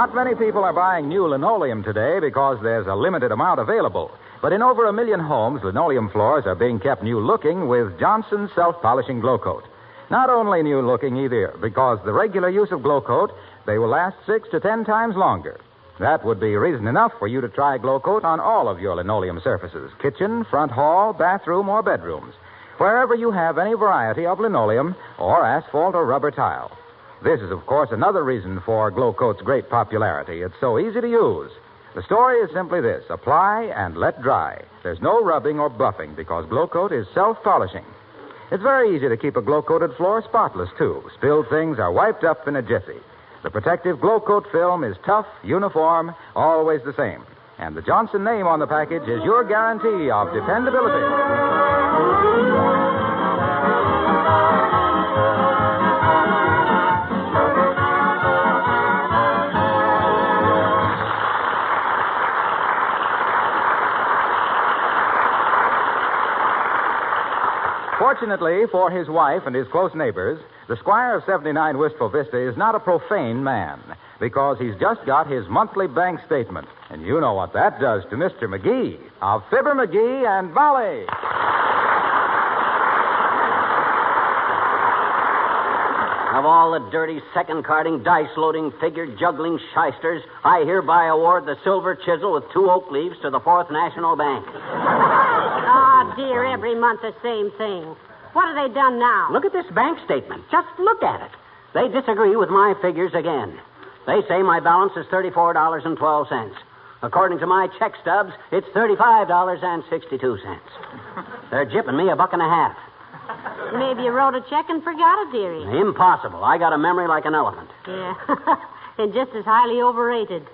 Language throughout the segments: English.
Not many people are buying new linoleum today because there's a limited amount available. But in over 1 million homes, linoleum floors are being kept new-looking with Johnson's self-polishing Glow Coat. Not only new-looking either, because the regular use of Glow Coat, they will last 6 to 10 times longer. That would be reason enough for you to try Glow Coat on all of your linoleum surfaces, kitchen, front hall, bathroom, or bedrooms, wherever you have any variety of linoleum or asphalt or rubber tile. This is, of course, another reason for Glow Coat's great popularity. It's so easy to use. The story is simply this: apply and let dry. There's no rubbing or buffing because Glow Coat is self-polishing. It's very easy to keep a glow-coated floor spotless, too. Spilled things are wiped up in a jiffy. The protective Glow Coat film is tough, uniform, always the same. And the Johnson name on the package is your guarantee of dependability. Fortunately for his wife and his close neighbors, the Squire of 79 Wistful Vista is not a profane man because he's just got his monthly bank statement. And you know what that does to Mr. McGee of Fibber, McGee and Valley. Of all the dirty second-carding, dice-loading, figure-juggling shysters, I hereby award the silver chisel with 2 oak leaves to the Fourth National Bank. Oh, dear, every month the same thing. What have they done now? Look at this bank statement. Just look at it. They disagree with my figures again. They say my balance is $34.12. According to my check stubs, it's $35.62. They're jipping me $1.50. Maybe you wrote a check and forgot it, dearie. Impossible. I got a memory like an elephant. Yeah, and just as highly overrated.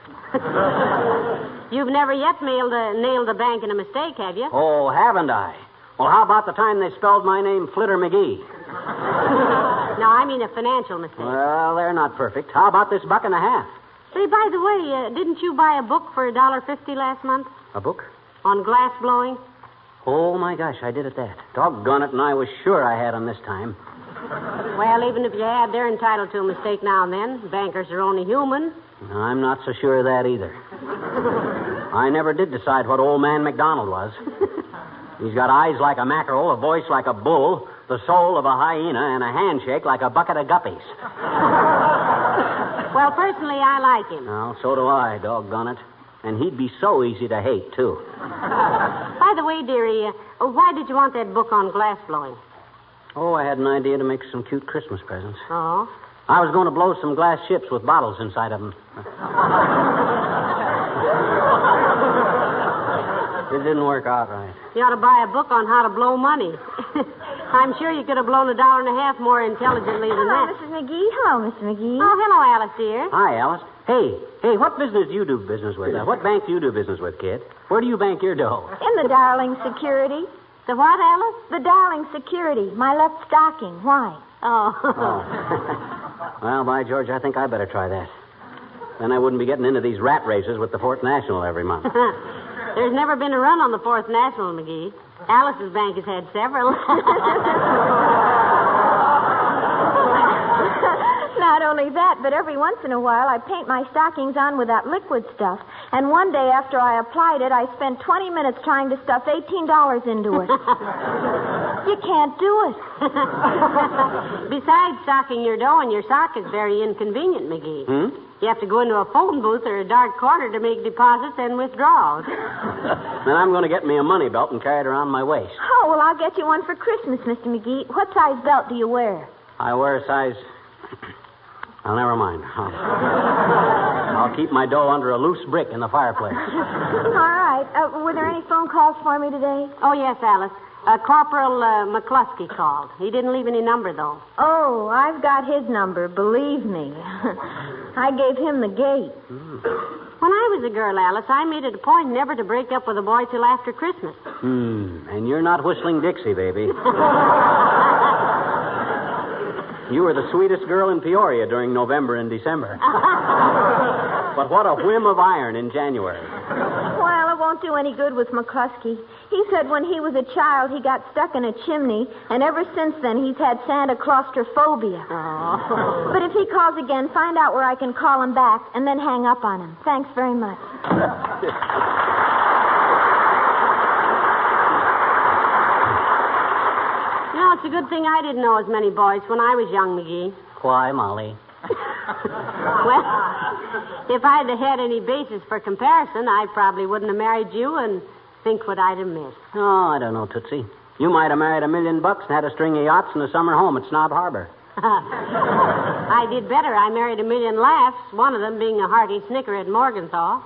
You've never yet nailed a bank in a mistake, have you? Oh, haven't I? Well, how about the time they spelled my name Flitter McGee? No, I mean a financial mistake. Well, they're not perfect. How about this $1.50? Say, by the way, didn't you buy a book for $1.50 last month? A book? On glass blowing? Oh, my gosh, I did at that. Doggone it, and I was sure I had 'em this time. Well, even if you had, they're entitled to a mistake now and then. Bankers are only human. I'm not so sure of that either. I never did decide what old man McDonald was. He's got eyes like a mackerel, a voice like a bull, the soul of a hyena, and a handshake like a bucket of guppies. Well, personally, I like him. Well, so do I, doggone it. And he'd be so easy to hate, too. By the way, dearie, why did you want that book on glass blowing? Oh, I had an idea to make some cute Christmas presents. Oh? I was going to blow some glass ships with bottles inside of them. It didn't work out right. You ought to buy a book on how to blow money. I'm sure you could have blown $1.50 more intelligently than Hello, that. Mrs. McGee. Hello, Mr. McGee. Oh, hello, Alice, dear. Hi, Alice. Hey, what business do you do business with? What bank do you do business with, kid? Where do you bank your dough? In the Darling Security. The what, Alice? The Darling Security. My left stocking. Why? Oh. Well, by George, I think I better try that. Then I wouldn't be getting into these rat races with the Fourth National every month. There's never been a run on the Fourth National, McGee. Alice's bank has had several. Not only that, but every once in a while I paint my stockings on with that liquid stuff. And one day after I applied it, I spent 20 minutes trying to stuff $18 into it. You can't do it. Besides stocking your dough in your sock is very inconvenient, McGee. Hmm? You have to go into a phone booth or a dark corner to make deposits and withdrawals. Then I'm going to get me a money belt and carry it around my waist. Oh, well, I'll get you one for Christmas, Mr. McGee. What size belt do you wear? I wear a size... Oh, never mind. I'll keep my dough under a loose brick in the fireplace. All right. Were there any phone calls for me today? Oh, yes, Alice. Corporal McCluskey called. He didn't leave any number, though. Oh, I've got his number, believe me. I gave him the gate. When I was a girl, Alice, I made it a point never to break up with a boy till after Christmas. And you're not whistling Dixie, baby. You were the sweetest girl in Peoria during November and December. But what a whim of iron in January. Well, it won't do any good with McCluskey. He said when he was a child, he got stuck in a chimney, and ever since then, he's had Santa claustrophobia. Oh. But if he calls again, find out where I can call him back, and then hang up on him. Thanks very much. You know, it's a good thing I didn't know as many boys when I was young, McGee. Why, Molly? Well, if I'd have had any basis for comparison, I probably wouldn't have married you, and think what I'd have missed. Oh, I don't know, Tootsie. You might have married $1 million and had a string of yachts and a summer home at Snob Harbor. I did better. I married 1 million laughs, one of them being a hearty snicker at Morgenthau.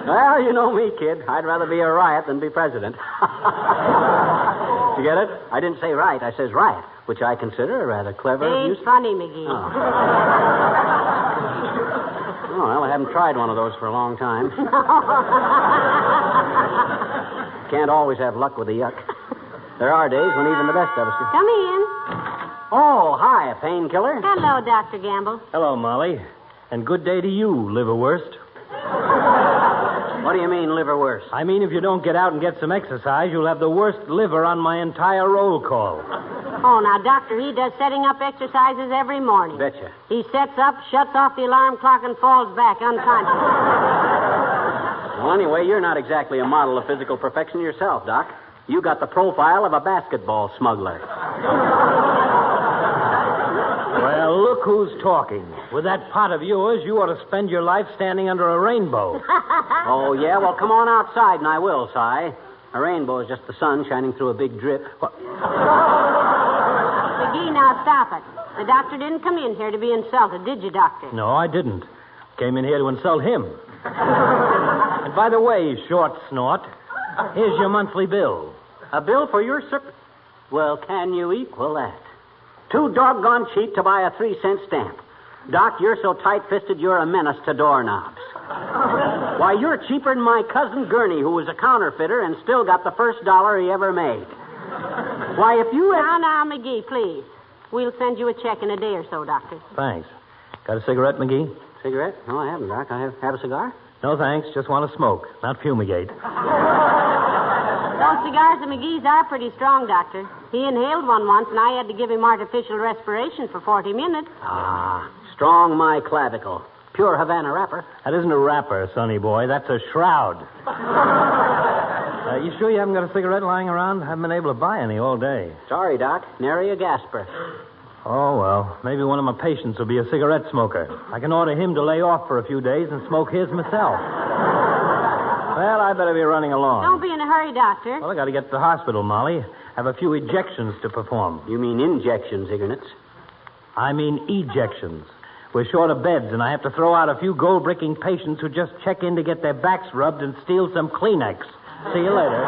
Well, you know me, kid. I'd rather be a riot than be president. You get it? I didn't say right. I says riot, which I consider a rather clever use. Ain't funny, McGee. Oh. Oh, well, I haven't tried one of those for a long time. Can't always have luck with the yuck. There are days when even the best of us can... Come in. Oh, hi, painkiller. Hello, Dr. Gamble. Hello, Molly. And good day to you, liverwurst. What do you mean, liverwurst? I mean, if you don't get out and get some exercise, you'll have the worst liver on my entire roll call. Oh, now, Doctor, he does setting up exercises every morning. Betcha. He sets up, shuts off the alarm clock, and falls back unconscious. Well, anyway, you're not exactly a model of physical perfection yourself, Doc. You got the profile of a basketball smuggler. Well, look who's talking. With that pot of yours, you ought to spend your life standing under a rainbow. Oh, yeah? Well, come on outside, and I will, Si. A rainbow is just the sun shining through a big drip. McGee, now stop it. The doctor didn't come in here to be insulted, did you, Doctor? No, I didn't. Came in here to insult him. And by the way, short snort, here's your monthly bill. A bill for your Well, can you equal that? Too doggone cheap to buy a 3-cent stamp. Doc, you're so tight-fisted you're a menace to doorknobs. Why, you're cheaper than my cousin Gurney, who was a counterfeiter and still got the first dollar he ever made. Why, if you... Now, McGee, please. We'll send you a check in a day or so, Doctor. Thanks. Got a cigarette, McGee? Cigarette? No, I haven't, Doc. I have a cigar? No, thanks. Just want to smoke, not fumigate. Those cigars of McGee's are pretty strong, Doctor. He inhaled one once, and I had to give him artificial respiration for 40 minutes. Ah, strong my clavicle. Pure Havana wrapper. That isn't a wrapper, sonny boy. That's a shroud. You sure you haven't got a cigarette lying around? Haven't been able to buy any all day. Sorry, Doc. Nary a gasper. Oh, well, maybe one of my patients will be a cigarette smoker. I can order him to lay off for a few days and smoke his myself. Well, I better be running along. Don't be in a hurry, Doctor. Well, I got to get to the hospital, Molly. Have a few ejections to perform. You mean injections, Ignatz? I mean ejections. We're short of beds, and I have to throw out a few gold-bricking patients who just check in to get their backs rubbed and steal some Kleenex. See you later.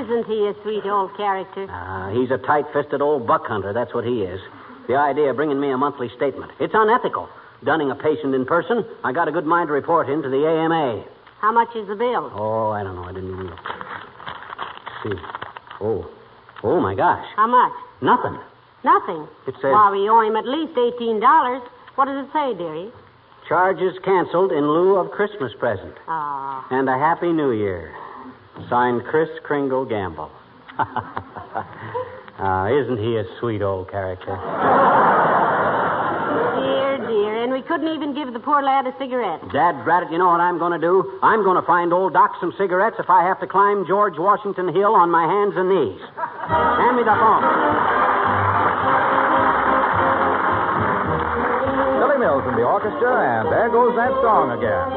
Isn't he a sweet old character? He's a tight-fisted old buck hunter. That's what he is. The idea of bringing me a monthly statement. It's unethical. Dunning a patient in person, I got a good mind to report him to the AMA. How much is the bill? Oh, I don't know. I didn't even look. See. Oh, my gosh. How much? Nothing. Nothing. It says... Well, we owe him at least $18. What does it say, dearie? Charges canceled in lieu of Christmas present. Ah. And a Happy New Year. Signed, Kris Kringle Gamble. Isn't he a sweet old character? Dear. And we couldn't even give the poor lad a cigarette. Dad, drat it, you know what I'm going to do? I'm going to find old Doc some cigarettes if I have to climb George Washington Hill on my hands and knees. Hand me the phone. Billy Mills in the orchestra, and there goes that song again.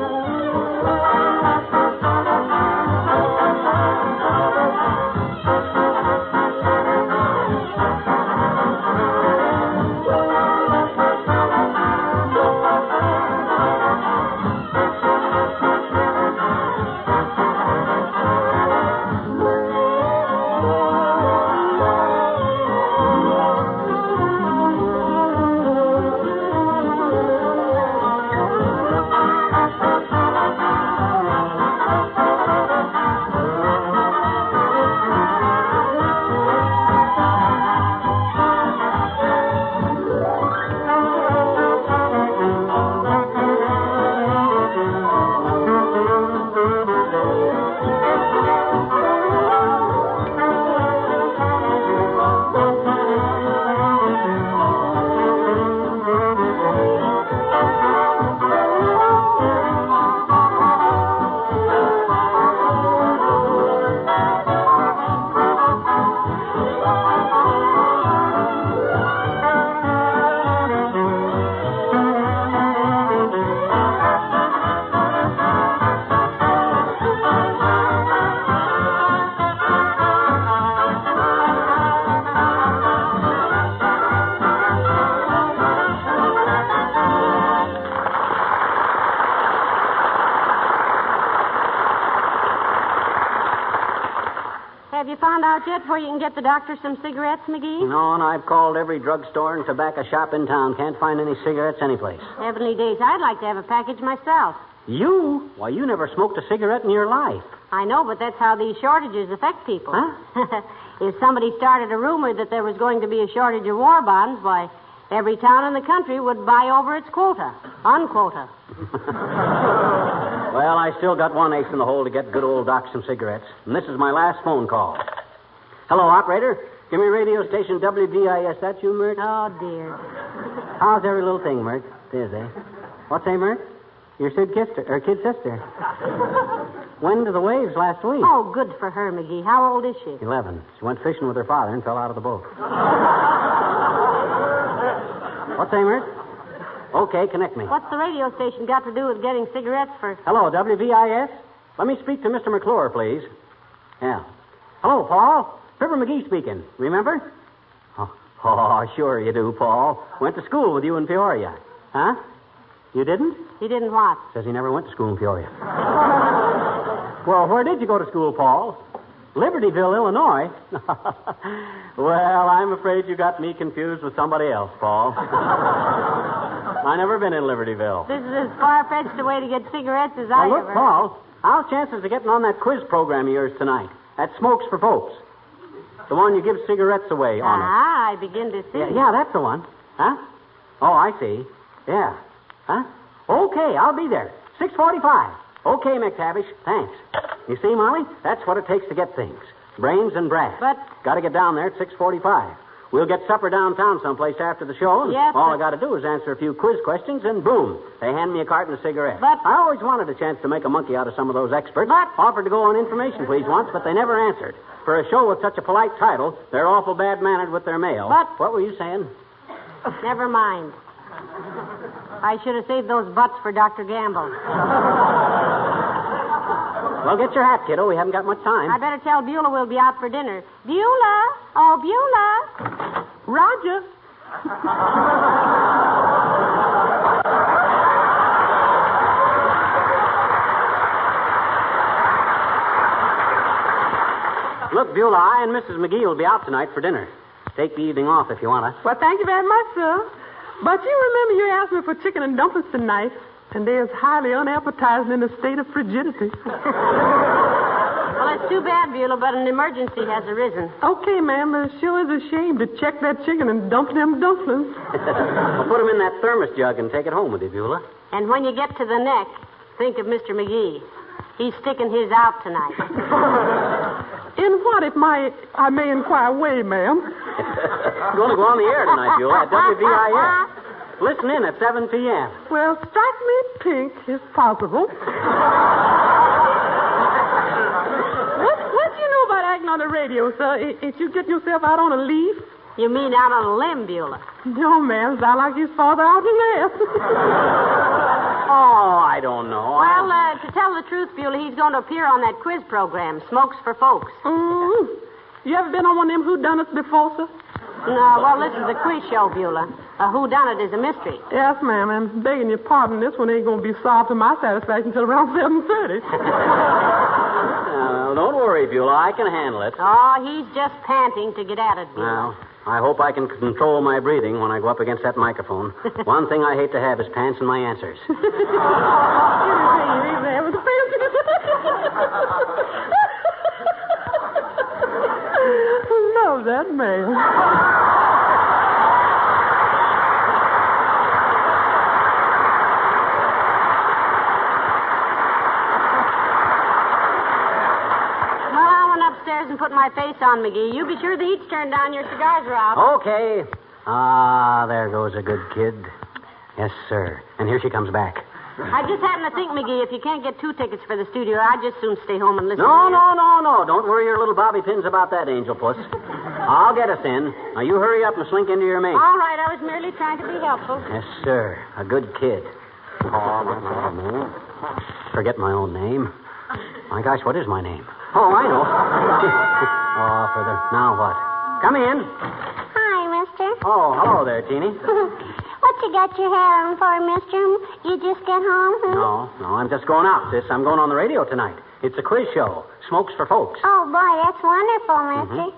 Have you found out yet where you can get the doctor some cigarettes, McGee? No, and I've called every drugstore and tobacco shop in town. Can't find any cigarettes anyplace. Heavenly days, I'd like to have a package myself. You? Why, you never smoked a cigarette in your life. I know, but that's how these shortages affect people. Huh? If somebody started a rumor that there was going to be a shortage of war bonds, why, every town in the country would buy over its quota. Unquota. Well, I still got one ace in the hole to get good old Doc some cigarettes. And this is my last phone call. Hello, operator. Give me radio station WDIS. That you, Mert? Oh, dear. How's every little thing, Mert? There's, eh? What's that, Mert? Your kid sister. Went to the waves last week. Oh, good for her, McGee. How old is she? 11. She went fishing with her father and fell out of the boat. What's that, Mert? Okay, connect me. What's the radio station got to do with getting cigarettes for... Hello, WVIS? Let me speak to Mr. McClure, please. Yeah. Hello, Paul. Fibber McGee speaking. Remember? Oh, sure you do, Paul. Went to school with you in Peoria. Huh? You didn't? He didn't what? Says he never went to school in Peoria. Well, where did you go to school, Paul? Libertyville, Illinois. Well, I'm afraid you got me confused with somebody else, Paul. I never been in Libertyville. This is as far-fetched a way to get cigarettes as I Look, ever... Paul, how's chances of getting on that quiz program of yours tonight? That Smokes for Folks. The one you give cigarettes away on it. I begin to see. Yeah, that's the one. Huh? Oh, I see. Yeah. Huh? Okay, I'll be there. 6:45. Okay, McTavish. Thanks. You see, Molly? That's what it takes to get things. Brains and brass. But... Got to get down there at 6:45. We'll get supper downtown someplace after the show, and yes, all I got to do is answer a few quiz questions, and boom, they hand me a carton of cigarettes. But... I always wanted a chance to make a monkey out of some of those experts. But... Offered to go on information please once, but they never answered. For a show with such a polite title, they're awful bad-mannered with their mail. But... What were you saying? Never mind. I should have saved those butts for Dr. Gamble. Well, get your hat, kiddo. We haven't got much time. I better tell Beulah we'll be out for dinner. Beulah! Oh, Beulah! Roger. Look, Beulah, I and Mrs. McGee will be out tonight for dinner. Take the evening off if you want to. Well, thank you very much, sir. But you remember you asked me for chicken and dumplings tonight, and they're highly unappetizing in a state of frigidity. Well, it's too bad, Beulah, but an emergency has arisen. Okay, ma'am, but it sure is a shame to check that chicken and dump them dumplings. Well, put them in that thermos jug and take it home with you, Beulah. And when you get to the neck, think of Mr. McGee. He's sticking his out tonight. In what, if I may inquire, way, ma'am? It's going to go on the air tonight, Beulah, at WVIS. Listen in at 7 p.m. Well, strike me pink, if possible. What do you know about acting on the radio, sir? If you get yourself out on a leaf? You mean out on a limb, Beulah? No, ma'am. Sound like his father out in there. Oh, I don't know. Well, to tell the truth, Beulah, he's going to appear on that quiz program, Smokes for Folks. You ever been on one of them whodunits before, sir? No, well, this is a quiz show, Beulah. A whodunit is a mystery. Yes, ma'am. And begging your pardon, this one ain't going to be solved to my satisfaction until around 7:30. Well, don't worry, Beulah. I can handle it. Oh, he's just panting to get at it, Beulah. Well, I hope I can control my breathing when I go up against that microphone. One thing I hate to have is pants in my answers. Love that man. Upstairs and put my face on, McGee. You be sure the heat's turned down. Your cigars are out. Okay. Ah, there goes a good kid. Yes, sir. And here she comes back. I just happened to think, McGee, if you can't get 2 tickets for the studio, I'd just soon stay home and listen. No. Don't worry your little bobby pins about that, Angel Puss. I'll get us in. Now, you hurry up and slink into your mate. All right, I was merely trying to be helpful. Yes, sir. A good kid. Oh, forget my own name. My gosh, what is my name? Oh, I know. Now what? Come in. Hi, mister. Oh, hello there, Teeny. What you got your hair on for, mister? You just get home, huh? No, I'm just going out, sis. I'm going on the radio tonight. It's a quiz show. Smokes for Folks. Oh, boy, that's wonderful, mister.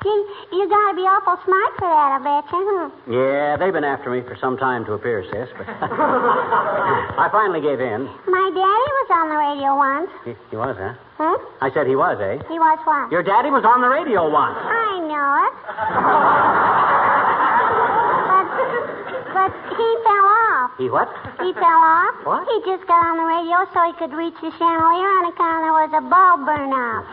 Gee, you gotta be awful smart for that, I bet you. Yeah, they've been after me for some time to appear, sis, but I finally gave in. My daddy was on the radio once. He was, huh? Hmm? I said he was, eh? He was what? Your daddy was on the radio once. I know it. But he fell off. He what? He fell off. What? He just got on the radio so he could reach the chandelier on account there was a bulb burn out.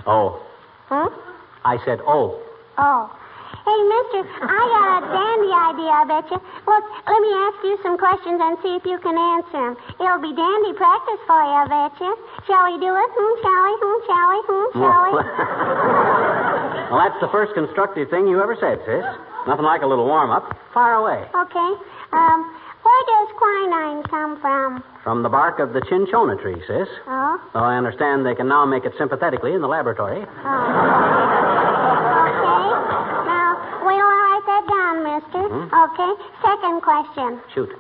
Oh. Hmm? I said, oh. Oh. Hey, mister, I got a dandy idea, I bet you. Look, let me ask you some questions and see if you can answer them. It'll be dandy practice for you, I bet you. Shall we do it? Shall we? Shall we? Shall we? Well, that's the first constructive thing you ever said, sis. Nothing like a little warm-up. Fire away. Okay. Where does quinine come from? From the bark of the cinchona tree, sis. Oh? Though I understand they can now make it sympathetically in the laboratory. Oh. Okay. Now, wait till I write that down, mister. Okay. Second question. Shoot.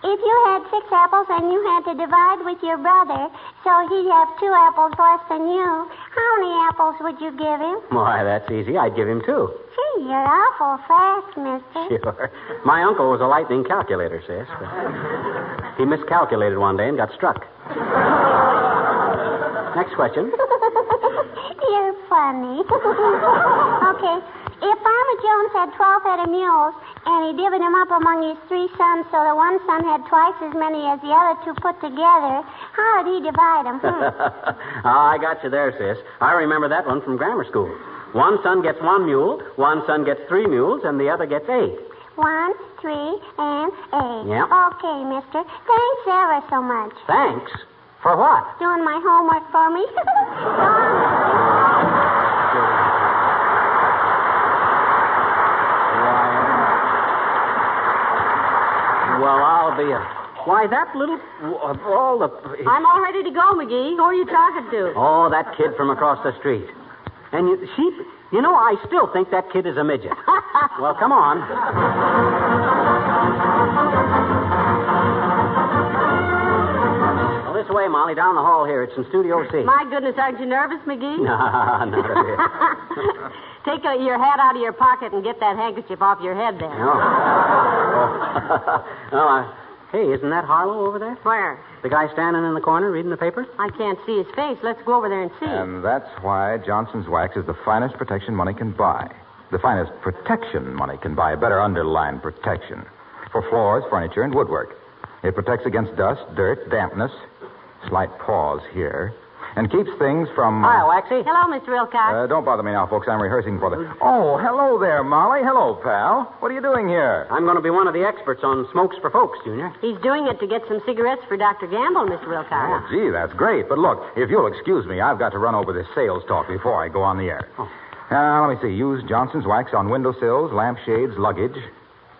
If you had 6 apples and you had to divide with your brother, so he'd have 2 apples less than you, how many apples would you give him? Why, that's easy. I'd give him 2. Gee, you're awful fast, mister. Sure. My uncle was a lightning calculator, sis. But he miscalculated one day and got struck. Next question. You're funny. Okay. If Farmer Jones had 12 head of mules, and he divided them up among his 3 sons so that one son had twice as many as the other 2 put together, how did he divide them? I got you there, sis. I remember that one from grammar school. One son gets 1 mule, one son gets 3 mules, and the other gets 8. 1, 3, and 8. Yep. Okay, mister. Thanks ever so much. Thanks? For what? Doing my homework for me. Well, I'll be Why, that little... all the... I'm all ready to go, McGee. Who are you talking to? Oh, that kid from across the street. And you know, I still think that kid is a midget. Well, come on. Well, this way, Molly, down the hall here. It's in Studio C. My goodness, aren't you nervous, McGee? No, not a bit. Take your hat out of your pocket and get that handkerchief off your head there. No. Hey, isn't that Harlow over there? Where? The guy standing in the corner reading the paper? I can't see his face. Let's go over there and see. And that's why Johnson's Wax is the finest protection money can buy. The finest protection money can buy. Better underline protection. For floors, furniture, and woodwork. It protects against dust, dirt, dampness. Slight pause here. And keeps things from... Hi, Waxy. Hello, Mr. Wilcox. Don't bother me now, folks. I'm rehearsing for the... Oh, hello there, Molly. Hello, pal. What are you doing here? I'm going to be one of the experts on smokes for folks, Junior. He's doing it to get some cigarettes for Dr. Gamble, Mr. Wilcox. Oh, gee, that's great. But look, if you'll excuse me, I've got to run over this sales talk before I go on the air. Oh. Let me see. Use Johnson's Wax on windowsills, lampshades, luggage.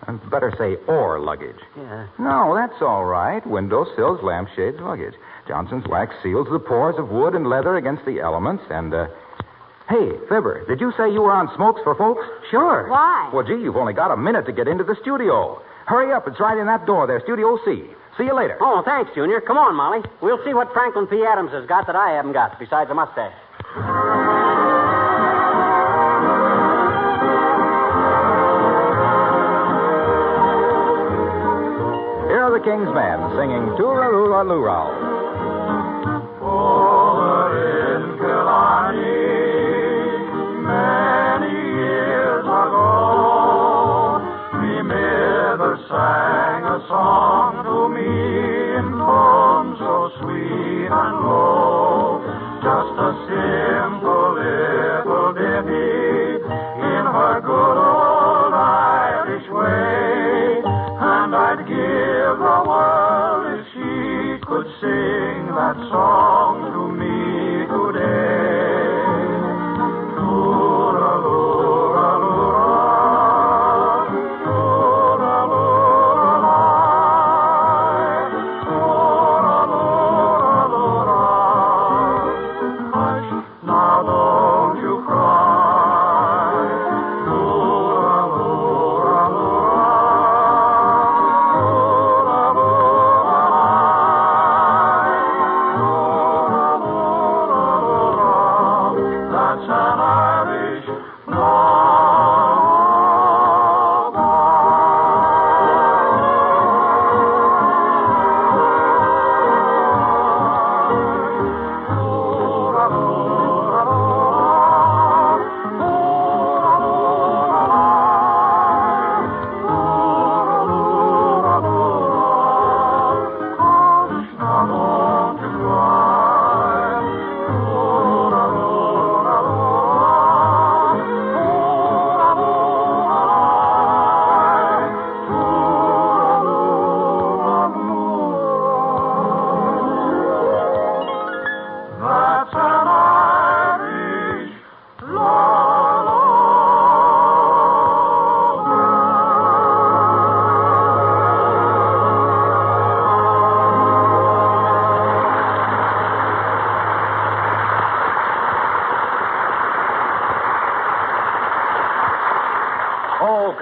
I'd better say or luggage. Yeah. No, that's all right. Windowsills, lampshades, luggage. Johnson's Wax seals the pores of wood and leather against the elements, and, Hey, Fibber, did you say you were on Smokes for Folks? Sure. Why? Well, gee, you've only got a minute to get into the studio. Hurry up. It's right in that door there, Studio C. See you later. Oh, thanks, Junior. Come on, Molly. We'll see what Franklin P. Adams has got that I haven't got, besides a mustache. Here are the King's Men singing Tooraloo-la-loo-row. Over in Killarney, many years ago, me mother sang a song to me in tones so sweet and low. Just a simple little ditty in her good old Irish way, and I'd give the world if she could sing that song to me today. Tooraloo-ra-loo-ra, tooraloo-ra-loo-ra, hush, now don't you cry. Tooraloo-ra-loo-ra,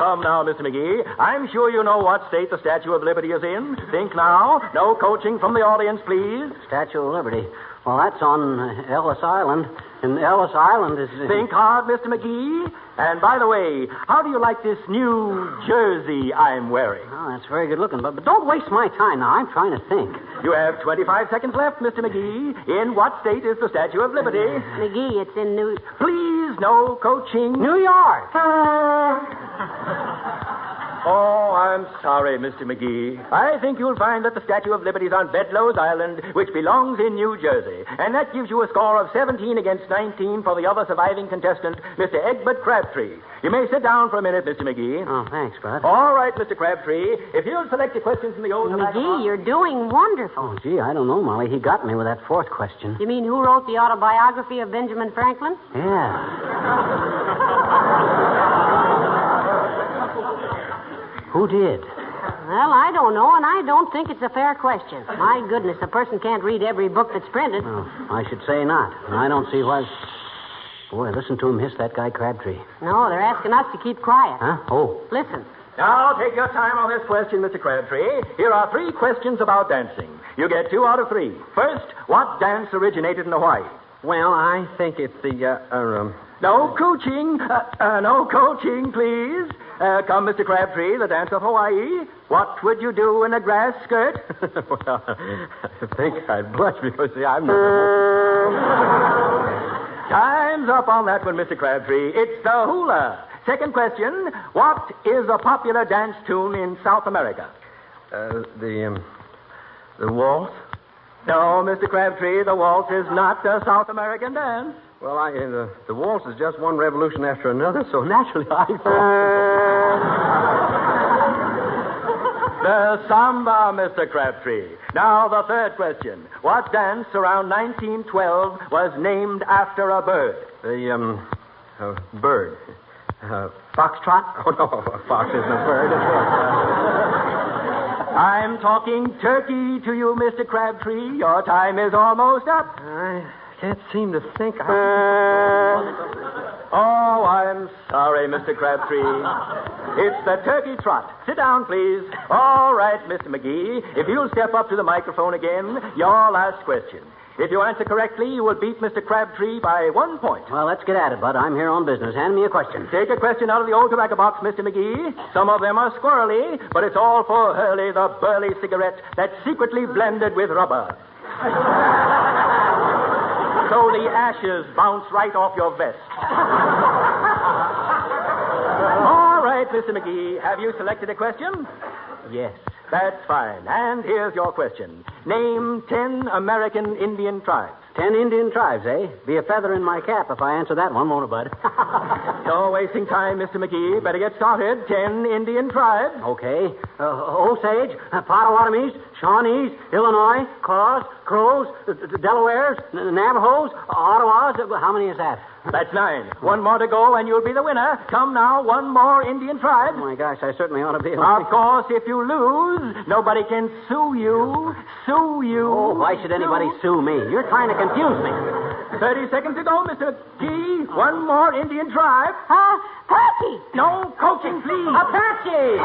come now, Mr. McGee. I'm sure you know what state the Statue of Liberty is in. Think now. No coaching from the audience, please. Statue of Liberty. Well, that's on Ellis Island. And Ellis Island is... Think hard, Mr. McGee. And by the way, how do you like this new jersey I'm wearing? Oh, that's very good looking. But don't waste my time now. I'm trying to think. You have 25 seconds left, Mr. McGee. In what state is the Statue of Liberty? McGee, it's in New... Please, no coaching. New York. Oh, I'm sorry, Mr. McGee. I think you'll find that the Statue of Liberty is on Bedloe's Island, which belongs in New Jersey. And that gives you a score of 17 against 19 for the other surviving contestant, Mr. Egbert Crabtree. You may sit down for a minute, Mr. McGee. Oh, thanks, Bud. All right, Mr. Crabtree. If you'll select your questions from the old... McGee, you're doing wonderful. Oh, gee, I don't know, Molly. He got me with that fourth question. You mean who wrote the autobiography of Benjamin Franklin? Yeah. Who did? Well, I don't know, and I don't think it's a fair question. My goodness, a person can't read every book that's printed. Well, I should say not. I don't see why... Boy, listen to him hiss that guy Crabtree. No, they're asking us to keep quiet. Huh? Oh. Listen. Now, take your time on this question, Mr. Crabtree. Here are 3 questions about dancing. You get 2 out of 3. First, what dance originated in Hawaii? Well, I think it's the, No coaching. No coaching, please. Come, Mr. Crabtree, the dance of Hawaii. What would you do in a grass skirt? Well, I think I'd blush because, see, I'm not... Time's up on that one, Mr. Crabtree. It's the hula. Second question, what is a popular dance tune in South America? The waltz? No, Mr. Crabtree, the waltz is not a South American dance. Well, the waltz is just one revolution after another, so naturally I The samba, Mr. Crabtree. Now, the third question. What dance around 1912 was named after a bird? The, bird. Foxtrot? Oh, no, a fox isn't a bird. I'm talking turkey to you, Mr. Crabtree. Your time is almost up. I can't seem to think. Oh, I'm sorry, Mr. Crabtree. It's the turkey trot. Sit down, please. All right, Mr. McGee. If you'll step up to the microphone again, your last question. If you answer correctly, you will beat Mr. Crabtree by 1 point. Well, let's get at it, Bud. I'm here on business. Hand me a question. Take a question out of the old tobacco box, Mr. McGee. Some of them are squirrely, but it's all for Hurley, the burly cigarette that's secretly blended with rubber. So the ashes bounce right off your vest. All right, Mr. McGee, have you selected a question? Yes. That's fine. And here's your question. Name 10 American Indian tribes. 10 Indian tribes, eh? Be a feather in my cap if I answer that one, won't it, Bud? No wasting time, Mr. McGee. Better get started. 10 Indian tribes. Okay. Osage, Potawatomis, Shawnees, Illinois, Crows, Delawares, Navajos, Ottawas. How many is that? That's 9. 1 more to go, and you'll be the winner. Come now, 1 more Indian tribe. Oh, my gosh, I certainly ought to be... Of course, if you lose, nobody can sue you. Sue you. Oh, why should anybody sue me? You're trying to confuse me. 30 seconds to go, Mr. McGee. 1 more Indian tribe. Apache! No coaching, please. Apache!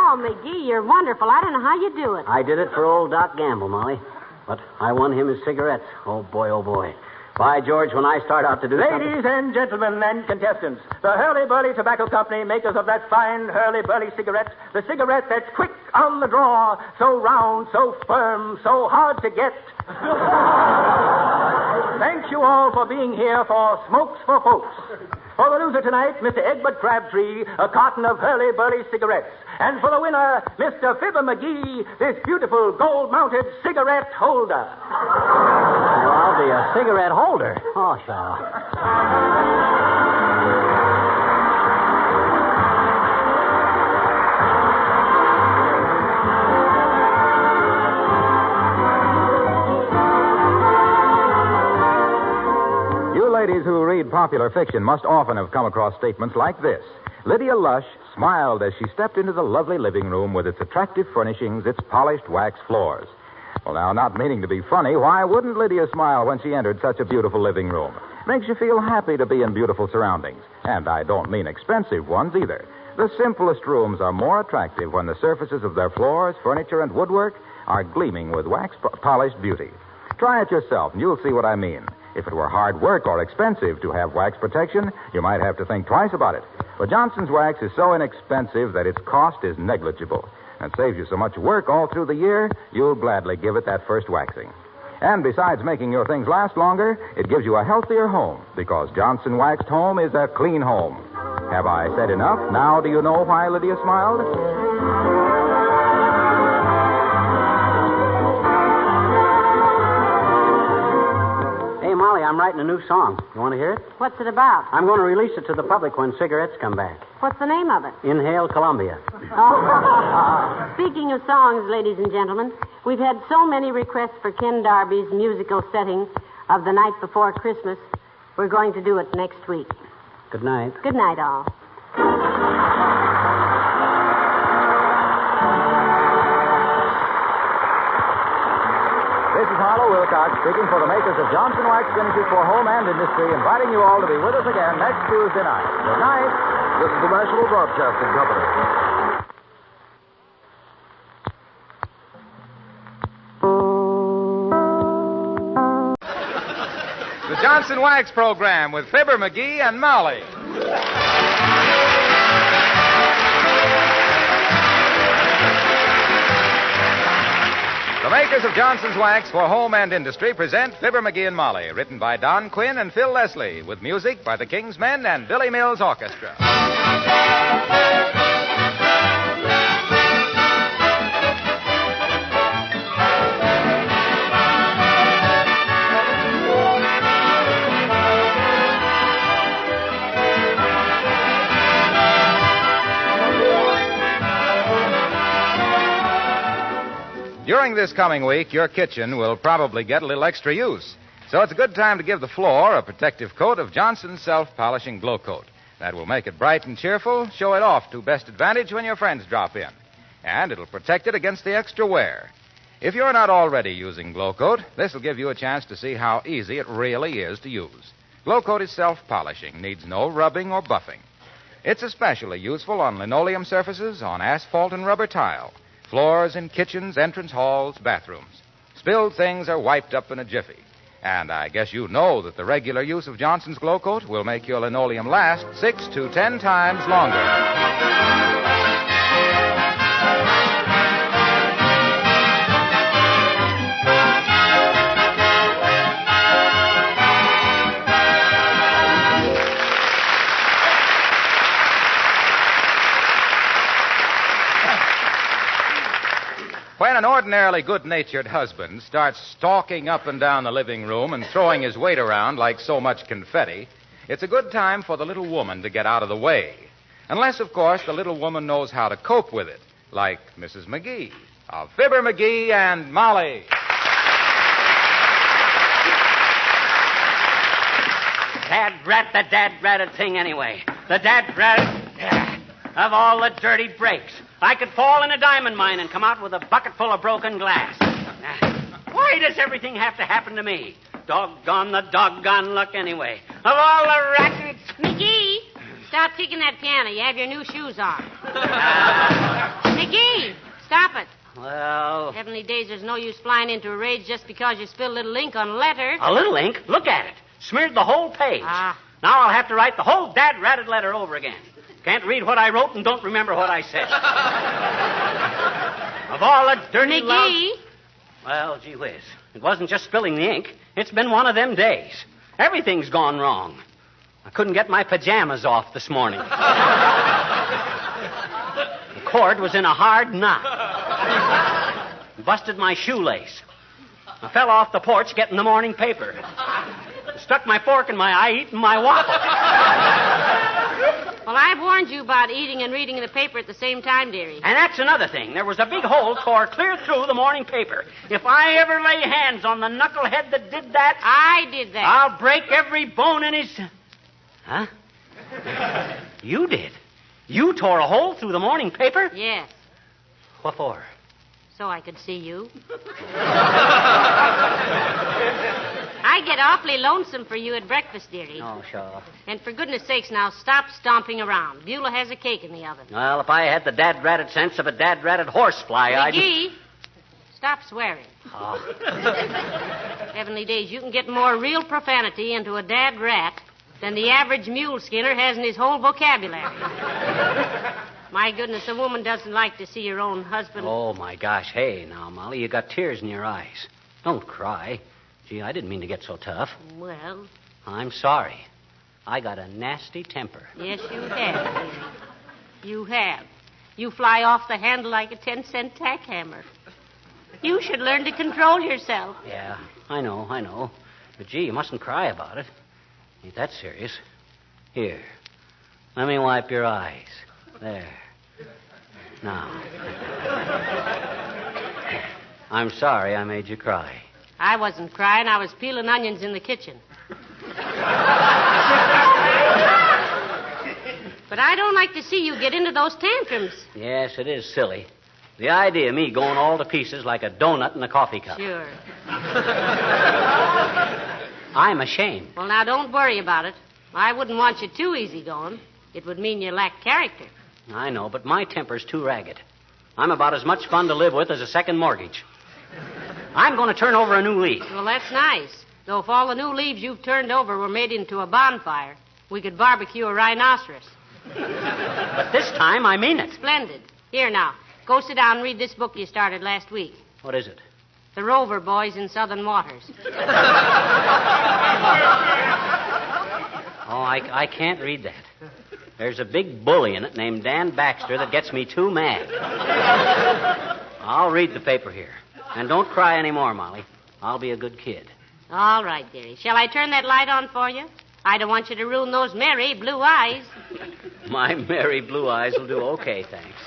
Oh, McGee, you're wonderful. I don't know how you do it. I did it for old Doc Gamble, Molly. But I won him his cigarettes. Oh, boy, oh, boy. By George, when I start out to do something... Ladies and gentlemen and contestants, the Hurly-Burly Tobacco Company, makers of that fine Hurly-Burly cigarette, the cigarette that's quick on the draw, so round, so firm, so hard to get. Thanks you all for being here for Smokes for Folks. For the loser tonight, Mr. Egbert Crabtree, a carton of Hurly-Burly cigarettes. And for the winner, Mr. Fibber McGee, this beautiful gold-mounted cigarette holder. Well, I'll be a cigarette holder. Oh, sure. You ladies who read popular fiction must often have come across statements like this. Lydia Lush smiled as she stepped into the lovely living room with its attractive furnishings, its polished wax floors. Well, now, not meaning to be funny, why wouldn't Lydia smile when she entered such a beautiful living room? Makes you feel happy to be in beautiful surroundings. And I don't mean expensive ones either. The simplest rooms are more attractive when the surfaces of their floors, furniture, and woodwork are gleaming with wax-polished beauty. Try it yourself, and you'll see what I mean. If it were hard work or expensive to have wax protection, you might have to think twice about it. But Johnson's Wax is so inexpensive that its cost is negligible. And saves you so much work all through the year, you'll gladly give it that first waxing. And besides making your things last longer, it gives you a healthier home, because Johnson Waxed Home is a clean home. Have I said enough? Now do you know why Lydia smiled? Hey, Molly, I'm writing a new song. You want to hear it? What's it about? I'm going to release it to the public when cigarettes come back. What's the name of it? Inhale Columbia. Oh. Speaking of songs, ladies and gentlemen, we've had so many requests for Ken Darby's musical setting of The Night Before Christmas, we're going to do it next week. Good night. Good night, all. This is Harlow Wilcox speaking for the makers of Johnson Wax Finishes for Home and Industry, inviting you all to be with us again next Tuesday night. Good night. This is the National Broadcasting Company. The Johnson Wax Program with Fibber, McGee, and Molly. The makers of Johnson's Wax for Home and Industry present Fibber, McGee, and Molly, written by Don Quinn and Phil Leslie, with music by the King's Men and Billy Mills Orchestra. During this coming week, your kitchen will probably get a little extra use. So it's a good time to give the floor a protective coat of Johnson's Self-Polishing Glow Coat. That will make it bright and cheerful, show it off to best advantage when your friends drop in. And it'll protect it against the extra wear. If you're not already using Glow Coat, this will give you a chance to see how easy it really is to use. Glow Coat is self-polishing, needs no rubbing or buffing. It's especially useful on linoleum surfaces, on asphalt and rubber tile, floors in kitchens, entrance halls, bathrooms. Spilled things are wiped up in a jiffy. And I guess you know that the regular use of Johnson's Glow Coat will make your linoleum last 6 to 10 times longer. When an ordinarily good-natured husband starts stalking up and down the living room and throwing his weight around like so much confetti, it's a good time for the little woman to get out of the way. Unless, of course, the little woman knows how to cope with it, like Mrs. McGee of Fibber, McGee, and Molly. The dad-ratted thing anyway. The dad-ratted... Of all the dirty breaks. I could fall in a diamond mine and come out with a bucket full of broken glass. Why does everything have to happen to me? Doggone the doggone luck anyway. Of all the rackets... McGee, stop kicking that piano. You have your new shoes on. McGee, stop it. Well... Heavenly days, there's no use flying into a rage just because you spilled a little ink on a letter. A little ink? Look at it. Smeared the whole page. Now I'll have to write the whole dad-ratted letter over again. Can't read what I wrote and don't remember what I said. Of all the dirty... McGee? Well, gee whiz. It wasn't just spilling the ink. It's been one of them days. Everything's gone wrong. I couldn't get my pajamas off this morning. The cord was in a hard knot. Busted my shoelace. I fell off the porch getting the morning paper. Stuck my fork in my eye eating my waffle. Well, I've warned you about eating and reading the paper at the same time, dearie. And that's another thing. There was a big hole tore clear through the morning paper. If I ever lay hands on the knucklehead that did that... I did that. I'll break every bone in his... Huh? You did? You tore a hole through the morning paper? Yes. What for? so I could see you. I get awfully lonesome for you at breakfast, dearie. Oh, sure. And for goodness sakes, now stop stomping around. Beulah has a cake in the oven. Well, if I had the dad-ratted sense of a dad-ratted horsefly, I'd... McGee, stop swearing. Oh. Heavenly days, you can get more real profanity into a dad rat than the average mule skinner has in his whole vocabulary. My goodness, a woman doesn't like to see her own husband. Oh, my gosh. Hey, now, Molly, you got tears in your eyes. Don't cry. Gee, I didn't mean to get so tough. Well... I'm sorry. I got a nasty temper. Yes, you have, dearie. You have. You fly off the handle like a 10-cent tack hammer. You should learn to control yourself. Yeah, I know. But, gee, you mustn't cry about it. Ain't that serious. Here, let me wipe your eyes. There. Now. I'm sorry I made you cry. I wasn't crying. I was peeling onions in the kitchen. But I don't like to see you get into those tantrums. Yes, it is silly. The idea of me going all to pieces like a donut in a coffee cup. Sure. I'm ashamed. Well, now, don't worry about it. I wouldn't want you too easygoing. It would mean you lack character. I know, but my temper's too ragged. I'm about as much fun to live with as a second mortgage. I'm going to turn over a new leaf. Well, that's nice. Though if all the new leaves you've turned over were made into a bonfire, we could barbecue a rhinoceros. But this time, I mean it. Splendid. Here now, go sit down and read this book you started last week. What is it? The Rover Boys in Southern Waters. Oh, I can't read that. There's a big bully in it named Dan Baxter that gets me too mad. I'll read the paper here. And don't cry anymore, Molly. I'll be a good kid. All right, dearie. Shall I turn that light on for you? I don't want you to ruin those merry blue eyes. My merry blue eyes will do okay, thanks.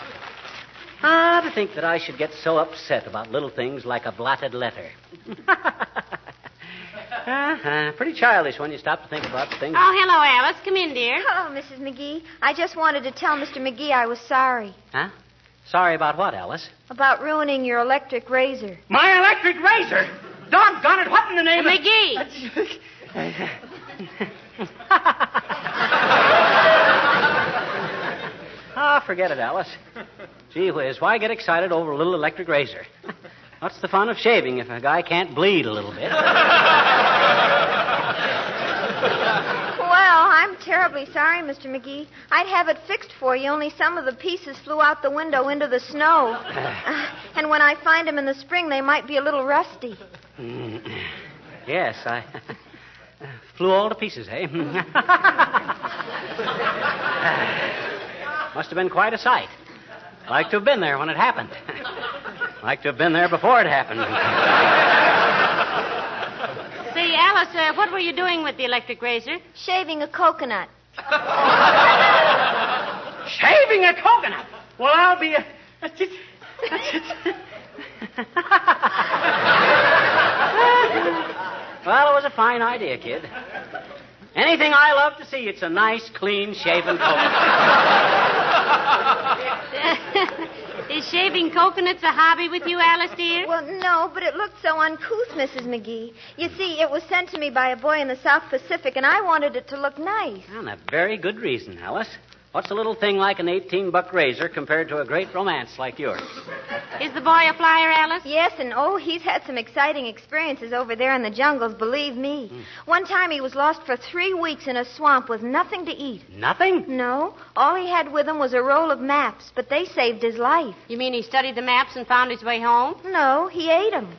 Ah, to think that I should get so upset about little things like a blotted letter. Pretty childish when you stop to think about things. Oh, hello, Alice. Come in, dear. Hello, Mrs. McGee. I just wanted to tell Mr. McGee I was sorry. Huh? Sorry about what, Alice? About ruining your electric razor. My electric razor? Doggone it, what in the name of... McGee! Ah, forget it, Alice. Gee whiz, why get excited over a little electric razor? What's the fun of shaving if a guy can't bleed a little bit? Well, I'm terribly sorry, Mr. McGee. I'd have it fixed for you, only some of the pieces flew out the window into the snow. And when I find them in the spring, they might be a little rusty. Yes, I flew all to pieces, eh? Must have been quite a sight. Like to have been there when it happened. Like to have been there before it happened. Say, Alice, what were you doing with the electric razor? Shaving a coconut. Shaving a coconut? Well, I'll be a... Well, it was a fine idea, kid. Anything I love to see, it's a nice, clean, shaven coconut. Is shaving coconuts a hobby with you, Alice, dear? Well, no, but it looked so uncouth, Mrs. McGee. You see, it was sent to me by a boy in the South Pacific, and I wanted it to look nice. And a very good reason, Alice. What's a little thing like an $18 razor compared to a great romance like yours? Is the boy a flyer, Alice? Yes, and he's had some exciting experiences over there in the jungles, believe me. One time he was lost for 3 weeks in a swamp with nothing to eat. Nothing? No. All he had with him was a roll of maps, but they saved his life. You mean he studied the maps and found his way home? No, he ate them.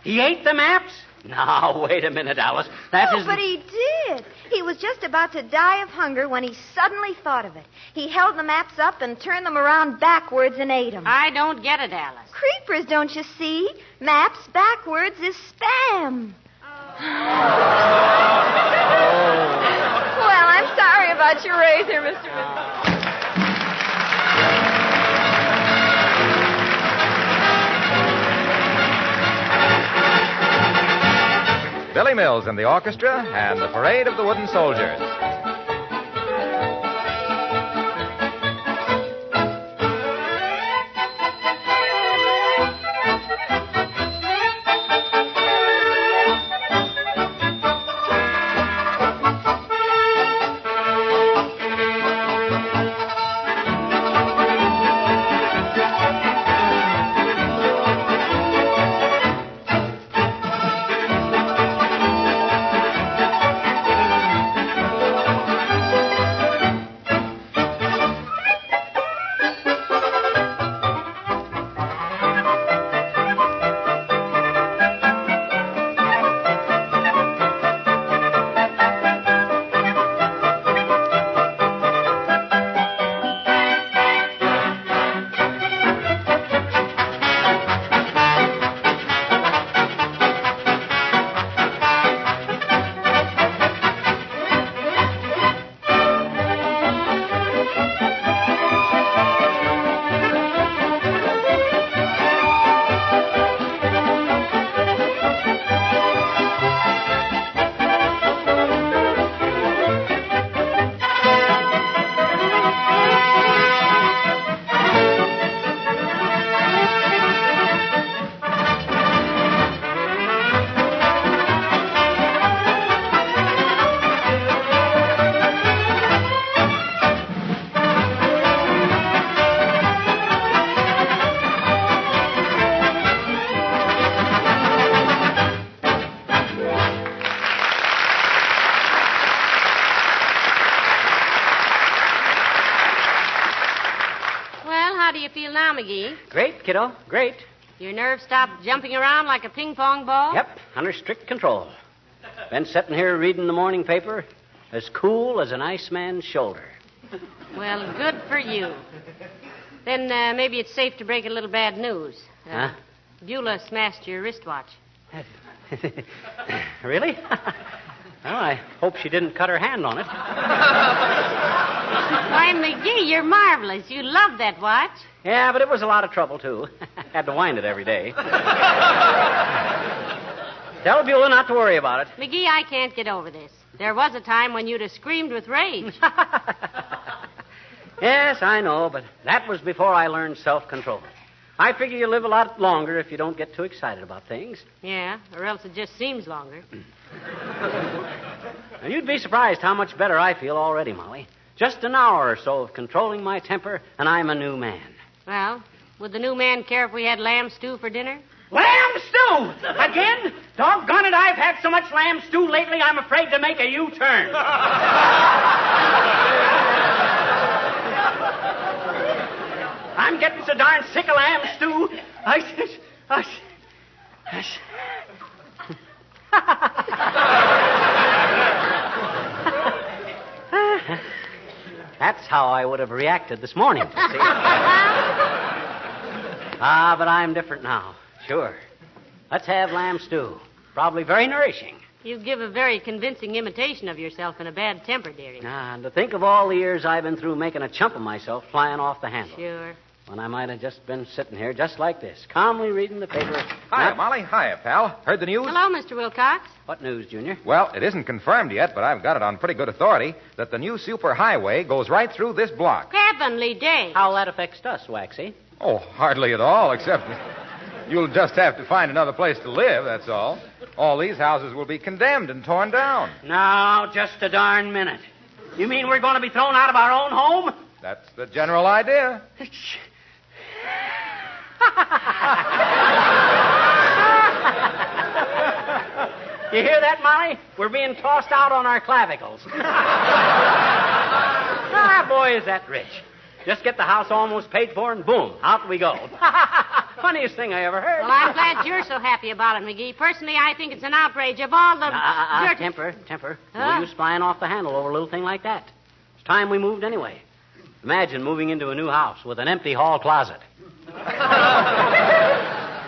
He ate the maps? Now, wait a minute, Alice. That isn't... But he did. He was just about to die of hunger when he suddenly thought of it. He held the maps up and turned them around backwards and ate them. I don't get it, Alice. Creepers, don't you see? Maps backwards is spam. Well, I'm sorry about your razor, Mr. McGee. Billy Mills and the orchestra and the Parade of the Wooden Soldiers. how do you feel now, McGee? Great, kiddo. Great. Your nerves stopped jumping around like a ping pong ball? Yep, under strict control. Been sitting here reading the morning paper, as cool as an iceman's shoulder. Well, good for you. Then maybe it's safe to break a little bad news. Huh? Beulah smashed your wristwatch. Really? Well, I hope she didn't cut her hand on it. Why, McGee, you're marvelous. You love that watch. Yeah, but it was a lot of trouble, too. Had to wind it every day. Tell Beulah not to worry about it. McGee, I can't get over this. There was a time when you'd have screamed with rage. Yes, I know, but that was before I learned self-control. I figure you live a lot longer if you don't get too excited about things. Yeah, or else it just seems longer. And you'd be surprised how much better I feel already, Molly. Just an hour or so of controlling my temper, and I'm a new man. Well, would the new man care if we had lamb stew for dinner? Lamb stew! Again? Doggone it, I've had so much lamb stew lately, I'm afraid to make a U-turn. I'm getting so darn sick of lamb stew. That's how I would have reacted this morning, you see. But I'm different now. Sure. Let's have lamb stew. Probably very nourishing. You give a very convincing imitation of yourself in a bad temper, dearie. And to think of all the years I've been through making a chump of myself flying off the handle. Sure. When I might have just been sitting here just like this, calmly reading the paper. Hiya, Molly. Hiya, pal. Heard the news? Hello, Mr. Wilcox. What news, Junior? Well, it isn't confirmed yet, but I've got it on pretty good authority that the new superhighway goes right through this block. Heavenly day. How that affects us, Waxy? Oh, hardly at all, except you'll just have to find another place to live, that's all. All these houses will be condemned and torn down. Now, just a darn minute. You mean we're going to be thrown out of our own home? That's the general idea. You hear that, Molly? We're being tossed out on our clavicles. Boy, is that rich. Just get the house almost paid for, and boom, out we go. Funniest thing I ever heard. Well, I'm glad you're so happy about it, McGee. Personally, I think it's an outrage of all the... Temper. No use flying off the handle over a little thing like that. It's time we moved anyway. Imagine moving into a new house with an empty hall closet.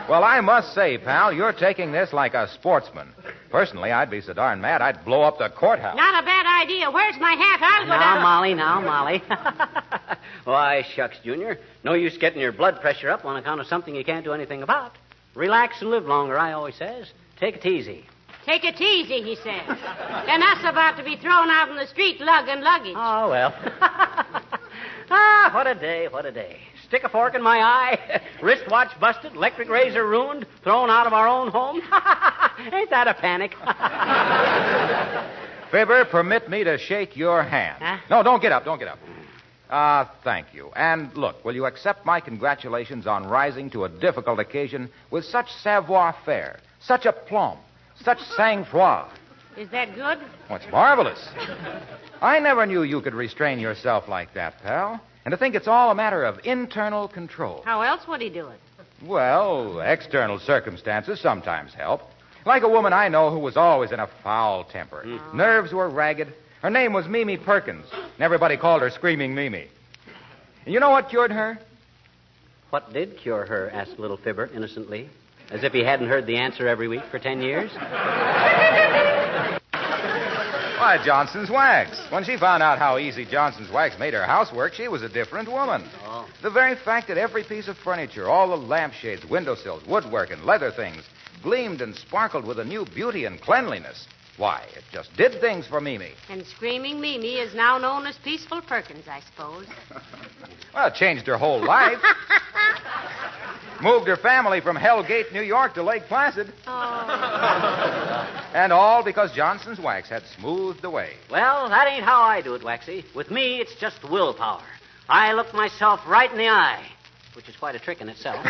Well, I must say, pal, you're taking this like a sportsman. Personally, I'd be so darn mad I'd blow up the courthouse. Not a bad idea. Where's my hat? I'll go down... Now, Molly. Why, shucks, Junior. No use getting your blood pressure up on account of something you can't do anything about. Relax and live longer, I always says. Take it easy. Take it easy, he says. And us about to be thrown out in the street lugging luggage. Oh, well. What a day, what a day. Stick a fork in my eye, wristwatch busted, electric razor ruined, thrown out of our own home. Ain't that a panic? Fibber, permit me to shake your hand. Huh? No, don't get up. Thank you. And look, will you accept my congratulations on rising to a difficult occasion with such savoir-faire, such aplomb, such sang-froid? Is that good? Oh, it's marvelous. I never knew you could restrain yourself like that, pal. And to think it's all a matter of internal control. How else would he do it? Well, external circumstances sometimes help. Like a woman I know who was always in a foul temper. Nerves were ragged. Her name was Mimi Perkins, and everybody called her Screaming Mimi. And you know what cured her? What did cure her? Asked little Fibber innocently, as if he hadn't heard the answer every week for 10 years. Why, Johnson's wax. When she found out how easy Johnson's wax made her housework, she was a different woman. Oh. The very fact that every piece of furniture, all the lampshades, windowsills, woodwork, and leather things gleamed and sparkled with a new beauty and cleanliness. Why, it just did things for Mimi. And Screaming Mimi is now known as Peaceful Perkins, I suppose. Well, it changed her whole life. Moved her family from Hell Gate, New York to Lake Placid. Oh. And all because Johnson's wax had smoothed the way. Well, that ain't how I do it, Waxy. With me, it's just willpower. I look myself right in the eye, which is quite a trick in itself.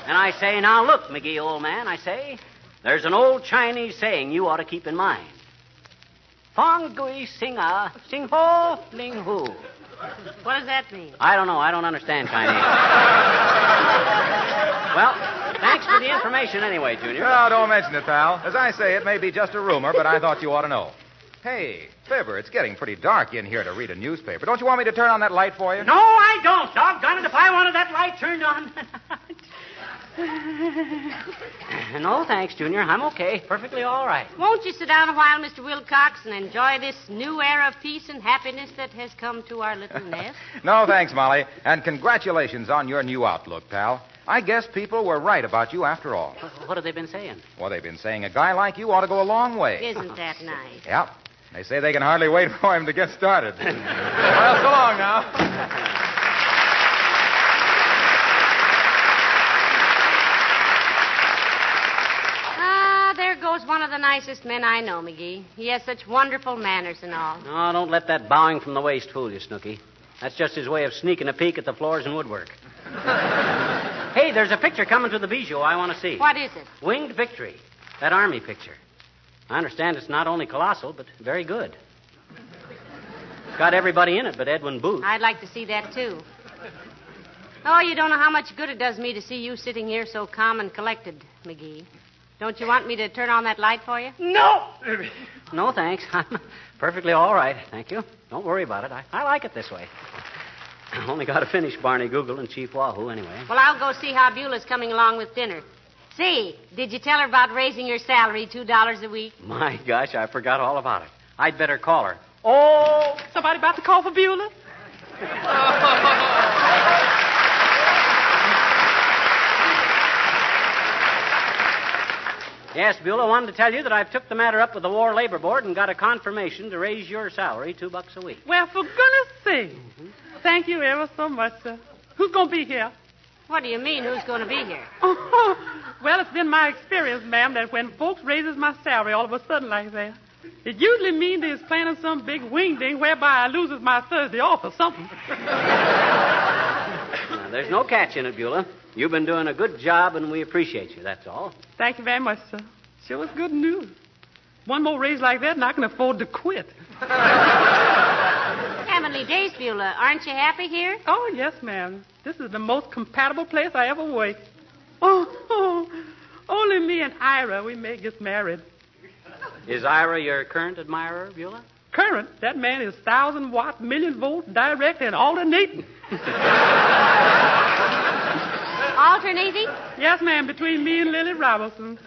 And I say, now look, McGee, old man, I say, there's an old Chinese saying you ought to keep in mind. Fong gui singa, sing ho, ling hu. What does that mean? I don't know. I don't understand Chinese. Well, thanks for the information anyway, Junior. Oh, don't mention it, pal. As I say, it may be just a rumor, but I thought you ought to know. Hey, Fibber, it's getting pretty dark in here to read a newspaper. Don't you want me to turn on that light for you? No, I don't. Doggone it if I wanted that light turned on. No, thanks, Junior. I'm okay. Perfectly all right. Won't you sit down a while, Mr. Wilcox, and enjoy this new era of peace and happiness that has come to our little nest? No, thanks, Molly. And congratulations on your new outlook, pal. I guess people were right about you after all. What have they been saying? Well, they've been saying a guy like you ought to go a long way. Isn't that nice? Yep. They say they can hardly wait for him to get started. Well, so long now. There goes one of the nicest men I know, McGee. He has such wonderful manners and all. No, don't let that bowing from the waist fool you, Snooky. That's just his way of sneaking a peek at the floors and woodwork. Hey, there's a picture coming to the Bijou I want to see. What is it? Winged Victory. That Army picture. I understand it's not only colossal, but very good. It's got everybody in it but Edwin Booth. I'd like to see that, too. Oh, you don't know how much good it does me to see you sitting here so calm and collected, McGee. Don't you want me to turn on that light for you? No! No, thanks. I'm perfectly all right. Thank you. Don't worry about it. I like it this way. I only got to finish Barney Google and Chief Wahoo anyway. Well, I'll go see how Beulah's coming along with dinner. Say, did you tell her about raising your salary $2 a week? My gosh, I forgot all about it. I'd better call her. Oh! Somebody about to call for Beulah? Yes, Beulah, I wanted to tell you that I've took the matter up with the War Labor Board and got a confirmation to raise your salary $2 a week. Well, for goodness sake. Thank you ever so much, sir. Who's going to be here? What do you mean, who's going to be here? Well, it's been my experience, ma'am, that when folks raises my salary all of a sudden like that, it usually means they're planning some big wing ding whereby I loses my Thursday off or something. Now, there's no catch in it, Beulah. You've been doing a good job, and we appreciate you, that's all. Thank you very much, sir. Sure is good news. One more raise like that, and I can afford to quit. Heavenly days, Beulah. Aren't you happy here? Oh, yes, ma'am. This is the most compatible place I ever worked. Oh, only me and Ira, we may get married. Is Ira your current admirer, Beulah? Current? That man is 1,000-watt, million-volt, direct, and alternating. Alternating? Yes, ma'am, between me and Lily Robertson.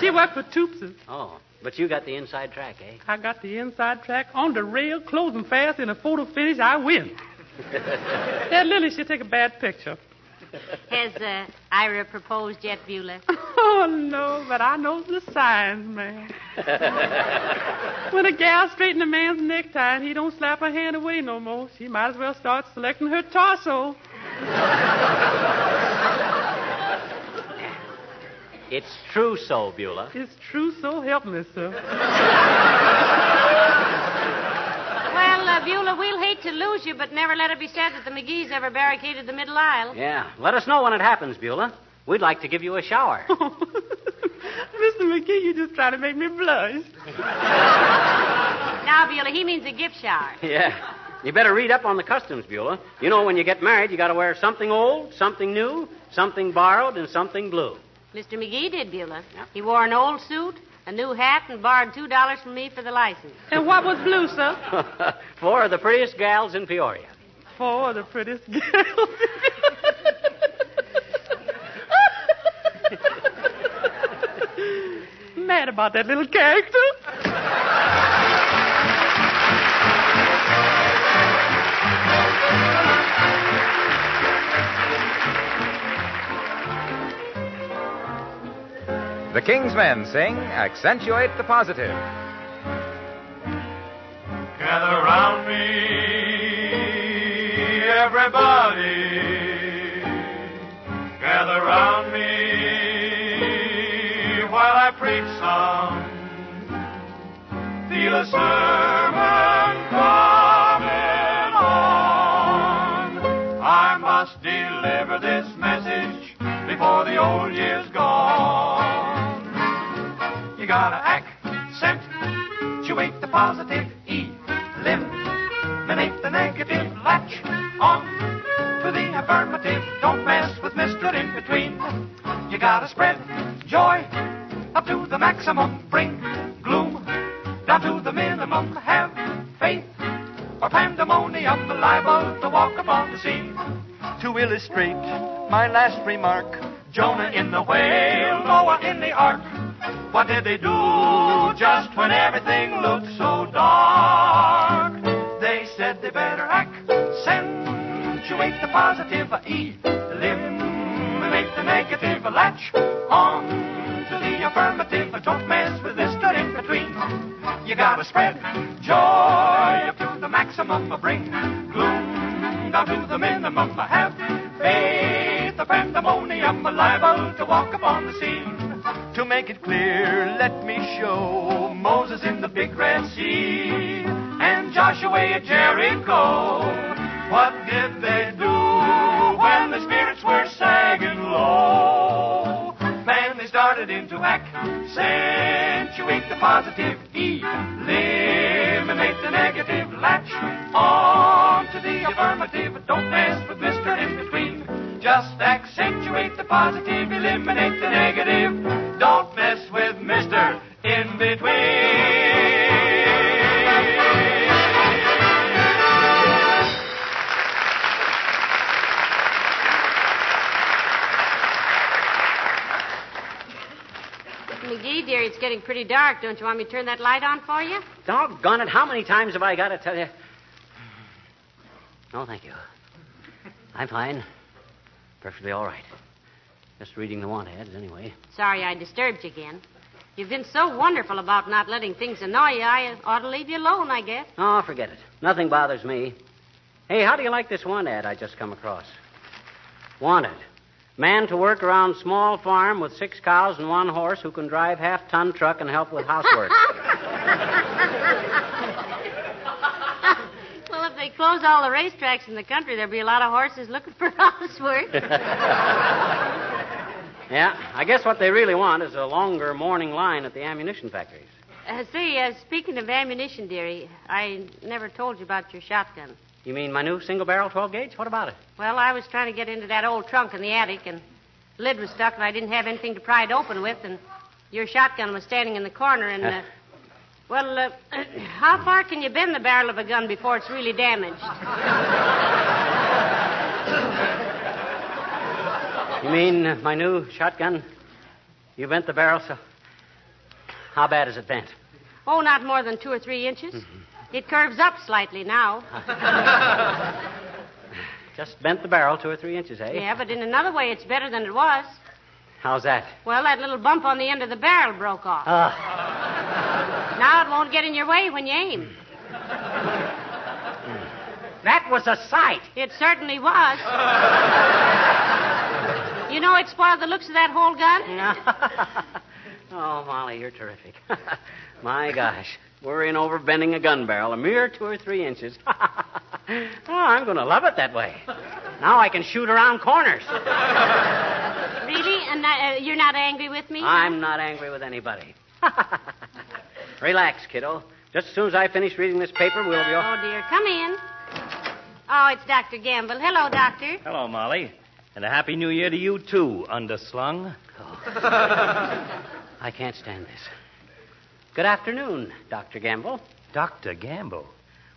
She worked for Toopses. Oh, but you got the inside track, eh? I got the inside track on the rail, closing fast, in a photo finish, I win. That Lily should take a bad picture. Has Ira proposed yet, Beulah? Oh, no, but I knows the signs, man. When a gal straighten a man's necktie and he don't slap her hand away no more, she might as well start selecting her torso. It's true so, Beulah. It's true, so help me, sir. Well, Beulah, we'll hate to lose you, but never let it be said that the McGees ever barricaded the middle aisle. Yeah. Let us know when it happens, Beulah. We'd like to give you a shower. Mr. McGee, you just trying to make me blush. Now, Beulah, he means a gift shower. Yeah. You better read up on the customs, Beulah. You know, when you get married, you got to wear something old, something new, something borrowed, and something blue. Mr. McGee did, Beulah. Yep. He wore an old suit, a new hat, and borrowed $2 from me for the license. And what was blue, sir? 4 of the prettiest gals in Peoria. 4 of the prettiest girls. Mad about that little character. The King's Men sing Accentuate the Positive. Gather round me, everybody. Gather round me while I preach some. Feel a sermon coming on. I must deliver this message before the old year's gone. You gotta accentuate the positive, eliminate the negative. latch on to the affirmative. Don't mess with Mr. In Between. You gotta spread joy up to the maximum. Bring gloom down to the minimum. Have faith or pandemonium, liable to walk upon the scene. To illustrate my last remark, Jonah in the whale, Noah in the ark. What did they do just when everything looked so dark? They said they better accentuate the positive, eliminate the negative, latch on to the affirmative. Don't mess with this stuff in between. You gotta spread joy up to the maximum, bring gloom down to the minimum, have faith, the pandemonium, liable to walk upon the scene. To make it clear, let me show Moses in the big Red Sea and Joshua at Jericho. What did they do when the spirits were sagging low? Man, they started into accentuate the positive, eliminate the negative, latch on to the affirmative. Don't mess with Mr. In Between. Just accentuate the positive, eliminate the negative. Don't mess with Mr. In Between. McGee, dear, it's getting pretty dark. Don't you want me to turn that light on for you? Doggone it. How many times have I got to tell you? No, thank you. I'm fine. Perfectly all right. Just reading the want ads, anyway. Sorry I disturbed you again. You've been so wonderful about not letting things annoy you, I ought to leave you alone, I guess. Oh, forget it. Nothing bothers me. Hey, how do you like this want ad I just come across? Wanted. Man to work around small farm with 6 cows and 1 horse who can drive half-ton truck and help with housework. Well, if they close all the racetracks in the country, there'll be a lot of horses looking for housework. Yeah, I guess what they really want is a longer morning line at the ammunition factories. Speaking of ammunition, dearie, I never told you about your shotgun. You mean my new single-barrel 12-gauge? What about it? Well, I was trying to get into that old trunk in the attic, and the lid was stuck, and I didn't have anything to pry it open with, and your shotgun was standing in the corner, and, how far can you bend the barrel of a gun before it's really damaged? You mean my new shotgun? You bent the barrel, so how bad is it bent? Oh, not more than 2 or 3 inches. Mm-hmm. It curves up slightly now. Just bent the barrel 2 or 3 inches, eh? Yeah, but in another way, it's better than it was. How's that? Well, that little bump on the end of the barrel broke off. Now it won't get in your way when you aim. That was a sight. It certainly was. You know it spoiled the looks of that whole gun? Oh, Molly, you're terrific. My gosh. Worrying over bending a gun barrel a mere 2 or 3 inches. I'm going to love it that way. Now I can shoot around corners. Really? And you're not angry with me? I'm not angry with anybody. Relax, kiddo. Just as soon as I finish reading this paper, we'll be off. Oh, dear. Come in. Oh, it's Dr. Gamble. Hello, Doctor. Hello, Molly. And a Happy New Year to you, too, underslung. Oh. I can't stand this. Good afternoon, Dr. Gamble. Dr. Gamble?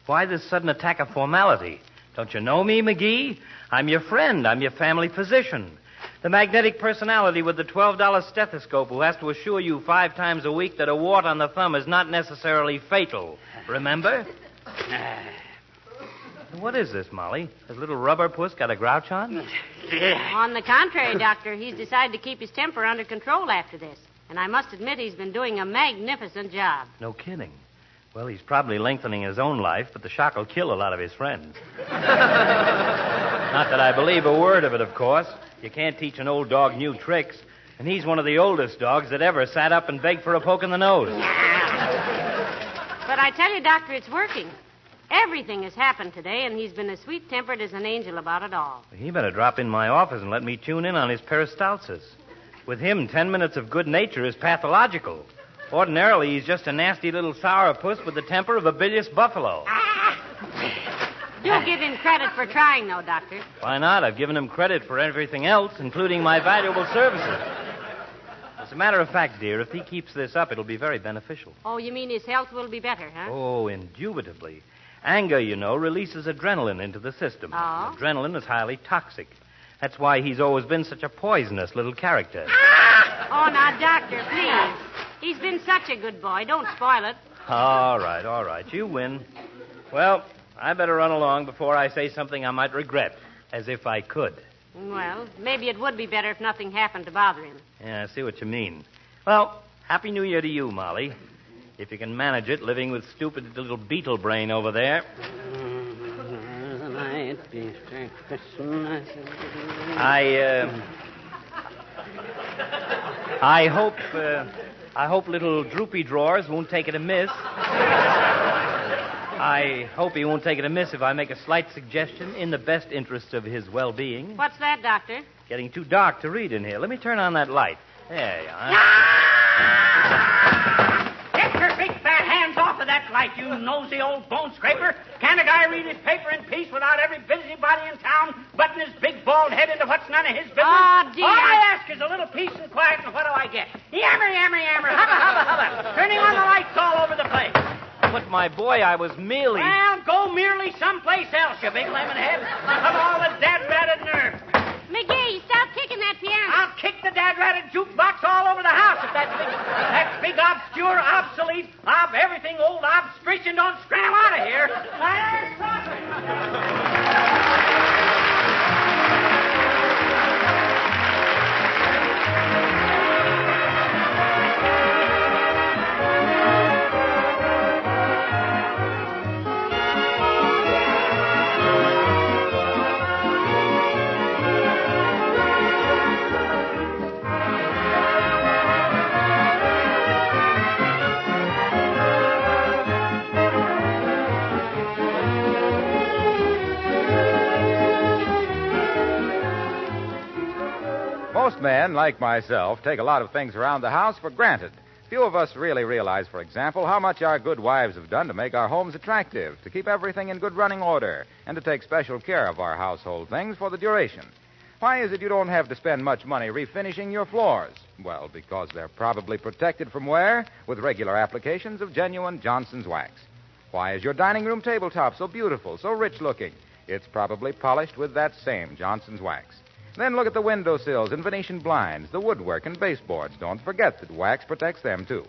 Why this sudden attack of formality? Don't you know me, McGee? I'm your friend. I'm your family physician. The magnetic personality with the $12 stethoscope who has to assure you 5 times a week that a wart on the thumb is not necessarily fatal. Remember? What is this, Molly? Has little rubber puss got a grouch on? On the contrary, Doctor, he's decided to keep his temper under control after this. And I must admit he's been doing a magnificent job. No kidding. Well, he's probably lengthening his own life, but the shock will kill a lot of his friends. Not that I believe a word of it, of course. You can't teach an old dog new tricks. And he's one of the oldest dogs that ever sat up and begged for a poke in the nose. But I tell you, Doctor, it's working. Everything has happened today, and he's been as sweet-tempered as an angel about it all. He better drop in my office and let me tune in on his peristalsis. With him, 10 minutes of good nature is pathological. Ordinarily, he's just a nasty little sourpuss with the temper of a bilious buffalo. Do give him credit for trying, though, Doctor. Why not? I've given him credit for everything else, including my valuable services. As a matter of fact, dear, if he keeps this up, it'll be very beneficial. Oh, you mean his health will be better, huh? Oh, indubitably. Anger, you know, releases adrenaline into the system. Oh? Adrenaline is highly toxic. That's why he's always been such a poisonous little character. Oh, now, Doctor, please. He's been such a good boy. Don't spoil it. All right. You win. Well, I better run along before I say something I might regret, as if I could. Well, maybe it would be better if nothing happened to bother him. Yeah, I see what you mean. Well, Happy New Year to you, Molly. If you can manage it, living with stupid little beetle brain over there. I hope little droopy drawers won't take it amiss. I hope he won't take it amiss if I make a slight suggestion in the best interests of his well-being. What's that, Doctor? Getting too dark to read in here. Let me turn on that light. There you are. Get your big fat hands off of that light, you nosy old bone scraper. Can't a guy read his paper in peace without every busybody in town butting his big bald head into what's none of his business? Oh, dear. All I ask is a little peace and quiet, and what do I get? Yammer, yammer, yammer, hubba, hubba, hubba. Turning on the lights all over the place. But, my boy, I was merely... Well, go merely someplace else, you big lemon head. Of all the dad-ratted nerve. McGee, stop kicking that piano. I'll kick the dad-ratted jukebox all over the house if that big obscure, obsolete, everything old obstrition don't scram out of here. Most men, like myself, take a lot of things around the house for granted. Few of us really realize, for example, how much our good wives have done to make our homes attractive, to keep everything in good running order, and to take special care of our household things for the duration. Why is it you don't have to spend much money refinishing your floors? Well, because they're probably protected from wear with regular applications of genuine Johnson's wax. Why is your dining room tabletop so beautiful, so rich-looking? It's probably polished with that same Johnson's wax. Then look at the windowsills and Venetian blinds, the woodwork and baseboards. Don't forget that wax protects them, too.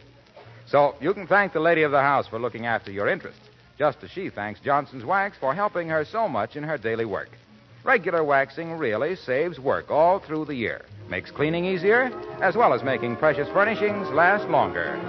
So you can thank the lady of the house for looking after your interests, just as she thanks Johnson's Wax for helping her so much in her daily work. Regular waxing really saves work all through the year, makes cleaning easier, as well as making precious furnishings last longer.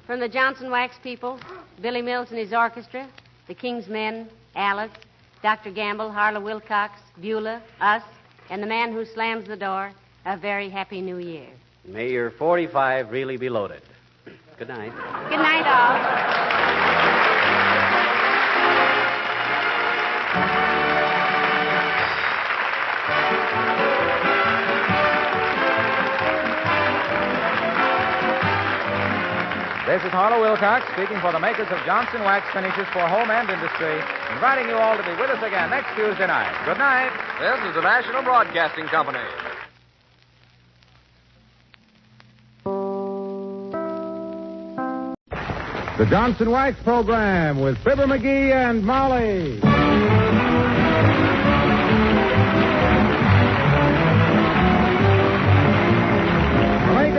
From the Johnson Wax people, Billy Mills and his orchestra, the King's Men, Alice, Dr. Gamble, Harlow Wilcox, Beulah, us, and the man who slams the door, a very happy New Year. May your 45 really be loaded. Good night. Good night, all. This is Harlow Wilcox speaking for the makers of Johnson Wax Finishes for Home and Industry, inviting you all to be with us again next Tuesday night. Good night. This is the National Broadcasting Company. The Johnson Wax Program with Fibber, McGee, and Molly.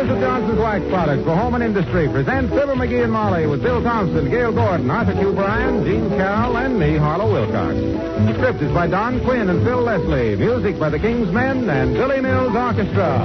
The Johnson's Wax Products for Home and Industry present Fibber, McGee, and Molly with Bill Thompson, Gail Gordon, Arthur Q. Bryan, Gene Carroll, and me, Harlow Wilcox. The script is by Don Quinn and Phil Leslie. Music by the King's Men and Billy Mills Orchestra.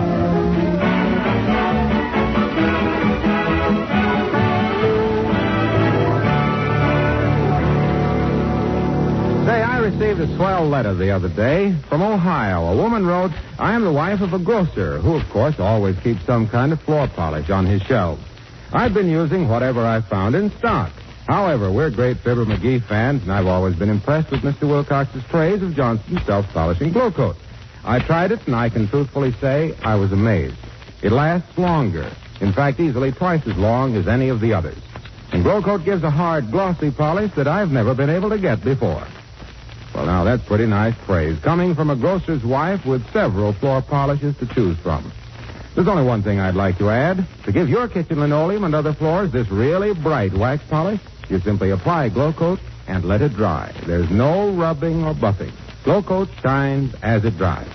Say, I received a swell letter the other day from Ohio. A woman wrote, I am the wife of a grocer who, of course, always keeps some kind of floor polish on his shelves. I've been using whatever I found in stock. However, we're great Fibber McGee fans, and I've always been impressed with Mr. Wilcox's praise of Johnson's self-polishing glow coat. I tried it, and I can truthfully say I was amazed. It lasts longer. In fact, easily twice as long as any of the others. And Glow Coat gives a hard, glossy polish that I've never been able to get before. Well, now, that's pretty nice praise, coming from a grocer's wife with several floor polishes to choose from. There's only one thing I'd like to add. To give your kitchen linoleum and other floors this really bright wax polish, you simply apply Glow Coat and let it dry. There's no rubbing or buffing. Glow Coat shines as it dries.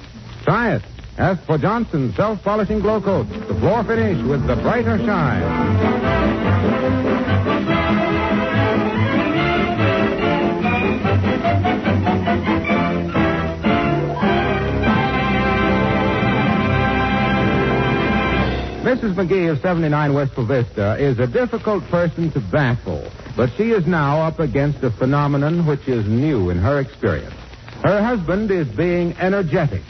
Try it. Ask for Johnson's self-polishing Glow Coat, the floor finish with the brighter shine. Mrs. McGee of 79 Wistful Vista is a difficult person to baffle, but she is now up against a phenomenon which is new in her experience. Her husband is being energetic.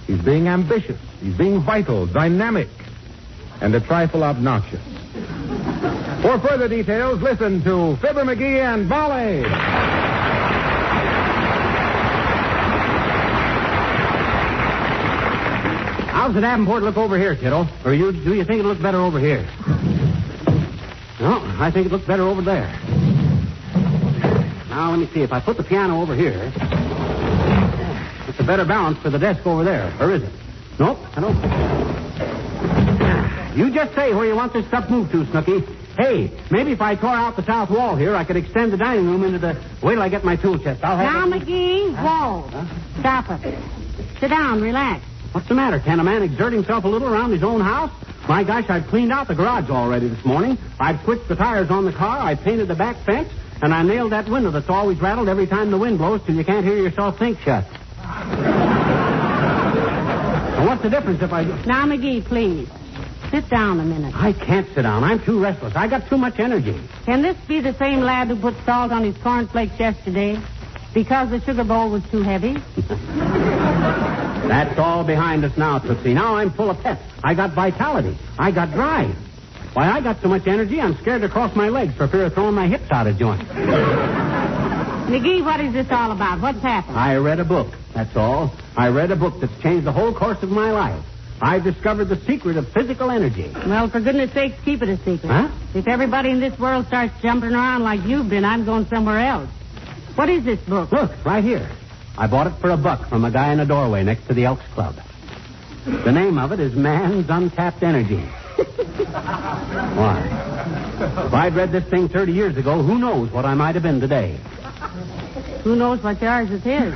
He's being ambitious. He's being vital, dynamic, and a trifle obnoxious. For further details, listen to Fibber, McGee, and Molly. How's the Davenport look over here, kiddo? Or do you think it looks better over here? No, I think it looks better over there. Now, let me see. If I put the piano over here, it's a better balance for the desk over there. Or is it? Nope, I don't. You just say where you want this stuff moved to, Snooky. Hey, maybe if I tore out the south wall here, I could extend the dining room into the... Wait till I get my tool chest. I'll have... Now, McGee, whoa. Huh? Stop it. Sit down, relax. What's the matter? Can a man exert himself a little around his own house? My gosh, I've cleaned out the garage already this morning. I've switched the tires on the car. I painted the back fence. And I nailed that window that's always rattled every time the wind blows till you can't hear yourself think shut. Well, what's the difference if I... Now, McGee, please. Sit down a minute. I can't sit down. I'm too restless. I got too much energy. Can this be the same lad who put salt on his cornflakes yesterday because the sugar bowl was too heavy? That's all behind us now, Tootsie. Now I'm full of pep. I got vitality. I got drive. Why, I got so much energy, I'm scared to cross my legs for fear of throwing my hips out of joint. McGee, what is this all about? What's happened? I read a book, that's all. I read a book that's changed the whole course of my life. I've discovered the secret of physical energy. Well, for goodness sakes, keep it a secret. Huh? If everybody in this world starts jumping around like you've been, I'm going somewhere else. What is this book? Look, right here. I bought it for $1 from a guy in a doorway next to the Elks Club. The name of it is Man's Untapped Energy. Why? If I'd read this thing 30 years ago, who knows what I might have been today? Who knows what yours is his?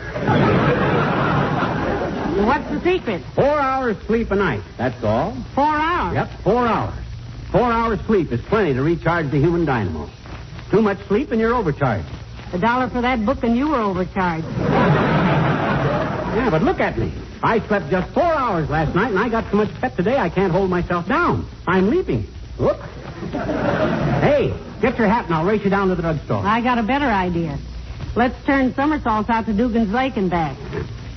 What's the secret? 4 hours sleep a night, that's all. 4 hours? Yep, 4 hours. 4 hours sleep is plenty to recharge the human dynamo. Too much sleep and you're overcharged. $1 for that book and you were overcharged. Yeah, but look at me. I slept just 4 hours last night, and I got so much pep today I can't hold myself down. I'm leaping. Whoop. Hey, get your hat and I'll race you down to the drugstore. I got a better idea. Let's turn somersaults out to Dugan's Lake and back.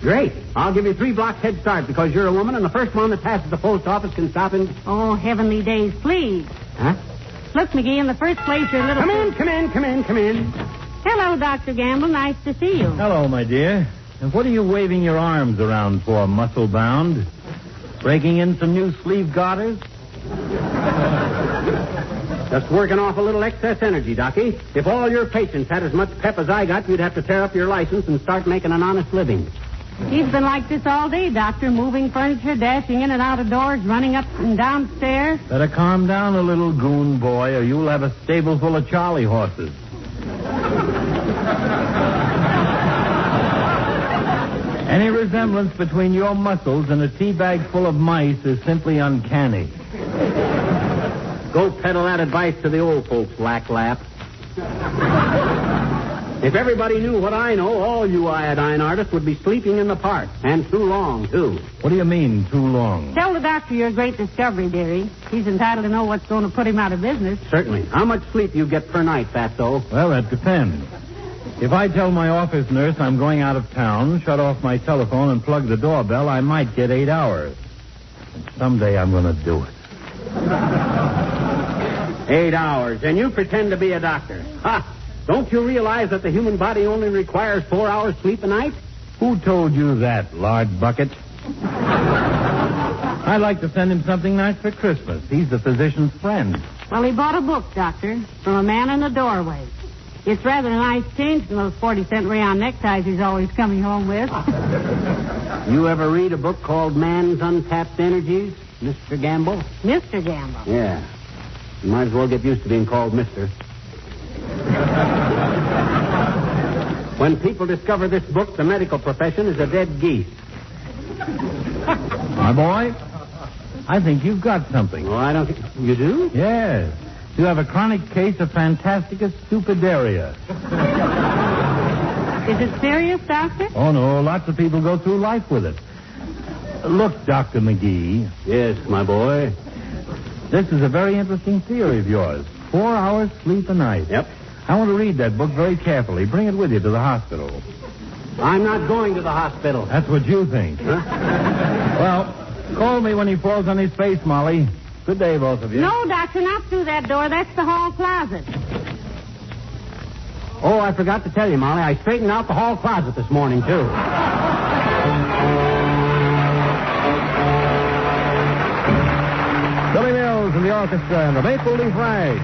Great. I'll give you 3 blocks head start because you're a woman, and the first one that passes the post office can stop in... Oh, heavenly days, please. Huh? Look, McGee, in the first place, your little... Come in. Hello, Dr. Gamble. Nice to see you. Hello, my dear. And what are you waving your arms around for, muscle-bound? Breaking in some new sleeve garters? Just working off a little excess energy, Docky. If all your patients had as much pep as I got, you'd have to tear up your license and start making an honest living. He's been like this all day, Doctor, moving furniture, dashing in and out of doors, running up and down stairs. Better calm down a little, goon boy, or you'll have a stable full of Charlie horses. Any resemblance between your muscles and a tea bag full of mice is simply uncanny. Go peddle that advice to the old folks, lap. If everybody knew what I know, all you iodine artists would be sleeping in the park. And too long, too. What do you mean, too long? Tell the doctor your great discovery, dearie. He's entitled to know what's going to put him out of business. Certainly. How much sleep you get per night, Fatso? Well, that depends. If I tell my office nurse I'm going out of town, shut off my telephone, and plug the doorbell, I might get 8 hours. Someday I'm going to do it. 8 hours, and you pretend to be a doctor. Ha! Don't you realize that the human body only requires 4 hours sleep a night? Who told you that, lard bucket? I'd like to send him something nice for Christmas. He's the physician's friend. Well, he bought a book, Doctor, from a man in the doorway. It's rather a nice change from those 40-cent rayon neckties he's always coming home with. You ever read a book called Man's Untapped Energies, Mr. Gamble? Mr. Gamble? Yeah. You might as well get used to being called Mr. When people discover this book, the medical profession is a dead geese. My boy, I think you've got something. Oh, I don't think... You do? Yes. You have a chronic case of fantasticus stupidaria. Is it serious, Doctor? Oh, no. Lots of people go through life with it. Look, Dr. McGee. Yes, my boy. This is a very interesting theory of yours. 4 hours sleep a night. Yep. I want to read that book very carefully. Bring it with you to the hospital. I'm not going to the hospital. That's what you think. Huh? Well, call me when he falls on his face, Molly. Good day, both of you. No, Doctor, not through that door. That's the hall closet. Oh, I forgot to tell you, Molly. I straightened out the hall closet this morning, too. Billy Mills and the orchestra and the Maple Leaf Rag.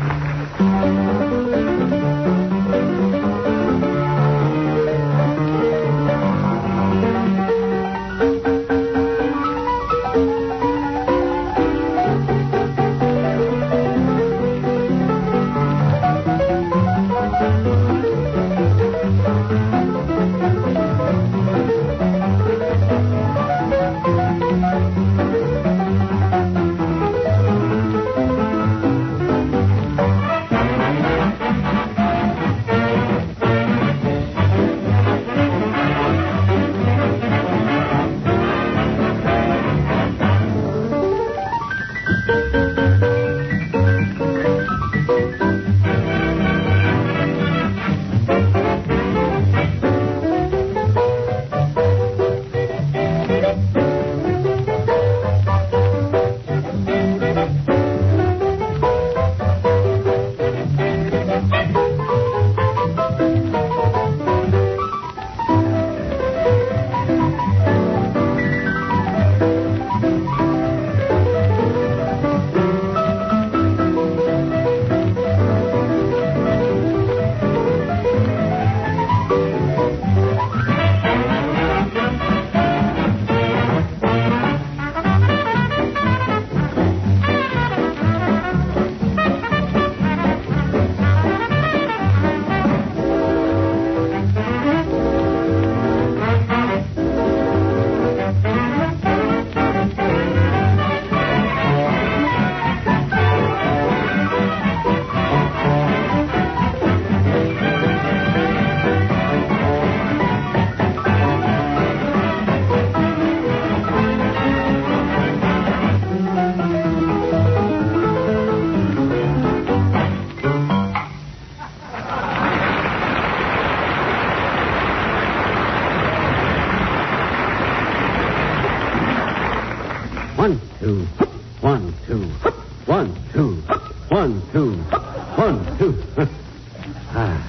Ah.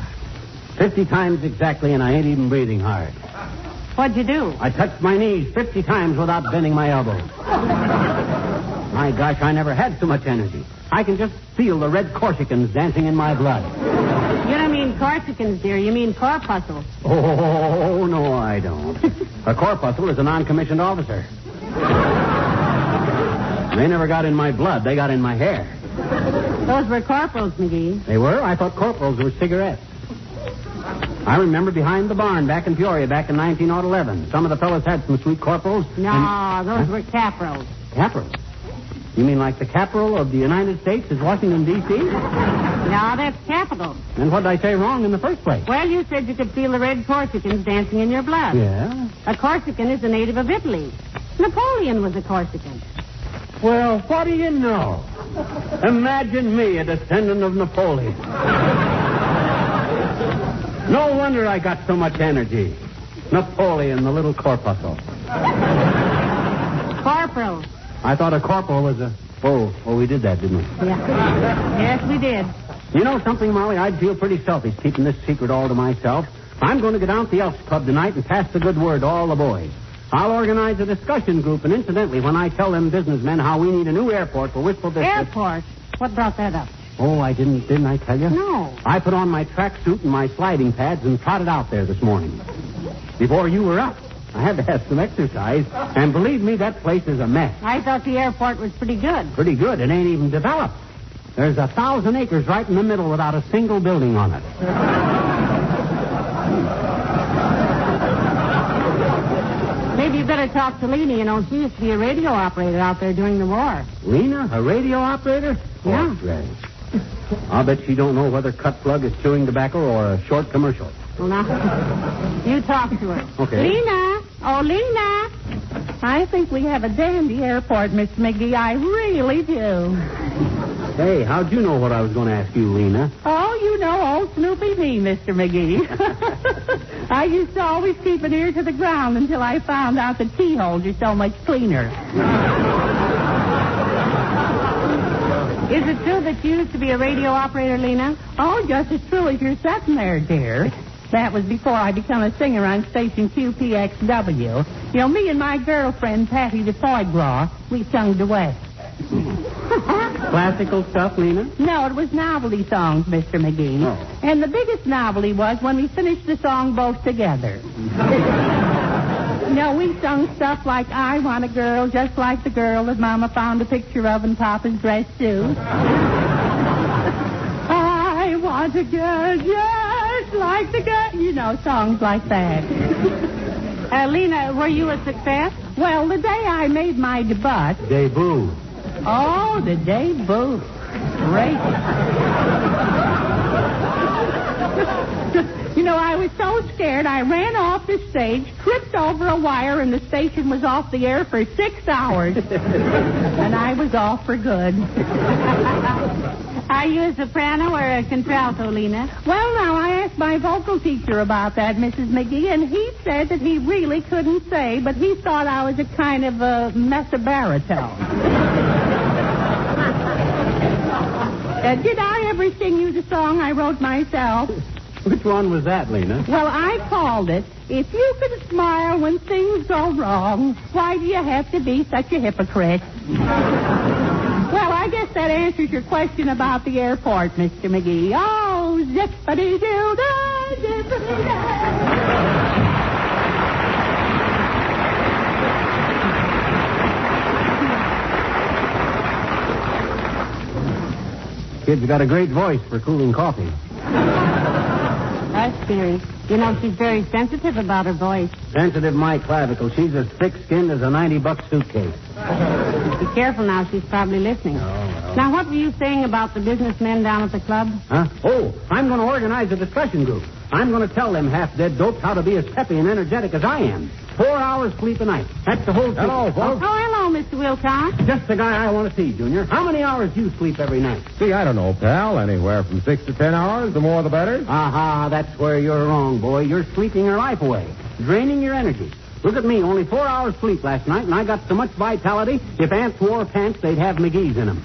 50 times exactly, and I ain't even breathing hard. What'd you do? I touched my knees 50 times without bending my elbow. My gosh, I never had so much energy. I can just feel the red Corsicans dancing in my blood. You don't mean Corsicans, dear. You mean corpuscles. Oh, no, I don't. A corpuscle is a non-commissioned officer. They never got in my blood. They got in my hair. Those were corporals, McGee. They were? I thought corporals were cigarettes. I remember behind the barn back in Peoria back in 1911. Some of the fellas had some sweet corporals. No, those were caporals. Caporals? You mean like the capital of the United States is Washington, D.C.? No, that's capital. Then what did I say wrong in the first place? Well, you said you could feel the red Corsicans dancing in your blood. Yeah? A Corsican is a native of Italy. Napoleon was a Corsican. Well, what do you know? Imagine me, a descendant of Napoleon. No wonder I got so much energy. Napoleon, the little corpuscle. Corporal. I thought a corporal was a... Oh, we did that, didn't we? Yeah. Yes, we did. You know something, Molly? I'd feel pretty selfish keeping this secret all to myself. I'm going to go down to the Elks Club tonight and pass the good word to all the boys. I'll organize a discussion group, and incidentally, when I tell them businessmen how we need a new airport for Wistful District... Airport? What brought that up? Oh, I didn't I tell you? No. I put on my tracksuit and my sliding pads and trotted out there this morning. Before you were up. I had to have some exercise, and believe me, that place is a mess. I thought the airport was pretty good. Pretty good. It ain't even developed. There's 1,000 acres right in the middle without a single building on it. Maybe you better talk to Lena. You know, she used to be a radio operator out there during the war. Lena? A radio operator? Yeah. Oh, great. I'll bet she don't know whether cut plug is chewing tobacco or a short commercial. Well, now, you talk to her. Okay. Lena! Oh, Lena! I think we have a dandy airport, Mr. McGee. I really do. Hey, how'd you know what I was going to ask you, Lena? Oh, you know old Snoopy me, Mr. McGee. I used to always keep an ear to the ground until I found out the keyholes are so much cleaner. Is it true that you used to be a radio operator, Lena? Oh, just as true as you're sitting there, dear. That was before I became a singer on station QPXW. You know, me and my girlfriend, Patty the Foie Gras, we sung duets. Classical stuff, Lena? No, it was novelty songs, Mr. McGee. Oh. And the biggest novelty was when we finished the song both together. No, we sung stuff like, I want a girl just like the girl that Mama found a picture of in Papa's dress suit. I want a girl just like the girl. You know, songs like that. Lena, were you a success? Well, the day I made my debut. Oh, the debut. Great. You know, I was so scared, I ran off the stage, tripped over a wire, and the station was off the air for 6 hours. And I was off for good. Are you a soprano or a contralto, Lena? Well, now, I asked my vocal teacher about that, Mrs. McGee, and he said that he really couldn't say, but he thought I was a kind of a mezzo-baritone. Did I ever sing you the song I wrote myself? Which one was that, Lena? Well, I called it, If You Could Smile When Things Go Wrong, Why Do You Have to Be Such a Hypocrite? Well, I guess that answers your question about the airport, Mr. McGee. Oh, zippity-doo-dah, zippity-dah. Kid's got a great voice for cooling coffee. That's serious. You know, she's very sensitive about her voice. Sensitive my clavicle. She's as thick-skinned as a $90 suitcase. Be careful now. She's probably listening. Oh, well. Now, what were you saying about the businessmen down at the club? Huh? Oh, I'm going to organize a discussion group. I'm going to tell them half-dead dopes how to be as peppy and energetic as I am. 4 hours sleep a night. That's the whole thing. Hello, folks. Oh, hello, Mr. Wilcox. Just the guy I want to see, Junior. How many hours do you sleep every night? See, I don't know, pal. Anywhere from 6 to 10 hours. The more, the better. Aha, that's where you're wrong, boy. You're sleeping your life away, draining your energy. Look at me, only 4 hours sleep last night, and I got so much vitality, if ants wore pants, they'd have McGee's in them.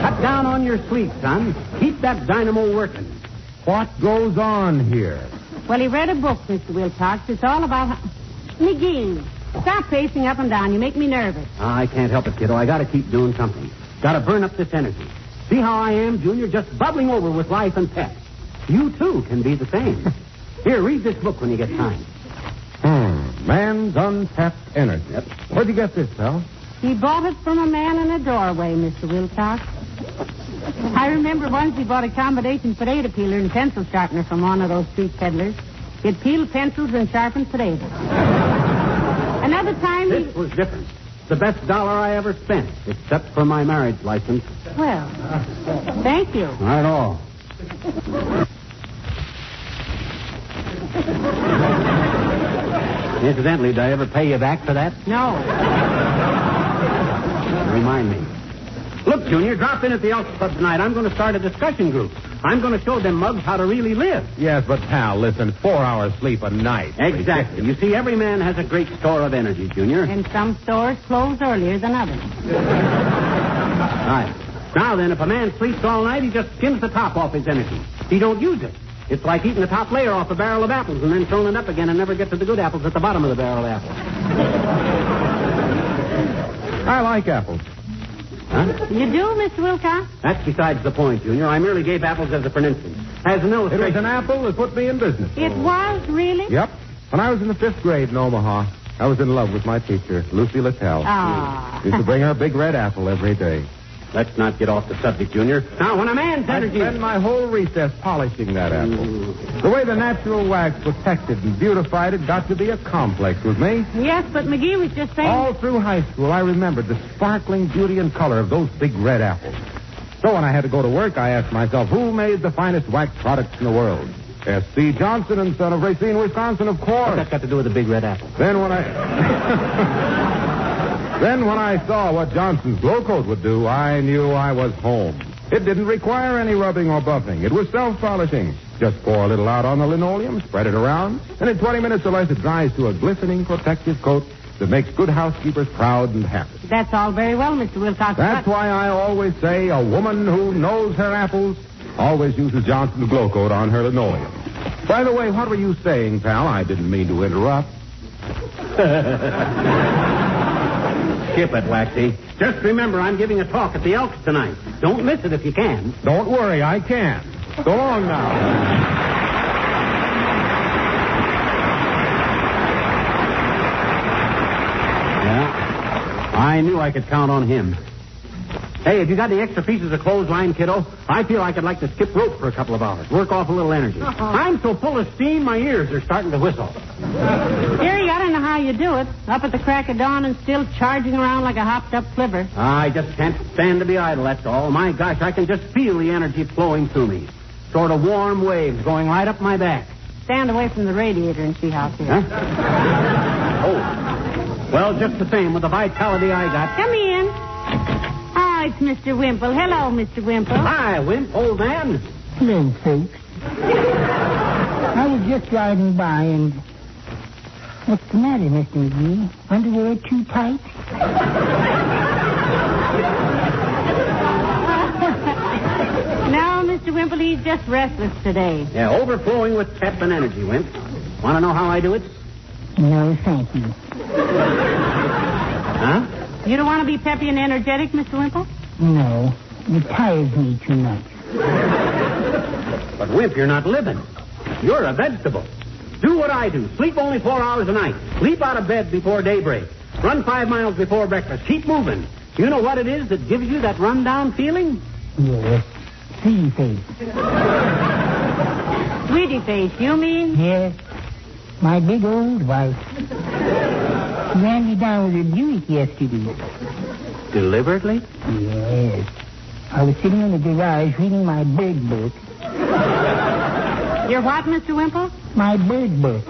Cut down on your sleep, son. Keep that dynamo working. What goes on here? Well, he read a book, Mr. Wilcox. It's all about... McGee, stop pacing up and down. You make me nervous. I can't help it, kiddo. I got to keep doing something. Got to burn up this energy. See how I am, Junior? Just bubbling over with life and pep. You, too, can be the same. Here, read this book when you get time. Man's Untapped Energy. Yep. Where'd you get this, pal? He bought it from a man in a doorway, Mr. Wilcox. I remember once he bought a combination potato peeler and pencil sharpener from one of those street peddlers. It peeled pencils and sharpened potatoes. Another time This was different. The best dollar I ever spent, except for my marriage license. Well, thank you. Not at all. Incidentally, did I ever pay you back for that? No. Remind me. Look, Junior, drop in at the Elks Club tonight. I'm going to start a discussion group. I'm going to show them mugs how to really live. Yes, but, pal, listen, 4 hours sleep a night. Exactly. You see, every man has a great store of energy, Junior. And some stores close earlier than others. Right. Now then, if a man sleeps all night, he just skims the top off his energy. He don't use it. It's like eating the top layer off a barrel of apples and then throwing it up again and never get to the good apples at the bottom of the barrel of apples. I like apples. Huh? You do, Mr. Wilcox? That's besides the point, Junior. I merely gave apples as a for instance. As an It illustration. was an apple that put me in business. It was, really? Yep. When I was in the 5th grade in Omaha, I was in love with my teacher, Lucy Littell. Ah. Used to bring her a big red apple every day. Let's not get off the subject, Junior. Now, when a man's I energy... spend my whole recess polishing that apple. The way the natural wax protected and beautified it got to be a complex with me. Yes, but McGee was just saying... All through high school, I remembered the sparkling beauty and color of those big red apples. So when I had to go to work, I asked myself, who made the finest wax products in the world? S.C. Johnson and Son of Racine, Wisconsin, of course. What's that got to do with the big red apple? Then when I saw what Johnson's glow coat would do, I knew I was home. It didn't require any rubbing or buffing. It was self-polishing. Just pour a little out on the linoleum, spread it around, and in 20 minutes or less it dries to a glistening protective coat that makes good housekeepers proud and happy. That's all very well, Mr. Wilcox. That's why I always say a woman who knows her apples always uses Johnson's glow coat on her linoleum. By the way, what were you saying, pal? I didn't mean to interrupt. Skip it, Waxy. Just remember, I'm giving a talk at the Elks tonight. Don't miss it if you can. Don't worry, I can. So long now. Yeah, I knew I could count on him. Hey, have you got any extra pieces of clothesline, kiddo? I feel like I'd like to skip rope for a couple of hours. Work off a little energy. I'm so full of steam, my ears are starting to whistle. Dearie, I don't know how you do it. Up at the crack of dawn and still charging around like a hopped-up flivver. I just can't stand to be idle, that's all. My gosh, I can just feel the energy flowing through me. Sort of warm waves going right up my back. Stand away from the radiator and see how it feels. Huh? Oh. Well, just the same, with the vitality I got. Come in. Oh, it's Mr. Wimple. Hello, Mr. Wimple. Hi, Wimp, old man. Hello, folks. I was just riding by and... What's the matter, Mr. McGee? Underwear too tight? No, Mr. Wimple, he's just restless today. Yeah, overflowing with pep and energy, Wimp. Want to know how I do it? No, thank you. Huh? You don't want to be peppy and energetic, Mr. Wimple? No, it tires me too much. But, Wimp, you're not living. You're a vegetable. Do what I do. Sleep only 4 hours a night. Leap out of bed before daybreak. Run 5 miles before breakfast. Keep moving. You know what it is that gives you that run-down feeling? Yes, sweetie face. Sweetie face, you mean? Yes, my big old wife. She ran me down with her Buick yesterday. Deliberately? Yes. I was sitting in the garage reading my bird book. Your what, Mr. Wimple? My bird book.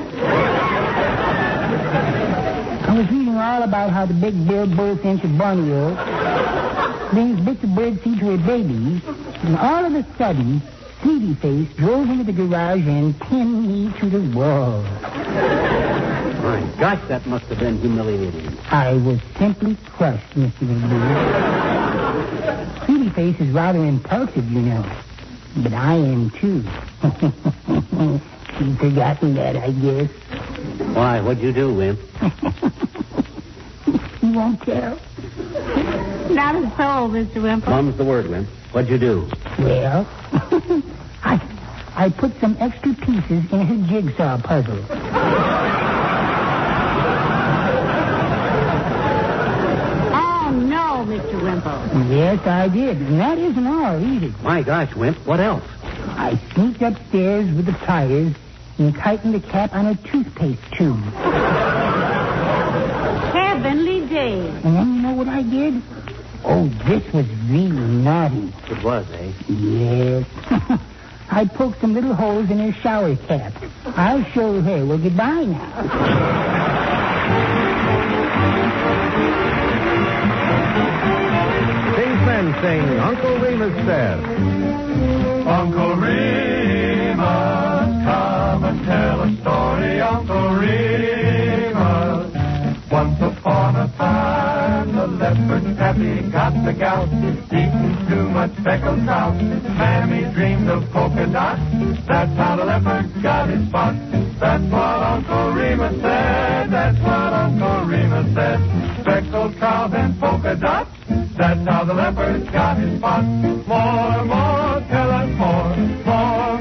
I was reading all about how the big bill bullfinch of Borneo brings bits of birdseed to her babies, and all of a sudden, Sweetie Face drove into the garage and pinned me to the wall. My gosh, that must have been humiliating. I was simply crushed, Mr. McGee. Sweetie Face is rather impulsive, you know. But I am, too. She's forgotten that, I guess. Why, what'd you do, Wimp? You won't tell? Not a soul, Mr. Wimple. Mum's the word, Wimp. What'd you do? Well, I put some extra pieces in her jigsaw puzzle. Oh, no, Mr. Wimple. Yes, I did. And that isn't all, either. My gosh, Wimp, what else? I sneaked upstairs with the pliers and tightened the cap on a toothpaste tube. Heavenly days. And then you know what I did? Oh, this was really naughty. It was, eh? Yes. I poked some little holes in her shower cap. I'll show her. Well, goodbye now. King's Men sing Uncle Remus Said. Uncle Remus, come and tell a story, Uncle Remus. Once upon a time, the leopard Pappy got the gout, eaten too much but speckled trout. Mammy dreamed of polka dots. That's how the leopard got his spots. That's what Uncle Remus said. That's what Uncle Remus said. Speckled trout and polka dots. That's how the leopard got his spots. More, tell us more.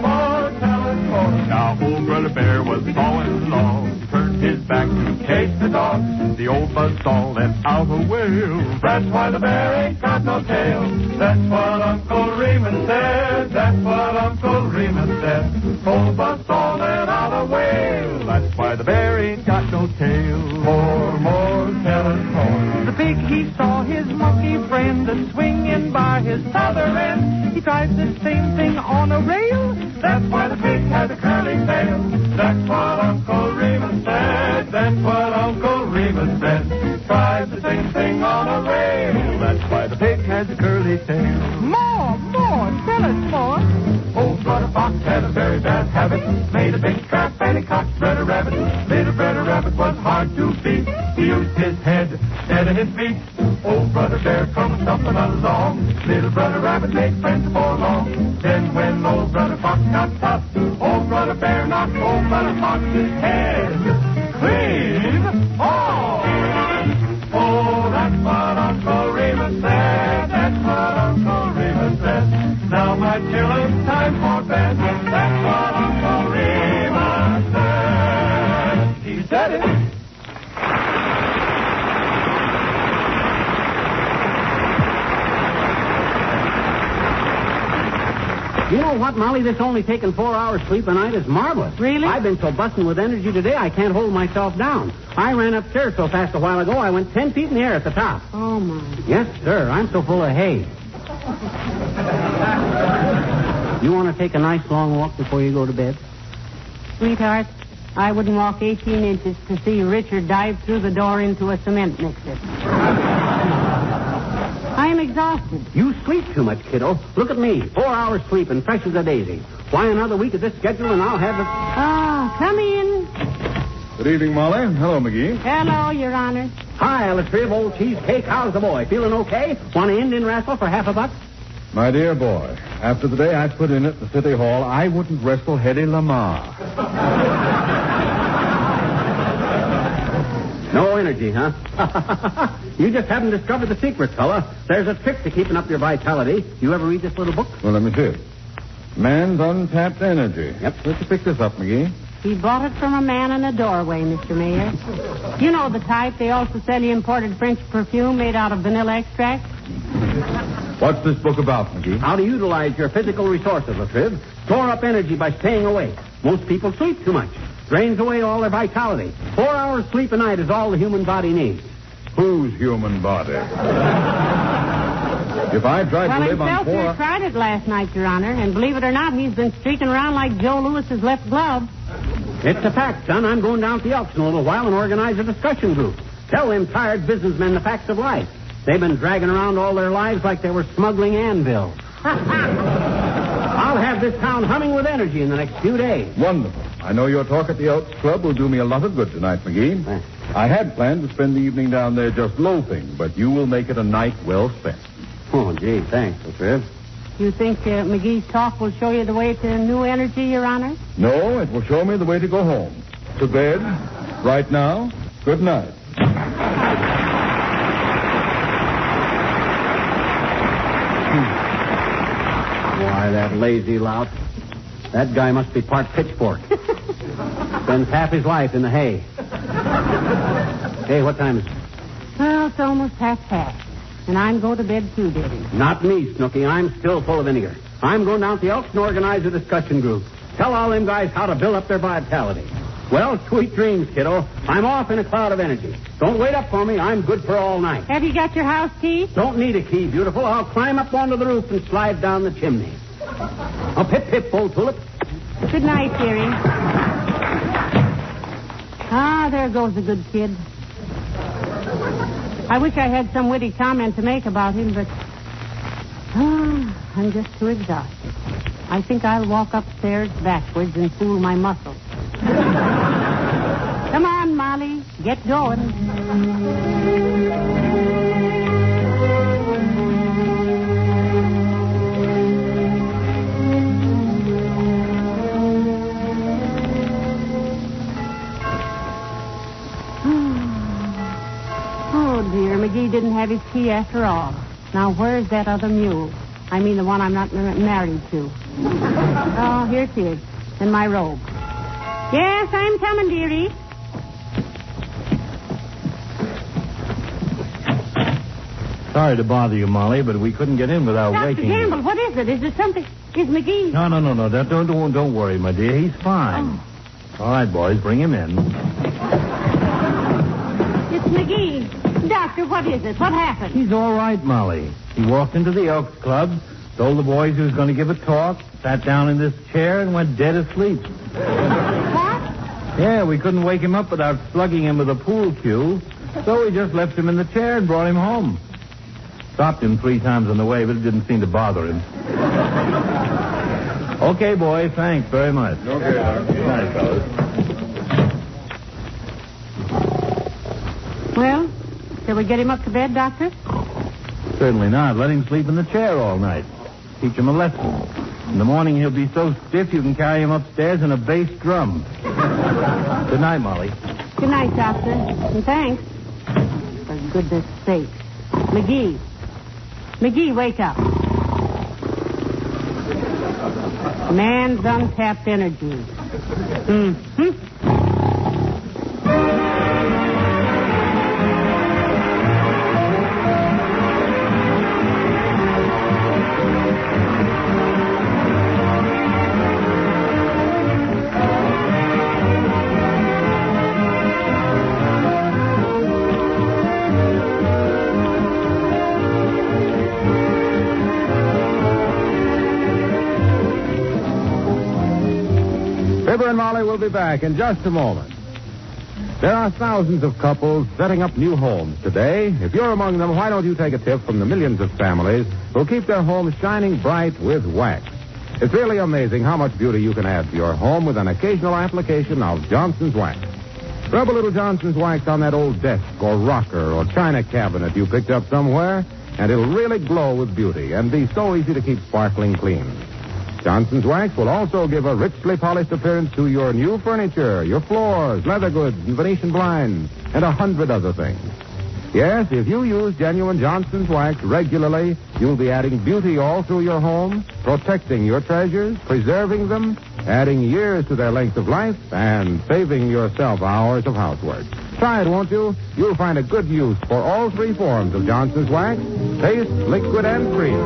More, tell us more. Now old Brother Bear was sawing logs. Turned his back to chase the dogs. The old buzzsaw let out a wail. That's why the bear ain't got no tail. That's what Uncle Remus said. That's what Uncle Remus said. Old buzzsaw let out a wail. That's why the bear ain't got no tail. More, tell us more. The pig, he saw his monkey friend swinging by his other end. He tried the same thing on a rail. That's why the pig had a curly tail. That's what Uncle Remus said. That's what Uncle Remus said. Tried the same thing on a rail. That's why the pig has a curly tail. More, tell us more. Old Brother Fox had a very bad habit. Made a big trap and he caught Brother Rabbit. Little Brother Rabbit was hard to beat. He used his head instead of his feet. Old Brother Bear come stumbling along. Little Brother Rabbit made friends before long. Then when old Brother Fox got tough, old Brother Bear knocked old Brother Fox's head clean off. Oh, that's what Uncle Remus said. That's what Uncle Remus said. Now, my children, time for bed. That's what Uncle Remus said. He said it. You know what, Molly? This only taking 4 hours sleep a night is marvelous. Really? I've been so busting with energy today, I can't hold myself down. I ran upstairs so fast a while ago, I went 10 feet in the air at the top. Oh, my. Yes, sir. I'm so full of hay. You want to take a nice long walk before you go to bed? Sweetheart, I wouldn't walk 18 inches to see Richard dive through the door into a cement mixer. I am exhausted. You sleep too much, kiddo. Look at me. 4 hours sleep and fresh as a daisy. Why another week of this schedule and I'll have it. Ah, come in. Good evening, Molly. Hello, McGee. Hello, Your Honor. Hi, Alice, old cheesecake. How's the boy? Feeling okay? Want an Indian wrestle for half a buck? My dear boy, after the day I put in at the City Hall, I wouldn't wrestle Hedy Lamar. No energy, huh? You just haven't discovered the secret, fella. There's a trick to keeping up your vitality. You ever read this little book? Well, let me see it. Man's Untapped Energy. Yep. Let's pick this up, McGee. He bought it from a man in a doorway, Mr. Mayor. You know the type. They also sell you imported French perfume made out of vanilla extract. What's this book about, McGee? How to utilize your physical resources, Latriv. Store up energy by staying awake. Most people sleep too much. Drains away all their vitality. 4 hours sleep a night is all the human body needs. Whose human body? If I tried to live on 4 Well, tried it last night, Your Honor, and believe it or not, he's been streaking around like Joe Lewis's left glove. It's a fact, son. I'm going down to the Elks in a little while and organize a discussion group. Tell them tired businessmen the facts of life. They've been dragging around all their lives like they were smuggling anvils. I'll have this town humming with energy in the next few days. Wonderful. I know your talk at the Elks Club will do me a lot of good tonight, McGee. Thanks. I had planned to spend the evening down there just loafing, but you will make it a night well spent. Oh, gee, thanks, Latriv. You think McGee's talk will show you the way to new energy, Your Honor? No, it will show me the way to go home. To bed, right now. Good night. Why, that lazy lout. That guy must be part pitchfork. Spends half his life in the hay. Hey, what time is it? Well, it's almost 1:30. And I'm going to bed too, Daddy. Not me, Snooky. I'm still full of vinegar. I'm going down to the Elks and organize a discussion group. Tell all them guys how to build up their vitality. Well, sweet dreams, kiddo. I'm off in a cloud of energy. Don't wait up for me. I'm good for all night. Have you got your house key? Don't need a key, beautiful. I'll climb up onto the roof and slide down the chimney. Oh, pip, pip, old tulip. Good night, dearie. Ah, there goes a good kid. I wish I had some witty comment to make about him, but I'm just too exhausted. I think I'll walk upstairs backwards and fool my muscles. Come on, Molly. Get going. Oh, dear. McGee didn't have his key after all. Now, where's that other mule? I mean, the one I'm not married to. Oh, here it is. In my robe. Yes, I'm coming, dearie. Sorry to bother you, Molly, but we couldn't get in without Dr. waking you. Gamble, what is it? Is there something? Is McGee... No. Don't worry, my dear. He's fine. Oh. All right, boys, bring him in. It's McGee. Doctor, what is it? What happened? He's all right, Molly. He walked into the Elks Club, told the boys he was going to give a talk, sat down in this chair, and went dead asleep. What? Yeah, we couldn't wake him up without slugging him with a pool cue, so we just left him in the chair and brought him home. Stopped him 3 times on the way, but it didn't seem to bother him. Okay, boys, thanks very much. Okay, Doctor. Good night, fellas. Well, shall we get him up to bed, Doctor? Certainly not. Let him sleep in the chair all night. Teach him a lesson. In the morning, he'll be so stiff you can carry him upstairs in a bass drum. Good night, Molly. Good night, Doctor. And thanks. For goodness sake. McGee. McGee, wake up. Man's untapped energy. Mm-hmm. Fibber and Molly will be back in just a moment. There are thousands of couples setting up new homes today. If you're among them, why don't you take a tip from the millions of families who keep their homes shining bright with wax? It's really amazing how much beauty you can add to your home with an occasional application of Johnson's Wax. Rub a little Johnson's Wax on that old desk or rocker or china cabinet you picked up somewhere, and it'll really glow with beauty and be so easy to keep sparkling clean. Johnson's Wax will also give a richly polished appearance to your new furniture, your floors, leather goods, and Venetian blinds, and 100 other things. Yes, if you use genuine Johnson's Wax regularly, you'll be adding beauty all through your home, protecting your treasures, preserving them, adding years to their length of life, and saving yourself hours of housework. Try it, won't you? You'll find a good use for all 3 forms of Johnson's Wax: paste, liquid, and cream.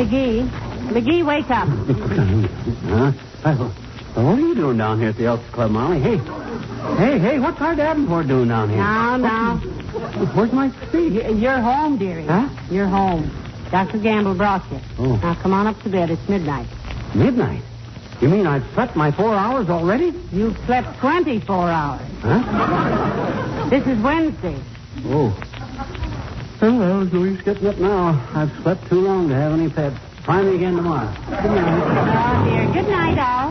McGee, wake up. Huh? What are you doing down here at the Elks Club, Molly? Hey, what's our Davenport doing down here? Now. Where's my seat? You're home, dearie. Huh? You're home. Dr. Gamble brought you. Oh. Now, come on up to bed. It's midnight. Midnight? You mean I've slept my 4 hours already? You've slept 24 hours. Huh? This is Wednesday. Oh. Well, no use getting up now. I've slept too long to have any pets. Try me again tomorrow. Good night. Oh, dear. Good night, all.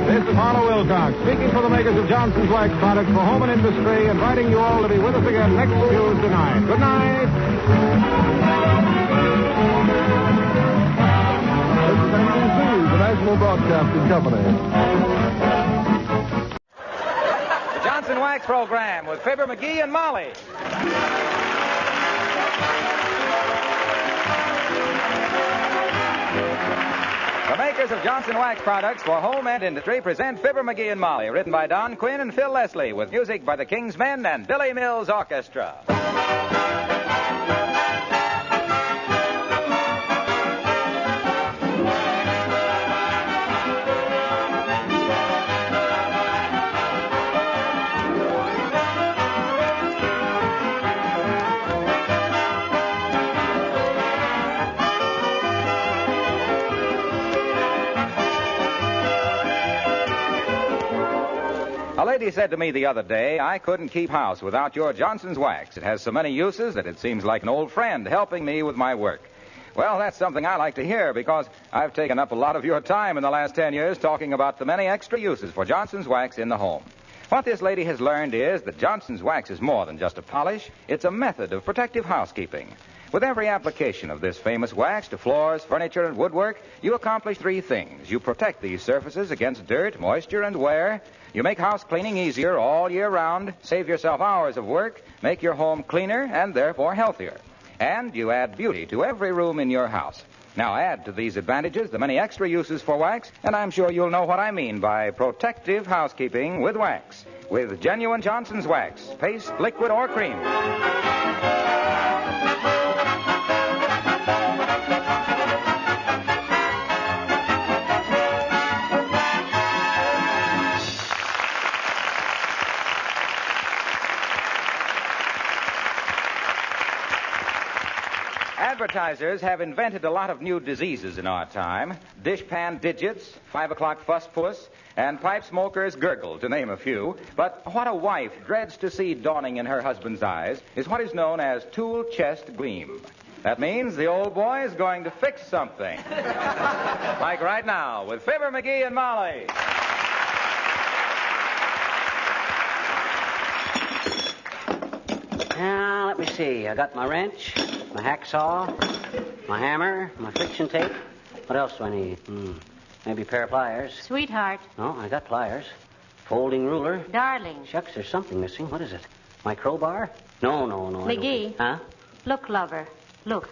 This is Harlow Wilcox, speaking for the makers of Johnson's Wax products for home and industry, inviting you all to be with us again next Tuesday night. Good night. This is NBC, the National Broadcasting Company. The Johnson Wax Program with Fibber, McGee, and Molly. The makers of Johnson Wax products for home and industry present Fibber, McGee, and Molly, written by Don Quinn and Phil Leslie, with music by the King's Men and Billy Mills Orchestra. lady said to me the other day, I couldn't keep house without your Johnson's wax. It has so many uses that it seems like an old friend helping me with my work. Well, that's something I like to hear because I've taken up a lot of your time in the last 10 years talking about the many extra uses for Johnson's wax in the home. What this lady has learned is that Johnson's wax is more than just a polish. It's a method of protective housekeeping. With every application of this famous wax to floors, furniture, and woodwork, you accomplish three things. You protect these surfaces against dirt, moisture, and wear. You make house cleaning easier all year round, save yourself hours of work, make your home cleaner, and therefore healthier. And you add beauty to every room in your house. Now add to these advantages the many extra uses for wax, and I'm sure you'll know what I mean by protective housekeeping with wax. With genuine Johnson's wax, paste, liquid, or cream. Advertisers have invented a lot of new diseases in our time. Dishpan digits, 5 o'clock fuss puss, and pipe smokers gurgle, to name a few. But what a wife dreads to see dawning in her husband's eyes is what is known as tool chest gleam. That means the old boy is going to fix something. Like right now with Fibber, McGee, and Molly. Now, let me see. I got my wrench, my hacksaw, my hammer, my friction tape. What else do I need? Maybe a pair of pliers. Sweetheart. No, I got pliers. Folding ruler. Darling. Shucks, there's something missing. What is it? My crowbar? No. McGee. Huh? Look, lover. Look.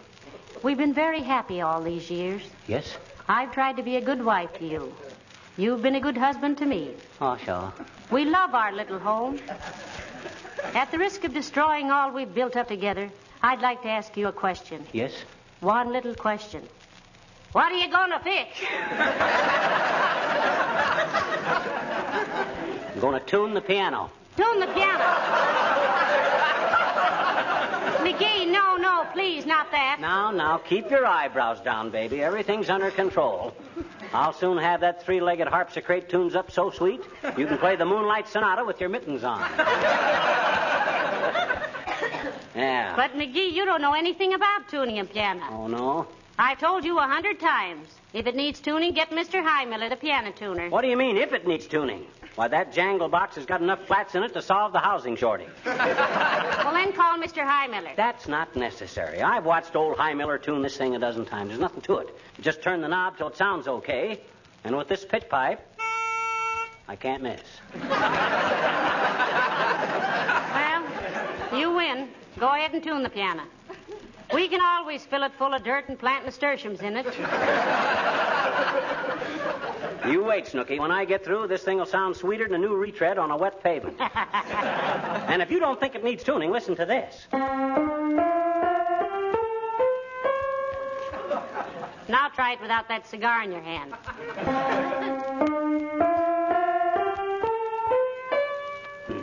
We've been very happy all these years. Yes? I've tried to be a good wife to you. You've been a good husband to me. Oh, sure. We love our little home. At the risk of destroying all we've built up together, I'd like to ask you a question. Yes? One little question. What are you going to fix? I'm going to tune the piano. Tune the piano? McGee, no, please, not that. Now, keep your eyebrows down, baby. Everything's under control. I'll soon have that three-legged harpsichord tuned up so sweet, you can play the Moonlight Sonata with your mittens on. Yeah. But, McGee, you don't know anything about tuning a piano. Oh, no? I've told you 100 times. If it needs tuning, get Mr. Heimel, the piano tuner. What do you mean, if it needs tuning? Why, that jangle box has got enough flats in it to solve the housing shortage. Well, then call Mr. Heimiller. That's not necessary. I've watched old Heimiller tune this thing a dozen times. There's nothing to it. You just turn the knob till it sounds okay, and with this pitch pipe, I can't miss. Well, you win. Go ahead and tune the piano. We can always fill it full of dirt and plant nasturtiums in it. You wait, Snooky. When I get through, this thing will sound sweeter than a new retread on a wet pavement. And if you don't think it needs tuning, listen to this. Now try it without that cigar in your hand.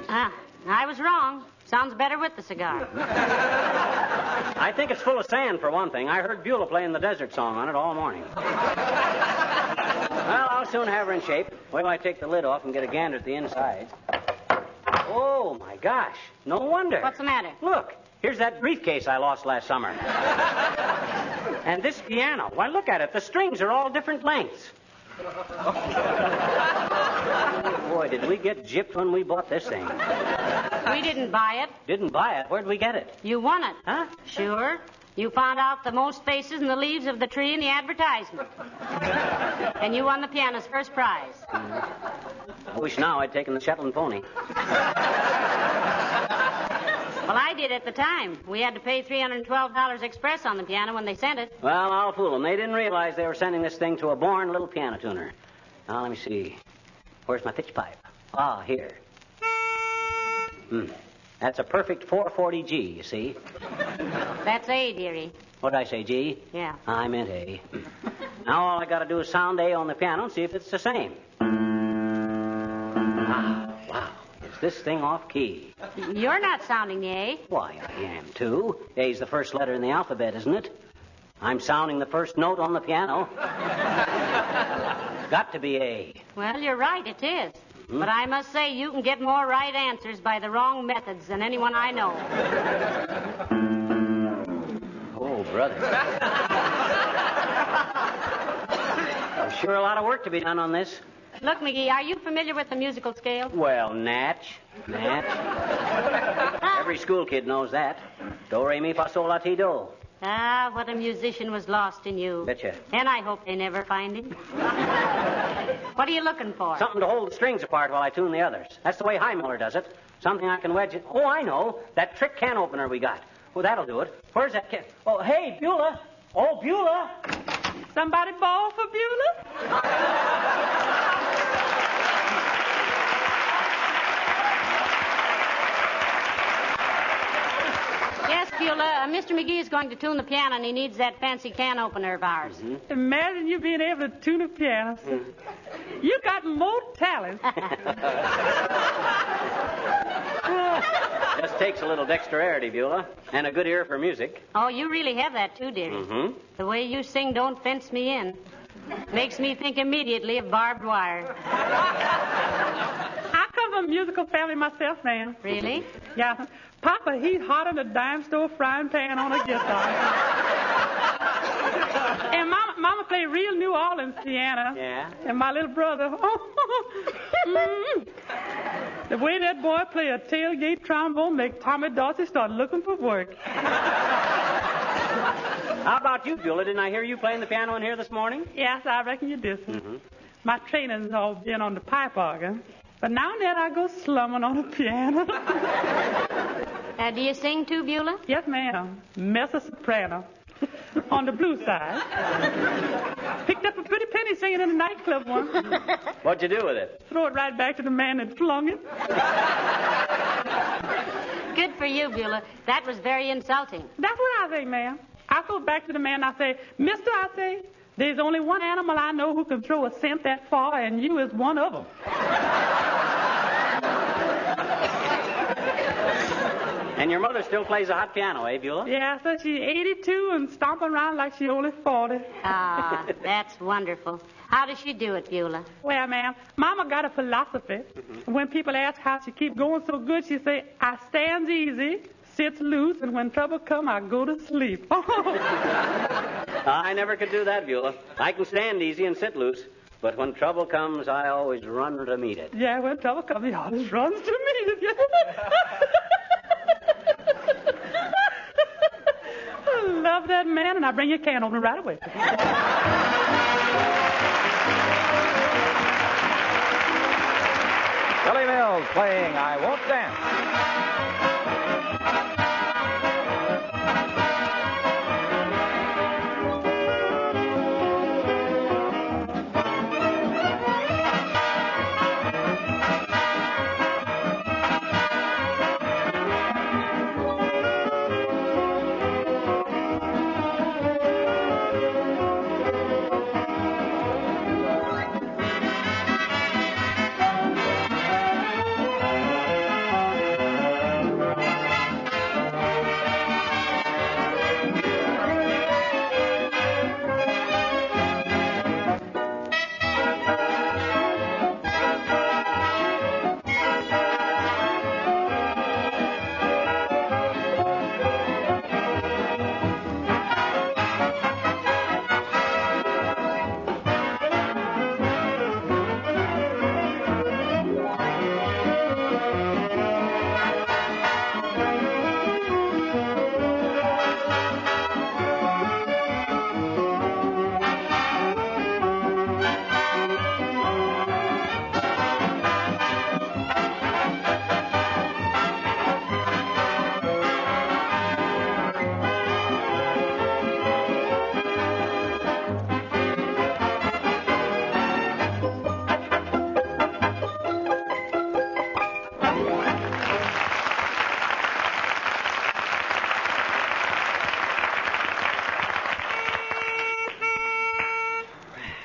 I was wrong. Sounds better with the cigar. I think it's full of sand, for one thing. I heard Beulah playing the desert song on it all morning. Well, I'll soon have her in shape. Wait till I take the lid off and get a gander at the inside. Oh, my gosh. No wonder. What's the matter? Look, here's that briefcase I lost last summer. And this piano. Why, look at it. The strings are all different lengths. Boy, did we get gypped when we bought this thing. We didn't buy it. Didn't buy it? Where'd we get it? You won it. Huh? Sure. You found out the most faces in the leaves of the tree in the advertisement. And you won the piano's first prize. I wish now I'd taken the Shetland pony. Well, I did at the time. We had to pay $312 express on the piano when they sent it. Well, I'll fool them. They didn't realize they were sending this thing to a born little piano tuner. Now, let me see. Where's my pitch pipe? Ah, here. That's a perfect 440G, you see. That's A, dearie. What did I say, G? Yeah. I meant A. Now all I got to do is sound A on the piano and see if it's the same. Wow. Is this thing off key? You're not sounding the A. Why, I am, too. A's the first letter in the alphabet, isn't it? I'm sounding the first note on the piano. Got to be A. Well, you're right, it is. But I must say, you can get more right answers by the wrong methods than anyone I know. Oh, brother. There's sure a lot of work to be done on this. Look, McGee, are you familiar with the musical scale? Well, Natch. Every school kid knows that. Do, re, mi, fa, sol, la, ti, do. Ah, what a musician was lost in you. Betcha. And I hope they never find him. What are you looking for? Something to hold the strings apart while I tune the others. That's the way Heimiller does it. Something I can wedge it. Oh, I know. That trick can opener we got. Well, that'll do it. Where's that can? Oh, hey, Beulah. Oh, Beulah. Somebody ball for Beulah? Yes, Beulah. Mr. McGee is going to tune the piano, and he needs that fancy can opener of ours. Mm-hmm. Imagine you being able to tune a piano. You got more talent. Just takes a little dexterity, Beulah, and a good ear for music. Oh, you really have that, too, dearie. Mm-hmm. The way you sing Don't Fence Me In makes me think immediately of barbed wire. I come from a musical family myself, ma'am. Really? Yeah. Papa, he's hot on a dime store frying pan on a guitar. And Mama played real New Orleans piano. Yeah. And my little brother, the way that boy play a tailgate trombone make Tommy Dorsey start looking for work. How about you, Beulah? Didn't I hear you playing the piano in here this morning? Yes, I reckon you did, sir. Mm-hmm. My training's all been on the pipe organ. But now and then I go slumming on a piano. Do you sing too, Beulah? Yes, ma'am. Mezzo-soprano. On the blue side. Picked up a pretty penny singing in a nightclub once. What'd you do with it? Throw it right back to the man that flung it. Good for you, Beulah. That was very insulting. That's what I think, ma'am. I go back to the man and I say, Mister, I say, there's only one animal I know who can throw a scent that far, and you is one of them. And your mother still plays a hot piano, eh, Beulah? Yeah, so she's 82 and stomping around like she's only 40. Ah, that's wonderful. How does she do it, Beulah? Well, ma'am, Mama got a philosophy. When people ask how she keep going so good, she say, I stands easy, sits loose, and when trouble come, I go to sleep. I never could do that, Beulah. I can stand easy and sit loose. But when trouble comes, I always run to meet it. Yeah, when trouble comes, he always runs to meet it. I love that man, and I bring you a can opener right away. Billy Mills playing I Won't Dance.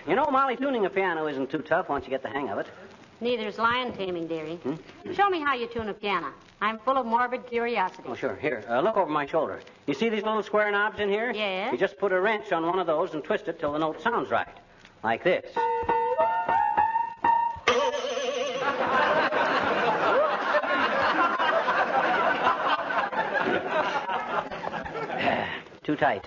You know, Molly, tuning a piano isn't too tough once you get the hang of it. Neither's lion taming, dearie. Show me how you tune a piano. I'm full of morbid curiosity. Oh, sure. Here, look over my shoulder. You see these little square knobs in here? Yes. You just put a wrench on one of those and twist it till the note sounds right. Like this. Too tight.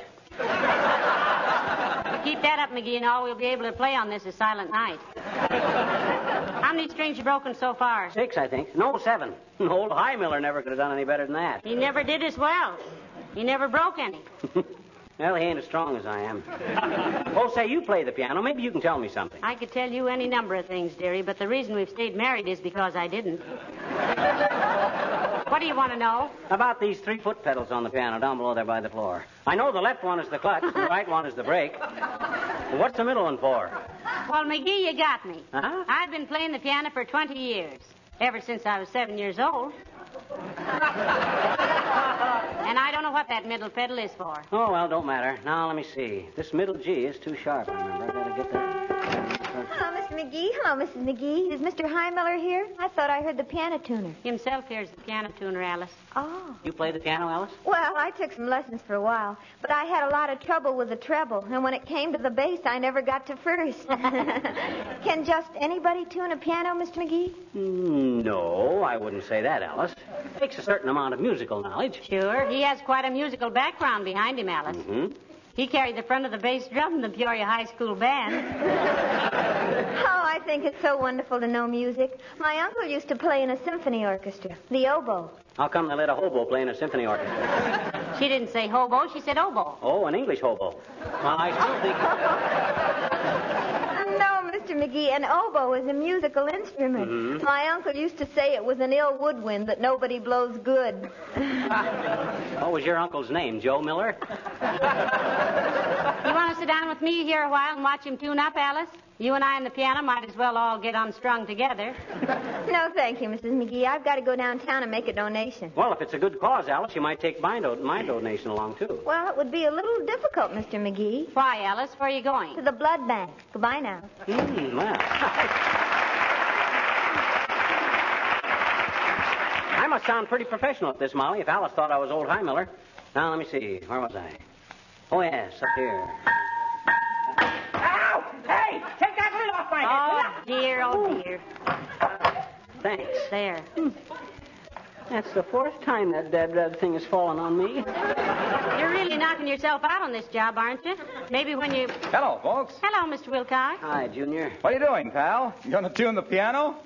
Keep that up, McGee, and all we'll be able to play on this is Silent Night. How many strings you broken so far? 6, I think. No, 7. Old Highmiller never could have done any better than that. He never did as well. He never broke any. Well, he ain't as strong as I am. Oh, say, you play the piano. Maybe you can tell me something. I could tell you any number of things, dearie, but the reason we've stayed married is because I didn't. What do you want to know? About these 3 foot pedals on the piano down below there by the floor. I know the left one is the clutch, and the right one is the brake. Well, what's the middle one for? Well, McGee, you got me. Uh-huh. I've been playing the piano for 20 years, ever since I was 7 years old. And I don't know what that middle pedal is for. Oh, well, don't matter. Now, let me see. This middle G is too sharp, I remember. I gotta get that. Hello, Mr. McGee. Hello, Mrs. McGee. Is Mr. Highmiller here? I thought I heard the piano tuner. Himself here's the piano tuner, Alice. Oh. You play the piano, Alice? Well, I took some lessons for a while, but I had a lot of trouble with the treble, and when it came to the bass, I never got to first. Can just anybody tune a piano, Mr. McGee? No, I wouldn't say that, Alice. It takes a certain amount of musical knowledge. Sure. He has quite a musical background behind him, Alice. Mm-hmm. He carried the front of the bass drum in the Peoria High School band. Oh, I think it's so wonderful to know music. My uncle used to play in a symphony orchestra, the oboe. How come they let a hobo play in a symphony orchestra? She didn't say hobo, she said oboe. Oh, an English hobo. Well, I still think... No, Mr. McGee, an oboe is a musical instrument. Mm-hmm. My uncle used to say it was an ill woodwind that nobody blows good. What was your uncle's name, Joe Miller? You want to sit down with me here a while and watch him tune up, Alice? You and I and the piano might as well all get unstrung together. No, thank you, Mrs. McGee. I've got to go downtown and make a donation. Well, if it's a good cause, Alice, you might take my donation along, too. Well, it would be a little difficult, Mr. McGee. Why, Alice? Where are you going? To the blood bank. Goodbye now. Well. I must sound pretty professional at this, Molly, if Alice thought I was old Highmiller. Now, let me see. Where was I? Oh, yes, up here. Ow! Hey! Take that lid off my head! Oh, dear. Thanks. There. That's the 4th time that dead red thing has fallen on me. You're really knocking yourself out on this job, aren't you? Maybe when you... Hello, folks. Hello, Mr. Wilcox. Hi, Junior. What are you doing, pal? You going to tune the piano?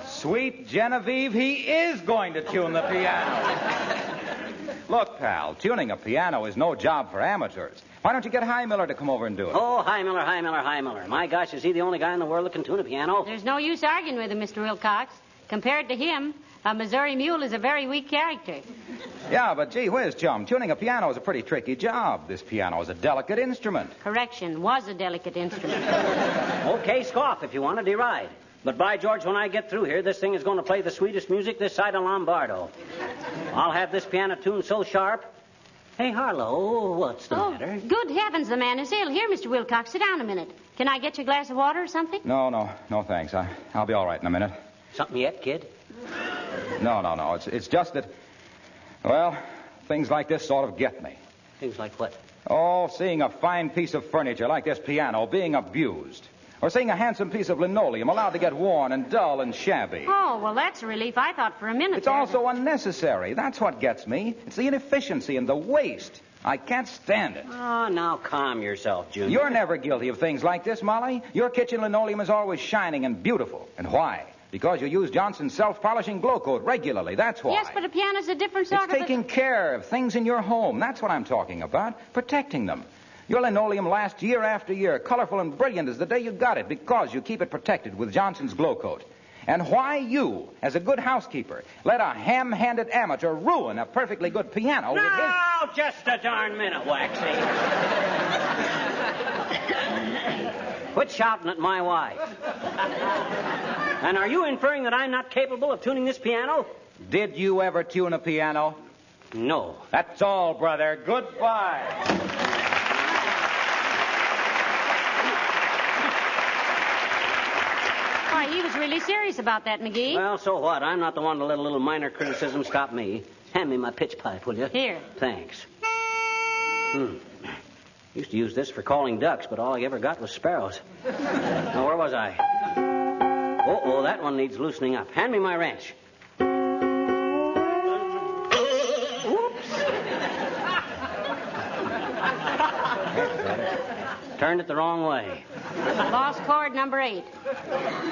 Sweet Genevieve, he is going to tune the piano. Look, pal, tuning a piano is no job for amateurs. Why don't you get Highmiller to come over and do it? Oh, Highmiller. My gosh, is he the only guy in the world that can tune a piano? There's no use arguing with him, Mr. Wilcox. Compared to him, a Missouri mule is a very weak character. Yeah, but gee whiz, chum, tuning a piano is a pretty tricky job. This piano is a delicate instrument. Correction, was a delicate instrument. Okay, scoff if you want to deride. But by George, when I get through here, this thing is going to play the sweetest music this side of Lombardo. I'll have this piano tuned so sharp. Hey, Harlow, what's the matter? Good heavens, the man is ill. Here, Mr. Wilcox, sit down a minute. Can I get you a glass of water or something? No, thanks. I'll be all right in a minute. Something yet, kid? No. It's just that, well, things like this sort of get me. Things like what? Oh, seeing a fine piece of furniture like this piano being abused. Or seeing a handsome piece of linoleum allowed to get worn and dull and shabby. Oh, well, that's a relief. I thought for a minute. It's also unnecessary. That's what gets me. It's the inefficiency and the waste. I can't stand it. Oh, now calm yourself, Junior. You're never guilty of things like this, Molly. Your kitchen linoleum is always shining and beautiful. And why? Because you use Johnson's self-polishing glow coat regularly. That's why. Yes, but a piano's a different sort It's taking care of things in your home. That's what I'm talking about. Protecting them. Your linoleum lasts year after year, colorful and brilliant as the day you got it, because you keep it protected with Johnson's glow coat. And why you, as a good housekeeper, let a ham-handed amateur ruin a perfectly good piano with his... Now, just a darn minute, Waxy. Quit shouting at my wife. And are you inferring that I'm not capable of tuning this piano? Did you ever tune a piano? No. That's all, brother. Goodbye. Why, he was really serious about that, McGee. Well, so what? I'm not the one to let a little minor criticism stop me. Hand me my pitch pipe, will you? Here. Thanks. Used to use this for calling ducks, but all I ever got was sparrows. Now, where was I? Oh, that one needs loosening up. Hand me my wrench. Oops. turned it the wrong way. Lost chord number 8.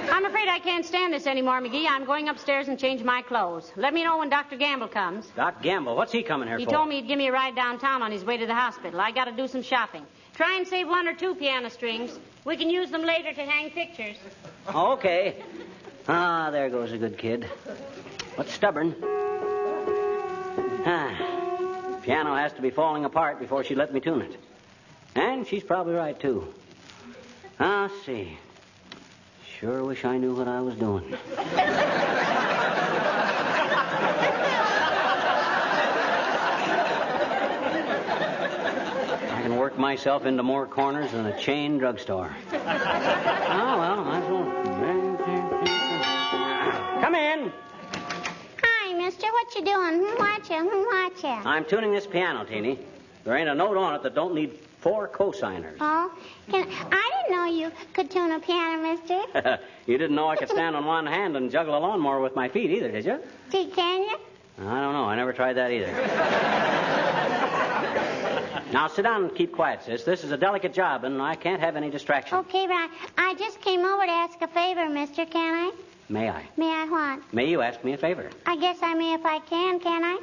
I'm afraid I can't stand this anymore, McGee. I'm going upstairs and change my clothes. Let me know when Dr. Gamble comes. Doc Gamble, what's he coming here He for? told me he'd give me a ride downtown on his way to the hospital. I got to do some shopping. Try and save 1 or 2 piano strings. We can use them later to hang pictures. Oh, okay. Ah, there goes a good kid. But stubborn. Piano has to be falling apart before she'd let me tune it. And she's probably right, too. I'll see. Sure wish I knew what I was doing. I can work myself into more corners than a chain drugstore. Oh, well, might as well. Come in. Hi, mister. What you doing? Watcha. I'm tuning this piano, Teeny. There ain't a note on it that don't need 4 cosigners. Oh? I didn't know you could tune a piano, mister. You didn't know I could stand on one hand and juggle a lawnmower with my feet either, did you? Gee, can you? I don't know. I never tried that either. Now, sit down and keep quiet, sis. This is a delicate job, and I can't have any distraction. Okay, but I just came over to ask a favor, mister. Can I? May I? May I what? May you ask me a favor? I guess I may if I can I?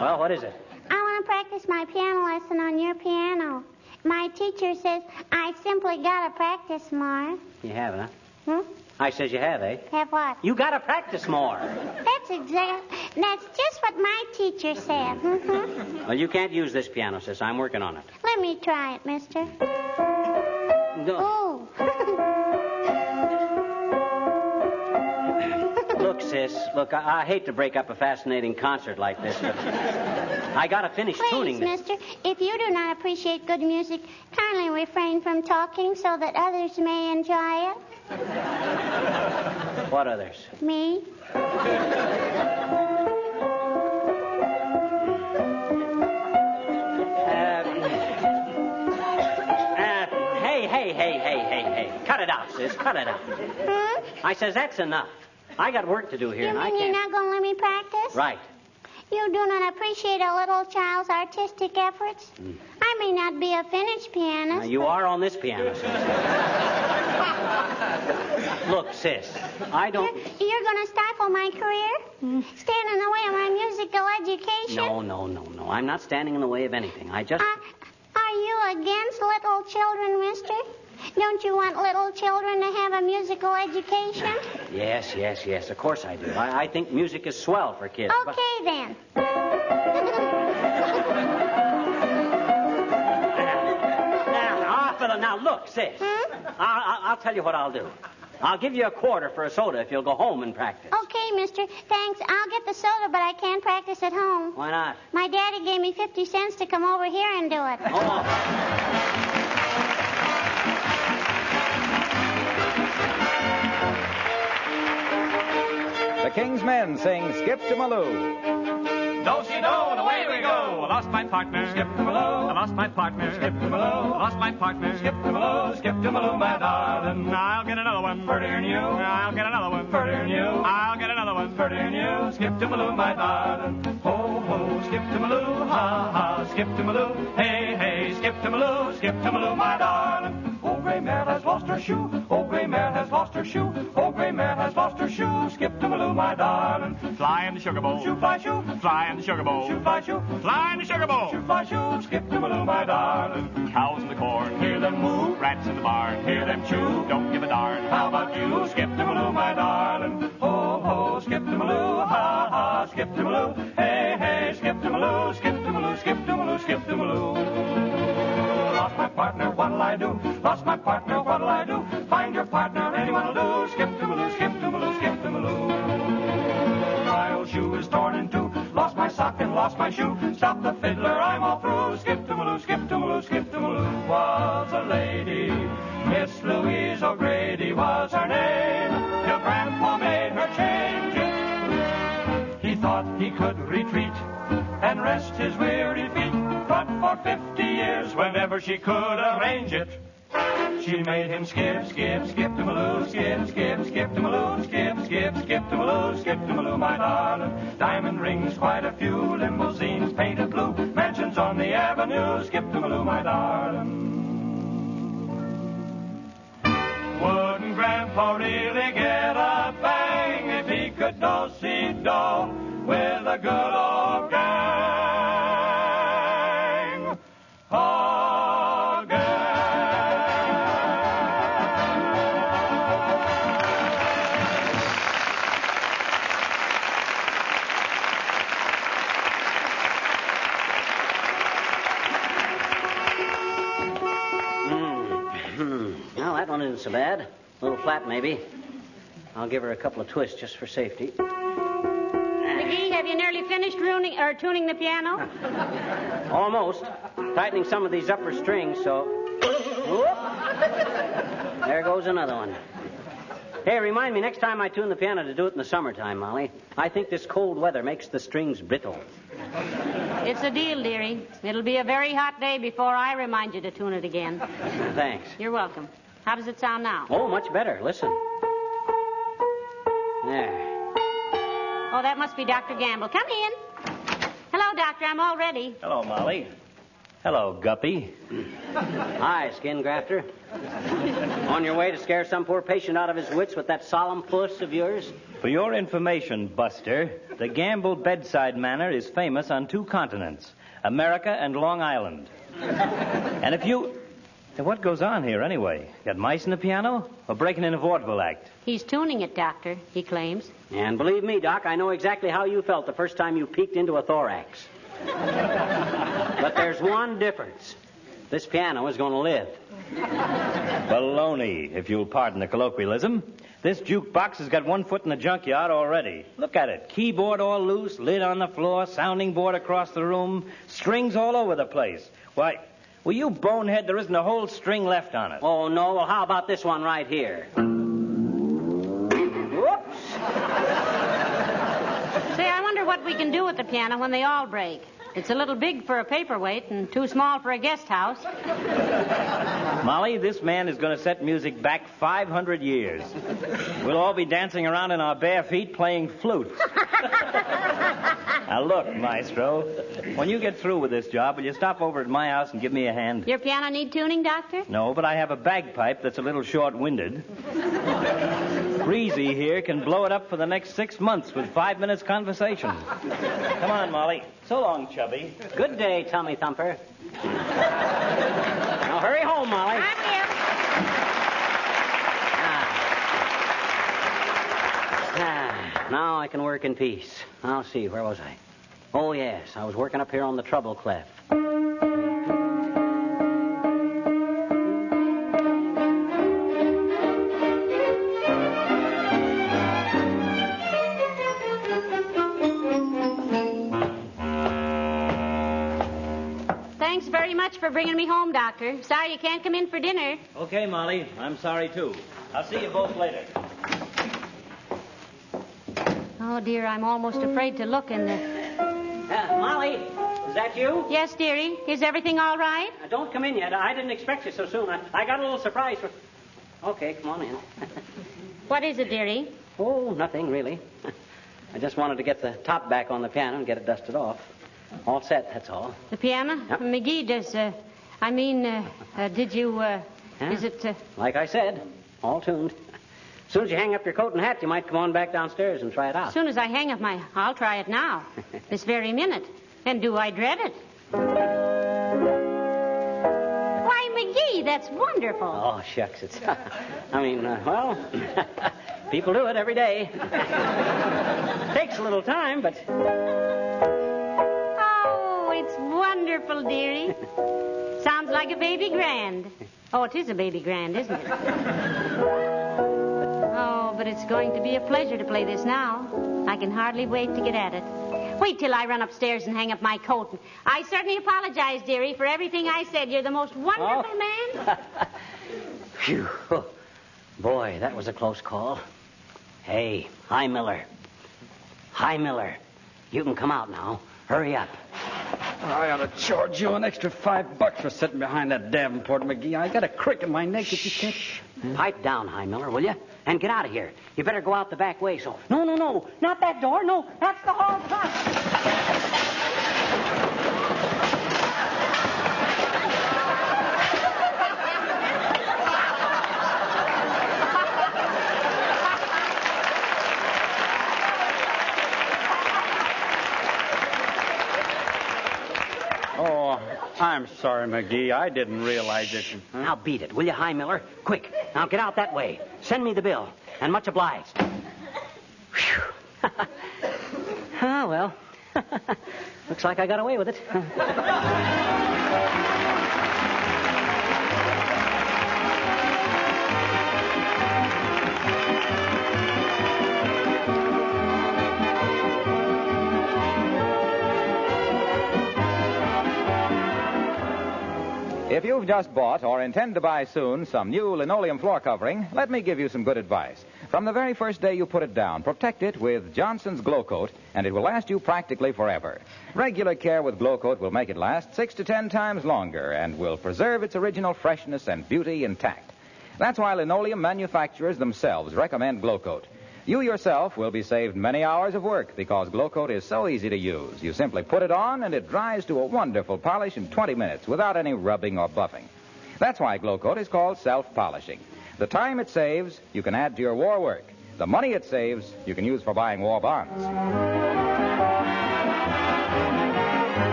Well, what is it? I want to practice my piano lesson on your piano. My teacher says I simply got to practice more. You have, huh? Hmm? I says you have, eh? Have what? You got to practice more. That's just what my teacher said. Mm-hmm. Well, you can't use this piano, sis. I'm working on it. Let me try it, mister. Go. Oh. Look, sis, I hate to break up a fascinating concert like this, but I got to finish tuning Please, this. mister, if you do not appreciate good music, kindly refrain from talking so that others may enjoy it. What others? Me? Hey. Cut it out, sis. Cut it out. Hmm? I says that's enough. I got work to do here, You and I mean can't. you're not going to let me practice? Right. You do not appreciate a little child's artistic efforts? I may not be a finished pianist. Now, you are on this piano, sis. Look, sis, I don't... You're going to stifle my career? Stand in the way of my musical education? No. I'm not standing in the way of anything. I just... Are you against little children, mister? Don't you want little children to have a musical education? Yes. Of course I do. I think music is swell for kids. Okay, then. Now, look, sis. I'll tell you what I'll do. I'll give you $0.25 for a soda if you'll go home and practice. Okay, mister. Thanks. I'll get the soda, but I can't practice at home. Why not? My daddy gave me 50 cents to come over here and do it. Oh. The King's Men sing Skip to Maloo. Don't you know, and away we go. I lost my partner. Skip to Maloo. I lost my partner. Skip to Maloo. I lost my partner. Skip to Maloo. Skip to Maloo, my darling. I'll get another one. Prettier than you. I'll get another one. Prettier than you. I'll get another one. Prettier than you. Skip to Maloo, my darling. Ho, ho, skip to Maloo. Ha, ha, skip to Maloo. Hey, hey, skip to Maloo. Skip to Maloo, my darling. Oh, gray mare has lost her shoe. Oh, gray mare has lost her shoe. Oh, gray mare has lost her shoe. Skip to Maloo, my darling. Fly in the sugar bowl. Shoe, fly, shoe. Fly in the sugar bowl. Shoe, fly, shoe. Fly in the sugar bowl. Shoe, fly, shoe. Skip to Maloo, my darling. Cows in the corn. Hear them moo. Rats in the barn. Hear them chew. Don't give a darn. How about you? Skip to Maloo, my darling. Ho, ho, skip to Maloo. Ha, ha, skip to Maloo. Hey, hey, skip to Maloo. Skip to Maloo, skip to Maloo, skip to Maloo. Lost my partner, what'll I do? Lost my partner, what'll I do? Find your partner, anyone'll do. Skip to Maloo, skip to Maloo, skip to Maloo. My old shoe is torn in two. Lost my sock and lost my shoe. Stop the fiddler, I'm all through. Skip to Maloo, skip to Maloo, skip to Maloo. Was a lady, Miss Louise O'Grady was her name. Till Grandpa made her change it. He thought he could retreat and rest his weary feet. But for 50 years, whenever she could arrange it, she made him skip, skip, skip to Maloo, skip, skip, skip to Maloo, skip, skip, skip to Maloo, skip to Maloo, my darling. Diamond rings, quite a few, limousines painted blue, mansions on the avenue, skip to Maloo, my darling. do-si-do with a good old gang again. Well, that one isn't so bad. A little flat, maybe. I'll give her a couple of twists just for safety. McGee, have you nearly finished tuning the piano? Almost. Tightening some of these upper strings, so... Whoop. There goes another one. Hey, remind me next time I tune the piano to do it in the summertime, Molly. I think this cold weather makes the strings brittle. It's a deal, dearie. It'll be a very hot day before I remind you to tune it again. Thanks. You're welcome. How does it sound now? Oh, much better. Listen. There. Oh, that must be Dr. Gamble. Come in. Hello, Doctor. I'm all ready. Hello, Molly. Hello, Guppy. Hi, skin grafter. On your way to scare some poor patient out of his wits with that solemn fuss of yours? For your information, Buster, the Gamble bedside manner is famous on 2 continents, America and Long Island. And if you... What goes on here, anyway? Got mice in the piano? Or breaking in a vaudeville act? He's tuning it, Doctor, he claims. And believe me, Doc, I know exactly how you felt the first time you peeked into a thorax. But there's one difference. This piano is going to live. Baloney, if you'll pardon the colloquialism. This jukebox has got 1 foot in the junkyard already. Look at it. Keyboard all loose, lid on the floor, sounding board across the room, strings all over the place. Why, well, you bonehead, there isn't a whole string left on it. Oh, no? Well, how about this one right here? Whoops. Say, I wonder what we can do with the piano when they all break. It's a little big for a paperweight and too small for a guest house. Molly, this man is going to set music back 500 years. We'll all be dancing around in our bare feet playing flutes. Now, look, Maestro, when you get through with this job, will you stop over at my house and give me a hand? Your piano need tuning, Doctor? No, but I have a bagpipe that's a little short-winded. Breezy here can blow it up for the next 6 months with 5 minutes conversation. Come on, Molly. So long, Chubby. Good day, tummy thumper. Now hurry home, Molly. I'm here. Now I can work in peace. I'll see, where was I? Oh, yes, I was working up here on the treble clef. Thanks very much for bringing me home, Doctor. Sorry you can't come in for dinner. Okay, Molly. I'm sorry, too. I'll see you both later. Oh, dear, I'm almost afraid to look in there. Molly, is that you? Yes, dearie. Is everything all right? Don't come in yet. I didn't expect you so soon. I got a little surprise for... Okay, come on in. What is it, dearie? Oh, nothing, really. I just wanted to get the top back on the piano and get it dusted off. All set, that's all. The piano? Yep. McGee, did you, is it... Like I said, all tuned. As soon as you hang up your coat and hat, you might come on back downstairs and try it out. As soon as I hang up I'll try it now. This very minute. And do I dread it? Why, McGee, that's wonderful. Oh, shucks, it's... well, people do it every day. Takes a little time, but... Oh, it's wonderful, dearie. Sounds like a baby grand. Oh, it is a baby grand, isn't it? Oh, but it's going to be a pleasure to play this now. I can hardly wait to get at it. Wait till I run upstairs and hang up my coat. I certainly apologize, dearie, for everything I said. You're the most wonderful man. Phew. Boy, that was a close call. Hey, hi, Miller. Hi, Miller. You can come out now. Hurry up. I ought to charge you an extra $5 for sitting behind that Davenport, McGee. I got a crick in my neck. Did you catch? Pipe down, High Miller, will you? And get out of here. You better go out the back way, so... No, not that door. No, that's the hall front. Oh, I'm sorry, McGee. I didn't realize it. Huh? Now beat it, will you, High Miller? Quick. Now get out that way. Send me the bill. And much obliged. Whew. Ah, well. Looks like I got away with it. If you've just bought or intend to buy soon some new linoleum floor covering, let me give you some good advice. From the very first day you put it down, protect it with Johnson's Glow Coat, and it will last you practically forever. Regular care with Glow Coat will make it last 6 to 10 times longer and will preserve its original freshness and beauty intact. That's why linoleum manufacturers themselves recommend Glow Coat. You yourself will be saved many hours of work because Glow Coat is so easy to use. You simply put it on and it dries to a wonderful polish in 20 minutes without any rubbing or buffing. That's why Glow Coat is called self-polishing. The time it saves, you can add to your war work. The money it saves, you can use for buying war bonds.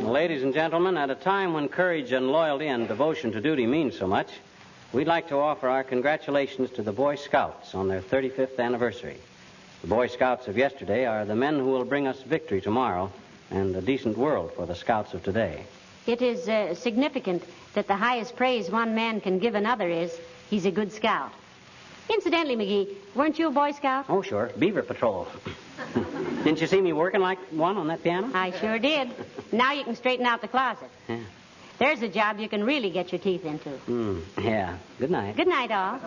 Ladies and gentlemen, at a time when courage and loyalty and devotion to duty mean so much, we'd like to offer our congratulations to the Boy Scouts on their 35th anniversary. The Boy Scouts of yesterday are the men who will bring us victory tomorrow and a decent world for the Scouts of today. It is significant that the highest praise one man can give another is he's a good scout. Incidentally, McGee, weren't you a Boy Scout? Oh, sure. Beaver Patrol. Didn't you see me working like one on that piano? I sure did. Now you can straighten out the closet. Yeah. There's a job you can really get your teeth into. Yeah. Good night. Good night, all.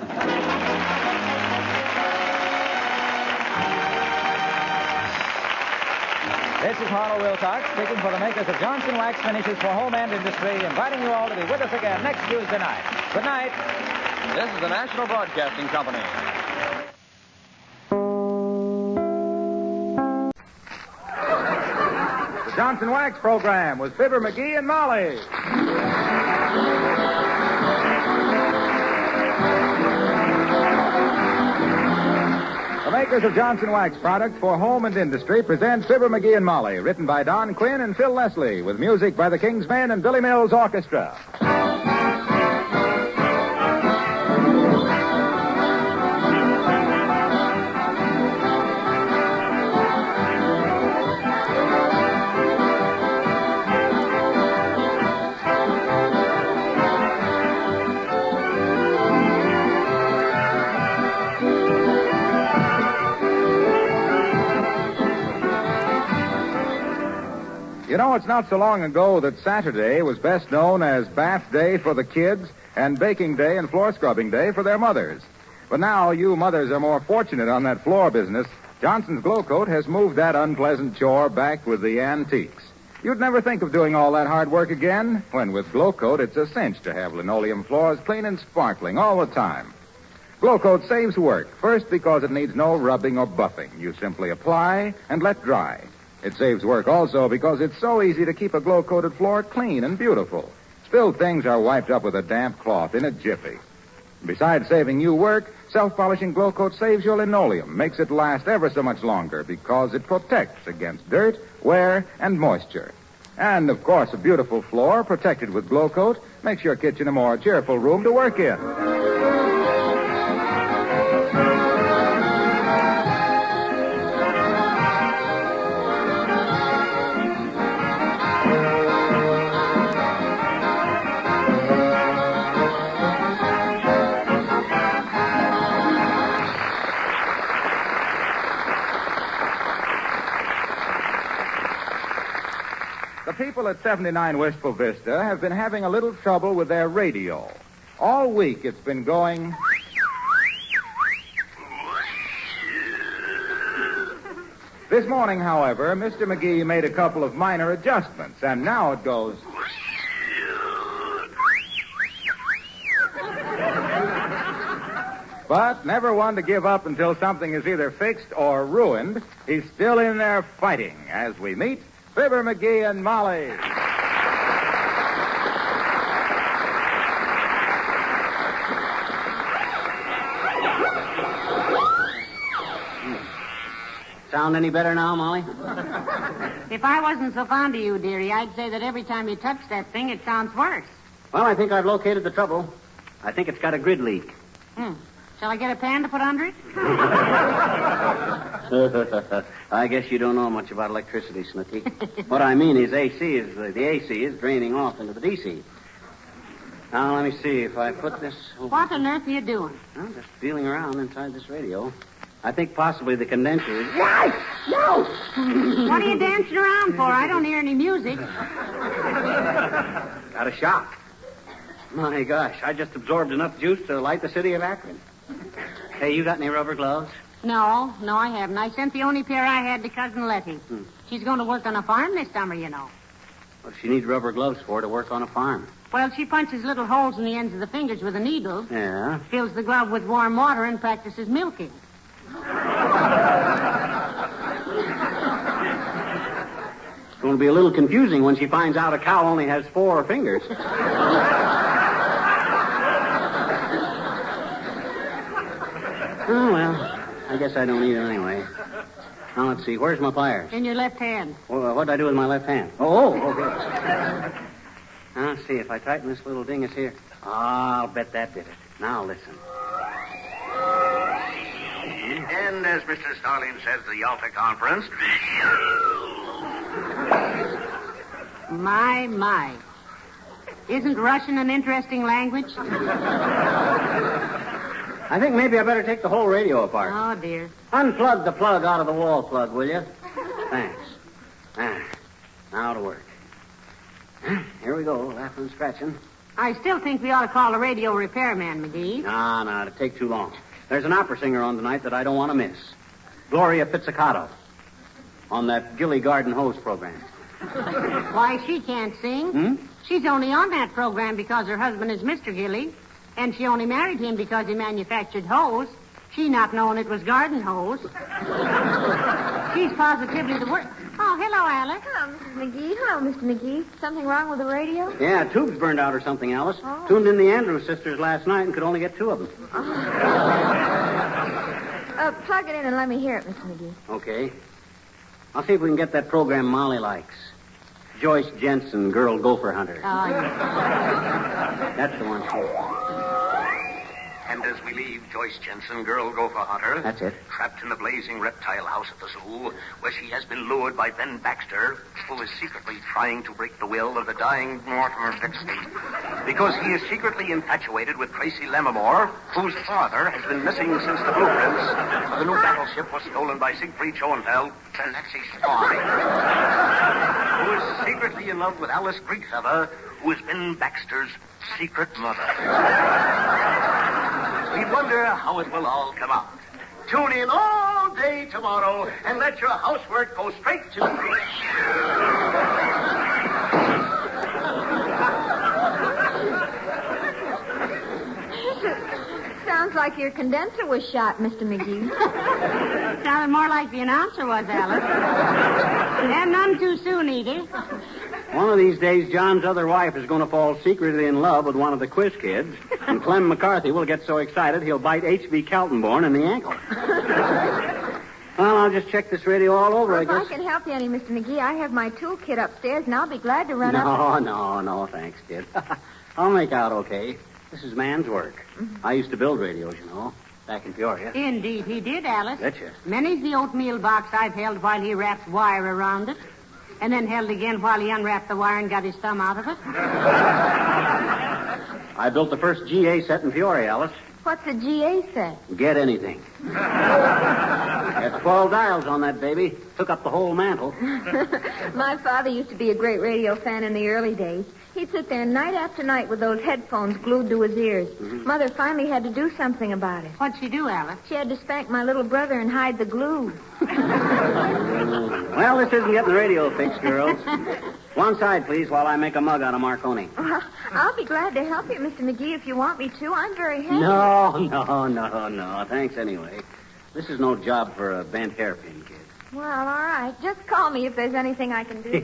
This is Harlow Wilcox speaking for the makers of Johnson Wax Finishes for Home and Industry, inviting you all to be with us again next Tuesday night. Good night. This is the National Broadcasting Company. The Johnson Wax program with Fibber, McGee, and Molly. The makers of Johnson Wax products for home and industry present Fibber, McGee, and Molly, written by Don Quinn and Phil Leslie, with music by the King's Men and Billy Mills Orchestra. You know, it's not so long ago that Saturday was best known as bath day for the kids and baking day and floor scrubbing day for their mothers. But now you mothers are more fortunate on that floor business. Johnson's Glow Coat has moved that unpleasant chore back with the antiques. You'd never think of doing all that hard work again, when with Glow Coat it's a cinch to have linoleum floors clean and sparkling all the time. Glow Coat saves work, first because it needs no rubbing or buffing. You simply apply and let dry. It saves work also because it's so easy to keep a glow-coated floor clean and beautiful. Spilled things are wiped up with a damp cloth in a jiffy. Besides saving you work, self-polishing Glow Coat saves your linoleum, makes it last ever so much longer because it protects against dirt, wear, and moisture. And, of course, a beautiful floor protected with Glow Coat makes your kitchen a more cheerful room to work in. The people at 79 Wistful Vista have been having a little trouble with their radio. All week it's been going... This morning, however, Mr. McGee made a couple of minor adjustments, and now it goes... But never one to give up until something is either fixed or ruined. He's still in there fighting as we meet Fibber, McGee, and Molly. Sound any better now, Molly? If I wasn't so fond of you, dearie, I'd say that every time you touch that thing, it sounds worse. Well, I think I've located the trouble. I think it's got a grid leak. Shall I get a pan to put under it? I guess you don't know much about electricity, Snooky. What I mean is the AC is draining off into the DC. Now, let me see if I put this... What on earth are you doing? Well, just feeling around inside this radio. I think possibly the condenser is... No! What are you dancing around for? I don't hear any music. Got a shock. My gosh, I just absorbed enough juice to light the city of Akron. Hey, you got any rubber gloves? No, I haven't. I sent the only pair I had to Cousin Letty. She's going to work on a farm this summer, you know. What does she need rubber gloves for to work on a farm? Well, she punches little holes in the ends of the fingers with a needle. Yeah? Fills the glove with warm water and practices milking. It's going to be a little confusing when she finds out a cow only has 4 fingers. Oh, well, I guess I don't need it anyway. Now, let's see. Where's my pliers? In your left hand. Well, what did I do with my left hand? Oh, okay. Now, let's see. If I tighten this little dingus here. Oh, I'll bet that did it. Now, listen. And as Mr. Starling says to the Alta Conference... My. Isn't Russian an interesting language? I think maybe I better take the whole radio apart. Oh, dear. Unplug the plug out of the wall plug, will you? Thanks. Now to work. Here we go, laughing and scratching. I still think we ought to call a radio repairman, McGee. No, it'd take too long. There's an opera singer on tonight that I don't want to miss. Gloria Pizzicato. On that Gilly Garden Hose program. Why, she can't sing. She's only on that program because her husband is Mr. Gilly. And she only married him because he manufactured hose. She not knowing it was garden hose. She's positively the worst. Oh, hello, Alice. Hello, Mrs. McGee. Hello, Mr. McGee. Something wrong with the radio? Yeah, a tube's burned out or something, Alice. Oh. Tuned in the Andrews sisters last night and could only get 2 of them. Plug it in and let me hear it, Mr. McGee. Okay. I'll see if we can get that program Molly likes. Joyce Jensen, Girl Gopher Hunter. Oh, yeah. That's the one she... And as we leave Joyce Jensen, Girl Gopher Hunter... That's it. Trapped in the blazing reptile house at the zoo, where she has been lured by Ben Baxter, who is secretly trying to break the will of the dying Mortimer Bixby. Because he is secretly infatuated with Tracy Lammermoor, whose father has been missing since the blueprints of the new battleship was stolen by Siegfried Schoenfeld, the Nazi spy. Who is secretly in love with Alice Grigfeather, who has been Baxter's secret mother. We wonder how it will all come out. Tune in all day tomorrow and let your housework go straight to... Sounds like your condenser was shot, Mr. McGee. Sounded more like the announcer was, Alice. And none too soon, Edie. One of these days, John's other wife is going to fall secretly in love with one of the quiz kids, and Clem McCarthy will get so excited he'll bite H.B. Kaltenborn in the ankle. Well, I'll just check this radio all over, I guess. If I can help you any, Mr. McGee, I have my toolkit upstairs, and I'll be glad to run up... No, thanks, kid. I'll make out okay. This is man's work. I used to build radios, you know, back in Peoria. Indeed, he did, Alice. Betcha. Many's the oatmeal box I've held while he wrapped wire around it, and then held again while he unwrapped the wire and got his thumb out of it. I built the first GA set in Peoria, Alice. What's a GA set? Get anything. Had 12 dials on that baby. Took up the whole mantle. My father used to be a great radio fan in the early days. He'd sit there night after night with those headphones glued to his ears. Mother finally had to do something about it. What'd she do, Alice? She had to spank my little brother and hide the glue. Well, this isn't getting the radio fixed, girls. One side, please, while I make a mug out of Marconi. I'll be glad to help you, Mr. McGee, if you want me to. I'm very handy. No. Thanks anyway. This is no job for a bent hairpin, kid. Well, all right. Just call me if there's anything I can do.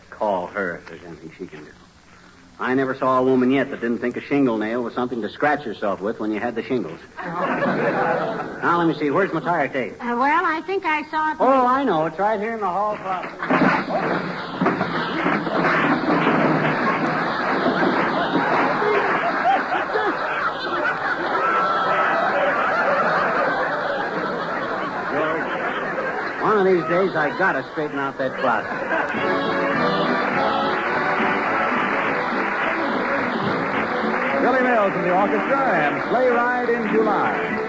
Call her if there's anything she can do. I never saw a woman yet that didn't think a shingle nail was something to scratch yourself with when you had the shingles. Now, let me see. Where's my tire tape? Well, I think I saw it. Oh, I know. It's right here in the hall closet. George, one of these days I gotta straighten out that closet. Billy Mills and the orchestra and Sleigh Ride in July.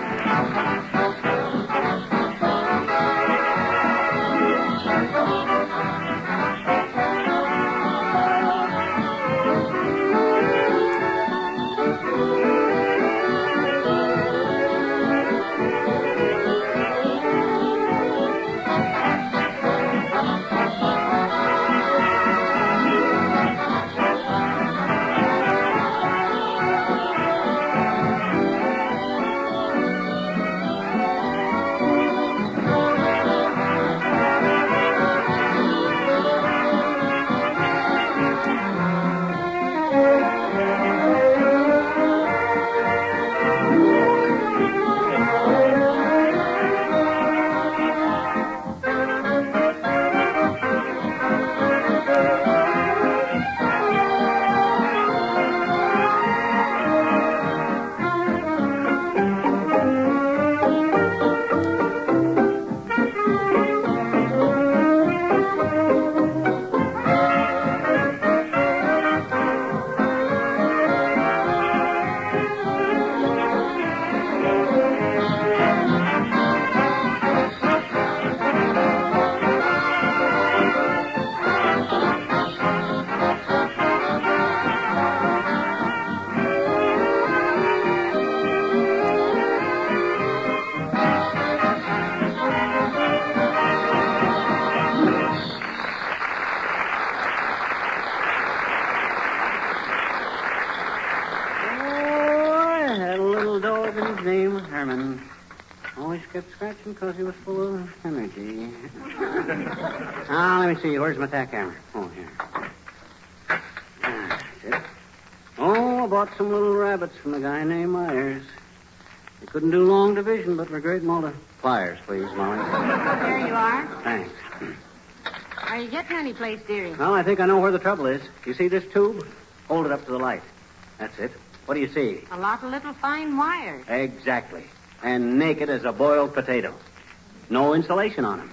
Kept scratching because he was full of energy. Now, let me see. Where's my tack hammer? Oh, here. That's it. Oh, I bought some little rabbits from a guy named Myers. They couldn't do long division, but were great multipliers, please, Molly. There you are. Thanks. Are you getting any place, dearie? Well, I think I know where the trouble is. You see this tube? Hold it up to the light. That's it. What do you see? A lot of little fine wires. Exactly. And naked as a boiled potato. No insulation on them.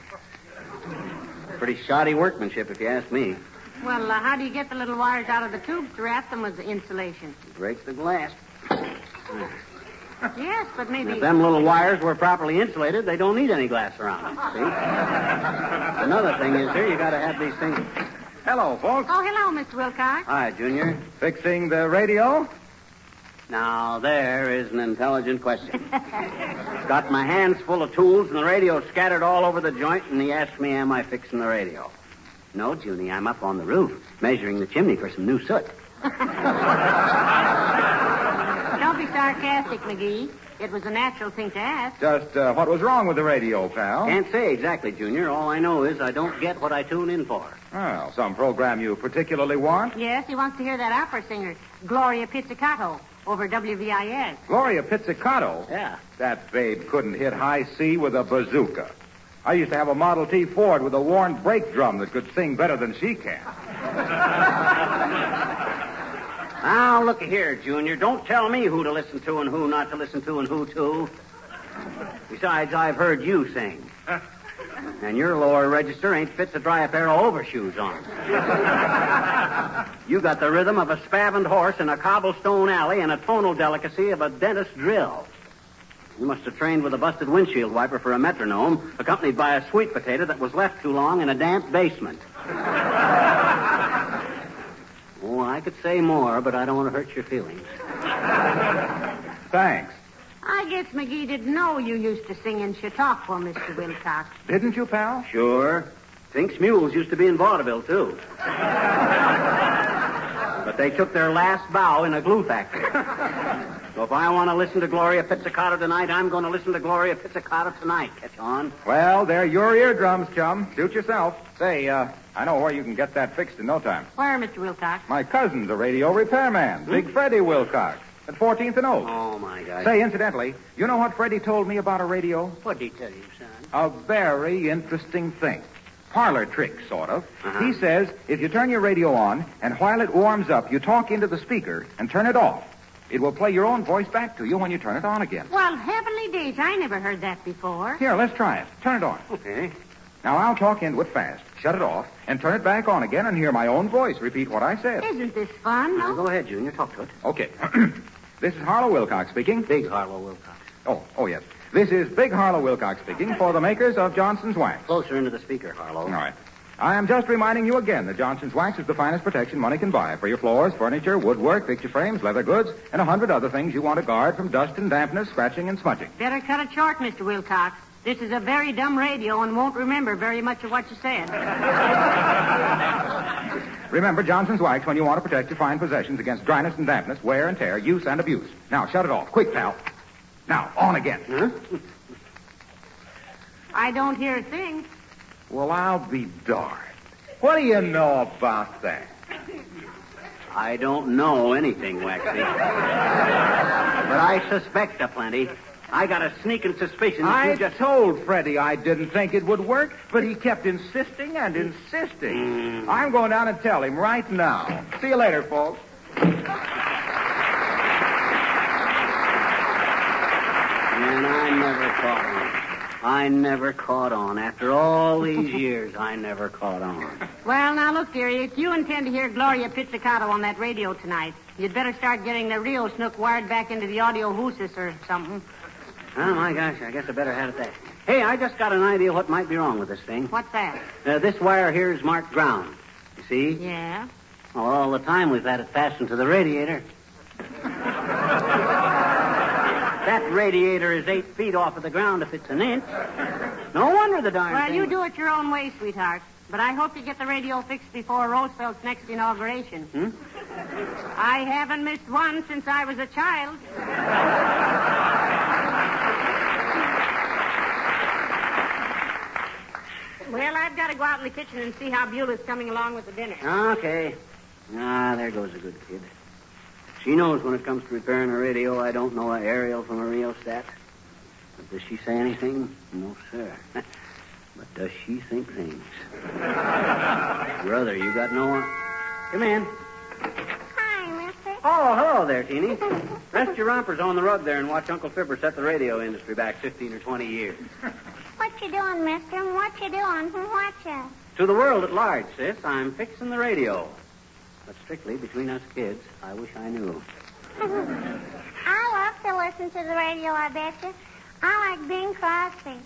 Pretty shoddy workmanship, if you ask me. Well, how do you get the little wires out of the tubes to wrap them with the insulation? Break the glass. Yes, but maybe... If them little wires were properly insulated, they don't need any glass around them, see? Another thing is here, you got to have these things... Hello, folks. Oh, hello, Mr. Wilcox. Hi, Junior. Fixing the radio? Now, there is an intelligent question. Got my hands full of tools and the radio scattered all over the joint, and he asked me, am I fixing the radio? No, Junie, I'm up on the roof, measuring the chimney for some new soot. Don't be sarcastic, McGee. It was a natural thing to ask. Just what was wrong with the radio, pal? Can't say exactly, Junior. All I know is I don't get what I tune in for. Well, some program you particularly want? Yes, he wants to hear that opera singer, Gloria Pizzicato, over WVIS. Gloria Pizzicato? Yeah. That babe couldn't hit high C with a bazooka. I used to have a Model T Ford with a worn brake drum that could sing better than she can. Now, look here, Junior. Don't tell me who to listen to and who not to listen to and who to. Besides, I've heard you sing. And your lower register ain't fit to dry a pair of overshoes on. You got the rhythm of a spavined horse in a cobblestone alley and a tonal delicacy of a dentist drill. You must have trained with a busted windshield wiper for a metronome, accompanied by a sweet potato that was left too long in a damp basement. Oh, I could say more, but I don't want to hurt your feelings. Thanks. I guess McGee didn't know you used to sing in Chautauqua, Mr. Wilcox. Didn't you, pal? Sure. Fink's Mules used to be in vaudeville, too. But they took their last bow in a glue factory. So if I want to listen to Gloria Pizzicato tonight, I'm going to listen to Gloria Pizzicato tonight. Catch on? Well, they're your eardrums, chum. Suit yourself. Say, I know where you can get that fixed in no time. Where, Mr. Wilcox? My cousin's a radio repairman, Big Freddie Wilcox, at 14th and Oak. Oh, my God. Say, incidentally, you know what Freddie told me about a radio? What'd he tell you, son? A very interesting thing. Parlor trick, sort of. Uh-huh. He says if you turn your radio on, and while it warms up, you talk into the speaker and turn it off, it will play your own voice back to you when you turn it on again. Well, heavenly days, I never heard that before. Here, let's try it. Turn it on. Okay. Now, I'll talk into it fast, shut it off, and turn it back on again and hear my own voice repeat what I said. Isn't this fun? Now, go ahead, Junior. Talk to it. Okay. This is Harlow Wilcox speaking. Big Harlow Wilcox. Oh, yes. This is Big Harlow Wilcox speaking for the makers of Johnson's Wax. Closer into the speaker, Harlow. All right. I am just reminding you again that Johnson's Wax is the finest protection money can buy for your floors, furniture, woodwork, picture frames, leather goods, and 100 other things you want to guard from dust and dampness, scratching and smudging. Better cut it short, Mr. Wilcox. This is a very dumb radio and won't remember very much of what you said. Remember Johnson's Wax when you want to protect your fine possessions against dryness and dampness, wear and tear, use and abuse. Now, shut it off. Quick, pal. Now, on again. Huh? I don't hear a thing. Well, I'll be darned. What do you know about that? I don't know anything, Waxy. But I suspect aplenty. I got a sneaking suspicion that you just... told Freddie I didn't think it would work, but he kept insisting and insisting. I'm going down and tell him right now. See you later, folks. And I never caught on. I never caught on. After all these years, I never caught on. Well, now, look, dearie, if you intend to hear Gloria Pizzicato on that radio tonight, you'd better start getting the real snook wired back into the audio hoosis or something. Oh, my gosh, I guess I better have it that. Hey, I just got an idea what might be wrong with this thing. What's that? This wire here is marked ground. You see? Yeah? Well, all the time we've had it fastened to the radiator. That radiator is 8 feet off of the ground if it's an inch. No wonder the darn Well, thing... you do it your own way, sweetheart. But I hope you get the radio fixed before Roosevelt's next inauguration. I haven't missed one since I was a child. Well, I've got to go out in the kitchen and see how Beulah's coming along with the dinner. Okay. Ah, there goes a good kid. She knows when it comes to repairing a radio, I don't know an aerial from a rheostat. But does she say anything? No, sir. But does she think things? Brother, you got no one? Come in. Hi, mister. Oh, hello there, Teeny. Rest your rompers on the rug there and watch Uncle Fibber set the radio industry back 15 or 20 years. What you doing, mister? What you doing? What you? To the world at large, sis, I'm fixing the radio. But strictly between us kids, I wish I knew. I love to listen to the radio, I bet you. I like Bing Crosby.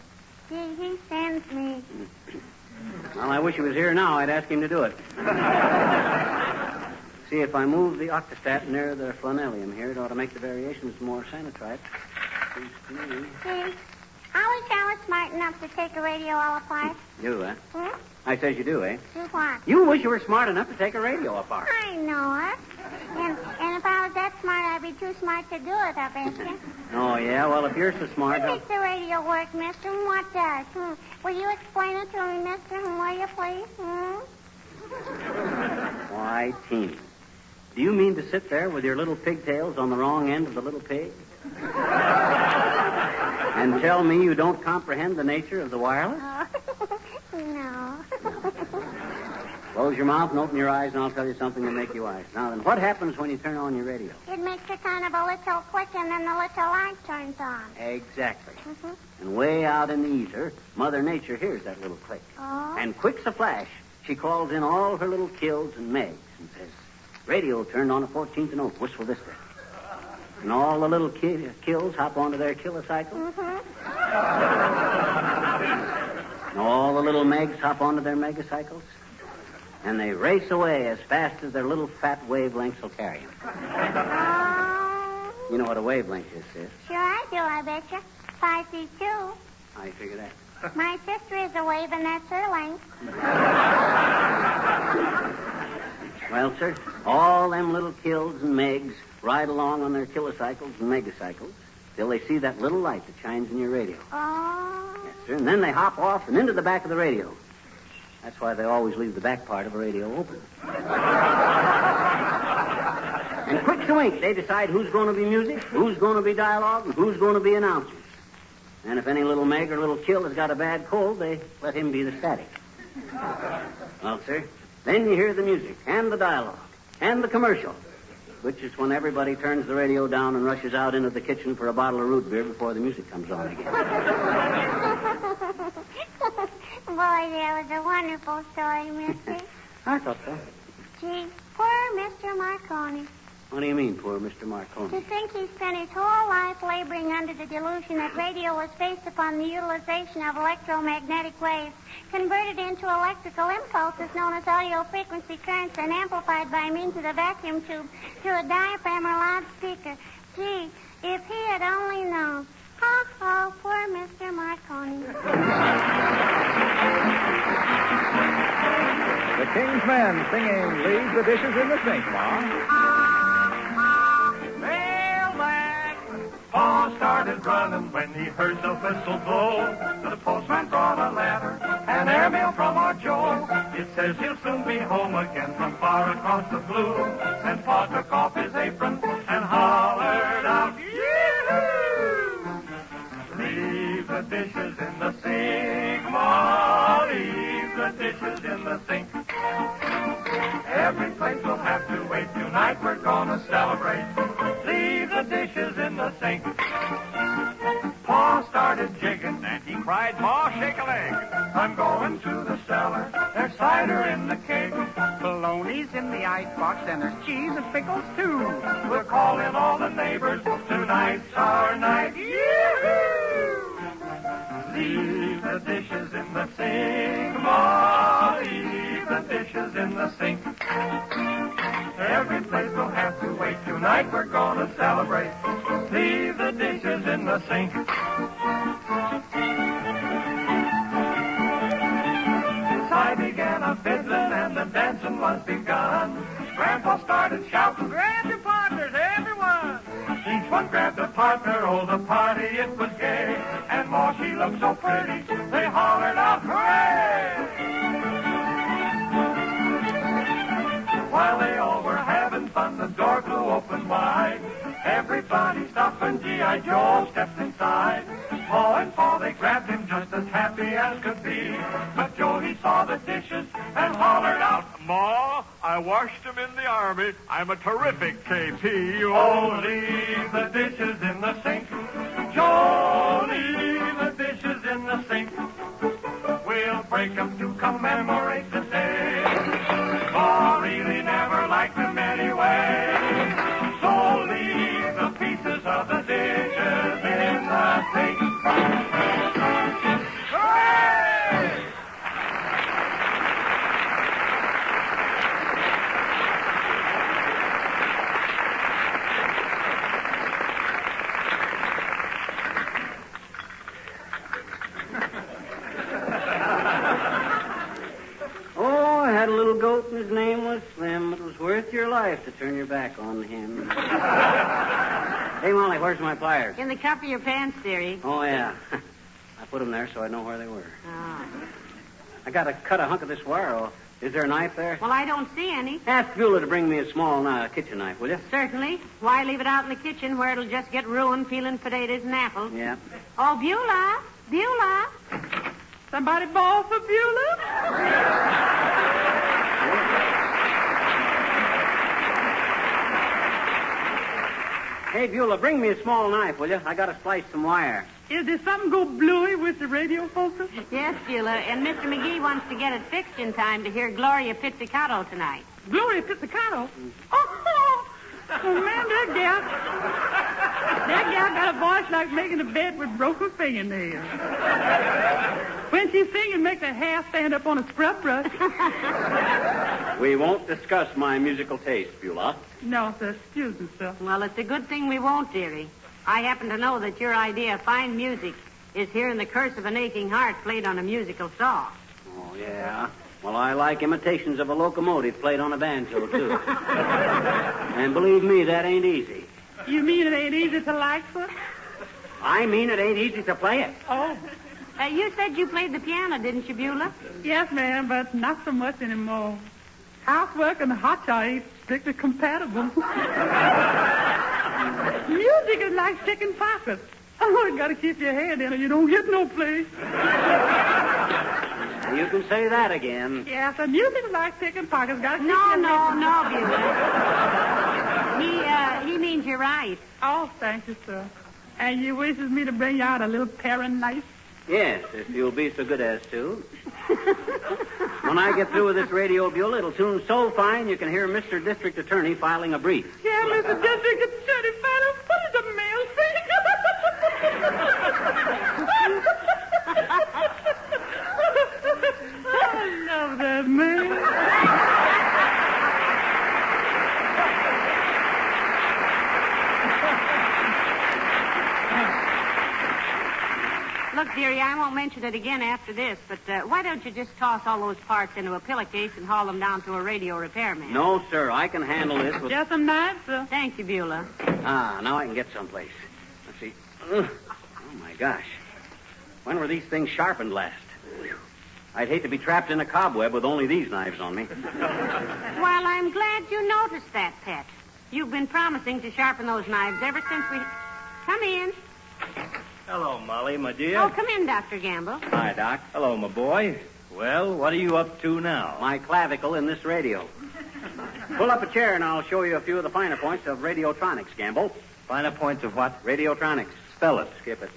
He sends me. Well, I wish he was here now. I'd ask him to do it. See, if I move the octostat near the flanellium here, it ought to make the variations more sanitrite. Seems to me. See, I wish I was smart enough to take a radio all apart. You, eh? Hmm? I says you do, eh? Do what? You wish you were smart enough to take a radio apart. I know it. And if I was that smart, I'd be too smart to do it, I bet you. Oh, yeah? Well, if you're so smart... What makes the radio work, mister? What does? Will you explain it to me, mister? Will you, please? Why, Teeny, do you mean to sit there with your little pigtails on the wrong end of the little pig? And tell me you don't comprehend the nature of the wireless? No. Close your mouth and open your eyes, and I'll tell you something to make you wise. Now then, what happens when you turn on your radio? It makes a kind of a little click, and then the little light turns on. Exactly. And way out in the ether, Mother Nature hears that little click. Oh? And quick's a flash, she calls in all her little kills and megs and says, radio turned on a 14th and Oak, whistle this way. And all the little kills hop onto their kilocycle. And all the little megs hop onto their megacycles. And they race away as fast as their little fat wavelengths will carry them. You know what a wavelength is, sis? Sure I do, I bet you. 5 feet 2. How you figure that? My sister is a wave, and that's her length. Well, sir, all them little kills and megs ride along on their kilocycles and megacycles till they see that little light that shines in your radio. Oh. Yes, sir, and then they hop off and into the back of the radio. That's why they always leave the back part of a radio open. And quick to wink, they decide who's going to be music, who's going to be dialogue, and who's going to be announcers. And if any little meg or little kill has got a bad cold, they let him be the static. Well, sir, then you hear the music and the dialogue and the commercial, which is when everybody turns the radio down and rushes out into the kitchen for a bottle of root beer before the music comes on again. Boy, that was a wonderful story, mister. I thought so. Gee, poor Mr. Marconi. What do you mean, poor Mr. Marconi? To think he spent his whole life laboring under the delusion that radio was based upon the utilization of electromagnetic waves, converted into electrical impulses known as audio frequency currents and amplified by means of the vacuum tube through a diaphragm or loudspeaker. Gee, if he had only known. Ha, ha, poor Mr. Marconi. The King's Men singing Leave the Dishes in the Sink, Ma. Paul started running when he heard the whistle blow. The postman brought a letter, an airmail from our Joe. It says he'll soon be home again from far across the blue. And Pa took off his apron and hollered out, "Yoo-hoo! Leave the dishes in the sink, Ma, leave the dishes in the sink. Every place will have to wait. Tonight we're gonna celebrate. Leave the dishes in the sink." Pa started jigging and he cried, "Ma, shake a leg. I'm going to the cellar. There's cider in the keg. Bologna's in the icebox and there's cheese and pickles too. We'll call in all the neighbors. Tonight's our night. Yoo-hoo! Leave the dishes in the sink, Ma, leave the dishes in the sink. Every place will have to wait. Tonight we're gonna celebrate. Leave the dishes in the sink." I began a fiddling and the dancing was begun. Grandpa started shouting, "Grab your partners, everyone!" Each one grabbed a partner, oh, the party, it was gay. And Ma, she looked so pretty, they hollered out, "Hooray!" While they all were having fun, the door flew open wide. Everybody stopped when G.I. Joe stepped inside. Ma and Pa, they grabbed him just as happy as could be. But Joe, he saw the dishes and hollered out, "Ma, I washed them in the Army. I'm a terrific KP. Oh, leave the dishes in the sink. Joe, leave the dishes in the sink. We'll break them to commemorate the day. Ma really never liked them anyway. So leave the pieces of the dishes in the sink." Hooray! Oh, I had a little goat and his name was Slim. It was worth your life to turn your back on him. Hey, Molly, where's my pliers? In the cuff of your pants, dearie. Oh, yeah. I put them there so I know where they were. Oh. I got to cut a hunk of this wire off. Is there a knife there? Well, I don't see any. Ask Beulah to bring me a small kitchen knife, will you? Certainly. Why leave it out in the kitchen where it'll just get ruined peeling potatoes and apples? Yeah. Oh, Beulah. Beulah. Somebody bawl for Beulah? Hey, Beulah, bring me a small knife, will you? I got to slice some wire. Is there something go bluey with the radio focus? Yes, Beulah, and Mr. McGee wants to get it fixed in time to hear Gloria Pizzicato tonight. Gloria Pizzicato? Oh, man, that gal got a voice like making a bed with broken fingernails. When she's singing, makes her hair stand up on a scrub brush. We won't discuss my musical taste, Beulah. No, sir. Excuse me, sir. Well, it's a good thing we won't, dearie. I happen to know that your idea of fine music is hearing the curse of an aching heart played on a musical saw. Oh, yeah? Well, I like imitations of a locomotive played on a banjo, too. And believe me, that ain't easy. You mean it ain't easy to like, sir? I mean it ain't easy to play it. Oh. You said you played the piano, didn't you, Beulah? Yes, ma'am, but not so much anymore. Housework and hot chow ain't strictly compatible. Music is like chicken pockets. Oh, you gotta keep your hand in or you don't get no place. You can say that again. Yes, and music is like chicken pockets. Gotta keep No, your hand... no, Beulah. He means you're right. Oh, thank you, sir. And you wishes me to bring you out a little paring knife? Yes, if you'll be so good as to. When I get through with this radio, Beulah, it'll tune so fine you can hear Mr. District Attorney filing a brief. Yeah, Mr. District Attorney, what is the mail thing? I love that man. Look, dearie, I won't mention it again after this, but why don't you just toss all those parts into a pillowcase and haul them down to a radio repairman? No, sir, I can handle this with... Just some knives, sir. Thank you, Beulah. Now I can get someplace. Let's see. Oh, my gosh. When were these things sharpened last? I'd hate to be trapped in a cobweb with only these knives on me. Well, I'm glad you noticed that, Pet. You've been promising to sharpen those knives ever since we... Come in. Hello, Molly, my dear. Oh, come in, Dr. Gamble. Hi, Doc. Hello, my boy. Well, what are you up to now? My clavicle in this radio. Pull up a chair and I'll show you a few of the finer points of radiotronics, Gamble. Finer points of what? Radiotronics. Spell it. Skip it.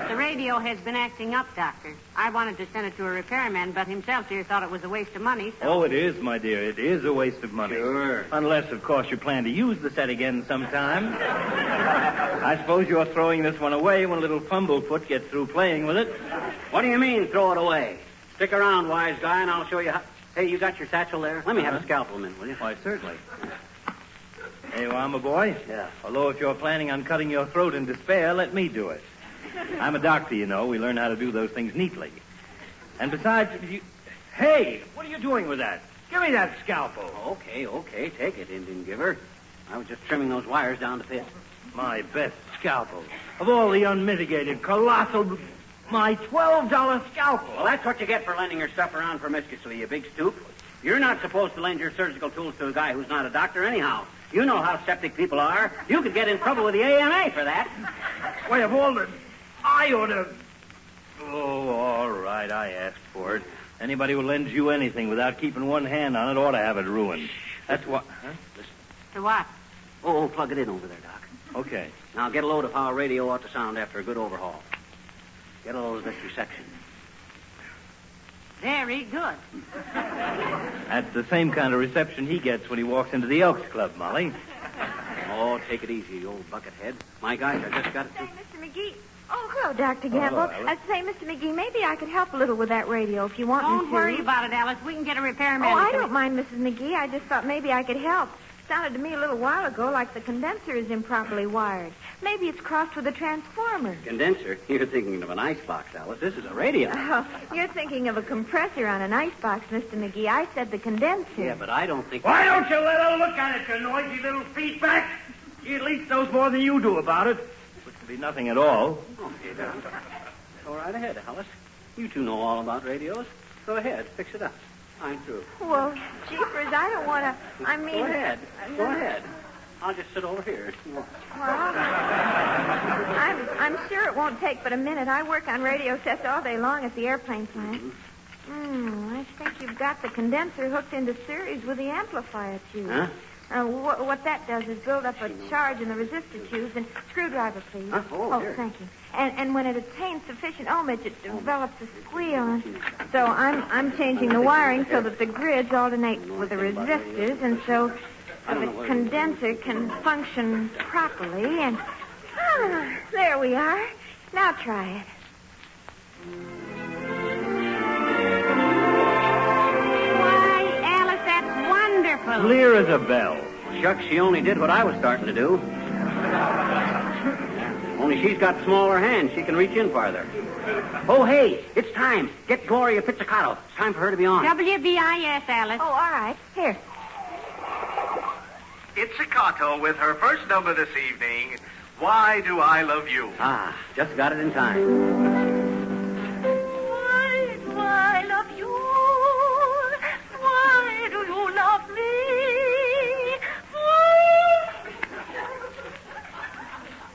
The radio has been acting up, Doctor. I wanted to send it to a repairman, but himself here thought it was a waste of money, so... Oh, it is, my dear. It is a waste of money. Sure. Unless, of course, you plan to use the set again sometime. I suppose you're throwing this one away when little Fumblefoot gets through playing with it. What do you mean, throw it away? Stick around, wise guy, and I'll show you how... Hey, you got your satchel there? Let me have a scalpel a minute, will you? Why, certainly. There you are, my boy. Yeah. Although if you're planning on cutting your throat in despair, let me do it. I'm a doctor, you know. We learn how to do those things neatly. And besides, Hey, what are you doing with that? Give me that scalpel. Okay. Take it, Indian giver. I was just trimming those wires down to fit. My best scalpel. Of all the unmitigated, colossal... My $12 scalpel. Well, that's what you get for lending your stuff around promiscuously, you big stoop. You're not supposed to lend your surgical tools to a guy who's not a doctor anyhow. You know how septic people are. You could get in trouble with the AMA for that. Why, of all the... I ought to... Oh, all right, I asked for it. Anybody who lends you anything without keeping one hand on it ought to have it ruined. That's what... Huh? Listen. To what? Oh, plug it in over there, Doc. Okay. Now get a load of how a radio ought to sound after a good overhaul. Get a load of this reception. Very good. That's the same kind of reception he gets when he walks into the Elks Club, Molly. Oh, take it easy, you old buckethead. My gosh, I just got it. Say, Mr. McGee. Oh, hello, Dr. Gamble. hello, Alice. Say, Mr. McGee, maybe I could help a little with that radio if you want me to. Don't worry about it, Alice. We can get a repairman. Oh, I don't mind, Mrs. McGee. I just thought maybe I could help. Sounded to me a little while ago like the condenser is improperly wired. Maybe it's crossed with a transformer. Condenser? You're thinking of an icebox, Alice. This is a radio. Oh, you're thinking of a compressor on an icebox, Mr. McGee. I said the condenser. Yeah, but I don't think... Why don't you let her look at it, you noisy little feedback? She at least knows more than you do about it. Which would be nothing at all. Okay, Doc. Go right ahead, Alice. You two know all about radios. Go ahead. Fix it up. I'm through. Well, jeepers, I don't want to... I mean... Go ahead. Go ahead. I'll just sit over here. Well, I'm sure it won't take but a minute. I work on radio sets all day long at the airplane plant. I think you've got the condenser hooked into series with the amplifier tube. Huh? What that does is build up a charge in the resistor tubes and screwdriver, please. Huh? Oh, here. Thank you. And when it attains sufficient ohmage, it develops a squeal. So I'm changing the wiring so that the grids alternate with the resistors, and so the condenser can function properly. And there we are. Now try it. Why, Alice, that's wonderful. Clear as a bell. Shucks, she only did what I was starting to do. Only she's got smaller hands. She can reach in farther. Oh, hey, it's time. Get Gloria Pizzicato. It's time for her to be on. WBIS, Alice. Oh, all right. Here. Pizzicato with her first number this evening, Why Do I Love You? Ah, just got it in time. Why do I love you? Why do you love me?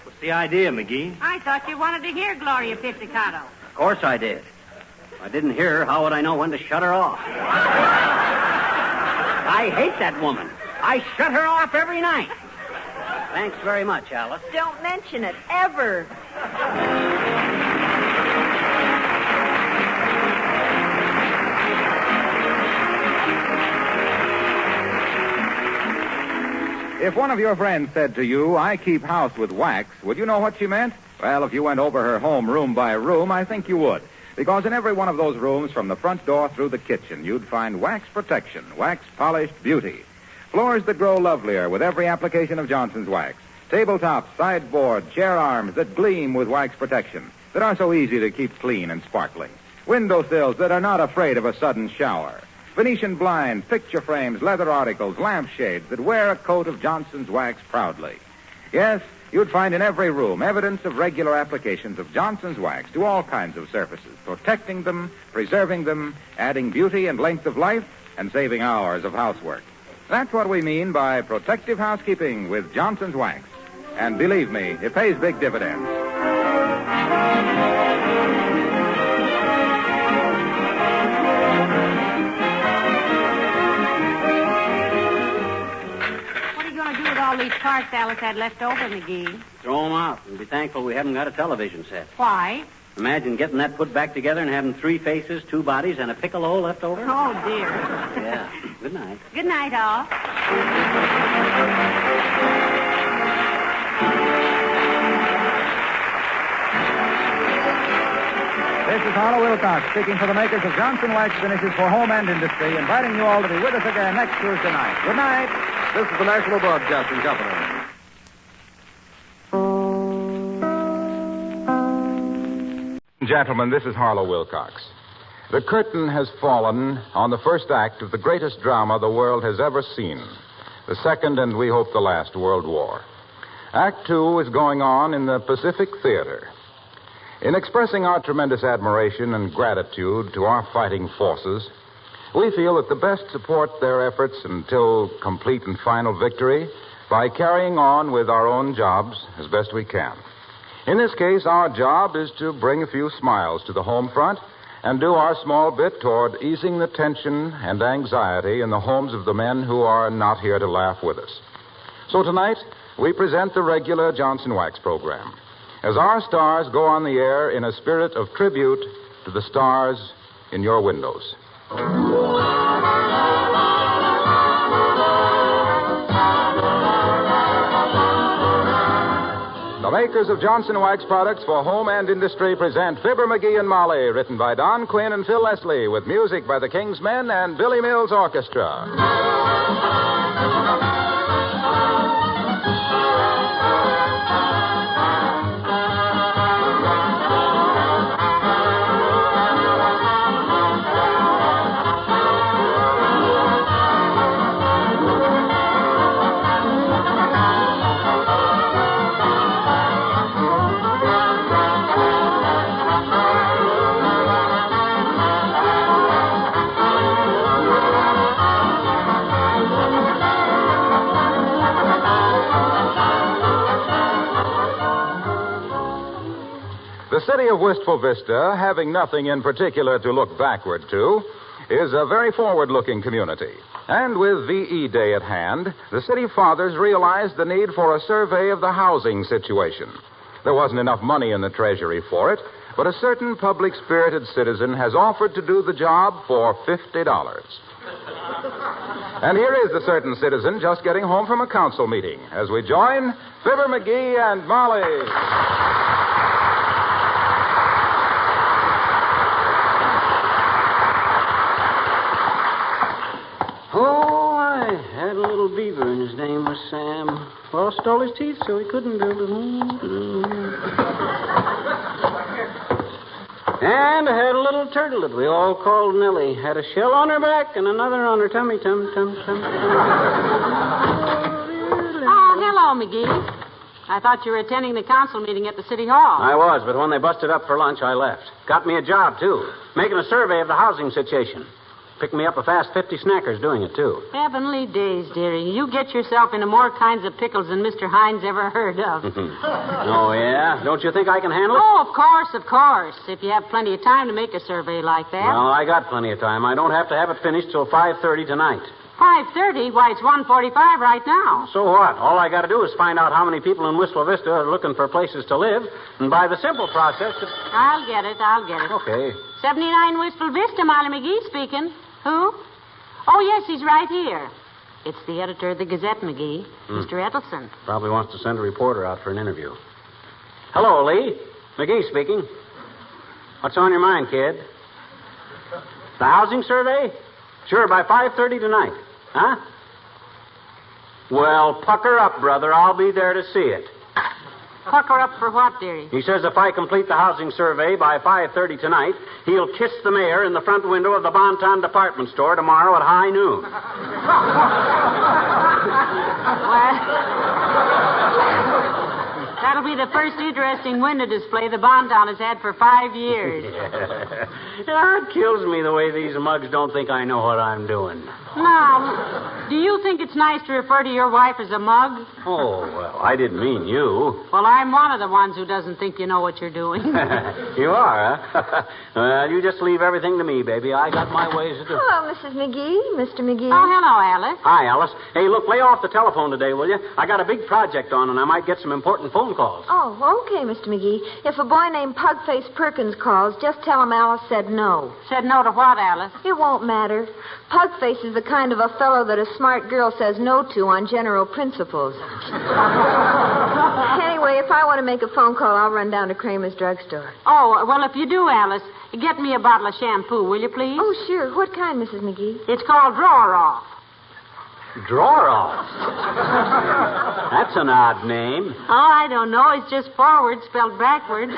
What's the idea, McGee? I thought you wanted to hear Gloria Pizzicato. Of course I did. If I didn't hear her, how would I know when to shut her off? I hate that woman. I shut her off every night. Thanks very much, Alice. Don't mention it, ever. If one of your friends said to you, I keep house with wax, would you know what she meant? Well, if you went over her home room by room, I think you would. Because in every one of those rooms, from the front door through the kitchen, you'd find wax protection, wax-polished beauty. Floors that grow lovelier with every application of Johnson's wax. Tabletops, sideboard, chair arms that gleam with wax protection, that are so easy to keep clean and sparkling. Windowsills that are not afraid of a sudden shower. Venetian blinds, picture frames, leather articles, lampshades that wear a coat of Johnson's wax proudly. Yes, you'd find in every room evidence of regular applications of Johnson's wax to all kinds of surfaces, protecting them, preserving them, adding beauty and length of life, and saving hours of housework. That's what we mean by protective housekeeping with Johnson's wax. And believe me, it pays big dividends. What are you going to do with all these parts Alice had left over, McGee? Throw them out and be thankful we haven't got a television set. Why? Imagine getting that put back together and having 3 faces, 2 bodies, and a piccolo left over. Oh, dear. Yeah. Good night. Good night, all. This is Harlow Wilcox speaking for the makers of Johnson Wax Finishes for Home and Industry, inviting you all to be with us again next Tuesday night. Good night. This is the National Broadcasting Company. Gentlemen, this is Harlow Wilcox. The curtain has fallen on the first act of the greatest drama the world has ever seen, the second and we hope the last World War. Act 2 is going on in the Pacific Theater. In expressing our tremendous admiration and gratitude to our fighting forces, we feel that the best support their efforts until complete and final victory by carrying on with our own jobs as best we can. In this case, our job is to bring a few smiles to the home front and do our small bit toward easing the tension and anxiety in the homes of the men who are not here to laugh with us. So tonight, we present the regular Johnson Wax program, as our stars go on the air in a spirit of tribute to the stars in your windows. The makers of Johnson Wax products for home and industry present Fibber, McGee, and Molly, written by Don Quinn and Phil Leslie, with music by the King's Men and Billy Mills Orchestra. The city of Wistful Vista, having nothing in particular to look backward to, is a very forward-looking community. And with VE Day at hand, the city fathers realized the need for a survey of the housing situation. There wasn't enough money in the treasury for it, but a certain public-spirited citizen has offered to do the job for $50. And here is the certain citizen just getting home from a council meeting as we join Fibber, McGee, and Molly. Oh, I had a little beaver, and his name was Sam. Lost all his teeth, so he couldn't build a home. And I had a little turtle that we all called Nellie. Had a shell on her back and another on her tummy. Oh, hello, McGee. I thought you were attending the council meeting at the city hall. I was, but when they busted up for lunch, I left. Got me a job, too. Making a survey of the housing situation. Picked me up a fast 50 snackers doing it, too. Heavenly days, dearie. You get yourself into more kinds of pickles than Mr. Hines ever heard of. Oh, yeah? Don't you think I can handle it? Oh, of course, of course. If you have plenty of time to make a survey like that. Well, I got plenty of time. I don't have to have it finished till 5:30 tonight. 5:30? Why, it's 1:45 right now. So what? All I got to do is find out how many people in Wistful Vista are looking for places to live, and by the simple process... I'll get it. Okay. 79 Wistful Vista, Molly McGee speaking. Who? Oh, yes, he's right here. It's the editor of the Gazette, McGee, Mr. Edelson. Probably wants to send a reporter out for an interview. Hello, Lee. McGee speaking. What's on your mind, kid? The housing survey? Sure, by 5:30 tonight. Huh? Well, pucker up, brother. I'll be there to see it. Pucker up for what, dearie? He says if I complete the housing survey by 5:30 tonight, he'll kiss the mayor in the front window of the Bonton department store tomorrow at high noon. That'll be the first interesting window display the Bonton has had for 5 years. It kills me the way these mugs don't think I know what I'm doing. Now, do you think it's nice to refer to your wife as a mug? Oh, well, I didn't mean you. Well, I'm one of the ones who doesn't think you know what you're doing. You are, huh? Well, you just leave everything to me, baby. I got my ways to do. Hello, Mrs. McGee. Mr. McGee. Oh, hello, Alice. Hi, Alice. Hey, look, lay off the telephone today, will you? I got a big project on, and I might get some important phone calls. Oh, okay, Mr. McGee. If a boy named Pugface Perkins calls, just tell him Alice said no. Said no to what, Alice? It won't matter. Pugface is the kind of a fellow that a smart girl says no to on general principles. Anyway, if I want to make a phone call, I'll run down to Kramer's drugstore. Oh, well, if you do, Alice, get me a bottle of shampoo, will you, please? Oh, sure. What kind, Mrs. McGee? It's called Drawer Off. Drawer Off? That's an odd name. Oh, I don't know. It's just forward spelled backwards.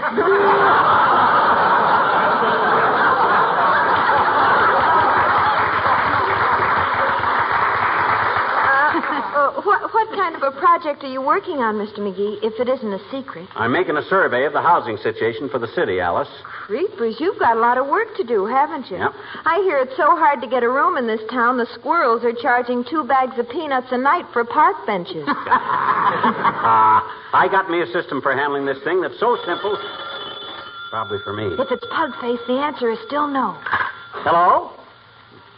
What kind of a project are you working on, Mr. McGee, if it isn't a secret? I'm making a survey of the housing situation for the city, Alice. Creepers, you've got a lot of work to do, haven't you? Yep. I hear it's so hard to get a room in this town, the squirrels are charging 2 bags of peanuts a night for park benches. I got me a system for handling this thing that's so simple. Probably for me. If it's Pugface, the answer is still no. Hello?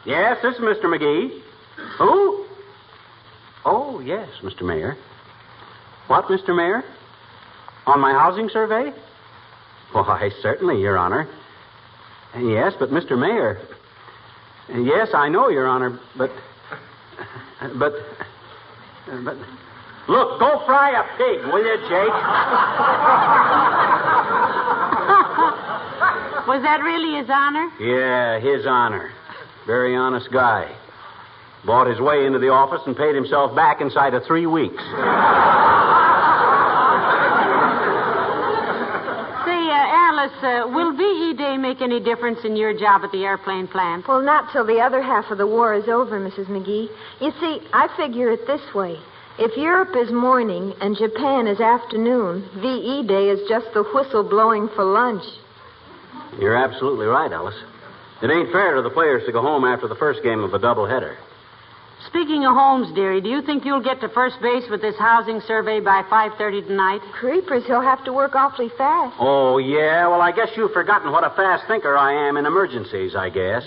Yes, this is Mr. McGee. Who? Oh, yes, Mr. Mayor. What, Mr. Mayor? On my housing survey? Why, certainly, Your Honor. Yes, but Mr. Mayor... Yes, I know, Your Honor, but... Look, go fry a pig, will you, Jake? Was that really His Honor? Yeah, His Honor. Very honest guy. Bought his way into the office and paid himself back inside of 3 weeks. Say, Alice, will VE Day make any difference in your job at the airplane plant? Well, not till the other half of the war is over, Mrs. McGee. You see, I figure it this way. If Europe is morning and Japan is afternoon, VE Day is just the whistle blowing for lunch. You're absolutely right, Alice. It ain't fair to the players to go home after the first game of a doubleheader. Speaking of homes, dearie, do you think you'll get to first base with this housing survey by 5:30 tonight? Creepers, he'll have to work awfully fast. Oh, yeah? Well, I guess you've forgotten what a fast thinker I am in emergencies, I guess.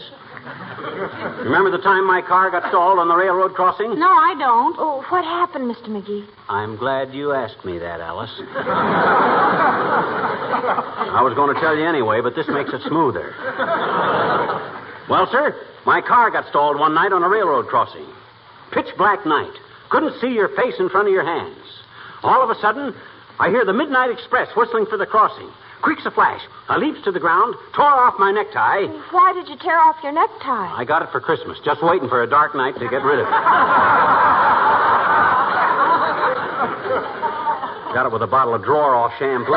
Remember the time my car got stalled on the railroad crossing? No, I don't. Oh, what happened, Mr. McGee? I'm glad you asked me that, Alice. I was going to tell you anyway, but this makes it smoother. Well, sir, my car got stalled one night on a railroad crossing. Pitch black night. Couldn't see your face in front of your hands. All of a sudden, I hear the Midnight Express whistling for the crossing. Creaks a flash. I leaps to the ground, tore off my necktie. Why did you tear off your necktie? I got it for Christmas, just waiting for a dark night to get rid of it. Got it with a bottle of drawer-off shampoo.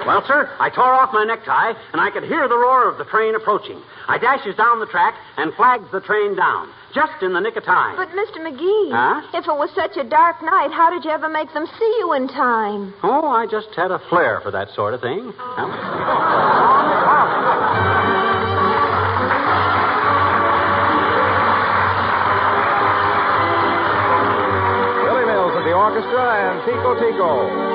Well, sir, I tore off my necktie, and I could hear the roar of the train approaching. I dashes down the track and flags the train down, just in the nick of time. But, Mr. McGee, Huh? if it was such a dark night, how did you ever make them see you in time? Oh, I just had a flair for that sort of thing. Billy Mills of the orchestra and Tico Tico.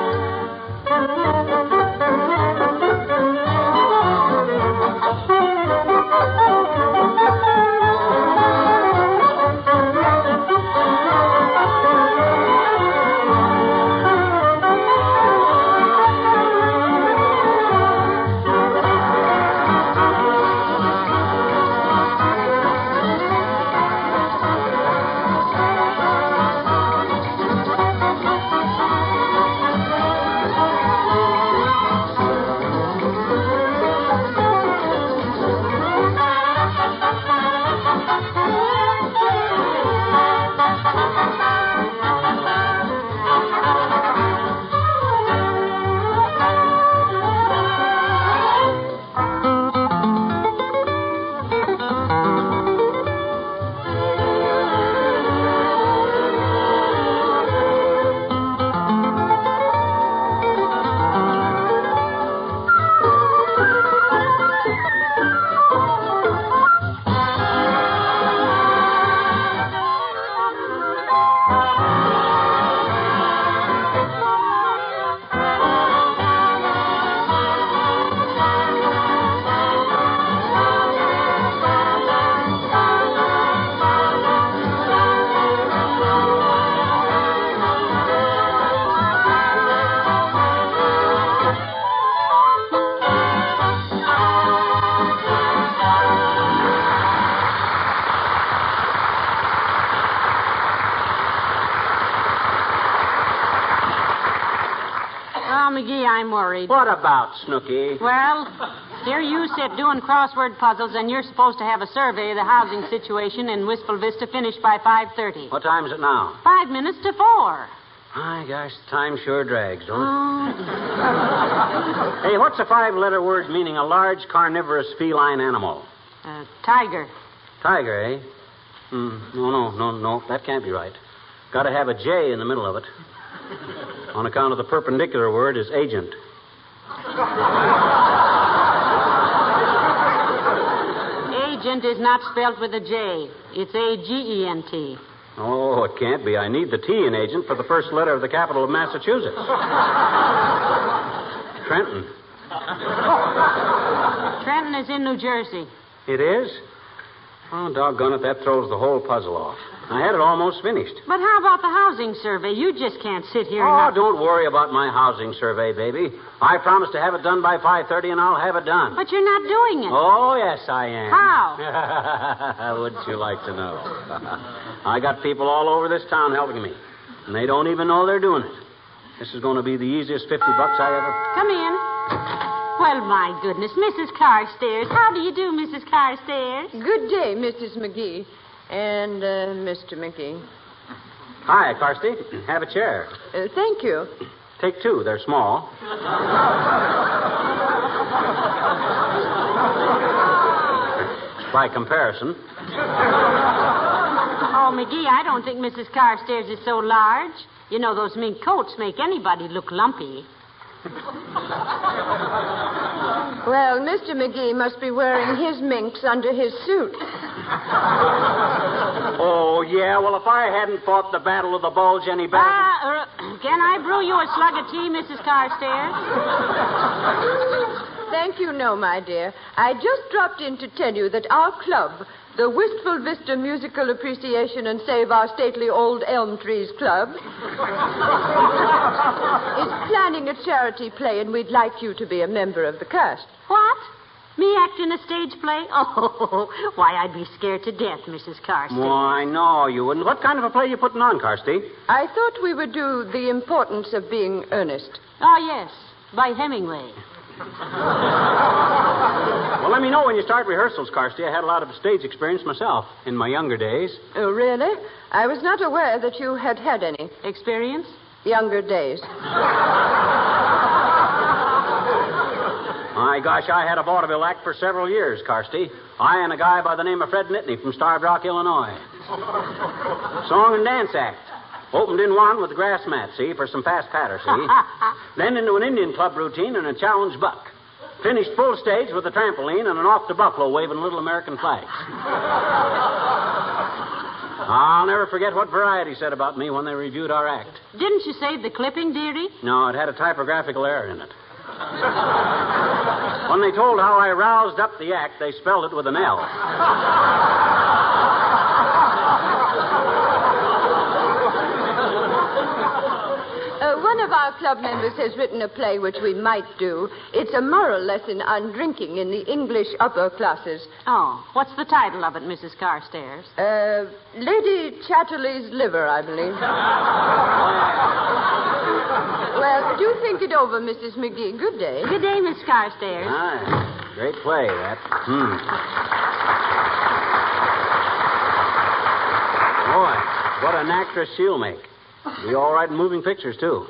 McGee, I'm worried. What about, Snooky? Well, here you sit doing crossword puzzles, and you're supposed to have a survey of the housing situation in Wistful Vista finished by 5:30. What time is it now? 5 minutes to 4. My gosh, time sure drags, don't it? Hey, what's a 5-letter word meaning a large carnivorous feline animal? Tiger. Tiger, eh? No. That can't be right. Got to have a J in the middle of it. On account of the perpendicular word is agent. Agent is not spelled with a J. It's A-G-E-N-T. Oh, it can't be. I need the T in agent for the first letter of the capital of Massachusetts. Trenton. Trenton is in New Jersey. It is? Oh, doggone it, that throws the whole puzzle off. I had it almost finished. But how about the housing survey? You just can't sit here Oh, and... don't worry about my housing survey, baby. I promised to have it done by 5:30, and I'll have it done. But you're not doing it. Oh, yes, I am. How? Wouldn't you like to know? I got people all over this town helping me, and they don't even know they're doing it. This is going to be the easiest $50 I ever... Come in. Well, my goodness, Mrs. Carstairs. How do you do, Mrs. Carstairs? Good day, Mrs. McGee. And, Mr. McGee. Hi, Carsty. Have a chair. Thank you. Take 2. They're small. By comparison. Oh, McGee, I don't think Mrs. Carstairs is so large. You know, those mink coats make anybody look lumpy. Well, Mr. McGee must be wearing his minks under his suit. Oh, yeah? Well, if I hadn't fought the Battle of the Bulge any better... Can I brew you a slug of tea, Mrs. Carstairs? Thank you, no, my dear. I just dropped in to tell you that our club, the Wistful Vista Musical Appreciation and Save Our Stately Old Elm Trees Club, is planning a charity play, and we'd like you to be a member of the cast. What? Me act in a stage play? Oh, why, I'd be scared to death, Mrs. Carstairs. Why, no, you wouldn't. What kind of a play are you putting on, Carsty? I thought we would do The Importance of Being Earnest. Oh, yes, by Hemingway. Well, let me know when you start rehearsals, Carsty. I had a lot of stage experience myself in my younger days. Oh, really? I was not aware that you had had any. Experience? Younger days. My gosh, I had a vaudeville act for several years, Carsty. I and a guy by the name of Fred Nittany from Starved Rock, Illinois. Song and dance act. Opened in one with the grass mat, see, for some fast patter, see? Then into an Indian club routine and a challenge buck. Finished full stage with a trampoline and an off to Buffalo waving little American flags. I'll never forget what Variety said about me when they reviewed our act. Didn't you save the clipping, dearie? No, it had a typographical error in it. When they told how I roused up the act, they spelled it with an L. One of our club members has written a play which we might do. It's a moral lesson on drinking in the English upper classes. Oh, what's the title of it, Mrs. Carstairs? Lady Chatterley's Liver, I believe. Well, do think it over, Mrs. McGee. Good day. Good day, Miss Carstairs. Ah, great play, that. Boy, what an actress she'll make. Be all right in moving pictures, too.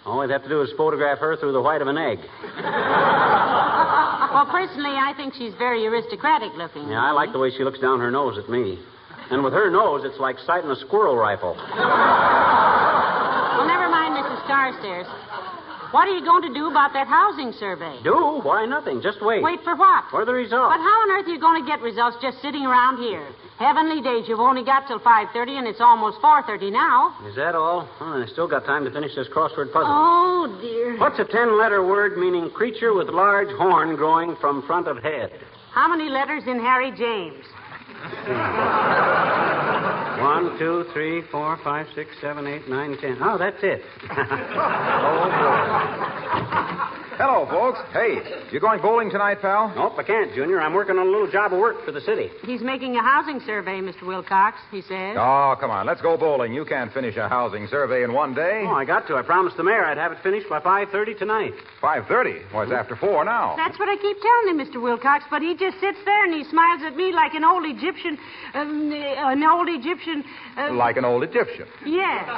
All we'd have to do is photograph her through the white of an egg. Well, personally, I think she's very aristocratic looking. Yeah, I like the way she looks down her nose at me. And with her nose, it's like sighting a squirrel rifle. Well, never mind, Mrs. Carstairs. What are you going to do about that housing survey? Do? Why, nothing. Just wait. Wait for what? For the results. But how on earth are you going to get results just sitting around here? Heavenly days, you've only got till 5:30, and it's almost 4:30 now. Is that all? Well, I still got time to finish this crossword puzzle. Oh, dear. What's a 10-letter word meaning creature with large horn growing from front of head? How many letters in Harry James? 1, 2, 3, 4, 5, 6, 7, 8, 9, 10. Oh, that's it. Oh, boy. Hello, folks. Hey, you going bowling tonight, pal? Nope, I can't, Junior. I'm working on a little job of work for the city. He's making a housing survey, Mr. Wilcox, he says. Oh, come on. Let's go bowling. You can't finish a housing survey in one day. Oh, I got to. I promised the mayor I'd have it finished by 5:30 tonight. 5:30? Well, it's after 4 now. That's what I keep telling him, Mr. Wilcox, but he just sits there and he smiles at me like an old Egyptian. Like an old Egyptian. Yes.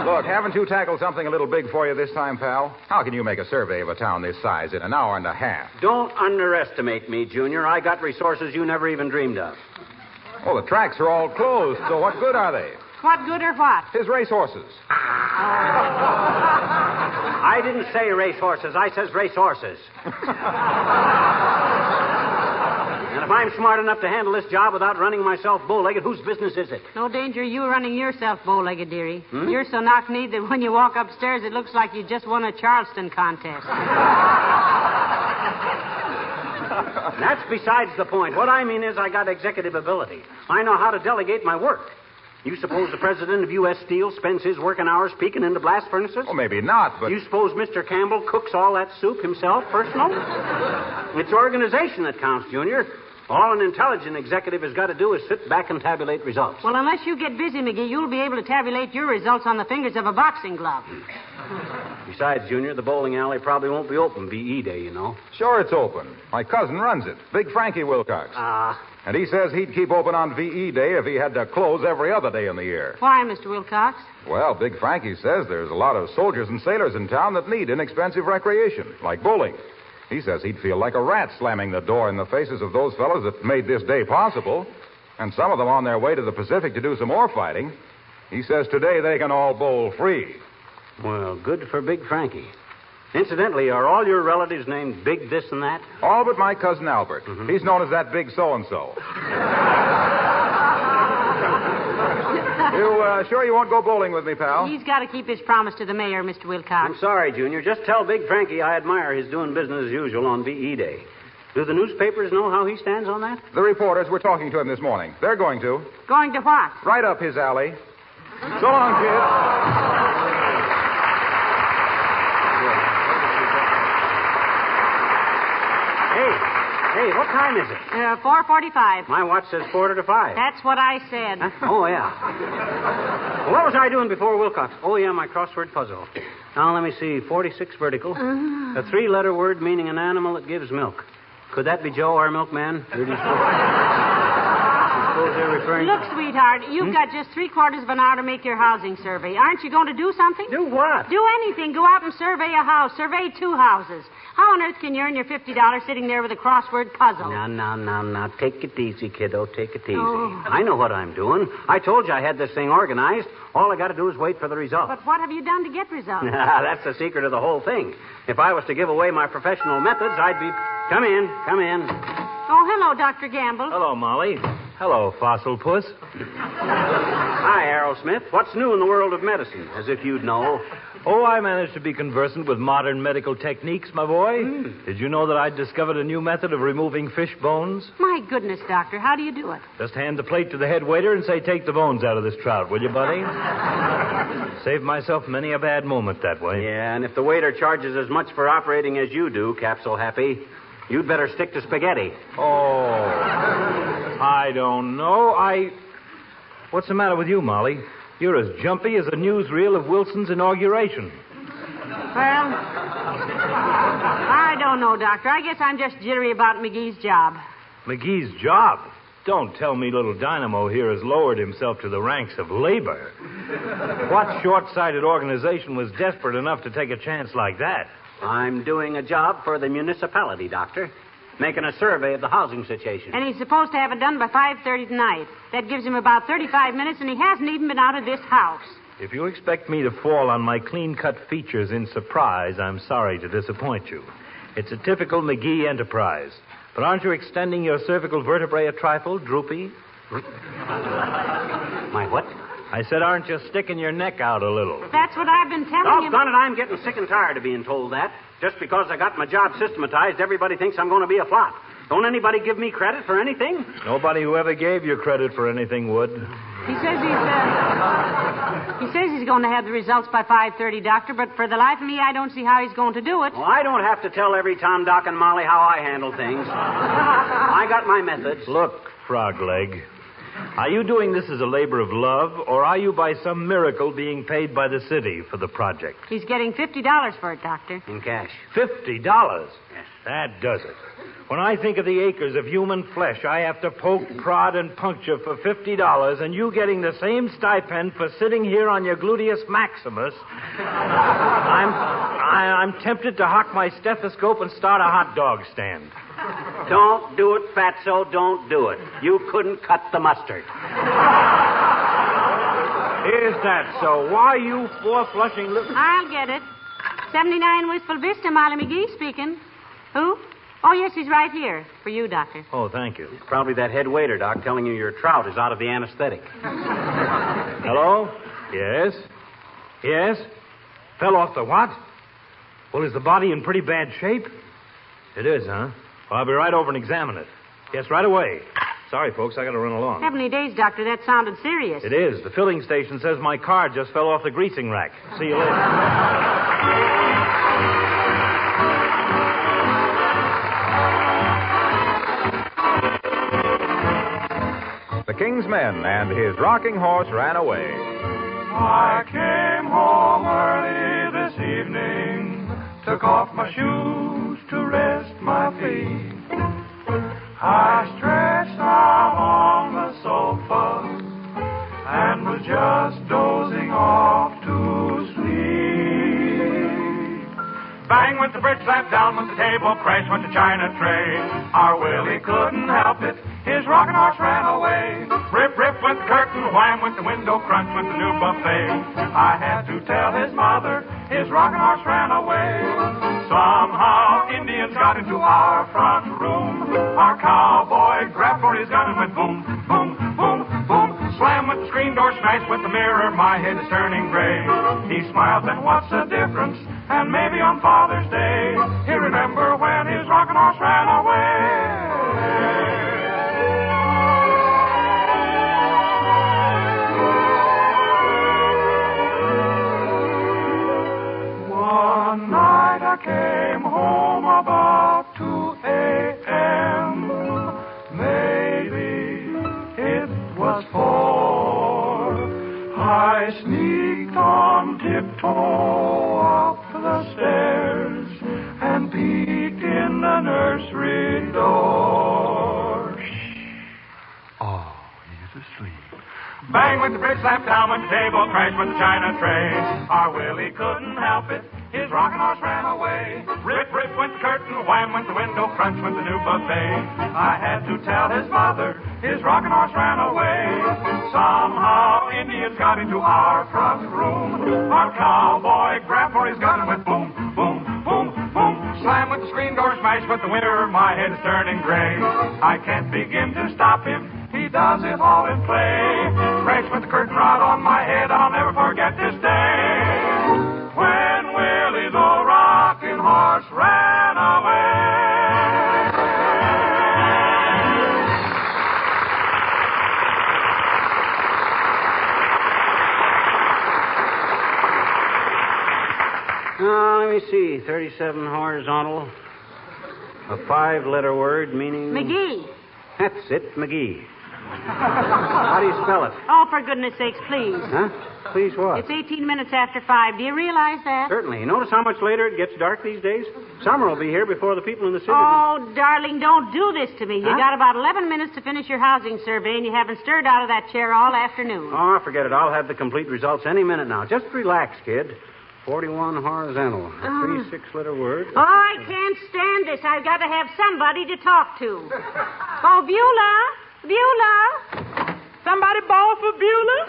Look, haven't you tackled something a little big for you this time, pal? How can you make a survey of a town this size in an hour and a half? Don't underestimate me, Junior. I got resources you never even dreamed of. Oh, the tracks are all closed, so what good are they? What good or what? His racehorses. I didn't say racehorses. I says racehorses. And if I'm smart enough to handle this job without running myself bow-legged, whose business is it? No danger of you running yourself bow-legged, dearie. You're so knock-kneed that when you walk upstairs, it looks like you just won a Charleston contest. That's besides the point. What I mean is I got executive ability. I know how to delegate my work. You suppose the president of U.S. Steel spends his working hours peeking into blast furnaces? Oh, maybe not, but... You suppose Mr. Campbell cooks all that soup himself, personal? It's organization that counts, Junior. All an intelligent executive has got to do is sit back and tabulate results. Well, unless you get busy, McGee, you'll be able to tabulate your results on the fingers of a boxing glove. Besides, Junior, the bowling alley probably won't be open V.E. Day, you know. Sure it's open. My cousin runs it, Big Frankie Wilcox. And he says he'd keep open on V.E. Day if he had to close every other day in the year. Why, Mr. Wilcox? Well, Big Frankie says there's a lot of soldiers and sailors in town that need inexpensive recreation, like bowling. He says he'd feel like a rat slamming the door in the faces of those fellows that made this day possible. And some of them on their way to the Pacific to do some more fighting. He says today they can all bowl free. Well, good for Big Frankie. Incidentally, are all your relatives named Big this and that? All but my cousin Albert. Mm-hmm. He's known as that Big so-and-so. You sure you won't go bowling with me, pal? He's got to keep his promise to the mayor, Mr. Wilcox. I'm sorry, Junior. Just tell Big Frankie I admire his doing business as usual on V.E. Day. Do the newspapers know how he stands on that? The reporters were talking to him this morning. They're going to. Going to what? Right up his alley. So long, kid. Hey, what time is it? 4:45. My watch says 4:45. That's what I said. Huh? Oh, yeah. Well, what was I doing before Wilcox? Oh, yeah, my crossword puzzle. Now, let me see. 46 vertical. A 3-letter word meaning an animal that gives milk. Could that be Joe, our milkman? suppose they're referring Look, sweetheart, you've got just 3/4 of an hour to make your housing survey. Aren't you going to do something? Do what? Do anything. Go out and survey a house. Survey 2 houses. How on earth can you earn your $50 sitting there with a crossword puzzle? Now. Take it easy, kiddo. Take it easy. Oh. I know what I'm doing. I told you I had this thing organized. All I got to do is wait for the results. But what have you done to get results? That's the secret of the whole thing. If I was to give away my professional methods, I'd be... Come in. Oh, hello, Dr. Gamble. Hello, Molly. Hello, fossil puss. Hi, Aerosmith. What's new in the world of medicine? As if you'd know. Oh, I managed to be conversant with modern medical techniques, my boy. Did you know that I'd discovered a new method of removing fish bones? My goodness, Doctor, how do you do it? Just hand the plate to the head waiter and say, take the bones out of this trout, will you, buddy? Saved myself many a bad moment that way. Yeah, and if the waiter charges as much for operating as you do, Capsule Happy, you'd better stick to spaghetti. Oh, I don't know. What's the matter with you, Molly? You're as jumpy as a newsreel of Wilson's inauguration. Well, I don't know, Doctor. I guess I'm just jittery about McGee's job. McGee's job? Don't tell me little Dynamo here has lowered himself to the ranks of labor. What short-sighted organization was desperate enough to take a chance like that? I'm doing a job for the municipality, Doctor. Making a survey of the housing situation. And he's supposed to have it done by 5:30 tonight. That gives him about 35 minutes, and he hasn't even been out of this house. If you expect me to fall on my clean-cut features in surprise, I'm sorry to disappoint you. It's a typical McGee enterprise. But aren't you extending your cervical vertebrae a trifle, droopy? My what? I said, aren't you sticking your neck out a little? That's what I've been telling him. Doggone it, I'm getting sick and tired of being told that. Just because I got my job systematized, everybody thinks I'm going to be a flop. Don't anybody give me credit for anything? Nobody who ever gave you credit for anything would. He says he's going to have the results by 5:30, Doctor, but for the life of me, I don't see how he's going to do it. Well, I don't have to tell every Tom, Doc, and Molly how I handle things. I got my methods. Look, Frog Leg, are you doing this as a labor of love, or are you by some miracle being paid by the city for the project? He's getting $50 for it, Doctor. In cash. $50? Yes. That does it. When I think of the acres of human flesh I have to poke, prod, and puncture for $50, and you getting the same stipend for sitting here on your gluteus maximus, I'm tempted to hock my stethoscope and start a hot dog stand. Don't do it, Fatso. Don't do it. You couldn't cut the mustard. Is that so? Why, you four-flushing little... I'll get it. 79 Wistful Vista, Molly McGee speaking. Who? Oh, yes, he's right here. For you, Doctor. Oh, thank you. It's probably that head waiter, Doc, telling you your trout is out of the anesthetic. Hello? Yes? Yes? Fell off the what? Well, is the body in pretty bad shape? It is, huh? Well, I'll be right over and examine it. Yes, right away. Sorry, folks, I got to run along. Heavenly days, Doctor, that sounded serious. It is. The filling station says my car just fell off the greasing rack. See you later. The King's Men and his rocking horse ran away. I came home early this evening, took off my shoes to rest my feet. I stretched out on the sofa and was just dozing off to sleep. Bang went the bridge lamp, down went the table, crash went the china tray. Our Willie couldn't help it, his rocking horse ran away. Rip, rip went the curtain, wham went the window, crunch went the new buffet. I had to tell his mother, his rocking horse ran away. Somehow Indians got into our front room. Our cowboy grabbed for his gun and went boom, boom, boom, boom. Slam went the screen door, smash went the mirror, my head is turning gray. He smiled, then what's the difference? And maybe on Father's Day, he'll remember when his rocking horse ran away. One night I came home about 2 a.m. Maybe it was 4. I sneaked on tiptoe up the stairs and peeked in the nursery door. Oh, Bang went the fridge, slammed down went the table, crashed went the china tray. Our Willie couldn't help it, his rocking horse ran away. Rip, rip went the curtain, wham went the window, crunch went the new buffet. I had to tell his mother, his rocking horse ran away. Somehow Indians got into our front room. Our cowboy grabbed for his gun and went boom, boom, boom, boom. Slam went the screen door, smash went the window, my head is turning gray. I can't begin to stop him, he does it all in play. Crash went the curtain rod on my head, I'll never forget this day. When Willie the rocking horse ran away. Let me see. 37 horizontal. A 5-letter word meaning... McGee. That's it, McGee. How do you spell it? Oh, for goodness sakes, please. Huh? Please what? It's 18 minutes after 5. Do you realize that? Certainly. You notice how much later it gets dark these days? Summer will be here before the people in the city... Oh, darling, don't do this to me. You Huh? got about 11 minutes to finish your housing survey, and you haven't stirred out of that chair all afternoon. Oh, forget it. I'll have the complete results any minute now. Just relax, kid. 41 horizontal. A 3 6-letter word. Oh, I can't stand this. I've got to have somebody to talk to. Oh, Beulah! Beulah! Somebody bawl for Beulah?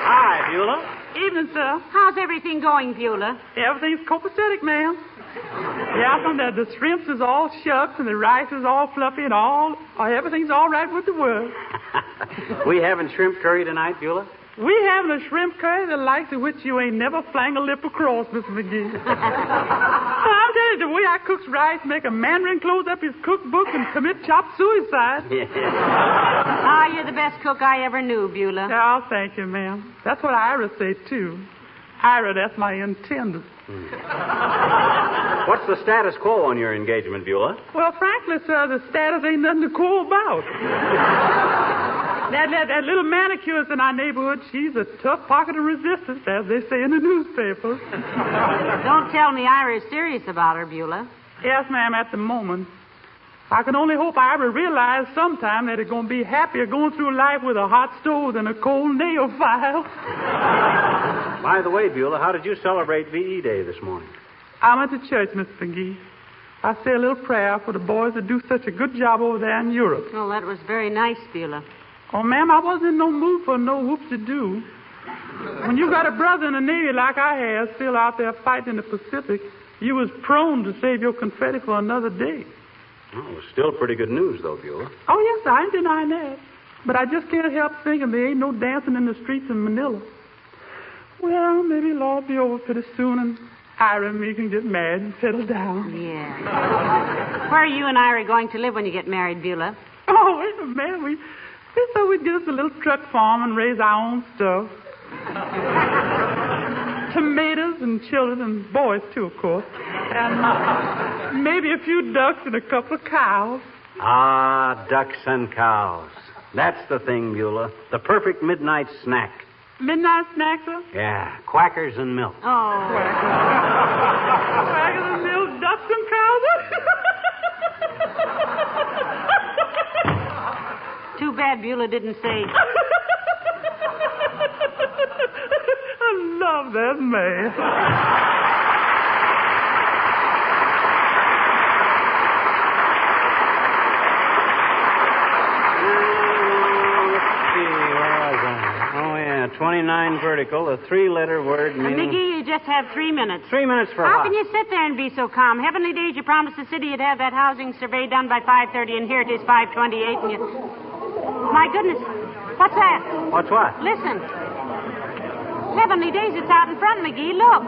Hi, Beulah. Evening, sir. How's everything going, Beulah? Everything's copacetic, ma'am. Yeah, from the shrimps is all shucked and the rice is all fluffy and everything's all right with the world. We having shrimp curry tonight, Beulah? We having a shrimp curry the likes of which you ain't never flang a lip across, Mr. McGee. I'm telling you, the way I cooks rice make a mandarin close up his cookbook and commit chop suicide. Ah, you're the best cook I ever knew, Beulah. Oh, thank you, ma'am. That's what Ira say, too. Ira, that's my intended. What's the status quo on your engagement, Beulah? Well, frankly, sir, the status ain't nothing to quo about. That little manicurist in our neighborhood, she's a tough pocket of resistance, as they say in the newspapers. Don't tell me Ira's serious about her, Beulah. Yes, ma'am, at the moment. I can only hope Ira realize sometime that it's going to be happier going through life with a hot stove than a cold nail file. By the way, Beulah, how did you celebrate VE Day this morning? I went to church, Mr. McGee. I say a little prayer for the boys that do such a good job over there in Europe. Oh, that was very nice, Beulah. Oh, ma'am, I wasn't in no mood for no whoop-de-doo. When you got a brother in the Navy like I have, still out there fighting in the Pacific, you was prone to save your confetti for another day. Oh, it was still pretty good news, though, Beulah. Oh, yes, I ain't denying that. But I just can't help thinking there ain't no dancing in the streets in Manila. Well, maybe it'll all be over pretty soon, and Ira and me can get married and settle down. Yeah. Where are you and Ira going to live when you get married, Beulah? Oh, wait a minute. We thought we'd get us a little truck farm and raise our own stuff. Tomatoes and children and boys, too, of course. And maybe a few ducks and a couple of cows. Ah, ducks and cows. That's the thing, Beulah. The perfect midnight snack. Midnight snack, sir? Yeah, quackers and milk. Oh. Quackers and milk, ducks and cows? Too bad Beulah didn't say... I love that man. Let's see, where was I? Oh, yeah, 29 vertical, a 3-letter word meaning... McGee, you just have 3 minutes. 3 minutes for How what? can you sit there and be so calm? Heavenly days, you promised the city you'd have that housing survey done by 5:30, and here it is 5:28, and you... My goodness, what's that? What's what? Listen. Heavenly days, it's out in front, McGee. Look.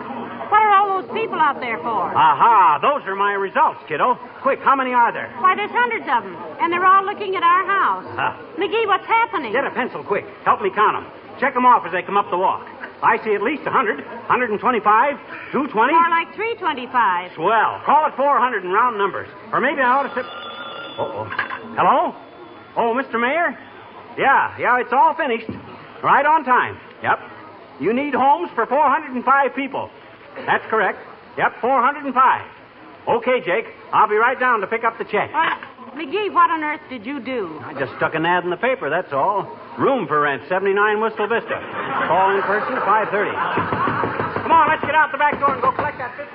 What are all those people out there for? Aha, those are my results, kiddo. Quick, how many are there? Why, there's hundreds of them, and they're all looking at our house. McGee, what's happening? Get a pencil, quick. Help me count them. Check them off as they come up the walk. I see at least 100, 125, 220. More like 325. Swell. Call it 400 in round numbers. Or maybe I ought to sit... Uh-oh. Hello? Oh, Mr. Mayor? Yeah, it's all finished. Right on time. Yep. You need homes for 405 people. That's correct. Yep, 405. Okay, Jake. I'll be right down to pick up the check. McGee, what on earth did you do? I just stuck an ad in the paper, that's all. Room for rent, 79 Wistful Vista. Call in person, 5:30. Come on, let's get out the back door and go collect that $50.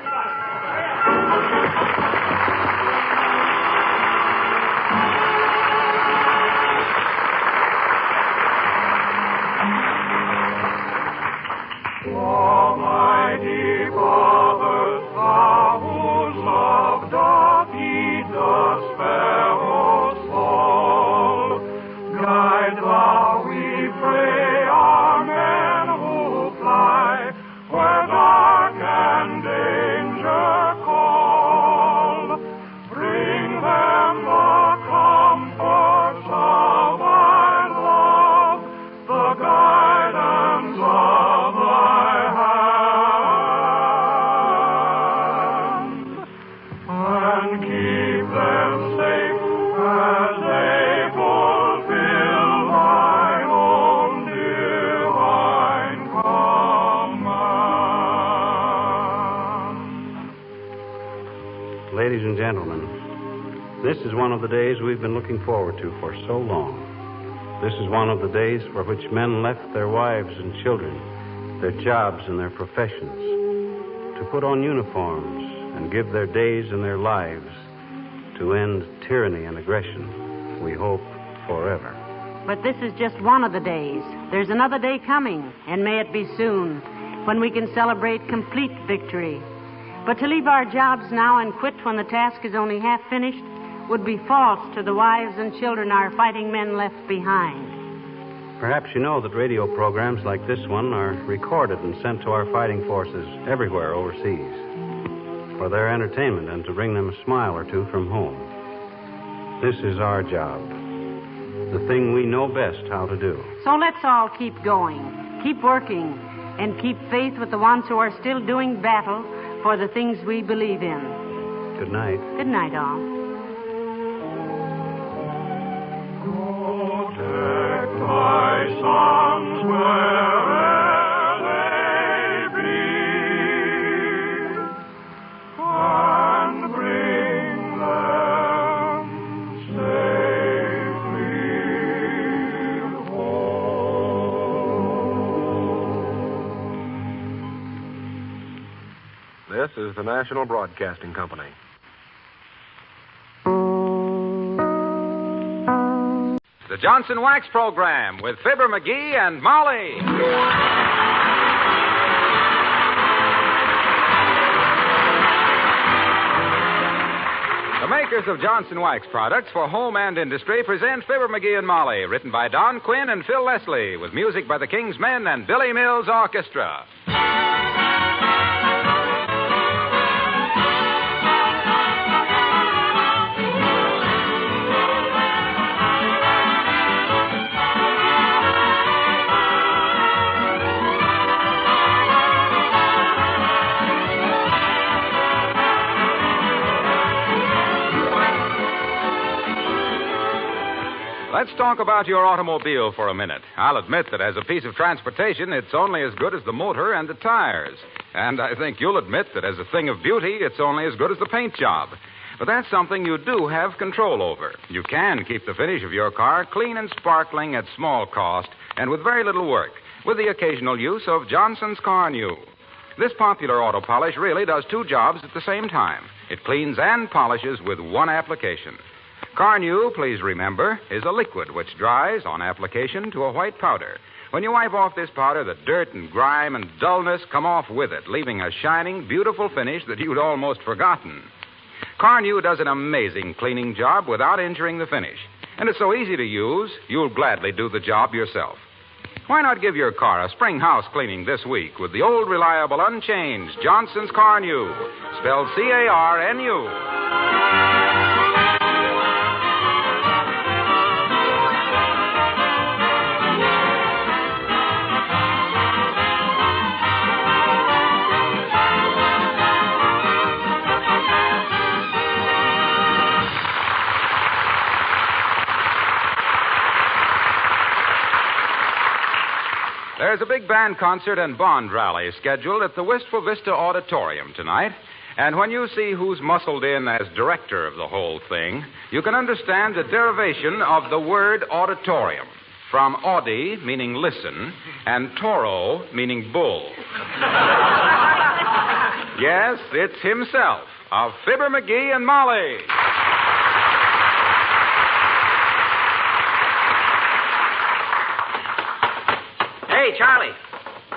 Almighty Father, thou whose love doth heed the sparrow's fall, guide thou, we pray, our men who fly where dark and danger call. Bring them the comforts of thy love, the guidance of thy hand, and keep them safe as they fulfill thine own divine command. Ladies and gentlemen, this is one of the days we've been looking forward to for so long. This is one of the days for which men left their wives and children, their jobs and their professions, to put on uniforms and give their days and their lives to end tyranny and aggression, we hope forever. But this is just one of the days. There's another day coming, and may it be soon, when we can celebrate complete victory. But to leave our jobs now and quit when the task is only half finished would be false to the wives and children our fighting men left behind. Perhaps you know that radio programs like this one are recorded and sent to our fighting forces everywhere overseas for their entertainment and to bring them a smile or two from home. This is our job, the thing we know best how to do. So let's all keep going, keep working, and keep faith with the ones who are still doing battle for the things we believe in. Good night. Good night, all. Protect thy sons where'er they be, and bring them safely home. This is the National Broadcasting Company. The Johnson Wax Program with Fibber, McGee, and Molly. The makers of Johnson Wax products for home and industry present Fibber, McGee, and Molly, written by Don Quinn and Phil Leslie, with music by the King's Men and Billy Mills Orchestra. Let's talk about your automobile for a minute. I'll admit that as a piece of transportation, it's only as good as the motor and the tires. And I think you'll admit that as a thing of beauty, it's only as good as the paint job. But that's something you do have control over. You can keep the finish of your car clean and sparkling at small cost and with very little work, with the occasional use of Johnson's Car New. This popular auto polish really does two jobs at the same time. It cleans and polishes with one application. Car New, please remember, is a liquid which dries on application to a white powder. When you wipe off this powder, the dirt and grime and dullness come off with it, leaving a shining, beautiful finish that you'd almost forgotten. Car New does an amazing cleaning job without injuring the finish. And it's so easy to use, you'll gladly do the job yourself. Why not give your car a spring house cleaning this week with the old, reliable, unchanged Johnson's Car New, spelled C-A-R-N-U. There's a big band concert and bond rally scheduled at the Wistful Vista Auditorium tonight. And when you see who's muscled in as director of the whole thing, you can understand the derivation of the word auditorium. From audi, meaning listen, and toro, meaning bull. Yes, it's himself, of Fibber, McGee, and Molly. Hey, Charlie,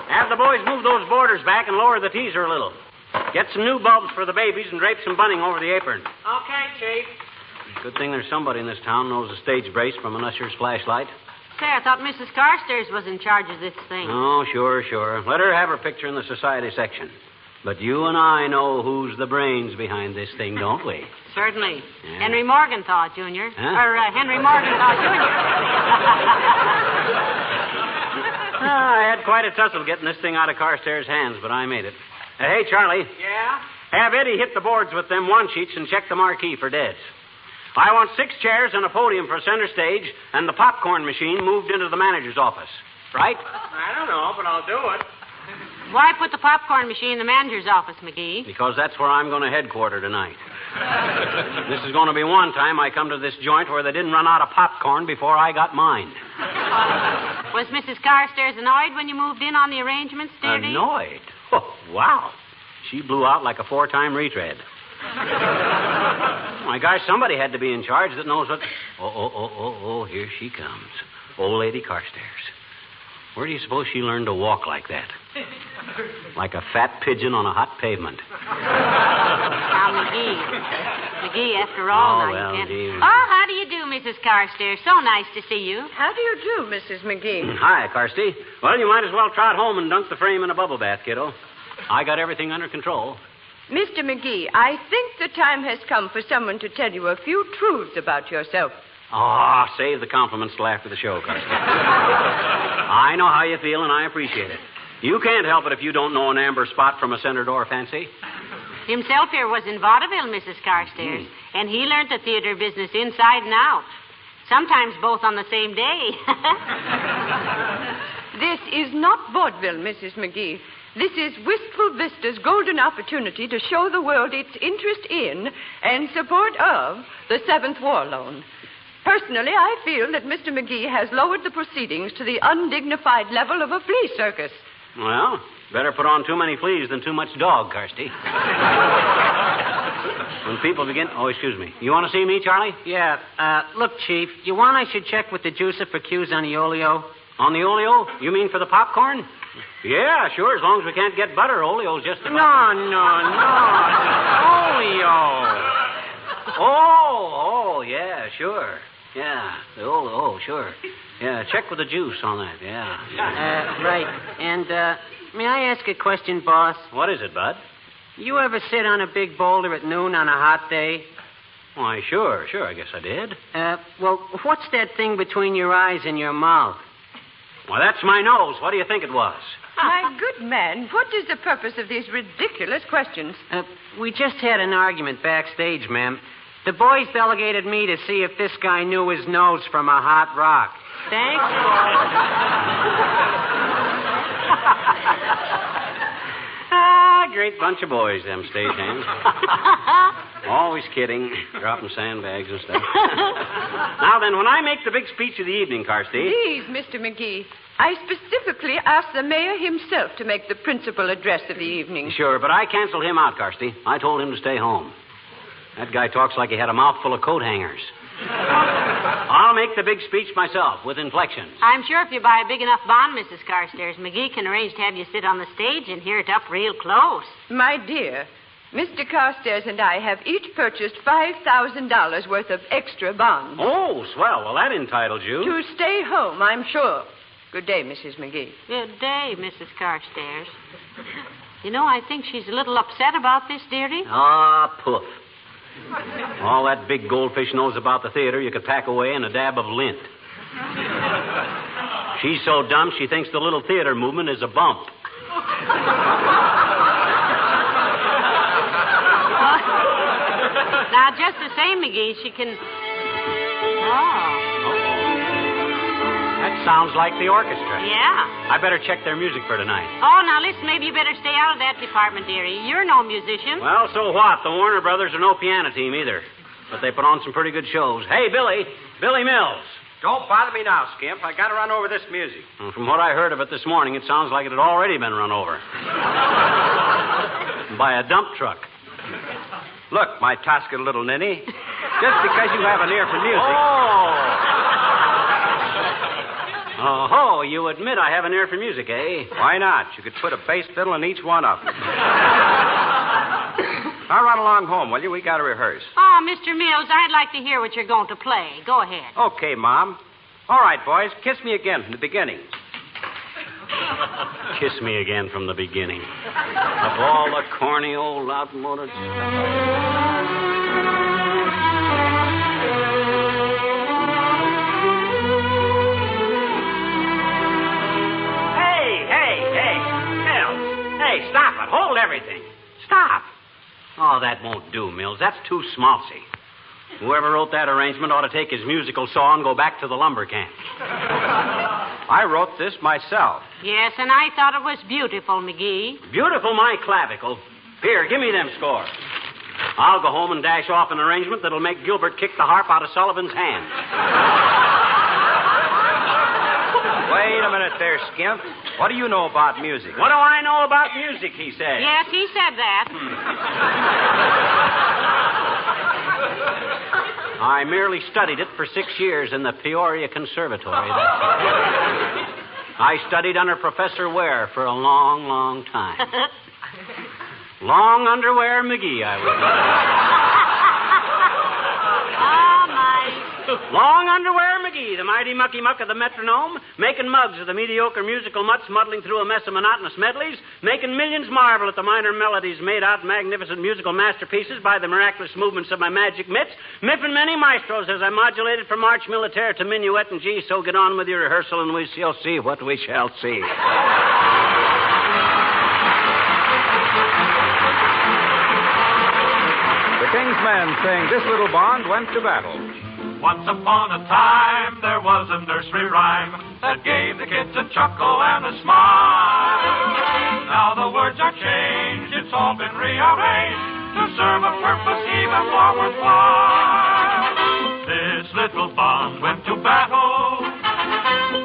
have the boys move those borders back and lower the teaser a little. Get some new bulbs for the babies and drape some bunting over the apron. Okay, Chief. Good thing there's somebody in this town knows a stage brace from an usher's flashlight. Say, I thought Mrs. Carstairs was in charge of this thing. Oh, sure. Let her have her picture in the society section. But you and I know who's the brains behind this thing, don't we? Certainly. Yeah. Henry Morgenthau, Jr. Huh? Or Henry Morgenthau, Jr. I had quite a tussle getting this thing out of Carstairs' hands, but I made it. Hey, Charlie. Yeah? Have Eddie hit the boards with them one-sheets and check the marquee for deads. I want 6 chairs and a podium for center stage and the popcorn machine moved into the manager's office. Right? I don't know, but I'll do it. Why put the popcorn machine in the manager's office, McGee? Because that's where I'm going to headquarter tonight. This is going to be one time I come to this joint where they didn't run out of popcorn before I got mine. Was Mrs. Carstairs annoyed when you moved in on the arrangements, dearie? Annoyed? Oh, wow. She blew out like a 4-time retread. My gosh, somebody had to be in charge that knows what... Oh, here she comes. Old Lady Carstairs. Where do you suppose she learned to walk like that? Like a fat pigeon on a hot pavement. Now, McGee, after all, Oh, now well, you can't... dear. Oh, how do you do, Mrs. Carstairs? So nice to see you. How do you do, Mrs. McGee? Hi, Carsty. Well, you might as well trot home and dunk the frame in a bubble bath, kiddo. I got everything under control. Mr. McGee, I think the time has come for someone to tell you a few truths about yourself. Oh, save the compliments till after the show, Carsty. I know how you feel, and I appreciate it. You can't help it if you don't know an amber spot from a center door fancy. Himself here was in vaudeville, Mrs. Carstairs, and he learned the theater business inside and out. Sometimes both on the same day. This is not vaudeville, Mrs. McGee. This is Wistful Vista's golden opportunity to show the world its interest in and support of the 7th War Loan. Personally, I feel that Mr. McGee has lowered the proceedings to the undignified level of a flea circus. Well, better put on too many fleas than too much dog, Carsty. When people begin... Oh, excuse me. You want to see me, Charlie? Yeah. Look, Chief, you want I should check with the juicer for cues on the oleo? On the oleo? You mean for the popcorn? Yeah, sure, as long as we can't get butter. Oleo's just about... No. Oleo. Oh, yeah, sure. Yeah, sure. Yeah, check with the juice on that, yeah. Right. And, may I ask a question, boss? What is it, Bud? You ever sit on a big boulder at noon on a hot day? Why, sure, I guess I did. Well, what's that thing between your eyes and your mouth? Well, that's my nose. What do you think it was? My good man, what is the purpose of these ridiculous questions? We just had an argument backstage, ma'am. The boys delegated me to see if this guy knew his nose from a hot rock. Thanks, boys. Great bunch of boys, them stage hands. Always kidding, dropping sandbags and stuff. Now then, when I make the big speech of the evening, Carsty... Please, Mr. McGee, I specifically asked the mayor himself to make the principal address of the evening. Sure, but I canceled him out, Carsty. I told him to stay home. That guy talks like he had a mouthful of coat hangers. I'll make the big speech myself, with inflections. I'm sure if you buy a big enough bond, Mrs. Carstairs, McGee can arrange to have you sit on the stage and hear it up real close. My dear, Mr. Carstairs and I have each purchased $5,000 worth of extra bonds. Oh, swell. Well, that entitles you. To stay home, I'm sure. Good day, Mrs. McGee. Good day, Mrs. Carstairs. You know, I think she's a little upset about this, dearie. Ah, poof. All that big goldfish knows about the theater you could pack away in a dab of lint. She's so dumb she thinks the little theater movement is a bump. Now, just the same, McGee, she can... Oh. That's sounds like the orchestra. Yeah. I better check their music for tonight. Oh, now listen, maybe you better stay out of that department, dearie. You're no musician. Well, so what? The Warner Brothers are no piano team either. But they put on some pretty good shows. Hey, Billy Mills. Don't bother me now, Skimp. I got to run over this music. Well, from what I heard of it this morning, it sounds like it had already been run over. By a dump truck. Look, my tosca little ninny. Just because you have an ear for music. Oh, you admit I have an ear for music, eh? Why not? You could put a bass fiddle in each one of them. Now run along home, will you? We got to rehearse. Oh, Mr. Mills, I'd like to hear what you're going to play. Go ahead. Okay, Mom. All right, boys, kiss me again from the beginning. Kiss me again from the beginning. Of all the corny old loudmouths. Hey, stop it. Hold everything. Stop. Oh, that won't do, Mills. That's too schmaltzy. Whoever wrote that arrangement ought to take his musical saw and go back to the lumber camp. I wrote this myself. Yes, and I thought it was beautiful, McGee. Beautiful, my clavicle. Here, give me them scores. I'll go home and dash off an arrangement that'll make Gilbert kick the harp out of Sullivan's hand. Wait a minute there, Skimp. What do you know about music? What do I know about music, he said. Yes, he said that. I merely studied it for 6 years in the Peoria Conservatory. I studied under Professor Ware for a long, long time. Long underwear McGee, I would Long underwear McGee, the mighty mucky muck of the metronome, making mugs of the mediocre musical mutts muddling through a mess of monotonous medleys, making millions marvel at the minor melodies made out magnificent musical masterpieces by the miraculous movements of my magic mitts, miffing many maestros as I modulated from march militaire to minuet and G, so get on with your rehearsal and we shall see what we shall see. The King's Men sing This Little Bond Went to Battle. Once upon a time, there was a nursery rhyme that gave the kids a chuckle and a smile. Now the words are changed, it's all been rearranged to serve a purpose even more worthwhile. This little bond went to battle.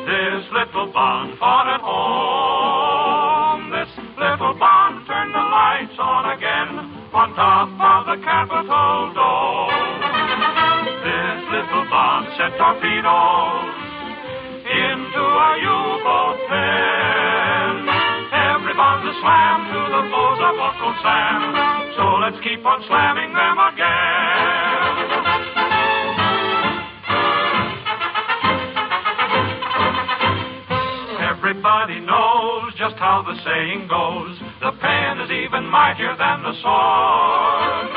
This little bond fought at home. This little bond turned the lights on again on top of the Capitol dome. Little bond sent torpedoes into a U-boat pen. Every bond's a slam to the foes of Uncle Sam, so let's keep on slamming them again. Everybody knows just how the saying goes. The pen is even mightier than the sword.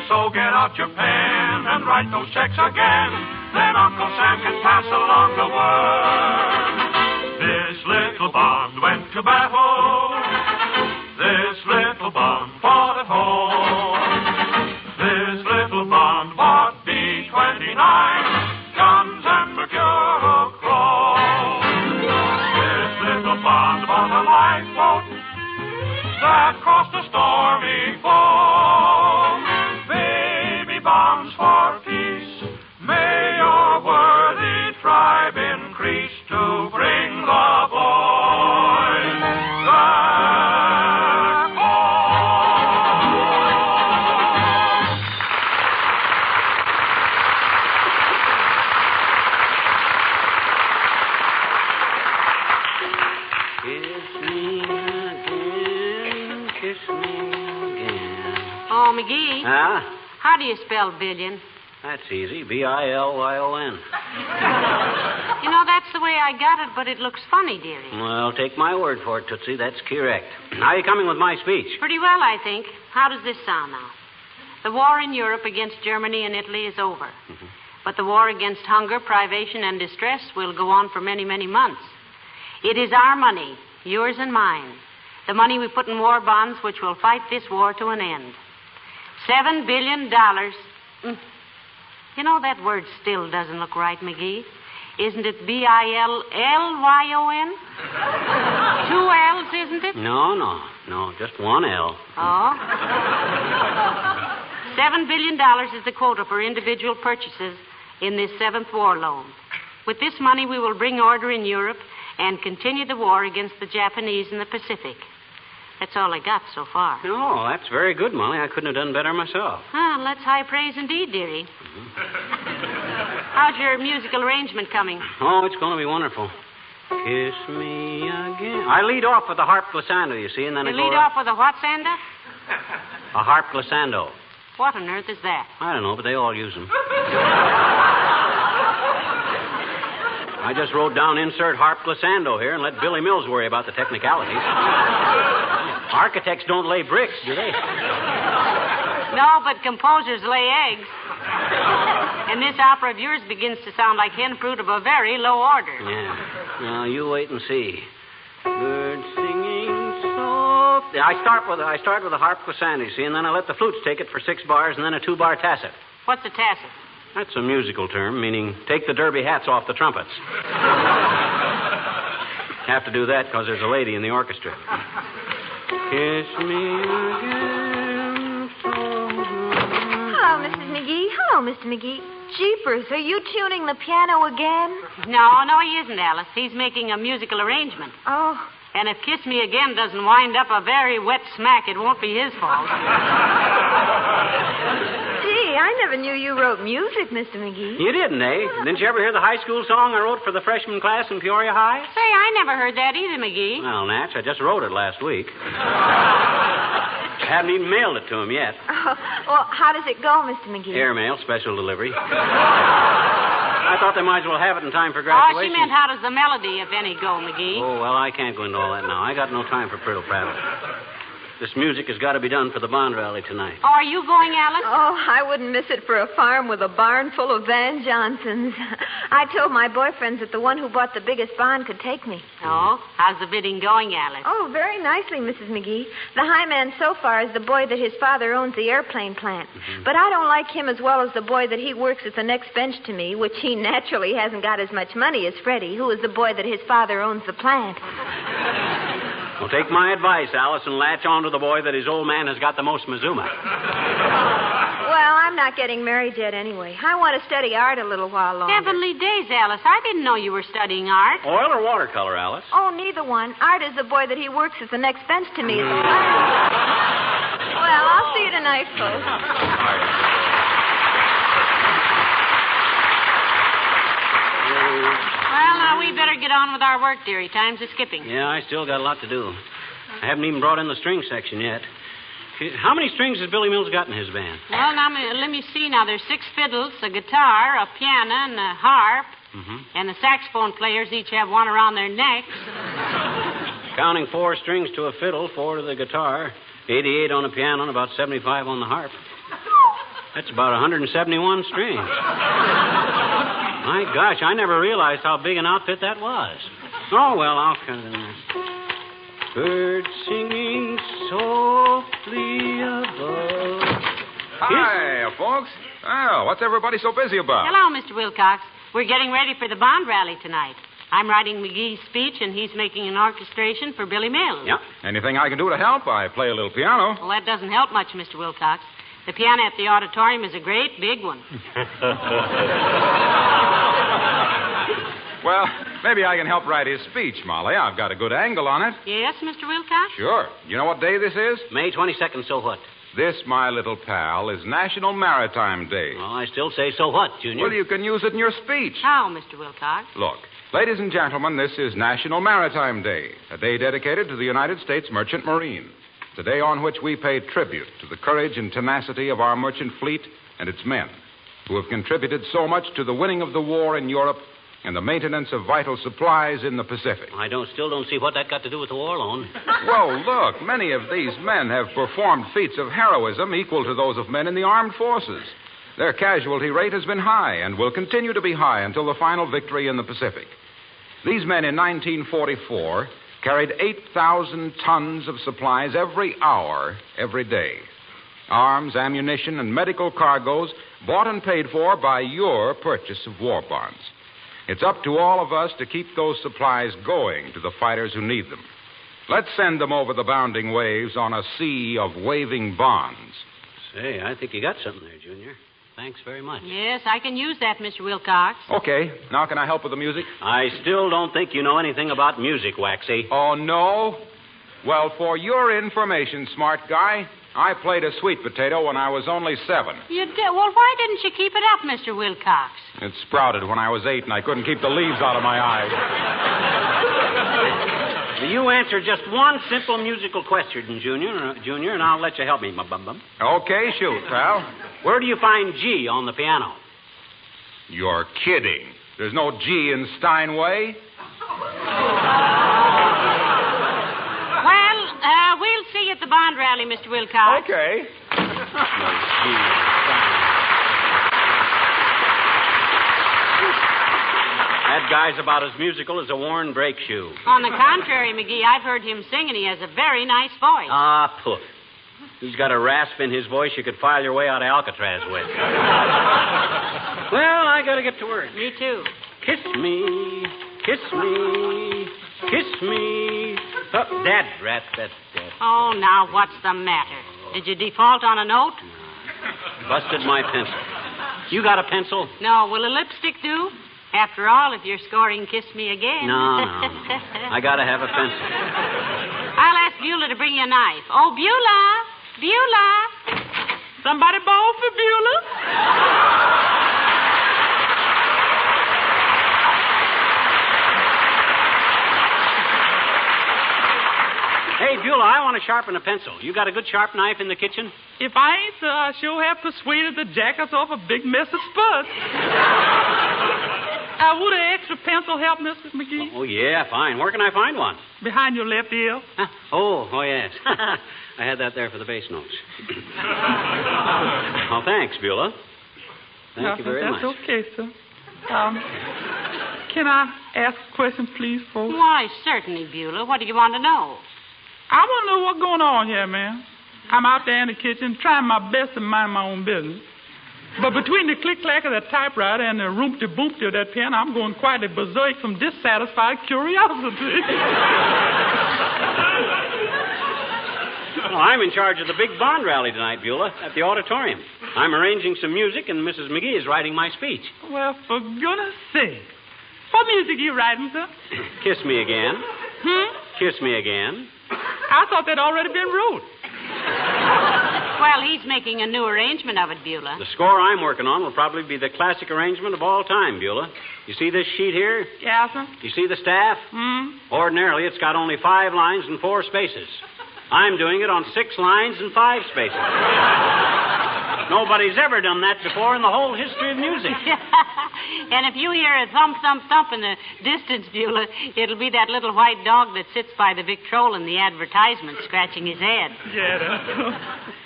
So get out your pen and write those checks again. Then Uncle Sam can pass along the word. This little bond went to battle. This little bond fought at home. This little bond bought B-29 guns and Mercure chrome. This little bond bought a lifeboat that crossed a stormy foam. Bombs for peace. May your worthy tribe increase to bring the boys back home. Kiss me again, kiss me again. Oh, McGee. Huh? How do you spell billion? That's easy. B-I-L-Y-O-N. You know, that's the way I got it, but it looks funny, dearie. Well, take my word for it, Tootsie. That's correct. How are you coming with my speech? Pretty well, I think. How does this sound now? The war in Europe against Germany and Italy is over. Mm-hmm. But the war against hunger, privation, and distress will go on for many, many months. It is our money, yours and mine, the money we put in war bonds which will fight this war to an end. $7 billion. You know, that word still doesn't look right, McGee. Isn't it Billyon? 2 L's, isn't it? No. Just one L. Oh. $7 billion is the quota for individual purchases in this 7th war loan. With this money, we will bring order in Europe and continue the war against the Japanese in the Pacific. That's all I got so far. No, that's very good, Molly. I couldn't have done better myself. Well, that's high praise indeed, dearie. How's your musical arrangement coming? Oh, it's going to be wonderful. Kiss me again. I lead off with the harp glissando, you see, and then You lead off with a what, Sanda? A harp glissando. What on earth is that? I don't know, but they all use them. I just wrote down insert harp glissando here and let Billy Mills worry about the technicalities. Architects don't lay bricks, do they? No, but composers lay eggs. And this opera of yours begins to sound like hen fruit of a very low order. Yeah. Now, you wait and see. Bird singing soft. I start with a harp glissando, you see, and then I let the flutes take it for 6 bars and then a 2-bar tacet. What's a tacet? That's a musical term, meaning take the derby hats off the trumpets. Have to do that because there's a lady in the orchestra. Kiss me again so good. Hello, Mrs. McGee. Hello, Mr. McGee. Jeepers, are you tuning the piano again? No, he isn't, Alice. He's making a musical arrangement. Oh. And if Kiss Me Again doesn't wind up a very wet smack, it won't be his fault. Gee, I never knew you wrote music, Mr. McGee. You didn't, eh? Didn't you ever hear the high school song I wrote for the freshman class in Peoria High? Say, I never heard that either, McGee. Well, Natch, I just wrote it last week. I haven't even mailed it to him yet. Oh, well, how does it go, Mr. McGee? Airmail, special delivery. I thought they might as well have it in time for graduation. Oh, she meant how does the melody, if any, go, McGee? Oh, well, I can't go into all that now. I got no time for prattle-prattle. This music has got to be done for the Bond rally tonight. Oh, are you going, Alice? Oh, I wouldn't miss it for a farm with a barn full of Van Johnsons. I told my boyfriends that the one who bought the biggest barn could take me. Oh, how's the bidding going, Alice? Oh, very nicely, Mrs. McGee. The high man so far is the boy that his father owns the airplane plant. Mm-hmm. But I don't like him as well as the boy that he works at the next bench to me, which he naturally hasn't got as much money as Freddie, who is the boy that his father owns the plant. Well, take my advice, Alice, and latch on to the boy that his old man has got the most mazuma. Well, I'm not getting married yet anyway. I want to study art a little while longer. Heavenly days, Alice. I didn't know you were studying art. Oil or watercolor, Alice? Oh, neither one. Art is the boy that he works at the next bench to me. Well, I'll see you tonight, folks. Well, now we better get on with our work, dearie. Time's a-skipping. Yeah, I still got a lot to do. I haven't even brought in the string section yet. How many strings has Billy Mills got in his band? Well, now, let me see. Now, there's 6 fiddles, a guitar, a piano, and a harp. Mm-hmm. And the saxophone players each have one around their necks. Counting 4 strings to a fiddle, 4 to the guitar, 88 on the piano, and about 75 on the harp. That's about 171 strings. My gosh, I never realized how big an outfit that was. Oh, well, I'll cut it in there. Birds singing softly above. Hi, folks. Oh, what's everybody so busy about? Hello, Mr. Wilcox. We're getting ready for the Bond rally tonight. I'm writing McGee's speech, and he's making an orchestration for Billy Mills. Yep. Anything I can do to help? I play a little piano. Well, that doesn't help much, Mr. Wilcox. The piano at the auditorium is a great big one. Well, maybe I can help write his speech, Molly. I've got a good angle on it. Yes, Mr. Wilcox? Sure. You know what day this is? May 22nd, so what? This, my little pal, is National Maritime Day. Well, I still say so what, Junior? Well, you can use it in your speech. How, Mr. Wilcox? Look, ladies and gentlemen, this is National Maritime Day, a day dedicated to the United States Merchant Marine. It's a day on which we pay tribute to the courage and tenacity of our merchant fleet and its men, who have contributed so much to the winning of the war in Europe and the maintenance of vital supplies in the Pacific. I still don't see what that got to do with the war loan. Well, look, many of these men have performed feats of heroism equal to those of men in the armed forces. Their casualty rate has been high and will continue to be high until the final victory in the Pacific. These men in 1944 carried 8,000 tons of supplies every hour, every day. Arms, ammunition, and medical cargoes bought and paid for by your purchase of war bonds. It's up to all of us to keep those supplies going to the fighters who need them. Let's send them over the bounding waves on a sea of waving bonds. Say, I think you got something there, Junior. Thanks very much. Yes, I can use that, Mr. Wilcox. Okay. Now can I help with the music? I still don't think you know anything about music, Waxy. Oh, no? Well, for your information, smart guy, I played a sweet potato when I was only 7. You did? Well, why didn't you keep it up, Mr. Wilcox? It sprouted when I was 8, and I couldn't keep the leaves out of my eyes. You answer just one simple musical question, Junior, and I'll let you help me, my bum-bum. Okay, shoot, pal. Where do you find G on the piano? You're kidding. There's no G in Steinway. Well, we'll see you at the bond rally, Mr. Wilcox. Okay. That guy's about as musical as a worn brake shoe. On the contrary, McGee, I've heard him sing, and he has a very nice voice. Ah, poof. He's got a rasp in his voice you could file your way out of Alcatraz with. Well, I gotta get to work. Me too. Kiss me, kiss me, kiss me. Oh, Dad, rat, that's Dad. Oh, now what's the matter? Did you default on a note? Busted my pencil. You got a pencil? No. Will a lipstick do? After all, if you're scoring Kiss Me Again. No. I gotta have a pencil. I'll ask Beulah to bring you a knife. Oh, Beulah! Beulah! Somebody ball for Beulah? Hey, Beulah, I want to sharpen a pencil. You got a good sharp knife in the kitchen? If I ain't, sir, I sure have persuaded the jackets off a big mess of spuds. Would an extra pencil help, Mr. McGee? Oh, yeah, fine. Where can I find one? Behind your left ear. Huh? Oh, yes. I had that there for the bass notes. Oh, thanks, Beulah. Thank you very much. That's okay, sir. Can I ask a question, please, folks? Why, certainly, Beulah. What do you want to know? I want to know what's going on here, man. I'm out there in the kitchen trying my best to mind my own business. But between the click-clack of that typewriter and the room-de-boom-de of that pen, I'm going quite a berserk from dissatisfied curiosity. Well, I'm in charge of the big bond rally tonight, Beulah, at the auditorium. I'm arranging some music, and Mrs. McGee is writing my speech. Well, for goodness sake. What music are you writing, sir? Kiss me again. Kiss me again. I thought that already been wrote. Well, he's making a new arrangement of it, Beulah. The score I'm working on will probably be the classic arrangement of all time, Beulah. You see this sheet here? Yeah, sir. You see the staff? Ordinarily, it's got only 5 lines and 4 spaces. I'm doing it on 6 lines and 5 spaces. Nobody's ever done that before in the whole history of music. And if you hear a thump, thump, thump in the distance, Beulah, it'll be that little white dog that sits by the Victrola in the advertisement scratching his head. Yeah, that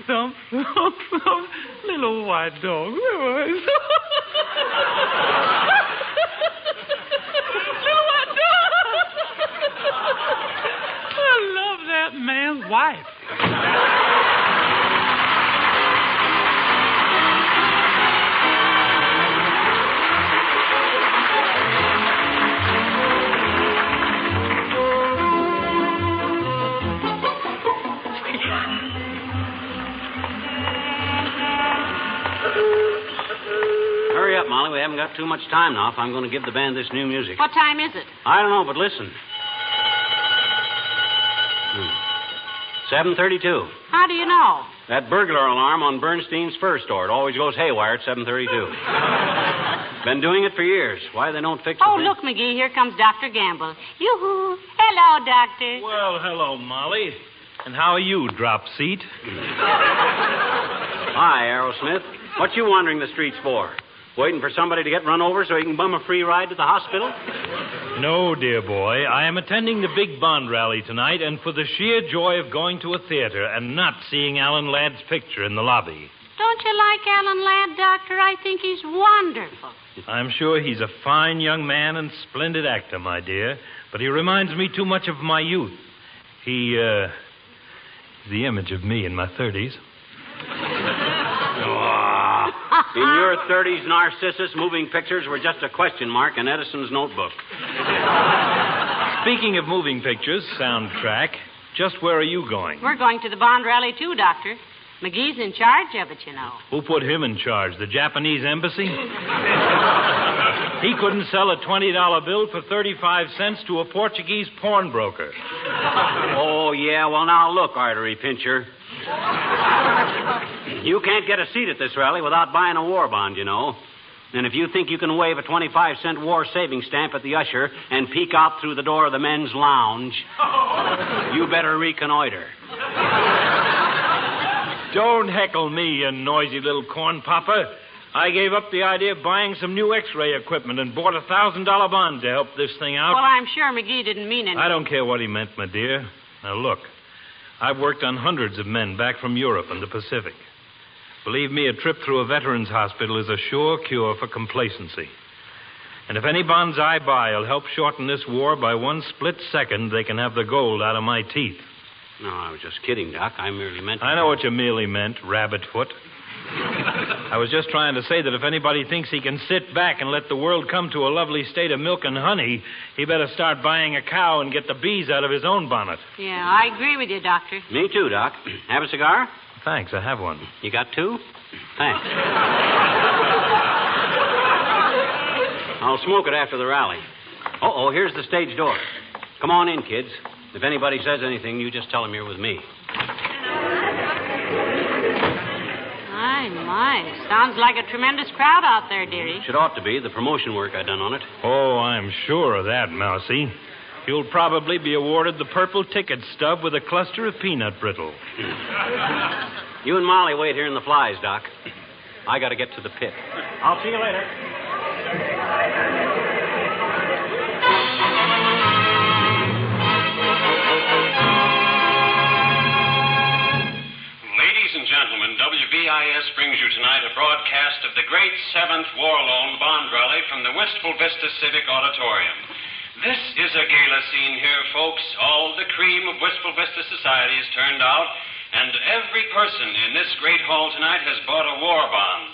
thump, thump, thump. Little white dog. Where was it? Little white dog. I love that man's wife. Hurry up, Molly. We haven't got too much time now if I'm going to give the band this new music. What time is it? I don't know, but listen. 7:32. How do you know? That burglar alarm on Bernstein's first door. It always goes haywire at 7:32. Been doing it for years. Why they don't fix it? Oh, look, McGee, here comes Dr. Gamble. Yoo-hoo. Hello, Doctor. Well, hello, Molly. And how are you, drop seat? Hi, Aerosmith. What you wandering the streets for? Waiting for somebody to get run over so you can bum a free ride to the hospital? No, dear boy. I am attending the big bond rally tonight, and for the sheer joy of going to a theater and not seeing Alan Ladd's picture in the lobby. Don't you like Alan Ladd, Doctor? I think he's wonderful. I'm sure he's a fine young man and splendid actor, my dear, but he reminds me too much of my youth. He's the image of me in my 30s. In your 30s, Narcissus, moving pictures were just a question mark in Edison's notebook. Speaking of moving pictures, soundtrack, just where are you going? We're going to the Bond rally, too, Doctor. McGee's in charge of it, you know. Who put him in charge? The Japanese embassy? He couldn't sell a $20 bill for 35 cents to a Portuguese pawnbroker. Oh, yeah. Well, now look, Artery Pincher. You can't get a seat at this rally without buying a war bond, you know. And if you think you can wave a 25-cent war savings stamp at the usher and peek out through the door of the men's lounge, you better reconnoiter. Don't heckle me, you noisy little corn popper. I gave up the idea of buying some new X-ray equipment and bought a $1,000 bond to help this thing out. Well, I'm sure McGee didn't mean anything. I don't care what he meant, my dear. Now, look. I've worked on hundreds of men back from Europe and the Pacific. Believe me, a trip through a veterans hospital is a sure cure for complacency. And if any bonds I buy will help shorten this war by one split second, they can have the gold out of my teeth. No, I was just kidding, Doc. I merely meant... I know what you merely meant, rabbit foot. I was just trying to say that if anybody thinks he can sit back and let the world come to a lovely state of milk and honey, he better start buying a cow and get the bees out of his own bonnet. Yeah, I agree with you, Doctor. Me too, Doc. Have a cigar? Thanks, I have one. You got two? Thanks. I'll smoke it after the rally. Uh-oh, here's the stage door. Come on in, kids. If anybody says anything, you just tell them you're with me. My. Sounds like a tremendous crowd out there, dearie. It ought to be. The promotion work I done on it. Oh, I'm sure of that, Mousie. You'll probably be awarded the purple ticket stub with a cluster of peanut brittle. You and Molly wait here in the flies, Doc. I got to get to the pit. I'll see you later. Ladies and gentlemen, WBIS brings you tonight a broadcast of the great 7th War Loan Bond Rally from the Wistful Vista Civic Auditorium. This is a gala scene here, folks. All the cream of Wistful Vista society is turned out, and every person in this great hall tonight has bought a war bond,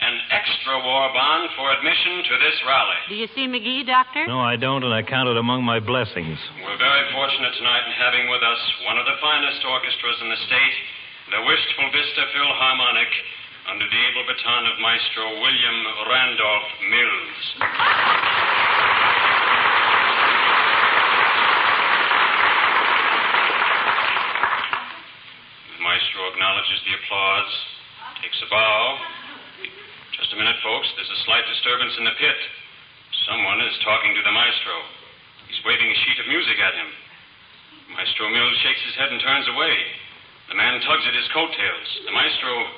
an extra war bond for admission to this rally. Do you see McGee, Doctor? No, I don't, and I count it among my blessings. We're very fortunate tonight in having with us one of the finest orchestras in the state, the Wistful Vista Philharmonic, under the able baton of Maestro William Randolph Mills. The Maestro acknowledges the applause, takes a bow. Just a minute, folks. There's a slight disturbance in the pit. Someone is talking to the Maestro. He's waving a sheet of music at him. Maestro Mills shakes his head and turns away. The man tugs at his coattails. The Maestro...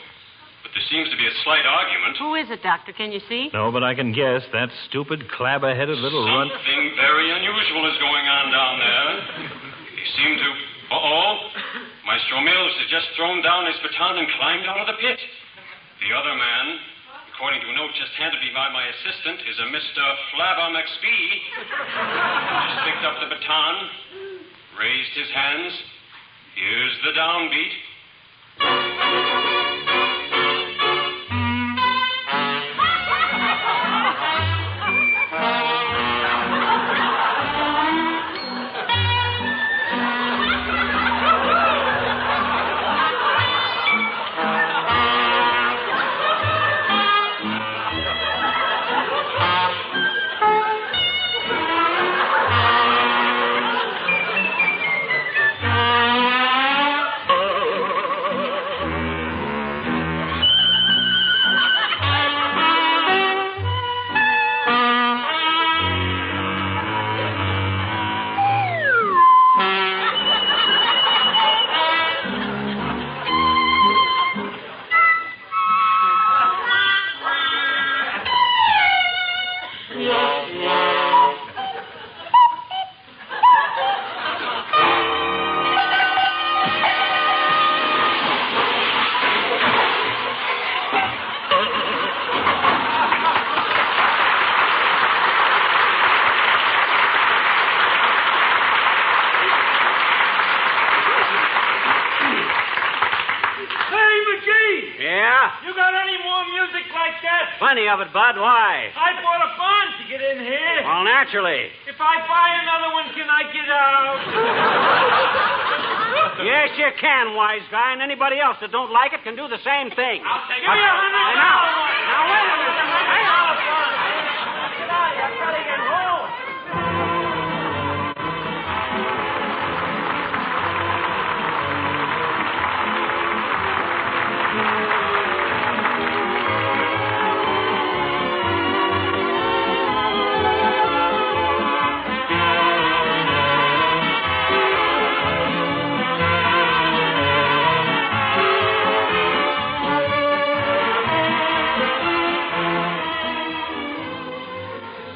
But there seems to be a slight argument. Who is it, Doctor? Can you see? No, but I can guess. That stupid, clabber-headed little runt... Something very unusual is going on down there. They seem to... Uh-oh. Maestro Mills has just thrown down his baton and climbed out of the pit. The other man, according to a note just handed me by my assistant, is a Mr. Flabber McSpee. Just picked up the baton, raised his hands. Here's the downbeat. Plenty of it, Bud. Why? I bought a bond to get in here. Well, naturally. If I buy another one, can I get out? Yes, you can, wise guy, and anybody else that don't like it can do the same thing. I'll take it. Give me $100. Now, wait a minute. Hang on. Get out of here. I've got to get home.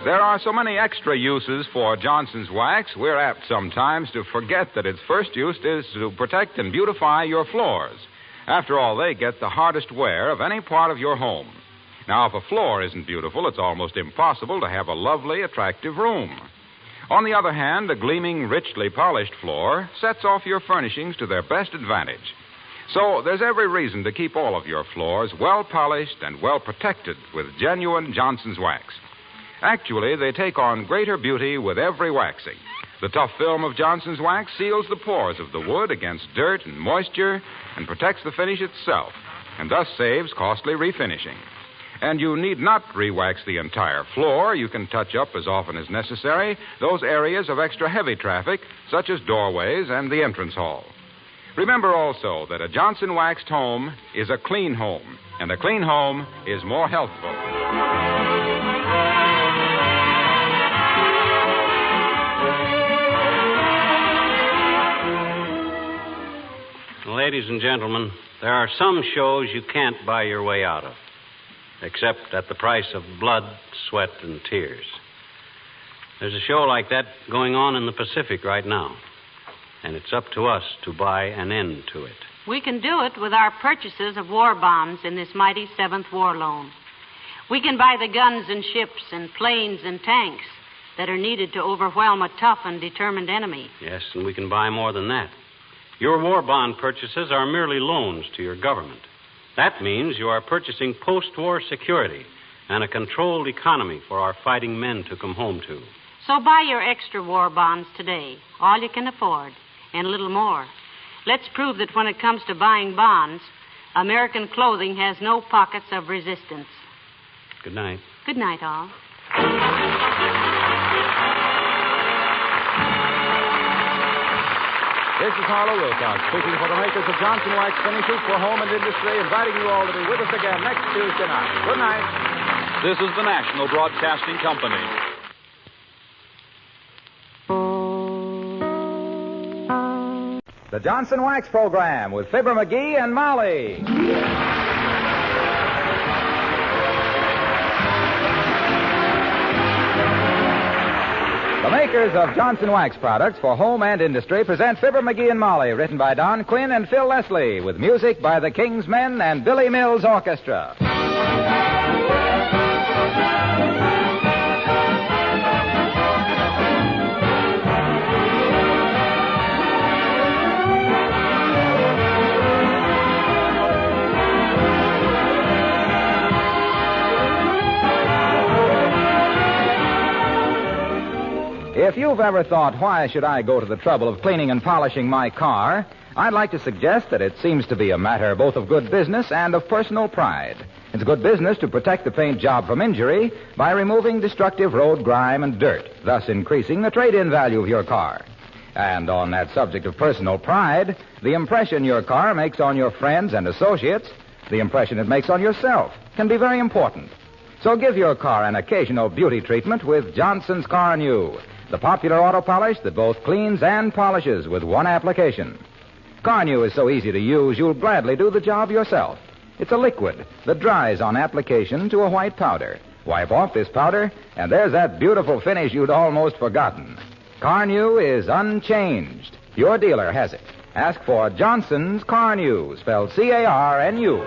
There are so many extra uses for Johnson's wax, we're apt sometimes to forget that its first use is to protect and beautify your floors. After all, they get the hardest wear of any part of your home. Now, if a floor isn't beautiful, it's almost impossible to have a lovely, attractive room. On the other hand, a gleaming, richly polished floor sets off your furnishings to their best advantage. So there's every reason to keep all of your floors well polished and well protected with genuine Johnson's wax. Actually, they take on greater beauty with every waxing. The tough film of Johnson's wax seals the pores of the wood against dirt and moisture and protects the finish itself, and thus saves costly refinishing. And you need not re-wax the entire floor. You can touch up as often as necessary those areas of extra heavy traffic, such as doorways and the entrance hall. Remember also that a Johnson waxed home is a clean home, and a clean home is more healthful. Ladies and gentlemen, there are some shows you can't buy your way out of, except at the price of blood, sweat, and tears. There's a show like that going on in the Pacific right now, and it's up to us to buy an end to it. We can do it with our purchases of war bonds in this mighty 7th War Loan. We can buy the guns and ships and planes and tanks that are needed to overwhelm a tough and determined enemy. Yes, and we can buy more than that. Your war bond purchases are merely loans to your government. That means you are purchasing post-war security and a controlled economy for our fighting men to come home to. So buy your extra war bonds today, all you can afford, and a little more. Let's prove that when it comes to buying bonds, American clothing has no pockets of resistance. Good night. Good night, all. This is Harlow Wilcox, speaking for the makers of Johnson Wax Finishes for Home and Industry, inviting you all to be with us again next Tuesday night. Good night. This is the National Broadcasting Company. The Johnson Wax Program with Fibber, McGee, and Molly. The makers of Johnson Wax products for home and industry present Fibber, McGee, and Molly, written by Don Quinn and Phil Leslie, with music by the King's Men and Billy Mills Orchestra. If you've ever thought, why should I go to the trouble of cleaning and polishing my car, I'd like to suggest that it seems to be a matter both of good business and of personal pride. It's good business to protect the paint job from injury by removing destructive road grime and dirt, thus increasing the trade-in value of your car. And on that subject of personal pride, the impression your car makes on your friends and associates, the impression it makes on yourself, can be very important. So give your car an occasional beauty treatment with Johnson's Car New, the popular auto polish that both cleans and polishes with one application. Car New is so easy to use, you'll gladly do the job yourself. It's a liquid that dries on application to a white powder. Wipe off this powder, and there's that beautiful finish you'd almost forgotten. Car New is unchanged. Your dealer has it. Ask for Johnson's Car New, spelled C-A-R-N-U.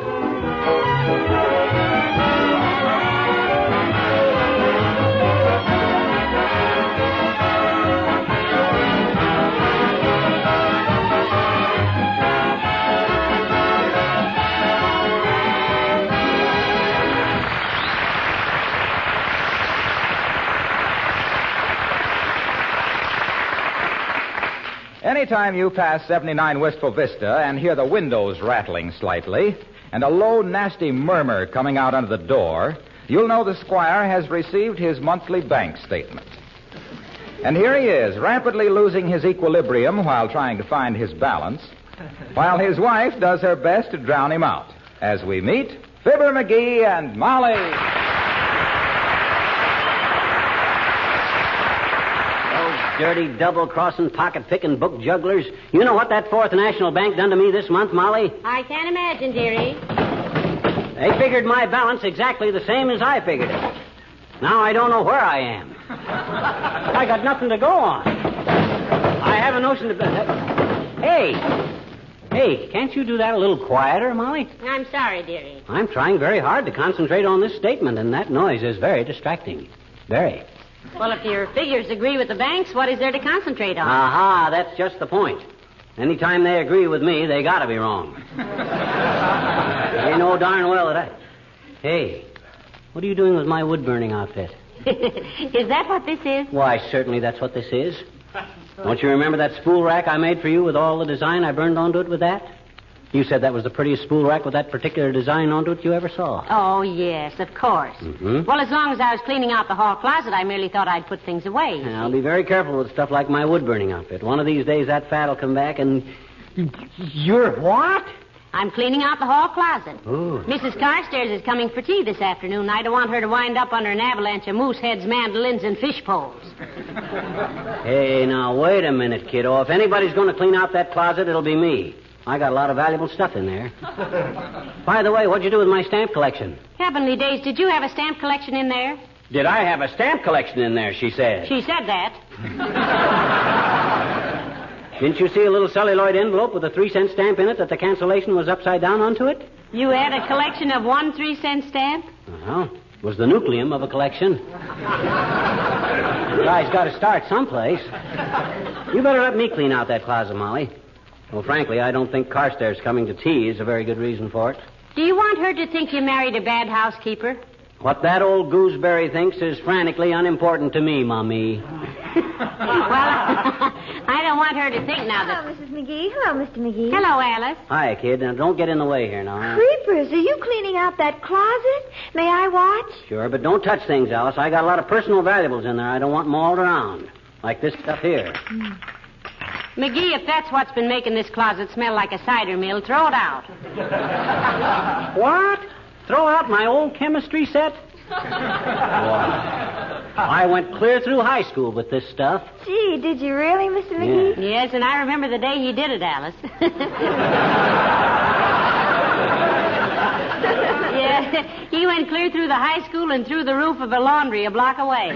Anytime you pass 79 Wistful Vista and hear the windows rattling slightly and a low, nasty murmur coming out under the door, you'll know the squire has received his monthly bank statement. And here he is, rapidly losing his equilibrium while trying to find his balance, while his wife does her best to drown him out. As we meet, Fibber, McGee, and Molly. Dirty, double-crossing, pocket-picking book jugglers. You know what that Fourth National Bank done to me this month, Molly? I can't imagine, dearie. They figured my balance exactly the same as I figured it. Now I don't know where I am. I got nothing to go on. I have a notion to... Hey, can't you do that a little quieter, Molly? I'm sorry, dearie. I'm trying very hard to concentrate on this statement, and that noise is very distracting. Very. Well, if your figures agree with the banks, what is there to concentrate on? Aha, that's just the point. Anytime they agree with me, they gotta be wrong. They know darn well that I... Hey, what are you doing with my wood-burning outfit? Is that what this is? Why, certainly that's what this is. Don't you remember that spool rack I made for you with all the design I burned onto it with that? You said that was the prettiest spool rack with that particular design onto it you ever saw. Oh, yes, of course. Mm-hmm. Well, as long as I was cleaning out the hall closet, I merely thought I'd put things away. I'll be very careful with stuff like my wood-burning outfit. One of these days that fat will come back and... You're what? I'm cleaning out the hall closet. Ooh. Mrs. Carstairs is coming for tea this afternoon. I don't want her to wind up under an avalanche of moose heads, mandolins, and fish poles. Hey, now, wait a minute, kiddo. If anybody's going to clean out that closet, it'll be me. I got a lot of valuable stuff in there. By the way, what'd you do with my stamp collection? Heavenly days, did you have a stamp collection in there? Did I have a stamp collection in there, she said. She said that. Didn't you see a little celluloid envelope with a 3-cent stamp in it that the cancellation was upside down onto it? You had a collection of 1 3-cent stamp? Well, it was the nucleum of a collection. Guy's got to start someplace. You better let me clean out that closet, Molly. Well, frankly, I don't think Carstairs coming to tea is a very good reason for it. Do you want her to think you married a bad housekeeper? What that old gooseberry thinks is frantically unimportant to me, Mommy. Well, I don't want her to think now that... Hello, Mrs. McGee. Hello, Mr. McGee. Hello, Alice. Hi, kid. Now, don't get in the way here now. Creepers, are you cleaning out that closet? May I watch? Sure, but don't touch things, Alice. I got a lot of personal valuables in there. I don't want them all around. Like this stuff here. McGee, if that's what's been making this closet smell like a cider mill, throw it out. What? Throw out my old chemistry set? I went clear through high school with this stuff. Gee, did you really, Mr. McGee? Yeah. Yes, and I remember the day he did it, Alice. Yeah, he went clear through the high school and through the roof of a laundry a block away.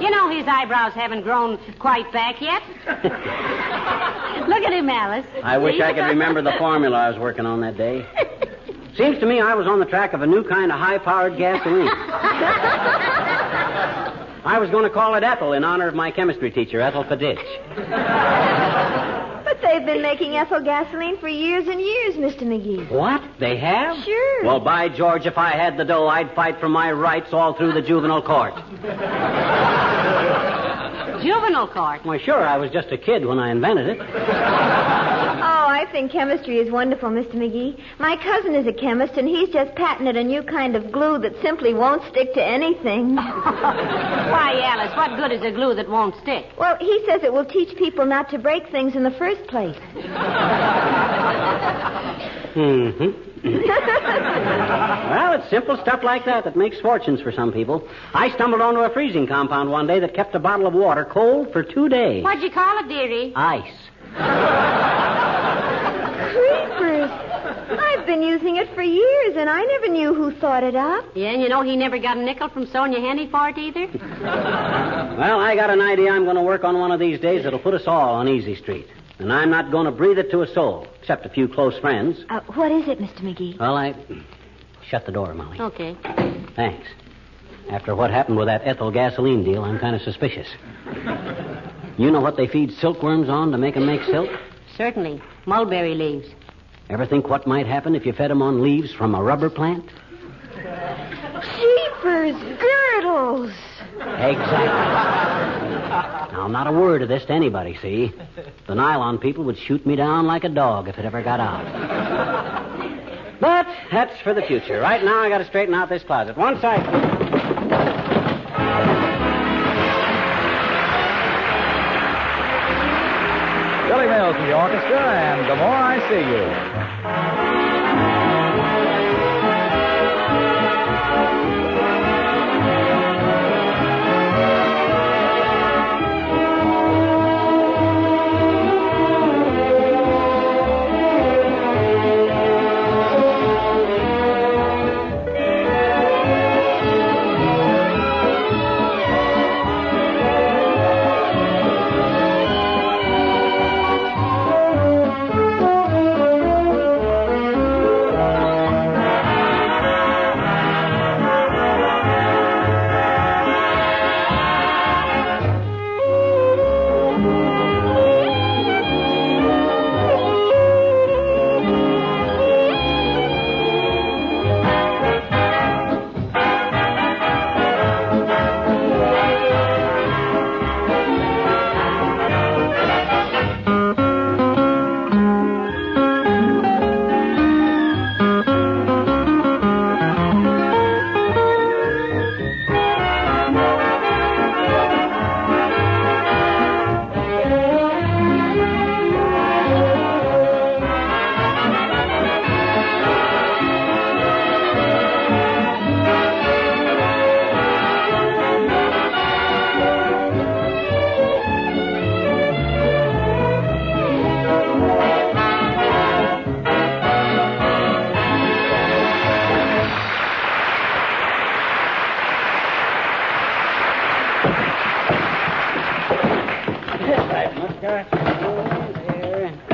You know his eyebrows haven't grown quite back yet. Look at him, Alice. I wish I could remember the formula I was working on that day. Seems to me I was on the track of a new kind of high-powered gasoline. I was going to call it Ethel in honor of my chemistry teacher, Ethel Faditch. But they've been making ethyl gasoline for years and years, Mr. McGee. What? They have? Sure. Well, by George, if I had the dough, I'd fight for my rights all through the juvenile court. Juvenile court? Well, sure, I was just a kid when I invented it. Oh, I think chemistry is wonderful, Mr. McGee. My cousin is a chemist, and he's just patented a new kind of glue that simply won't stick to anything. Why, Alice, what good is a glue that won't stick? Well, he says it will teach people not to break things in the first place. Well, it's simple stuff like that makes fortunes for some people. I stumbled onto a freezing compound one day that kept a bottle of water cold for 2 days. What'd you call it, dearie? Ice. Creepers. I've been using it for years, and I never knew who thought it up. Yeah, and you know he never got a nickel from Sonia Henny for it either? Well, I got an idea I'm going to work on one of these days that'll put us all on Easy Street. And I'm not going to breathe it to a soul, except a few close friends. What is it, Mr. McGee? Well, Shut the door, Molly. Okay. Thanks. After what happened with that ethyl gasoline deal, I'm kind of suspicious. You know what they feed silkworms on to make them make silk? Certainly. Mulberry leaves. Ever think what might happen if you fed them on leaves from a rubber plant? Jeepers, girdles. Exactly. Now, Now, not a word of this to anybody, see? The nylon people would shoot me down like a dog if it ever got out. But that's for the future. Right now, I got to straighten out this closet. One second. Billy Mills from the orchestra, and The More I See You.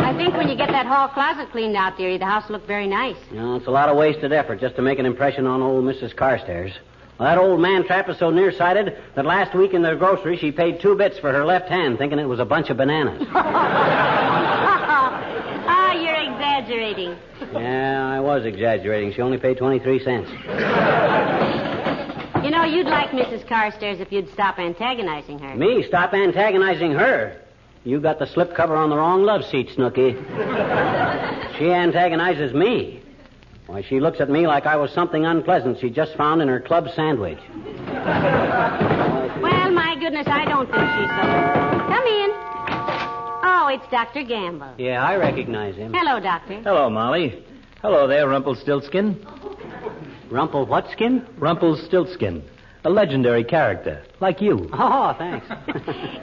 I think when you get that hall closet cleaned out, dearie, the house will look very nice. You know, it's a lot of wasted effort just to make an impression on old Mrs. Carstairs. Well, that old man-trap is so nearsighted that last week in the grocery she paid 2 bits for her left hand, thinking it was a bunch of bananas. Ah, you're exaggerating. Yeah, I was exaggerating. She only paid 23 cents. You know, you'd like Mrs. Carstairs if you'd stop antagonizing her. Me? Stop antagonizing her? You got the slipcover on the wrong love seat, Snooky. She antagonizes me. Why, she looks at me like I was something unpleasant she just found in her club sandwich. Well, my goodness, I don't think she's so. Come in. Oh, it's Dr. Gamble. Yeah, I recognize him. Hello, Doctor. Hello, Molly. Hello there, Rumpelstiltskin. Rumple what skin? Rumpelstiltskin. A legendary character, like you. Oh, thanks.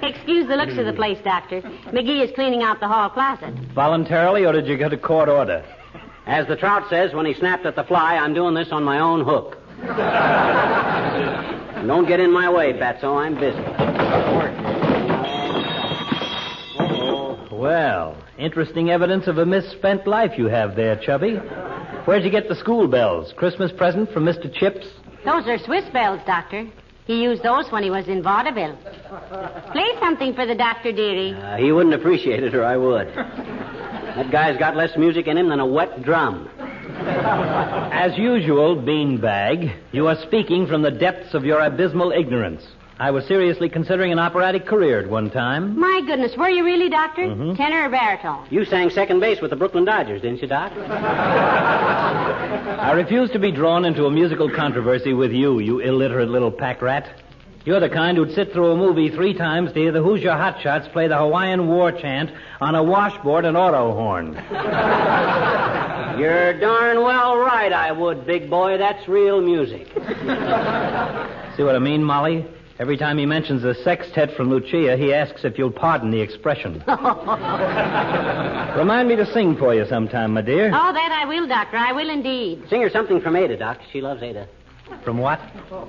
Excuse the looks of the place, Doctor. McGee is cleaning out the hall closet. Voluntarily, or did you get a court order? As the trout says when he snapped at the fly, I'm doing this on my own hook. Don't get in my way, Fatso. I'm busy. Well, interesting evidence of a misspent life you have there, Chubby. Where'd you get the school bells? Christmas present from Mr. Chips? Those are Swiss bells, Doctor. He used those when he was in vaudeville. Play something for the doctor, dearie. He wouldn't appreciate it, or I would. That guy's got less music in him than a wet drum. As usual, beanbag, you are speaking from the depths of your abysmal ignorance. I was seriously considering an operatic career at one time. My goodness, were you really, Doctor? Mm-hmm. Tenor or baritone? You sang second base with the Brooklyn Dodgers, didn't you, Doc? I refuse to be drawn into a musical controversy with you, you illiterate little pack rat. You're the kind who'd sit through a movie 3 times to hear the Hoosier Hotshots play the Hawaiian war chant on a washboard and auto horn. You're darn well right, I would, big boy. That's real music. See what I mean, Molly? Every time he mentions a sextet from Lucia, he asks if you'll pardon the expression. Remind me to sing for you sometime, my dear. Oh, that I will, Doctor. I will indeed. Sing her something from Ada, Doc. She loves Ada. From what?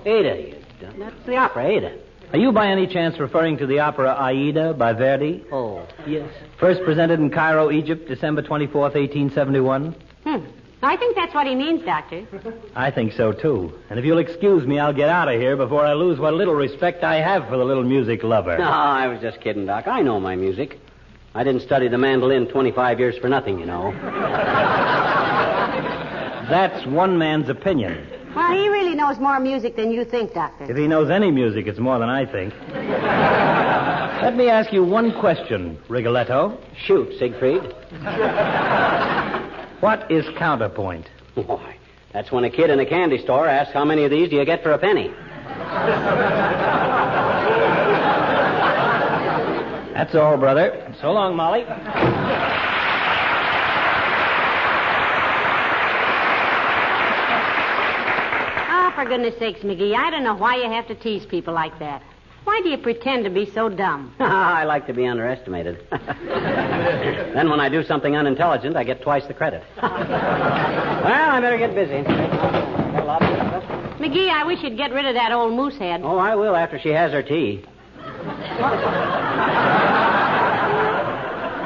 Ada. That's the opera, Ada. Are you by any chance referring to the opera Aida by Verdi? Oh, yes. First presented in Cairo, Egypt, December 24th, 1871? I think that's what he means, Doctor. I think so, too. And if you'll excuse me, I'll get out of here before I lose what little respect I have for the little music lover. No, I was just kidding, Doc. I know my music. I didn't study the mandolin 25 years for nothing, you know. That's one man's opinion. Well, he really knows more music than you think, Doctor. If he knows any music, it's more than I think. Let me ask you one question, Rigoletto. Shoot, Siegfried. What is counterpoint? Why, that's when a kid in a candy store asks how many of these do you get for a penny. That's all, brother. So long, Molly. Oh, for goodness sakes, McGee, I don't know why you have to tease people like that. Why do you pretend to be so dumb? I like to be underestimated. Then when I do something unintelligent, I get twice the credit. Well, I better get busy. Got a lot of stuff. McGee, I wish you'd get rid of that old moose head. Oh, I will after she has her tea.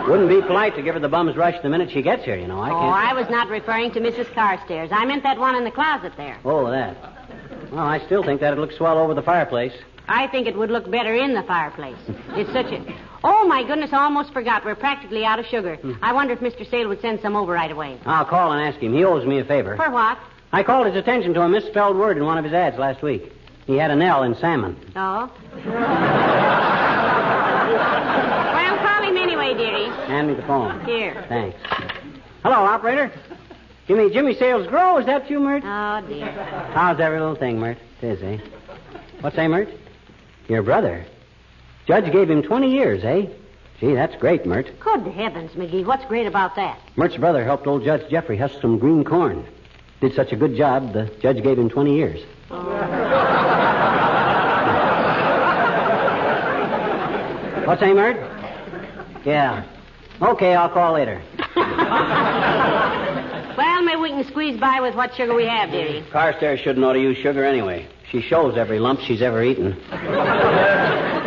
Wouldn't be polite to give her the bum's rush the minute she gets here, you know. I can't. Oh, I was not referring to Mrs. Carstairs. I meant that one in the closet there. Oh, that. Well, I still think that'd look swell over the fireplace. I think it would look better in the fireplace. It's such a... Oh, my goodness, I almost forgot. We're practically out of sugar. I wonder if Mr. Sale would send some over right away. I'll call and ask him. He owes me a favor. For what? I called his attention to a misspelled word in one of his ads last week. He had an L in salmon. Oh? Well, call him anyway, dearie. Hand me the phone. Here. Thanks. Hello, operator. You mean Jimmy Sales Grow? Is that you, Mert? Oh, dear. How's every little thing, Mert? It is, eh? What's that, Mert? Your brother. Judge gave him 20 years, eh? Gee, that's great, Mert. Good heavens, McGee. What's great about that? Mert's brother helped old Judge Jeffrey husk some green corn. Did such a good job, the judge gave him 20 years. What's that, Mert? Yeah. Okay, I'll call later. Well, maybe we can squeeze by with what sugar we have, dearie. Carstairs shouldn't ought to use sugar anyway. She shows every lump she's ever eaten.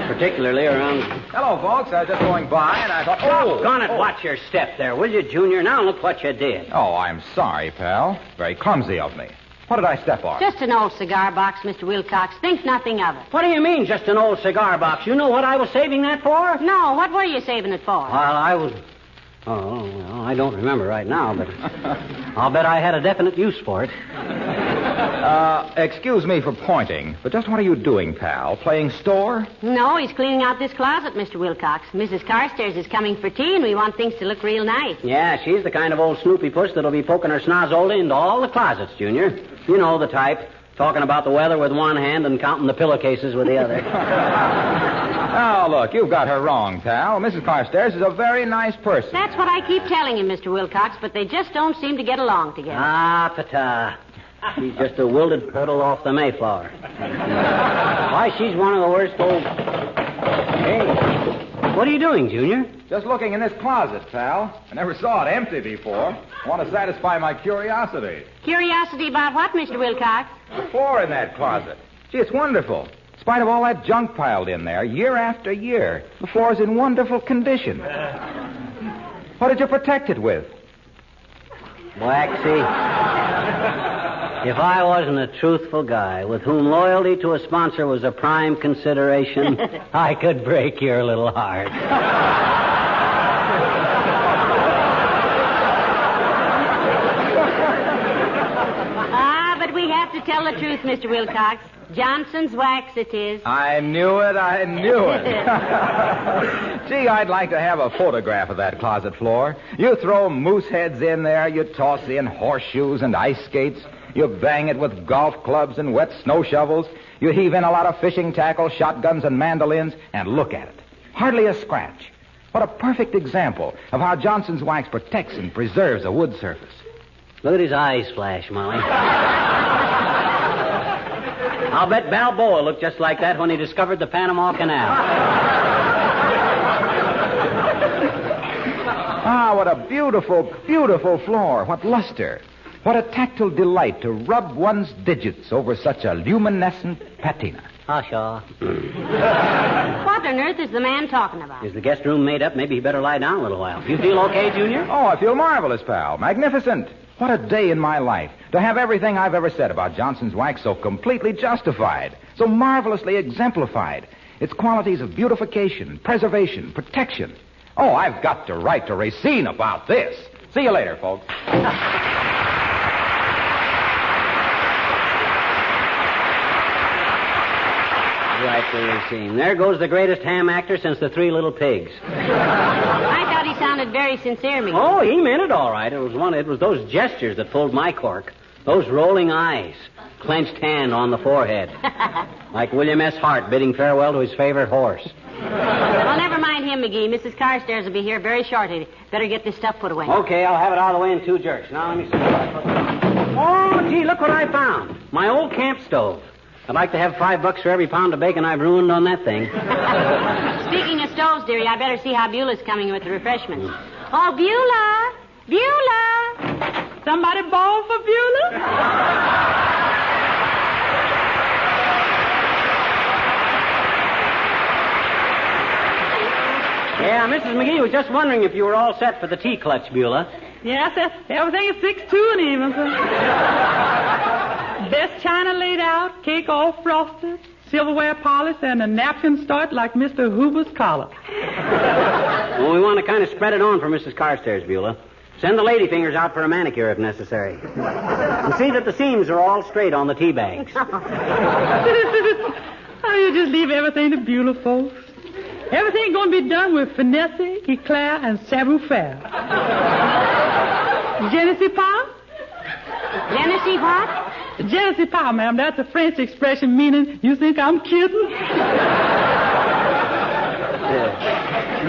Particularly around... Hello, folks. I was just going by, and I thought... Doggone it, watch your step there, will you, Junior? Now look what you did. Oh, I'm sorry, pal. Very clumsy of me. What did I step on? Just an old cigar box, Mr. Wilcox. Think nothing of it. What do you mean, just an old cigar box? You know what I was saving that for? No, what were you saving it for? Well, I was... Oh, well, I don't remember right now, but I'll bet I had a definite use for it. Excuse me for pointing, but just what are you doing, pal? Playing store? No, he's cleaning out this closet, Mr. Wilcox. Mrs. Carstairs is coming for tea, and we want things to look real nice. Yeah, she's the kind of old Snoopy puss that'll be poking her snozzola into all the closets, Junior. You know the type. Talking about the weather with one hand and counting the pillowcases with the other. Oh, look, you've got her wrong, pal. Mrs. Carstairs is a very nice person. That's what I keep telling him, Mr. Wilcox, but they just don't seem to get along together. Ah, ta-ta. She's just a wilted petal off the Mayflower. Why, she's one of the worst old... Hey, what are you doing, Junior? Just looking in this closet, pal. I never saw it empty before. I want to satisfy my curiosity. Curiosity about what, Mr. Wilcox? The floor in that closet. Gee, it's wonderful. In spite of all that junk piled in there, year after year, the floor's in wonderful condition. What did you protect it with? Waxy. If I wasn't a truthful guy with whom loyalty to a sponsor was a prime consideration, I could break your little heart. But we have to tell the truth, Mr. Wilcox. Johnson's wax it is. I knew it. Gee, I'd like to have a photograph of that closet floor. You throw moose heads in there, you toss in horseshoes and ice skates, you bang it with golf clubs and wet snow shovels, you heave in a lot of fishing tackle, shotguns, and mandolins, and look at it. Hardly a scratch. What a perfect example of how Johnson's wax protects and preserves a wood surface. Look at his eyes flash, Molly. I'll bet Balboa looked just like that when he discovered the Panama Canal. Ah, what a beautiful, beautiful floor. What luster. What a tactile delight to rub one's digits over such a luminescent patina. Shaw. What on earth is the man talking about? Is the guest room made up? Maybe he better lie down a little while. You feel okay, Junior? Oh, I feel marvelous, pal. Magnificent. What a day in my life to have everything I've ever said about Johnson's wax so completely justified, so marvelously exemplified. Its qualities of beautification, preservation, protection. Oh, I've got to write to Racine about this. See you later, folks. right, Lucine. There goes the greatest ham actor since the Three Little Pigs. I thought he sounded very sincere, McGee. Oh, he meant it all right. It was those gestures that pulled my cork. Those rolling eyes, clenched hand on the forehead. Like William S. Hart bidding farewell to his favorite horse. Well, never mind him, McGee. Mrs. Carstairs will be here very shortly. Better get this stuff put away. Okay, I'll have it out of the way in 2 jerks. Now, let me see. Oh, gee, look what I found. My old camp stove. I'd like to have $5 for every pound of bacon I've ruined on that thing. Speaking of stoves, dearie, I better see how Beulah's coming with the refreshments. Oh, Beulah! Beulah! Somebody bawl for Beulah? Yeah, Mrs. McGee was just wondering if you were all set for the tea clutch, Beulah. Yes, everything is fixed to and even, sir. Best china laid out, cake all frosted, silverware polished, and a napkin start like Mr. Hoover's collar. Well, we want to kind of spread it on for Mrs. Carstairs, Beulah. Send the lady fingers out for a manicure if necessary. And see that the seams are all straight on the tea bags. Oh, you just leave everything to Beulah, folks. Everything going to be done with finesse, eclair, and savoir-faire. Je ne sais pas? Je ne sais pas? Je ne sais pas, ma'am. That's a French expression meaning, you think I'm kidding?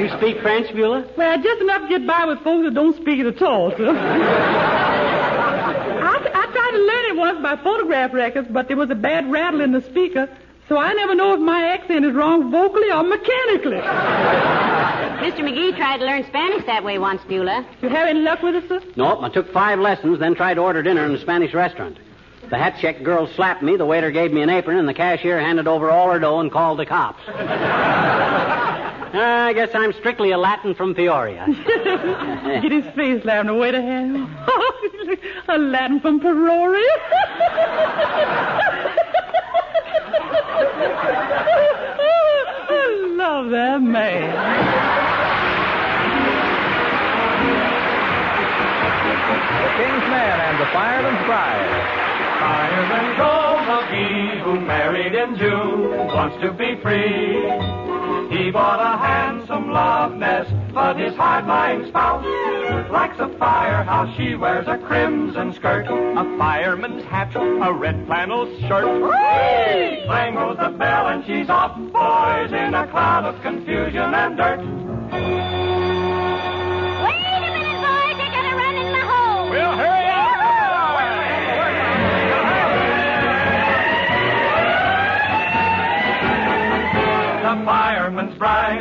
You speak French, Beulah? Well, just enough to get by with folks that don't speak it at all, sir. I tried to learn it once by phonograph records, but there was a bad rattle in the speaker, so I never know if my accent is wrong vocally or mechanically. Mr. McGee tried to learn Spanish that way once, Beulah. You have any luck with it, sir? Nope, I took 5 lessons, then tried to order dinner in a Spanish restaurant. The hat check girl slapped me, the waiter gave me an apron, and the cashier handed over all her dough and called the cops. I guess I'm strictly a Latin from Peoria. Get his face laughing away to him. A Latin from Peoria. I love that man. The King's Man and the Fireman's Bride. Fireman Joe McGee, who married in June, wants to be free. He bought a handsome love nest, but his hard-lying spouse likes a firehouse. She wears a crimson skirt, a fireman's hat, a red flannel shirt. Whee! Clang goes the bell and she's off, boys, in a cloud of confusion and dirt. Wait a minute, boys. I gotta run in the hole. Well, hurry up.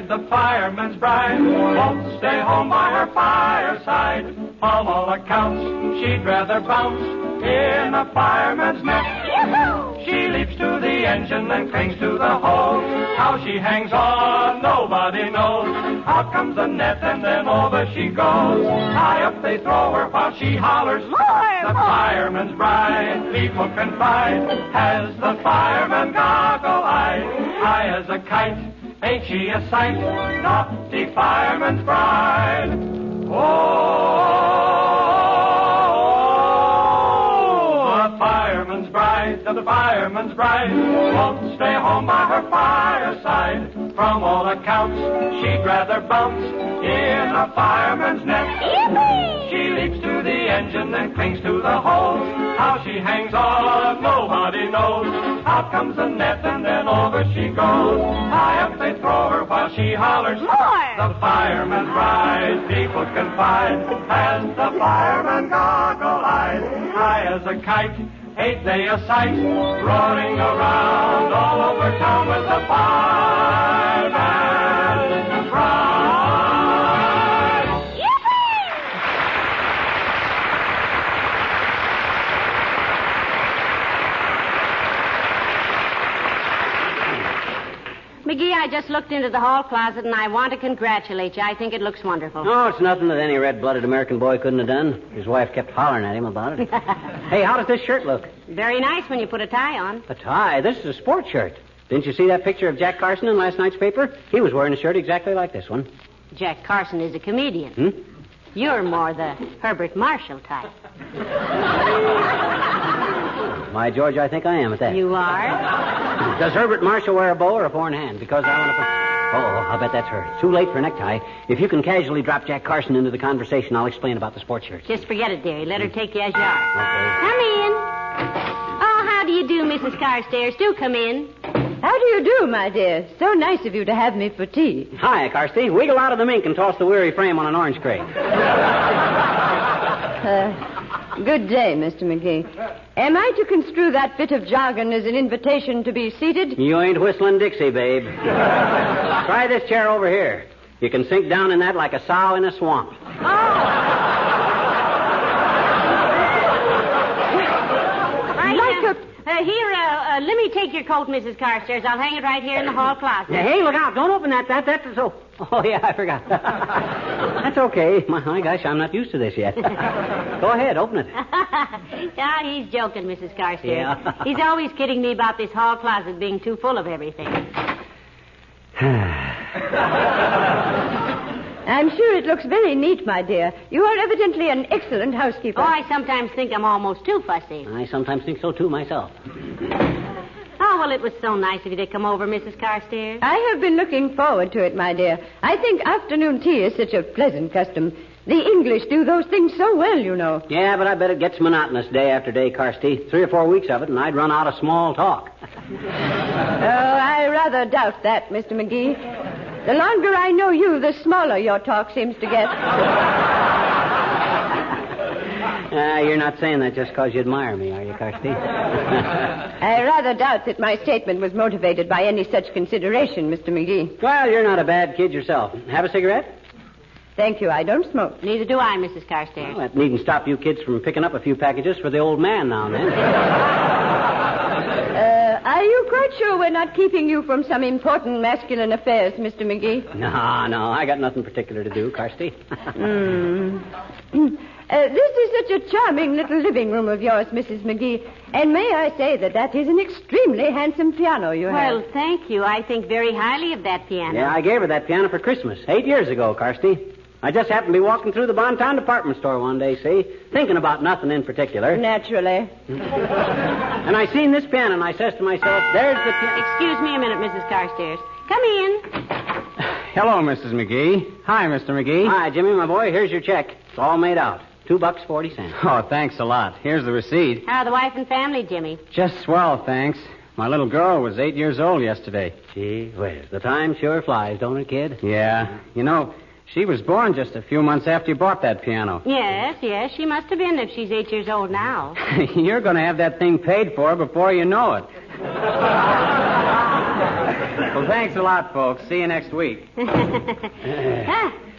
The fireman's bride, won't stay home by her fireside. From all accounts, she'd rather bounce in a fireman's net. She leaps to the engine and clings to the hose. How she hangs on, nobody knows. Out comes the net and then over she goes. High up they throw her while she hollers, "More, the fireman's bride." People confide, has the fireman goggle-eyed, high as a kite. Ain't she a sight? Naughty fireman's bride. Oh, the fireman's bride, the fireman's bride, won't stay home by her fireside. From all accounts, she'd rather bounce in a fireman's net. She leaps to the engine and clings to the hose. How she hangs on, nobody knows. Out comes the net and then over she goes. High up they throw her while she hollers, "More!" The fireman's bride, people confide, has the fireman goggle-eyed, high as a kite. Ain't they a sight, roaring around all over town with the fireman's bride? McGee, I just looked into the hall closet, and I want to congratulate you. I think it looks wonderful. Oh, it's nothing that any red-blooded American boy couldn't have done. His wife kept hollering at him about it. Hey, how does this shirt look? Very nice when you put a tie on. A tie? This is a sports shirt. Didn't you see that picture of Jack Carson in last night's paper? He was wearing a shirt exactly like this one. Jack Carson is a comedian. You're more the Herbert Marshall type. My George, I think I am at that. You are? Does Herbert Marshall wear a bow or a four in hand? Because I want to put... Oh, I'll bet that's her. It's too late for a necktie. If you can casually drop Jack Carson into the conversation, I'll explain about the sports shirts. Just forget it, dearie. Let her take you as you are. Okay. Come in. Oh, how do you do, Mrs. Carstairs? Do come in. How do you do, my dear? So nice of you to have me for tea. Hi, Carsty. Wiggle out of the mink and toss the weary frame on an orange crate. Good day, Mr. McGee. Am I to construe that bit of jargon as an invitation to be seated? You ain't whistling Dixie, babe. Try this chair over here. You can sink down in that like a sow in a swamp. Let me take your coat, Mrs. Carstairs. I'll hang it right here in the hall closet. Hey, look out. Don't open that. That's so... Oh, yeah, I forgot. That's okay. My gosh, I'm not used to this yet. Go ahead, open it. Yeah, he's joking, Mrs. Carstairs. Yeah. He's always kidding me about this hall closet being too full of everything. I'm sure it looks very neat, my dear. You are evidently an excellent housekeeper. Oh, I sometimes think I'm almost too fussy. I sometimes think so, too, myself. Oh, well, it was so nice of you to come over, Mrs. Carstairs. I have been looking forward to it, my dear. I think afternoon tea is such a pleasant custom. The English do those things so well, you know. Yeah, but I bet it gets monotonous day after day, Carsty. 3 or 4 weeks of it, and I'd run out of small talk. I rather doubt that, Mr. McGee. The longer I know you, the smaller your talk seems to get. You're not saying that just because you admire me, are you, Carsty? I rather doubt that my statement was motivated by any such consideration, Mr. McGee. Well, you're not a bad kid yourself. Have a cigarette? Thank you. I don't smoke. Neither do I, Mrs. Carstairs. Well, that needn't stop you kids from picking up a few packages for the old man now and then. Are you quite sure we're not keeping you from some important masculine affairs, Mr. McGee? No, I got nothing particular to do, Carsty. This is such a charming little living room of yours, Mrs. McGee. And may I say that is an extremely handsome piano you have. Well, thank you. I think very highly of that piano. Yeah, I gave her that piano for Christmas 8 years ago, Carsty. I just happened to be walking through the Bonton department store one day, see? Thinking about nothing in particular. Naturally. And I seen this piano, and I says to myself, there's the piano. Excuse me a minute, Mrs. Carstairs. Come in. Hello, Mrs. McGee. Hi, Mr. McGee. Hi, Jimmy, my boy. Here's your check. It's all made out. $2.40. Oh, thanks a lot. Here's the receipt. How are the wife and family, Jimmy? Just swell, thanks. My little girl was 8 years old yesterday. Gee whiz, the time sure flies, don't it, kid? Yeah. You know, she was born just a few months after you bought that piano. Yes, she must have been if she's 8 years old now. You're going to have that thing paid for before you know it. Well, thanks a lot, folks. See you next week.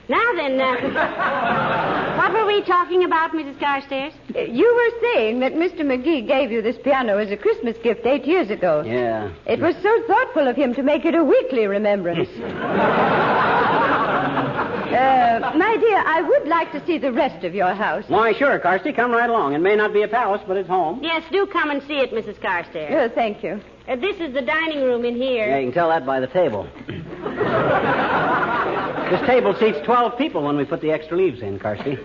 Now then, what were we talking about, Mrs. Carstairs? You were saying that Mr. McGee gave you this piano as a Christmas gift 8 years ago. Yeah. It was so thoughtful of him to make it a weekly remembrance. My dear, I would like to see the rest of your house. Why, sure, Carsty. Come right along. It may not be a palace, but it's home. Yes, do come and see it, Mrs. Carstairs. Thank you. This is the dining room in here. Yeah, you can tell that by the table. This table seats 12 people when we put the extra leaves in, Carsty.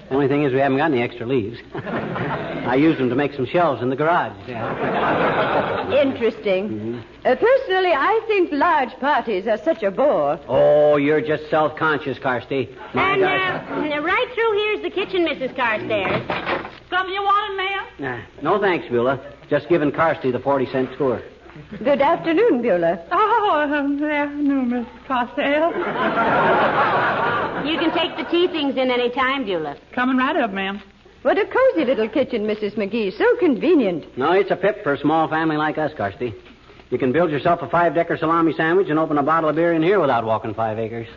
The only thing is we haven't got any extra leaves. I used them to make some shelves in the garage. Yeah. Interesting. Mm-hmm. Personally, I think large parties are such a bore. Oh, you're just self-conscious, Carsty. And right through here's the kitchen, Mrs. Carstairs. Something you wanted, ma'am? No thanks, Beulah. Just giving Carsty the 40-cent tour. Good afternoon, Beulah. Oh, good afternoon, Miss Carstairs. You can take the tea things in any time, Beulah. Coming right up, ma'am. What a cozy little kitchen, Mrs. McGee. So convenient. No, it's a pip for a small family like us, Carsty. You can build yourself a 5-decker salami sandwich and open a bottle of beer in here without walking 5 acres.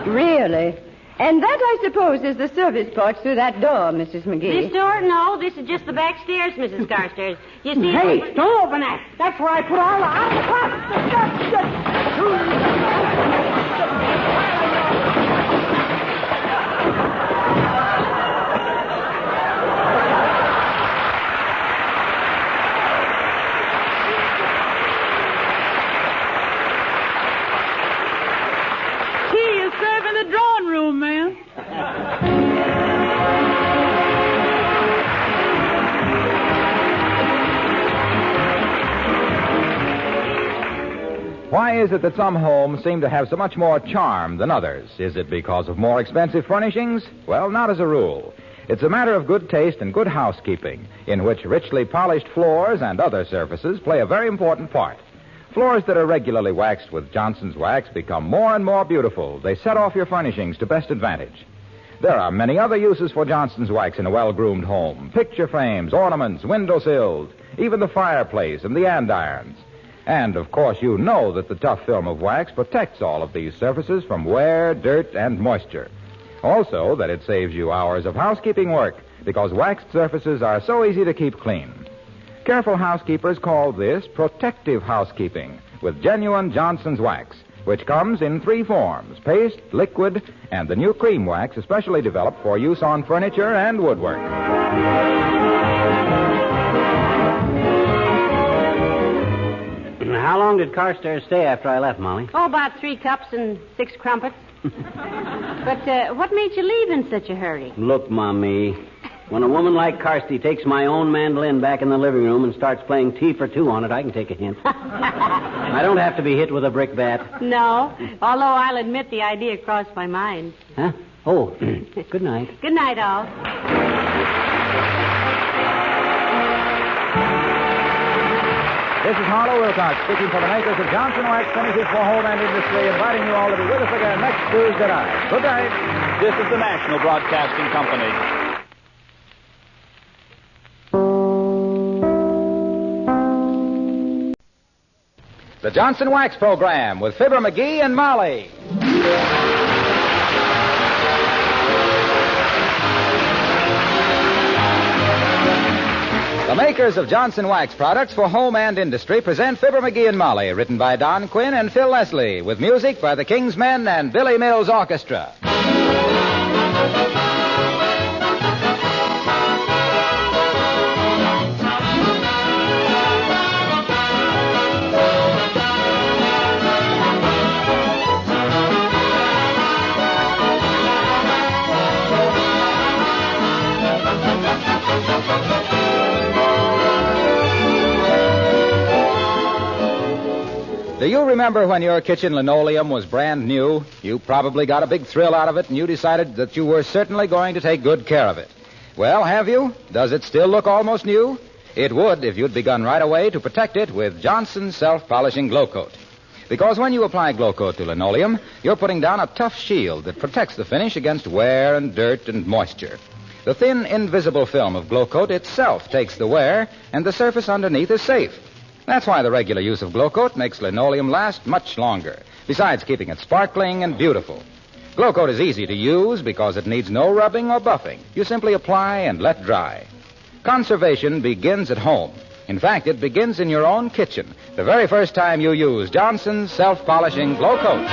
Really? And that, I suppose, is the service porch through that door, Mrs. McGee. This door? No, this is just the back stairs, Mrs. Carstairs. You see... Hey, don't open that. That's where I put all the... Tea is served in the drawing room, ma'am. Why is it that some homes seem to have so much more charm than others? Is it because of more expensive furnishings? Well, not as a rule. It's a matter of good taste and good housekeeping, in which richly polished floors and other surfaces play a very important part. Floors that are regularly waxed with Johnson's wax become more and more beautiful. They set off your furnishings to best advantage. There are many other uses for Johnson's wax in a well-groomed home. Picture frames, ornaments, windowsills, even the fireplace and the andirons. And, of course, you know that the tough film of wax protects all of these surfaces from wear, dirt, and moisture. Also, that it saves you hours of housekeeping work, because waxed surfaces are so easy to keep clean. Careful housekeepers call this protective housekeeping with genuine Johnson's wax, which comes in 3 forms: paste, liquid, and the new cream wax especially developed for use on furniture and woodwork. How long did Carstairs stay after I left, Molly? Oh, about 3 cups and 6 crumpets. But what made you leave in such a hurry? Look, Mommy, when a woman like Carsty takes my own mandolin back in the living room and starts playing Tea for Two on it, I can take a hint. I don't have to be hit with a brick bat. No, although I'll admit the idea crossed my mind. Huh? Oh, good night. Good night, all. This is Harlow Wilcox speaking for the makers of Johnson Wax Finishes for Home and Industry, inviting you all to be with us again next Tuesday night. Good night. This is the National Broadcasting Company. The Johnson Wax Program with Fibber, McGee, and Molly. The makers of Johnson Wax products for home and industry present Fibber, McGee, and Molly, written by Don Quinn and Phil Leslie, with music by the King's Men and Billy Mills Orchestra. Do you remember when your kitchen linoleum was brand new? You probably got a big thrill out of it, and you decided that you were certainly going to take good care of it. Well, have you? Does it still look almost new? It would if you'd begun right away to protect it with Johnson's Self-Polishing Glow Coat. Because when you apply Glow Coat to linoleum, you're putting down a tough shield that protects the finish against wear and dirt and moisture. The thin, invisible film of Glow Coat itself takes the wear, and the surface underneath is safe. That's why the regular use of Glow Coat makes linoleum last much longer, besides keeping it sparkling and beautiful. Glow Coat is easy to use because it needs no rubbing or buffing. You simply apply and let dry. Conservation begins at home. In fact, it begins in your own kitchen, the very first time you use Johnson's Self-Polishing Glow Coat.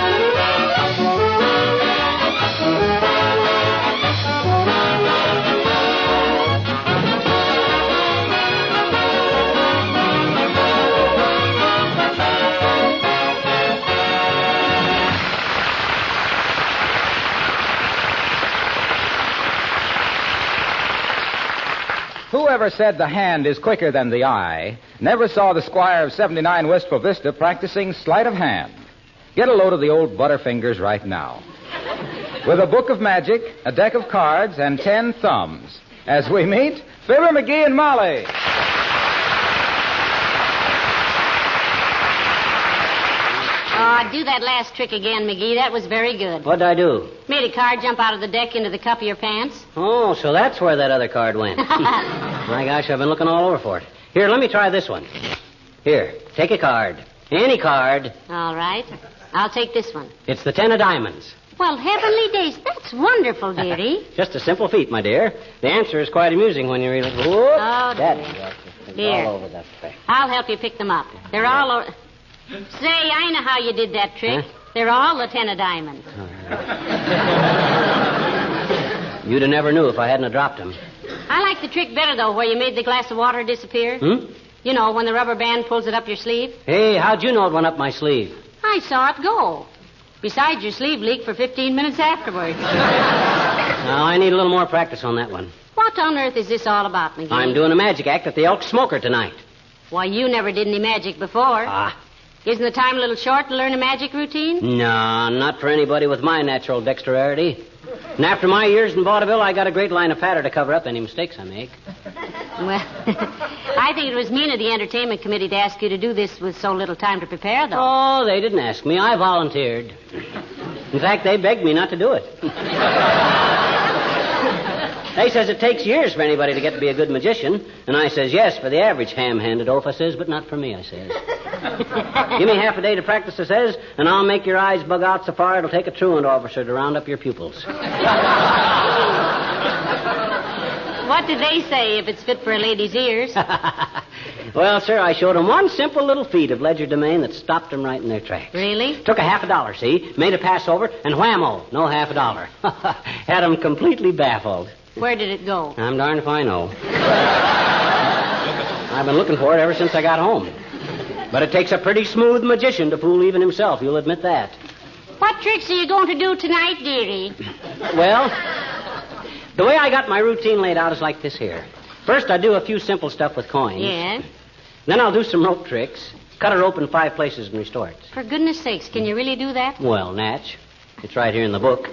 Whoever said the hand is quicker than the eye never saw the squire of 79 Wistful Vista practicing sleight of hand. Get a load of the old Butterfingers right now. With a book of magic, a deck of cards, and 10 thumbs. As we meet, Fibber, McGee, and Molly. Do that last trick again, McGee. That was very good. What'd I do? Made a card jump out of the deck into the cup of your pants. Oh, so that's where that other card went. My gosh, I've been looking all over for it. Here, let me try this one. Here, take a card. Any card. All right. I'll take this one. It's the 10 of diamonds. Well, heavenly days, that's wonderful, dearie. Just a simple feat, my dear. The answer is quite amusing when you read it. Whoop, oh, that's here. All over that thing. I'll help you pick them up. They're all over. Say, I know how you did that trick. Huh? They're all the 10 of diamonds. You'd have never knew if I hadn't have dropped them. I like the trick better, though, where you made the glass of water disappear. You know, when the rubber band pulls it up your sleeve. Hey, how'd you know it went up my sleeve? I saw it go. Besides, your sleeve leaked for 15 minutes afterwards. Now, I need a little more practice on that one. What on earth is this all about, McGee? I'm doing a magic act at the Elk Smoker tonight. Why, you never did any magic before. Ah. Isn't the time a little short to learn a magic routine? No, not for anybody with my natural dexterity. And after my years in vaudeville, I got a great line of fatter to cover up any mistakes I make. Well, I think it was mean of the entertainment committee to ask you to do this with so little time to prepare, though. Oh, they didn't ask me. I volunteered. In fact, they begged me not to do it. They says it takes years for anybody to get to be a good magician. And I says, yes, for the average ham-handed oaf, I says, but not for me, I says. Give me half a day to practice, I says, and I'll make your eyes bug out so far it'll take a truant officer to round up your pupils. What did they say, if it's fit for a lady's ears? Well, sir, I showed them one simple little feat of legerdemain that stopped them right in their tracks. Really? Took a $50, see? Made a pass over, and whammo, no $50. Had them completely baffled. Where did it go? I'm darned if I know. I've been looking for it ever since I got home. But it takes a pretty smooth magician to fool even himself, you'll admit that. What tricks are you going to do tonight, dearie? Well, the way I got my routine laid out is like this here. First, I do a few simple stuff with coins. Yeah? Then I'll do some rope tricks. Cut a rope in 5 places and restore it. For goodness sakes, can you really do that? Well, Natch, it's right here in the book.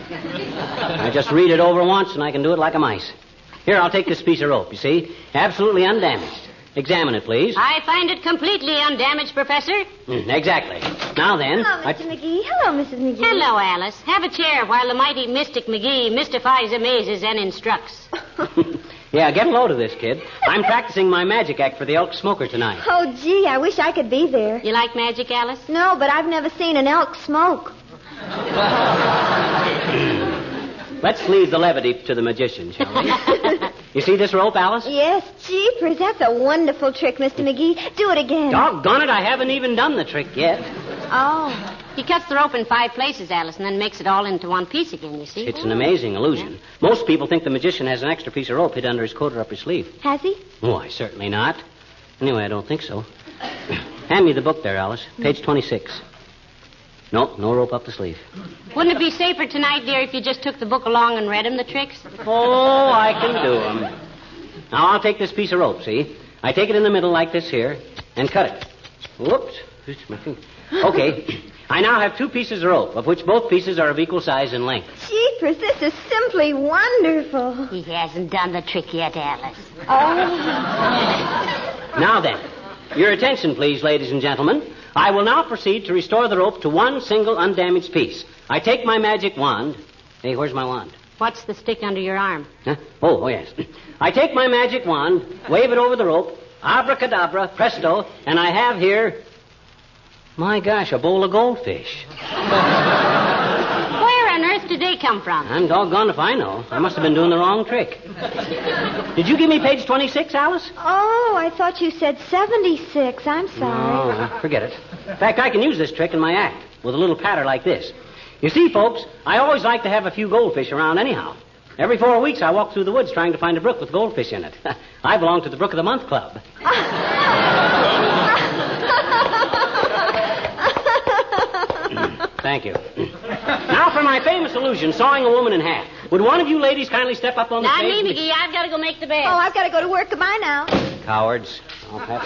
I just read it over once and I can do it like a mice. Here, I'll take this piece of rope, you see? Absolutely undamaged. Examine it, please. I find it completely undamaged, Professor. Exactly. Now then... Hello, Mr. McGee. Hello, Mrs. McGee. Hello, Alice. Have a chair while the mighty mystic McGee mystifies, amazes, and instructs. Yeah, get a load of this, kid. I'm practicing my magic act for the elk smoker tonight. Oh, gee, I wish I could be there. You like magic, Alice? No, but I've never seen an elk smoke. Let's leave the levity to the magician, shall we? You see this rope, Alice? Yes, jeepers, that's a wonderful trick, Mr. McGee. Do it again. Doggone it, I haven't even done the trick yet. Oh. He cuts the rope in 5 places, Alice, and then makes it all into one piece again, you see? It's an amazing illusion. Yeah. Most people think the magician has an extra piece of rope hid under his coat or up his sleeve. Has he? Why, certainly not. Anyway, I don't think so. Hand me the book there, Alice. Page 26. Nope, no rope up the sleeve. Wouldn't it be safer tonight, dear, if you just took the book along and read him the tricks? Oh, I can do them. Now, I'll take this piece of rope, see? I take it in the middle like this here and cut it. Whoops. Okay. I now have 2 pieces of rope, of which both pieces are of equal size and length. Jeepers, this is simply wonderful. He hasn't done the trick yet, Alice. Oh. Now then, your attention, please, ladies and gentlemen. I will now proceed to restore the rope to one single undamaged piece. I take my magic wand. Hey, where's my wand? What's the stick under your arm? Huh? Oh, yes. I take my magic wand, wave it over the rope, abracadabra, presto, and I have here, my gosh, a bowl of goldfish. Where on earth did they come from? I'm doggone if I know. I must have been doing the wrong trick. Did you give me page 26, Alice? Oh, I thought you said 76. I'm sorry. No, forget it. In fact, I can use this trick in my act with a little patter like this. You see, folks, I always like to have a few goldfish around anyhow. Every 4 weeks, I walk through the woods trying to find a brook with goldfish in it. I belong to the Brook of the Month Club. Thank you. Now for my famous illusion, sawing a woman in half. Would one of you ladies kindly step up on the stage? Not me, McGee. I've got to go make the bed. Oh, I've got to go to work. Goodbye now. Cowards. I'll have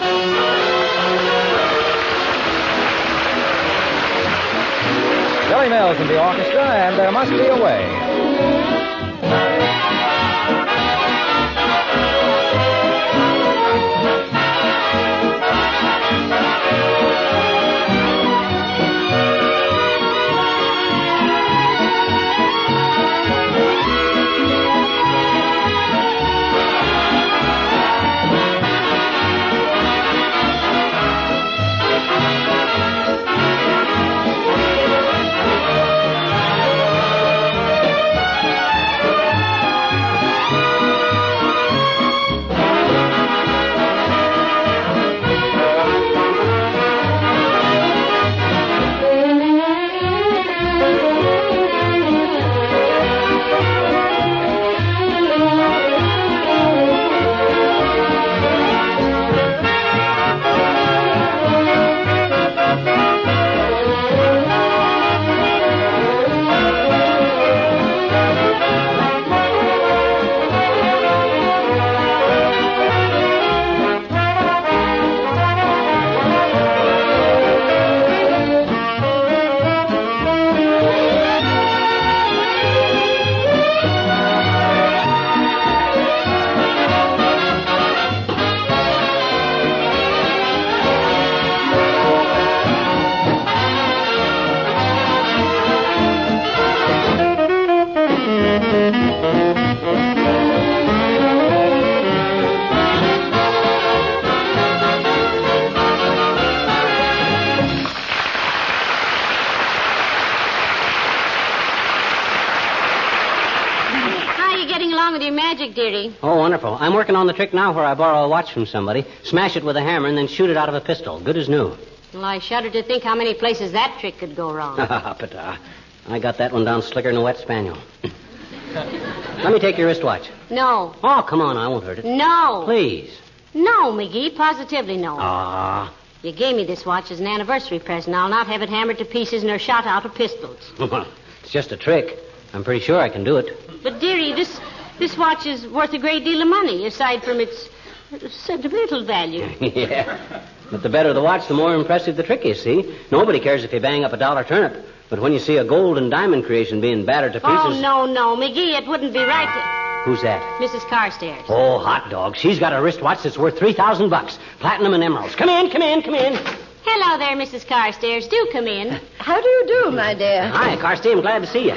Billy Mills in the orchestra, and There Must Be a Way. on with your magic, dearie? Oh, wonderful. I'm working on the trick now where I borrow a watch from somebody, smash it with a hammer, and then shoot it out of a pistol. Good as new. Well, I shudder to think how many places that trick could go wrong. Pata. I got that one down slicker than a wet spaniel. Let me take your wristwatch. No. Oh, come on. I won't hurt it. No. Please. No, McGee. Positively no. Ah. You gave me this watch as an anniversary present. I'll not have it hammered to pieces nor shot out of pistols. It's just a trick. I'm pretty sure I can do it. But, dearie, this watch is worth a great deal of money, aside from its sentimental value. Yeah. But the better the watch, the more impressive the trick is, see? Nobody cares if you bang up a $1 turnip. But when you see a gold and diamond creation being battered to pieces... Oh, no. McGee, it wouldn't be right to... Who's that? Mrs. Carstairs. Oh, hot dog. She's got a wristwatch that's worth $3,000. Platinum and emeralds. Come in. Hello there, Mrs. Carstairs. Do come in. How do you do, my dear? Hi, Carsty. I'm glad to see you.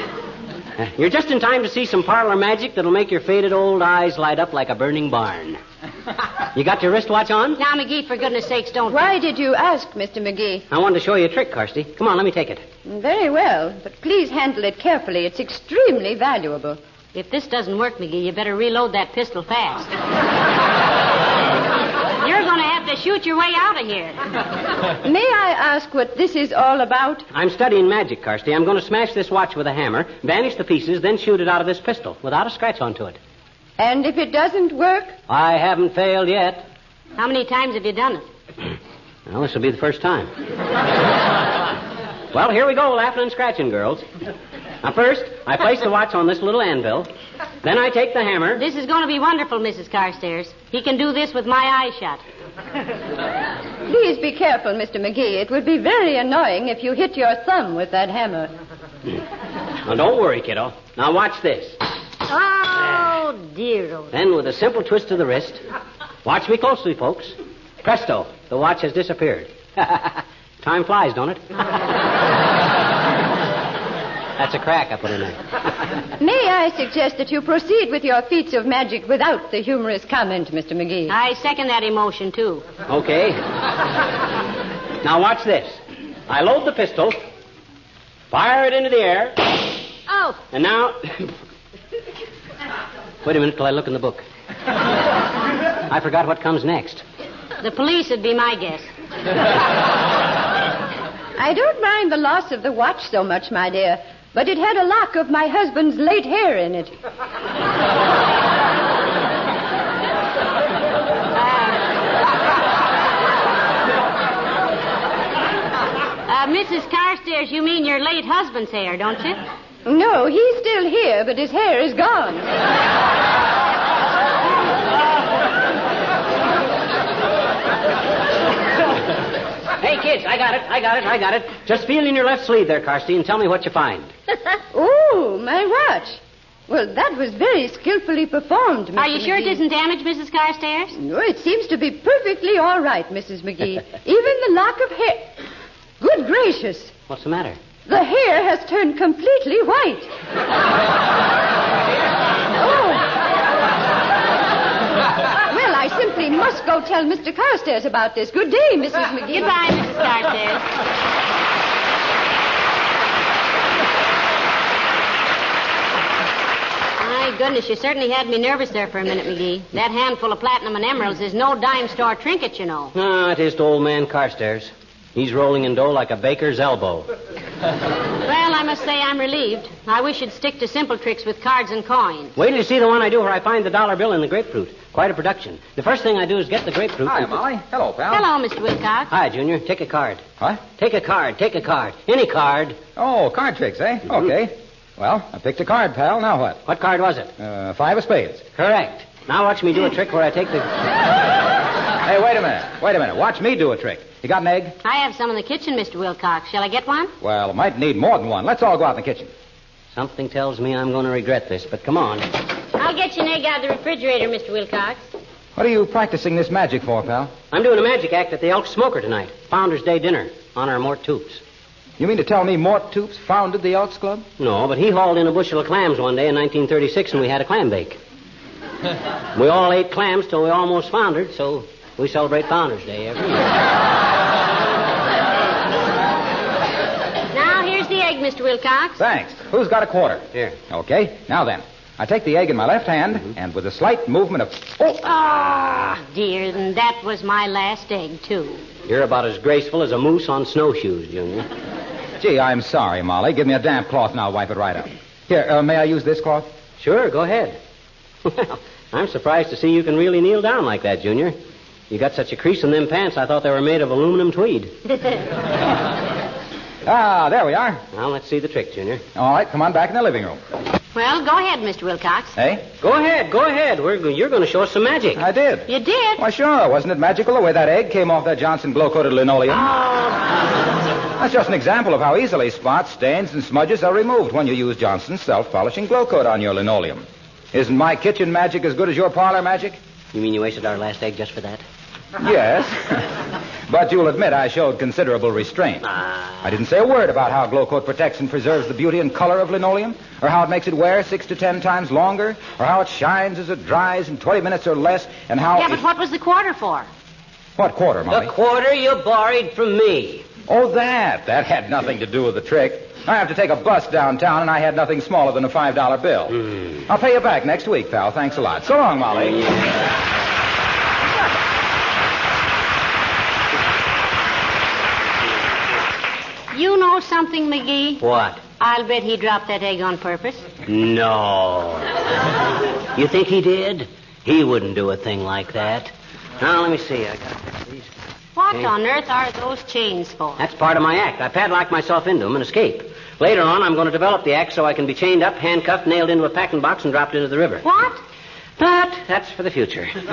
You're just in time to see some parlor magic that'll make your faded old eyes light up like a burning barn. You got your wristwatch on? Now, McGee, for goodness sakes, don't... Why did you ask, Mr. McGee? I wanted to show you a trick, Carsty. Come on, let me take it. Very well, but please handle it carefully. It's extremely valuable. If this doesn't work, McGee, you better reload that pistol fast. You're going to have to shoot your way out of here. May I ask what this is all about? I'm studying magic, Carsty. I'm going to smash this watch with a hammer, vanish the pieces, then shoot it out of this pistol without a scratch onto it. And if it doesn't work? I haven't failed yet. How many times have you done it? Well, this will be the first time. Well, here we go, laughing and scratching, girls. Now, first, I place the watch on this little anvil. Then I take the hammer. This is going to be wonderful, Mrs. Carstairs. He can do this with my eyes shut. Please be careful, Mr. McGee. It would be very annoying if you hit your thumb with that hammer. Now, don't worry, kiddo. Now, watch this. Oh, dear. Then, with a simple twist of the wrist, watch me closely, folks. Presto, the watch has disappeared. Time flies, don't it? That's a crack I put in there. May I suggest that you proceed with your feats of magic without the humorous comment, Mr. McGee? I second that emotion, too. Okay. Now, watch this. I load the pistol, fire it into the air. Oh. And now... Wait a minute till I look in the book. I forgot what comes next. The police would be my guess. I don't mind the loss of the watch so much, my dear, but it had a lock of my husband's late hair in it. Mrs. Carstairs, you mean your late husband's hair, don't you? No, he's still here, but his hair is gone. Hey, kids, I got it. Just feel in your left sleeve there, Carsty, and tell me what you find. Oh, my watch. Well, that was very skillfully performed, Mr. Are you sure McGee. it isn't damaged, Mrs. Carstairs? No, it seems to be perfectly all right, Mrs. McGee. Even the lock of hair... Good gracious. What's the matter? The hair has turned completely white. Oh. Well, I simply must go tell Mr. Carstairs about this. Good day, Mrs. McGee. Goodbye, Mrs. Carstairs. My goodness, you certainly had me nervous there for a minute, McGee. That handful of platinum and emeralds is no dime store trinket, you know. No, it is to old man Carstairs. He's rolling in dough like a baker's elbow. Well, I must say I'm relieved. I wish you'd stick to simple tricks with cards and coins. Wait till you see the one I do where I find the $1 bill in the grapefruit. Quite a production. The first thing I do is get the grapefruit. Hi, Molly. Hello, pal. Hello, Mr. Wilcox. Hi, Junior. Take a card. What? Take a card. Any card. Oh, card tricks, eh? Mm-hmm. Okay. Well, I picked a card, pal. Now what? What card was it? 5 of spades. Correct. Now watch me do a trick where I take the... Hey, wait a minute. Watch me do a trick. You got an egg? I have some in the kitchen, Mr. Wilcox. Shall I get one? Well, I might need more than one. Let's all go out in the kitchen. Something tells me I'm going to regret this, but come on. I'll get you an egg out of the refrigerator, Mr. Wilcox. What are you practicing this magic for, pal? I'm doing a magic act at the Elk Smoker tonight. Founders Day dinner. Honor Mort Toops. You mean to tell me Mort Toops founded the Elks Club? No, but he hauled in a bushel of clams one day in 1936, and we had a clam bake. We all ate clams till we almost foundered, so we celebrate Founders Day every year. Now, here's the egg, Mr. Wilcox. Thanks. Who's got a quarter? Here. Okay. Now then, I take the egg in my left hand, and with a slight movement of... Oh, dear, and that was my last egg, too. You're about as graceful as a moose on snowshoes, Junior. Gee, I'm sorry, Molly. Give me a damp cloth and I'll wipe it right up. Here, may I use this cloth? Sure, go ahead. Well, I'm surprised to see you can really kneel down like that, Junior. You got such a crease in them pants, I thought they were made of aluminum tweed. There we are. Now, let's see the trick, Junior. All right, come on back in the living room. Well, go ahead, Mr. Wilcox. Hey? Go ahead. You're going to show us some magic. I did. You did? Why, sure. Wasn't it magical the way that egg came off that Johnson glow-coated linoleum? That's just an example of how easily spots, stains, and smudges are removed when you use Johnson's self-polishing glow coat on your linoleum. Isn't my kitchen magic as good as your parlor magic? You mean you wasted our last egg just for that? Yes. But you'll admit I showed considerable restraint. I didn't say a word about how glow coat protects and preserves the beauty and color of linoleum, or how it makes it wear 6 to 10 times longer, or how it shines as it dries in 20 minutes or less, and how... Yeah, but what was the quarter for? What quarter, Molly? The quarter you borrowed from me. Oh, that. That had nothing to do with the trick. I have to take a bus downtown, and I had nothing smaller than a $5 bill. I'll pay you back next week, pal. Thanks a lot. So long, Molly. You know something, McGee? What? I'll bet he dropped that egg on purpose. No. You think he did? He wouldn't do a thing like that. Now, let me see. I got these. What on earth are those chains for? That's part of my act. I padlock myself into them and escape. Later on, I'm going to develop the act so I can be chained up, handcuffed, nailed into a packing box, and dropped into the river. What? But that's for the future. Just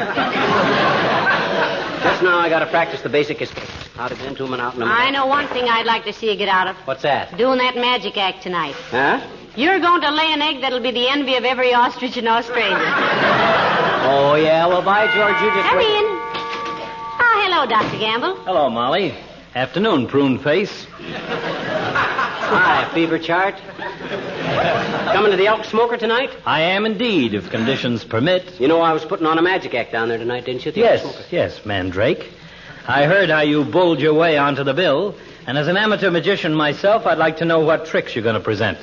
now, I got to practice the basic escapes. How to get into them and out in them. I know one thing I'd like to see you get out of. What's that? Doing that magic act tonight. Huh? You're going to lay an egg that'll be the envy of every ostrich in Australia. Oh, yeah? Well, by George, you just... Come in. Oh, hello, Dr. Gamble. Hello, Molly. Afternoon, prune face. Hi, fever chart. Coming to the Elk Smoker tonight? I am indeed, if conditions permit. You know I was putting on a magic act down there tonight, didn't you? Yes, Mandrake. I heard how you bowled your way onto the bill, and as an amateur magician myself, I'd like to know what tricks you're going to present.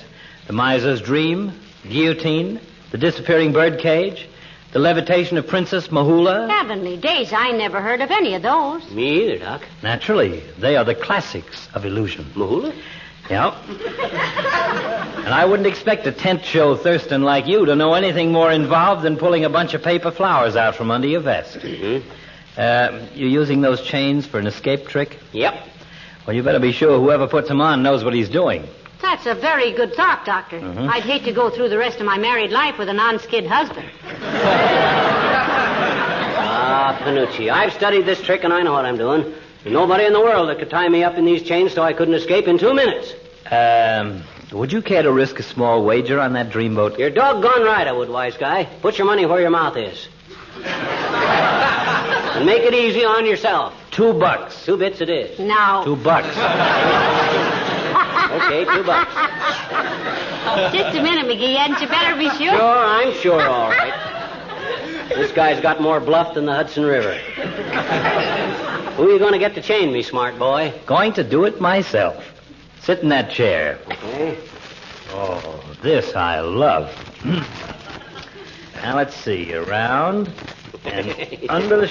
The miser's dream, guillotine, the disappearing birdcage, the levitation of Princess Mahula. Heavenly days, I never heard of any of those. Me either, Doc. Naturally, they are the classics of illusion. Mahula? Yeah. And I wouldn't expect a tent show Thurston like you to know anything more involved than pulling a bunch of paper flowers out from under your vest. Mm-hmm. You're using those chains for an escape trick? Yep. Well, you better be sure whoever puts them on knows what he's doing. That's a very good thought, Doctor. Mm-hmm. I'd hate to go through the rest of my married life with a non-skid husband. Panucci, I've studied this trick and I know what I'm doing. There's nobody in the world that could tie me up in these chains so I couldn't escape in 2 minutes. Would you care to risk a small wager on that dreamboat? You're doggone right I would, wise guy. Put your money where your mouth is. And make it easy on yourself. $2. 2 bits it is. No. $2. Okay, $2. Just a minute, McGee. Hadn't you better be sure? Sure, I'm sure, all right. This guy's got more bluff than the Hudson River. Who are you going to get to chain me, smart boy? Going to do it myself. Sit in that chair. Okay. Oh, this I love. Now, let's see. Around and under the...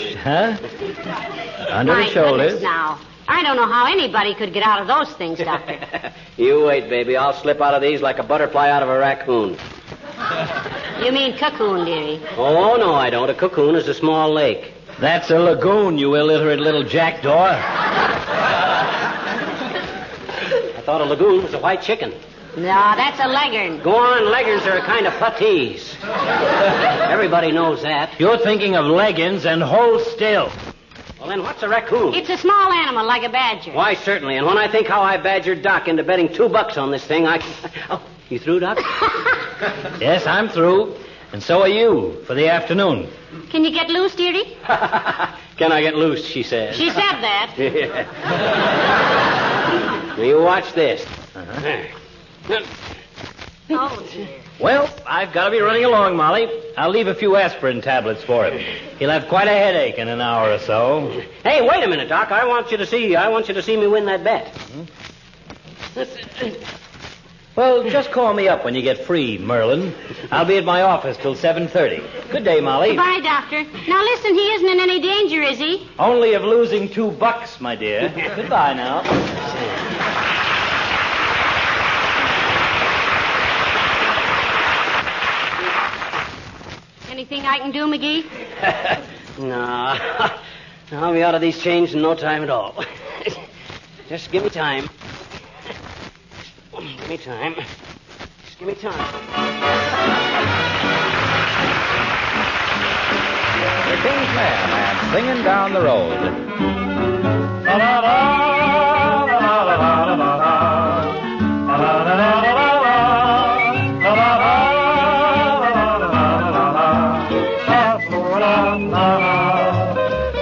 Under My the shoulders. goodness, now. I don't know how anybody could get out of those things, Doctor. You wait, baby. I'll slip out of these like a butterfly out of a raccoon. You mean cocoon, dearie. Oh, no, I don't. A cocoon is a small lake. That's a lagoon, you illiterate little jackdaw. I thought a lagoon was a white chicken. No, that's a leghorn. Go on, leghorns are a kind of puttees. Everybody knows that. You're thinking of leggings and hold still. Well, then what's a raccoon? It's a small animal like a badger. Why, certainly. And when I think how I badgered Doc into betting $2 on this thing, I... Oh, you through, Doc? Yes, I'm through. And so are you for the afternoon. Can you get loose, dearie? Can I get loose, she says. She said that. Now, you watch this. Oh, dear. Well, I've got to be running along, Molly. I'll leave a few aspirin tablets for him. He'll have quite a headache in an hour or so. Hey, wait a minute, Doc. I want you to see me win that bet. Well, just call me up when you get free, Merlin. I'll be at my office till 7:30. Good day, Molly. Goodbye, Doctor. Now, listen, he isn't in any danger, is he? Only of losing $2, my dear. Goodbye now. Anything I can do, McGee? No. I'll be out of these chains in no time at all. Just give me time. Give me time. Just give me time. The King's Men and Singing Down the Road.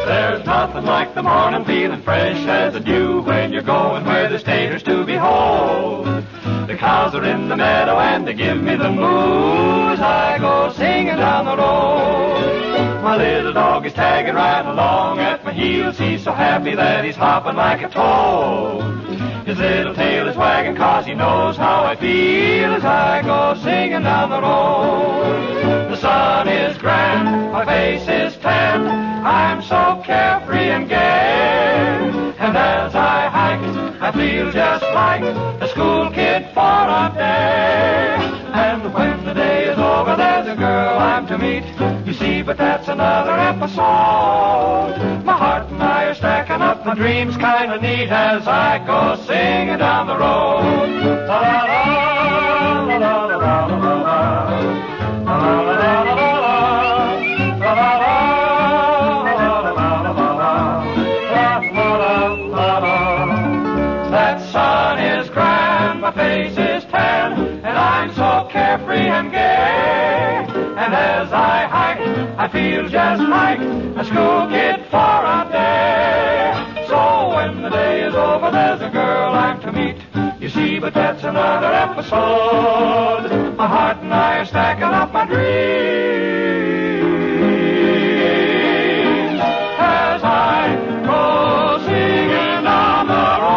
There's nothing like the morning feeling fresh as a dew when you're going where there's taters to behold. The cows are in the meadow and they give me the moo as I go singing down the road. My little dog is tagging right along at my heels. He's so happy that he's hopping like a toad. His little tail is wagging 'cause he knows how I feel as I go singing down the road. The sun is grand, my face is tanned, I'm so carefree and gay. And as I hike, I feel just like a school kid for a day. And when the day is over, there's a girl I'm to meet. You see, but that's another episode. My heart and I are stacking up, my dreams kind of neat as I go singing down the road. La la la la la la la la la la la la. That sun is grand, my face is tan, and I'm so carefree and gay. And as I hike, I feel just like a school kid for a day. So when the day is over, there's a girl I'm to meet. You see, but that's another episode. My heart and I are stacking up my dreams as I go singing down the road.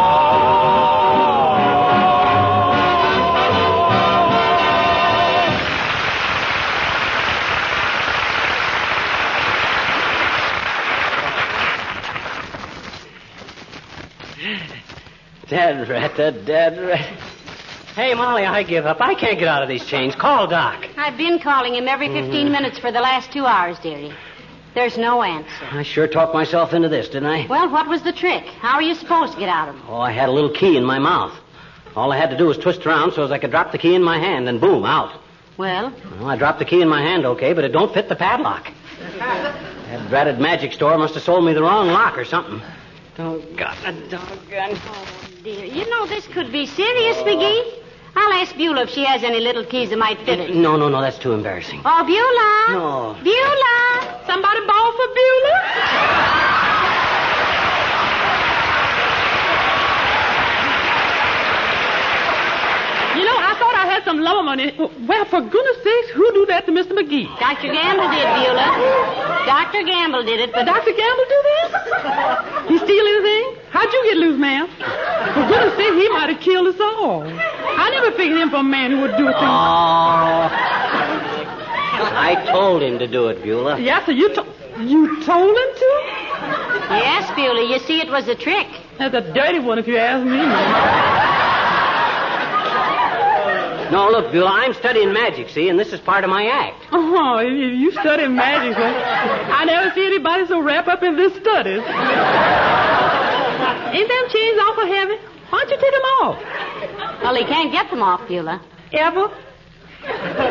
Dead rat. Hey, Molly, I give up. I can't get out of these chains. Call Doc. I've been calling him every 15 minutes for the last 2 hours, dearie. There's no answer. I sure talked myself into this, didn't I? Well, what was the trick? How are you supposed to get out of him? Oh, I had a little key in my mouth. All I had to do was twist around so as I could drop the key in my hand, and boom, out. Well? Well, I dropped the key in my hand, okay, but it don't fit the padlock. That dratted magic store must have sold me the wrong lock or something. Doggone. Oh, dear. You know, this could be serious, McGee. I'll ask Beulah if she has any little keys that might fit it. No, that's too embarrassing. Oh, Beulah. No. Beulah. Somebody bawl for Beulah? You know, I thought I had some love money. Well, for goodness sakes, who do that to Mr. McGee? Dr. Gamble did, Beulah. Dr. Gamble did it, but... Dr. Gamble do this? He steal anything? How'd you get loose, ma'am? For goodness sake, he might have killed us all. I never figured him for a man who would do a thing. Oh. I told him to do it, Beulah. Yes, sir, you told him to? Yes, Beulah, you see, it was a trick. That's a dirty one, if you ask me. No, look, Beulah, I'm studying magic, see, and this is part of my act. Oh, you study magic, huh? I never see anybody so wrapped up in this studies. Ain't them chains awful heavy? Why don't you take them off? Well, he can't get them off, Beulah. Ever?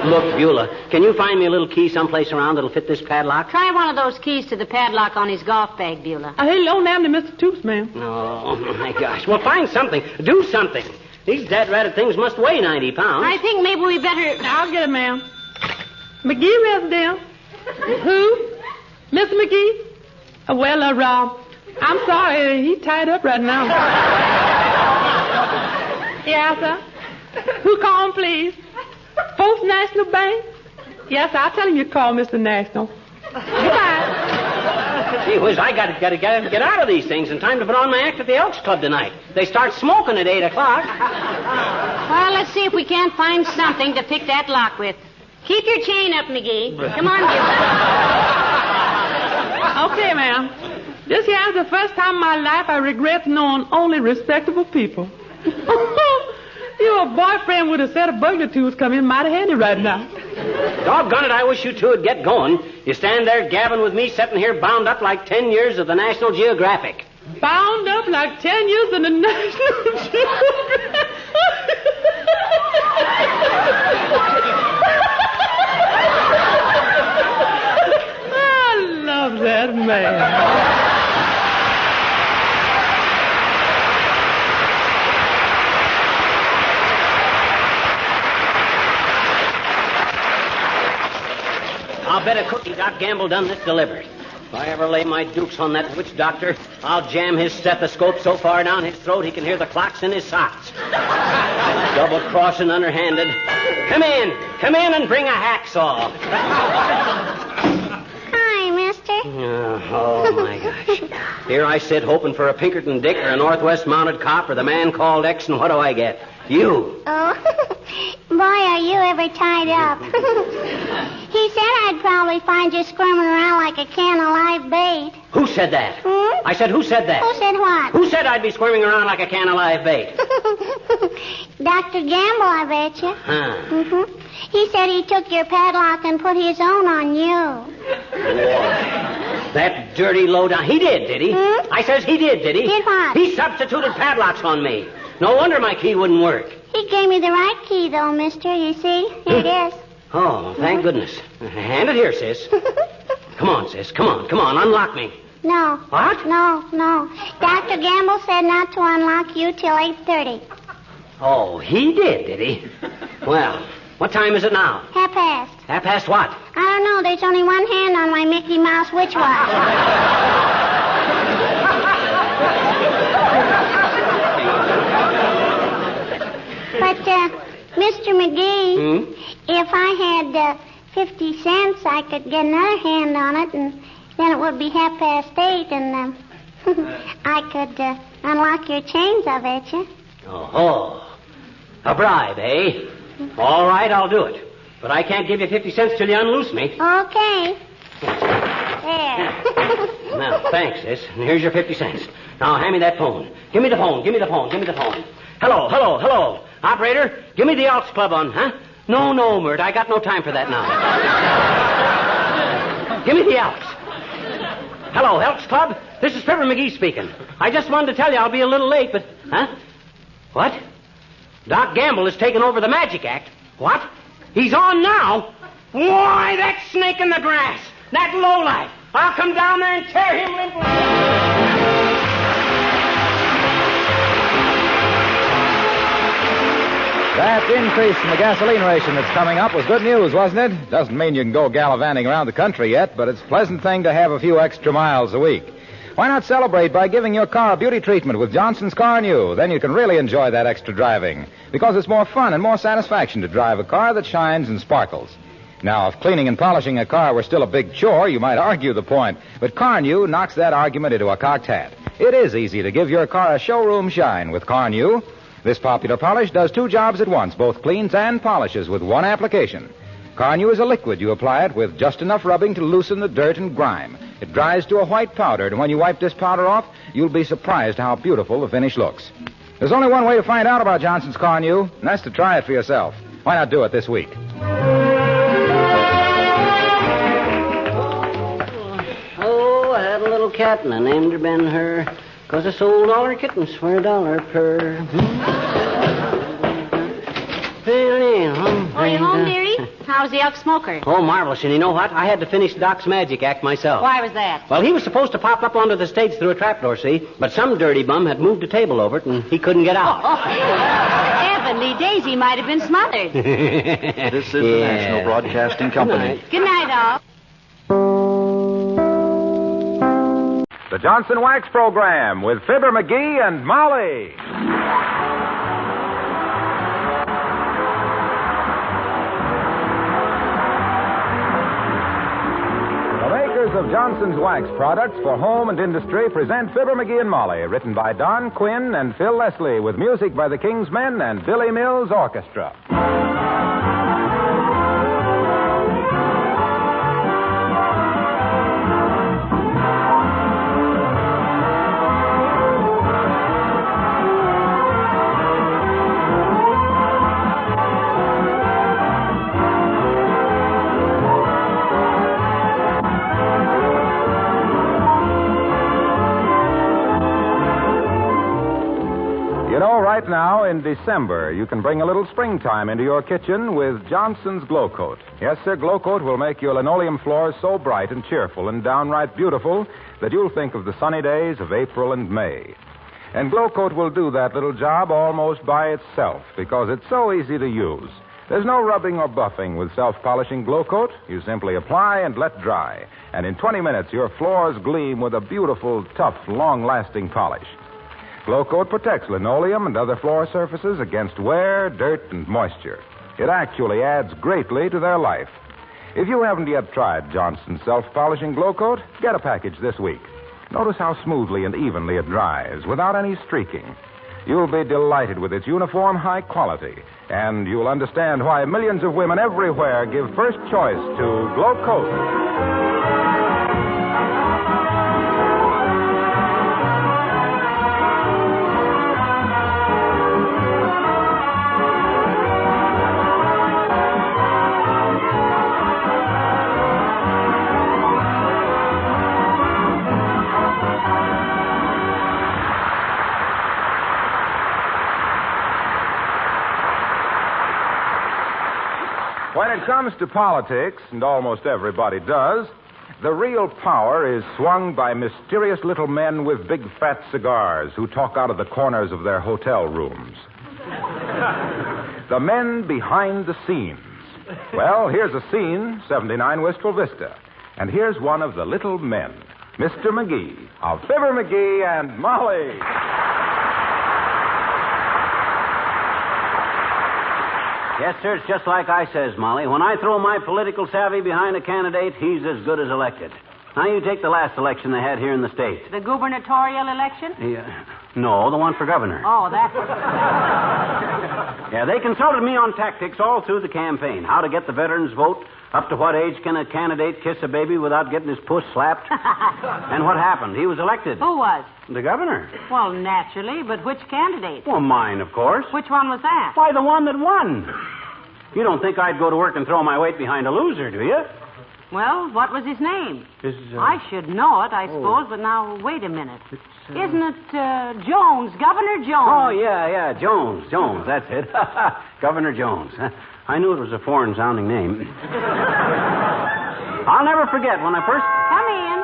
Look, Beulah, can you find me a little key someplace around that'll fit this padlock? Try one of those keys to the padlock on his golf bag, Beulah. Hey, loan them to Mr. Toops, ma'am. Oh, my gosh. Well, find something. Do something. These dad-ratted things must weigh 90 pounds. I think maybe we better... I'll get it, ma'am. McGee resident. Who? Mr. McGee? Well, Rob, I'm sorry. He's tied up right now. Yes, sir. Who called, please? Post National Bank? Yes, I'll tell him you call Mr. National. Goodbye. Gee whiz, I gotta get out of these things in time to put on my act at the Elks Club tonight. They start smoking at 8 o'clock. Well, let's see if we can't find something to pick that lock with. Keep your chain up, McGee. Come on, Gilbert. Okay, ma'am. This here's the first time in my life I regret knowing only respectable people. Your boyfriend with a set of burglar tools come in mighty handy right now. Doggone it, I wish you two would get going. You stand there gabbing with me, sitting here bound up like 10 years of the National Geographic. Bound up like 10 years in the National Geographic. I love that man. I'll bet a cookie Doc Gamble done this deliberate. If I ever lay my dukes on that witch doctor, I'll jam his stethoscope so far down his throat he can hear the clocks in his socks. Double-crossing, underhanded. Come in and bring a hacksaw. Hi, mister. Oh, my gosh. Here I sit hoping for a Pinkerton Dick or a Northwest Mounted Cop or the Man Called X, and what do I get? You. Oh, boy, are you ever tied up. He said I'd probably find you squirming around like a can of live bait. Who said that? I said, who said that? Who said what? Who said I'd be squirming around like a can of live bait? Dr. Gamble, I bet you. Huh. Mm-hmm. He said he took your padlock and put his own on you. That dirty lowdown. He did he? I says he did he? Did what? He substituted padlocks on me. No wonder my key wouldn't work. He gave me the right key, though, mister. You see? Here it is. Oh, thank goodness. Hand it here, sis. Come on, sis. Come on. Unlock me. No. What? No. Dr. Gamble said not to unlock you till 8:30. Oh, he did he? Well, what time is it now? 1:30. 1:30 what? I don't know. There's only one hand on my Mickey Mouse witch watch. But, Mr. McGee, if I had 50 cents, I could get another hand on it, and then it would be 8:30, and I could unlock your chains, I bet you. Oh, a bribe, eh? All right, I'll do it. But I can't give you 50 cents till you unloose me. Okay. There. Now, thanks, sis. And here's your 50 cents. Now, hand me that phone. Give me the phone. Hello. Operator, give me the Elks Club on, huh? No, Mert, I got no time for that now. Give me the Elks. Hello, Elks Club. This is Fibber McGee speaking. I just wanted to tell you I'll be a little late, but... Huh? What? Doc Gamble has taken over the Magic Act. What? He's on now? Why, that snake in the grass. That lowlife. I'll come down there and tear him limp. That increase in the gasoline ration that's coming up was good news, wasn't it? Doesn't mean you can go gallivanting around the country yet, but it's a pleasant thing to have a few extra miles a week. Why not celebrate by giving your car a beauty treatment with Johnson's Car New? Then you can really enjoy that extra driving, because it's more fun and more satisfaction to drive a car that shines and sparkles. Now, if cleaning and polishing a car were still a big chore, you might argue the point, but Car New knocks that argument into a cocked hat. It is easy to give your car a showroom shine with Car New. This popular polish does two jobs at once, both cleans and polishes with one application. Car New is a liquid. You apply it with just enough rubbing to loosen the dirt and grime. It dries to a white powder, and when you wipe this powder off, you'll be surprised how beautiful the finish looks. There's only one way to find out about Johnson's Car New, and that's to try it for yourself. Why not do it this week? Oh, I had a little cat, and I named her Ben-Hur, 'cause I sold all her kittens for $1 per. Oh, you home, dearie? How's the elk smoker? Oh, marvelous. And you know what? I had to finish Doc's Magic Act myself. Why was that? Well, he was supposed to pop up onto the stage through a trapdoor, see? But some dirty bum had moved a table over it, and he couldn't get out. Heavenly Daisy might have been smothered. This is the National Broadcasting Company. Good night, all. The Johnson Wax Program with Fibber McGee and Molly. The makers of Johnson's Wax products for home and industry present Fibber McGee and Molly, written by Don Quinn and Phil Leslie, with music by the King's Men and Billy Mills Orchestra. Now, in December, you can bring a little springtime into your kitchen with Johnson's Glow Coat. Yes, sir, Glow Coat will make your linoleum floors so bright and cheerful and downright beautiful that you'll think of the sunny days of April and May. And Glow Coat will do that little job almost by itself because it's so easy to use. There's no rubbing or buffing with self-polishing Glow Coat. You simply apply and let dry. And in 20 minutes, your floors gleam with a beautiful, tough, long-lasting polish. Glow Coat protects linoleum and other floor surfaces against wear, dirt, and moisture. It actually adds greatly to their life. If you haven't yet tried Johnson's self-polishing Glow Coat, get a package this week. Notice how smoothly and evenly it dries without any streaking. You'll be delighted with its uniform high quality, and you'll understand why millions of women everywhere give first choice to Glow Coat. When it comes to politics, and almost everybody does, the real power is swung by mysterious little men with big fat cigars who talk out of the corners of their hotel rooms. The men behind the scenes. Well, here's a scene, 79 Wistful Vista. And here's one of the little men, Mr. McGee, of Fibber, McGee, and Molly. Yes, sir, it's just like I says, Molly. When I throw my political savvy behind a candidate, he's as good as elected. Now, you take the last election they had here in the state. The gubernatorial election? No, the one for governor. Oh, that. Yeah, they consulted me on tactics all through the campaign. How to get the veterans' vote, up to what age can a candidate kiss a baby without getting his puss slapped. And what happened? He was elected. Who was? The governor. Well, naturally, but which candidate? Well, mine, of course. Which one was that? Why, the one that won. You don't think I'd go to work and throw my weight behind a loser, do you? Well, what was his name? I should know it, I suppose, but now, wait a minute. Isn't it Jones, Governor Jones? Oh, yeah, Jones, that's it. Governor Jones. I knew it was a foreign-sounding name. I'll never forget when I first... Come in.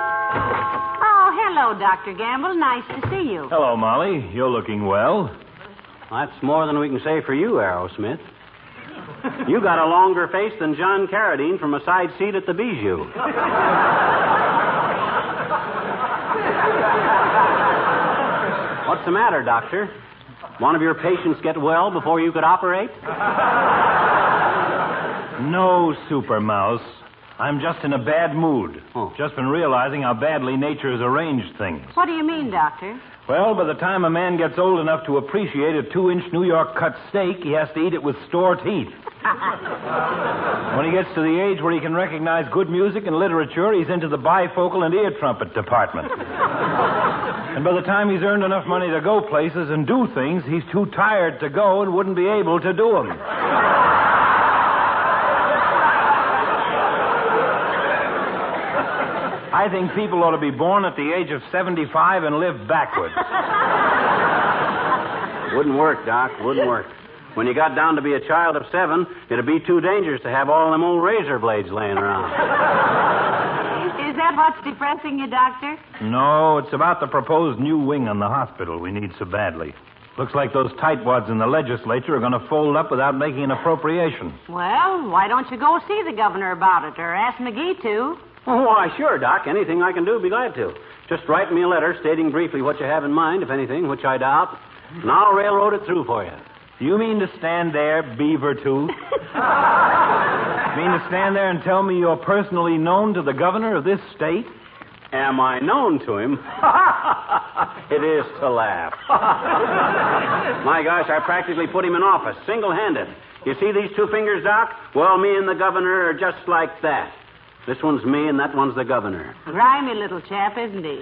Oh, hello, Dr. Gamble. Nice to see you. Hello, Molly. You're looking well. That's more than we can say for you, Arrowsmith. You got a longer face than John Carradine from a side seat at the Bijou. What's the matter, Doctor? One of your patients get well before you could operate? No, Super Mouse. I'm just in a bad mood. Just been realizing how badly nature has arranged things. What do you mean, Doctor? Well, by the time a man gets old enough to appreciate a 2-inch New York cut steak, he has to eat it with store teeth. When he gets to the age where he can recognize good music and literature, he's into the bifocal and ear trumpet department. And by the time he's earned enough money to go places and do things, he's too tired to go and wouldn't be able to do them. I think people ought to be born at the age of 75 and live backwards. Wouldn't work, Doc. Wouldn't work. When you got down to be a child of 7, it'd be too dangerous to have all them old razor blades laying around. Is that what's depressing you, Doctor? No, it's about the proposed new wing on the hospital we need so badly. Looks like those tightwads in the legislature are going to fold up without making an appropriation. Well, why don't you go see the governor about it, or ask McGee to? Oh, why, sure, Doc. Anything I can do, be glad to. Just write me a letter stating briefly what you have in mind, if anything, which I doubt, and I'll railroad it through for you. You mean to stand there, beaver tooth? Mean to stand there and tell me you're personally known to the governor of this state? Am I known to him? It is to laugh. My gosh, I practically put him in office, single-handed. You see these 2 fingers, Doc? Well, me and the governor are just like that. This one's me and that one's the governor. Grimy little chap, isn't he?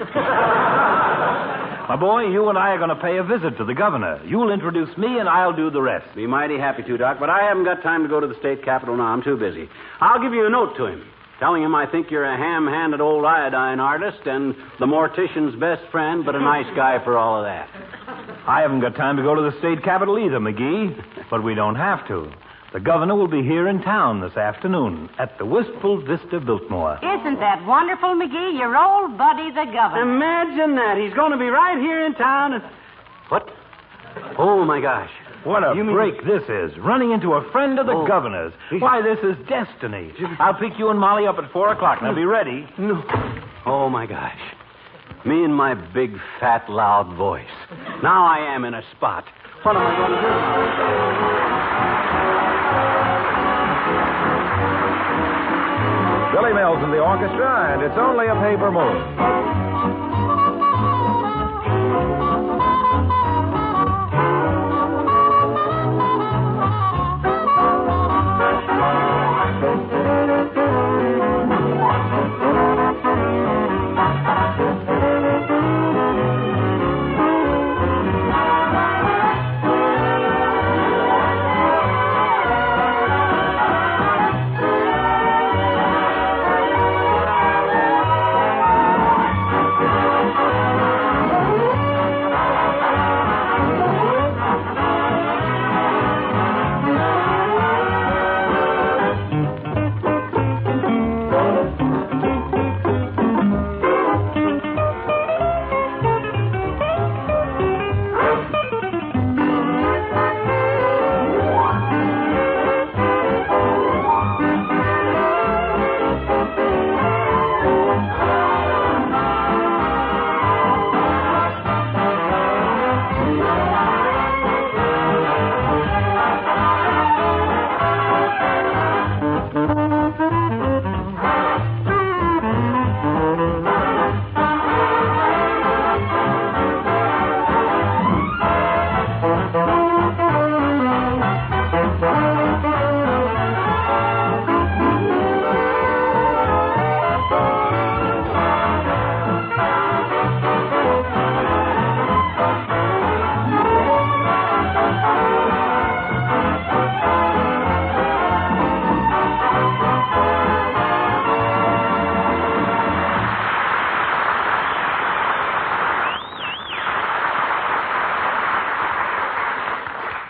My boy, you and I are going to pay a visit to the governor. You'll introduce me and I'll do the rest. Be mighty happy to, Doc, but I haven't got time to go to the state capitol now. I'm too busy. I'll give you a note to him, telling him I think you're a ham-handed old iodine artist and the mortician's best friend, but a nice guy for all of that. I haven't got time to go to the state capitol either, McGee. But we don't have to. The governor will be here in town this afternoon at the Wistful Vista Biltmore. Isn't that wonderful, McGee? Your old buddy, the governor. Imagine that. He's going to be right here in town. What? Oh, my gosh. What a break this is. Running into a friend of the governor's. Why, this is destiny. I'll pick you and Molly up at 4 o'clock. Now, be ready. No. Oh, my gosh. Me and my big, fat, loud voice. Now I am in a spot. What am I going to do now? Billy Mills in the orchestra, and It's Only a Paper Moon.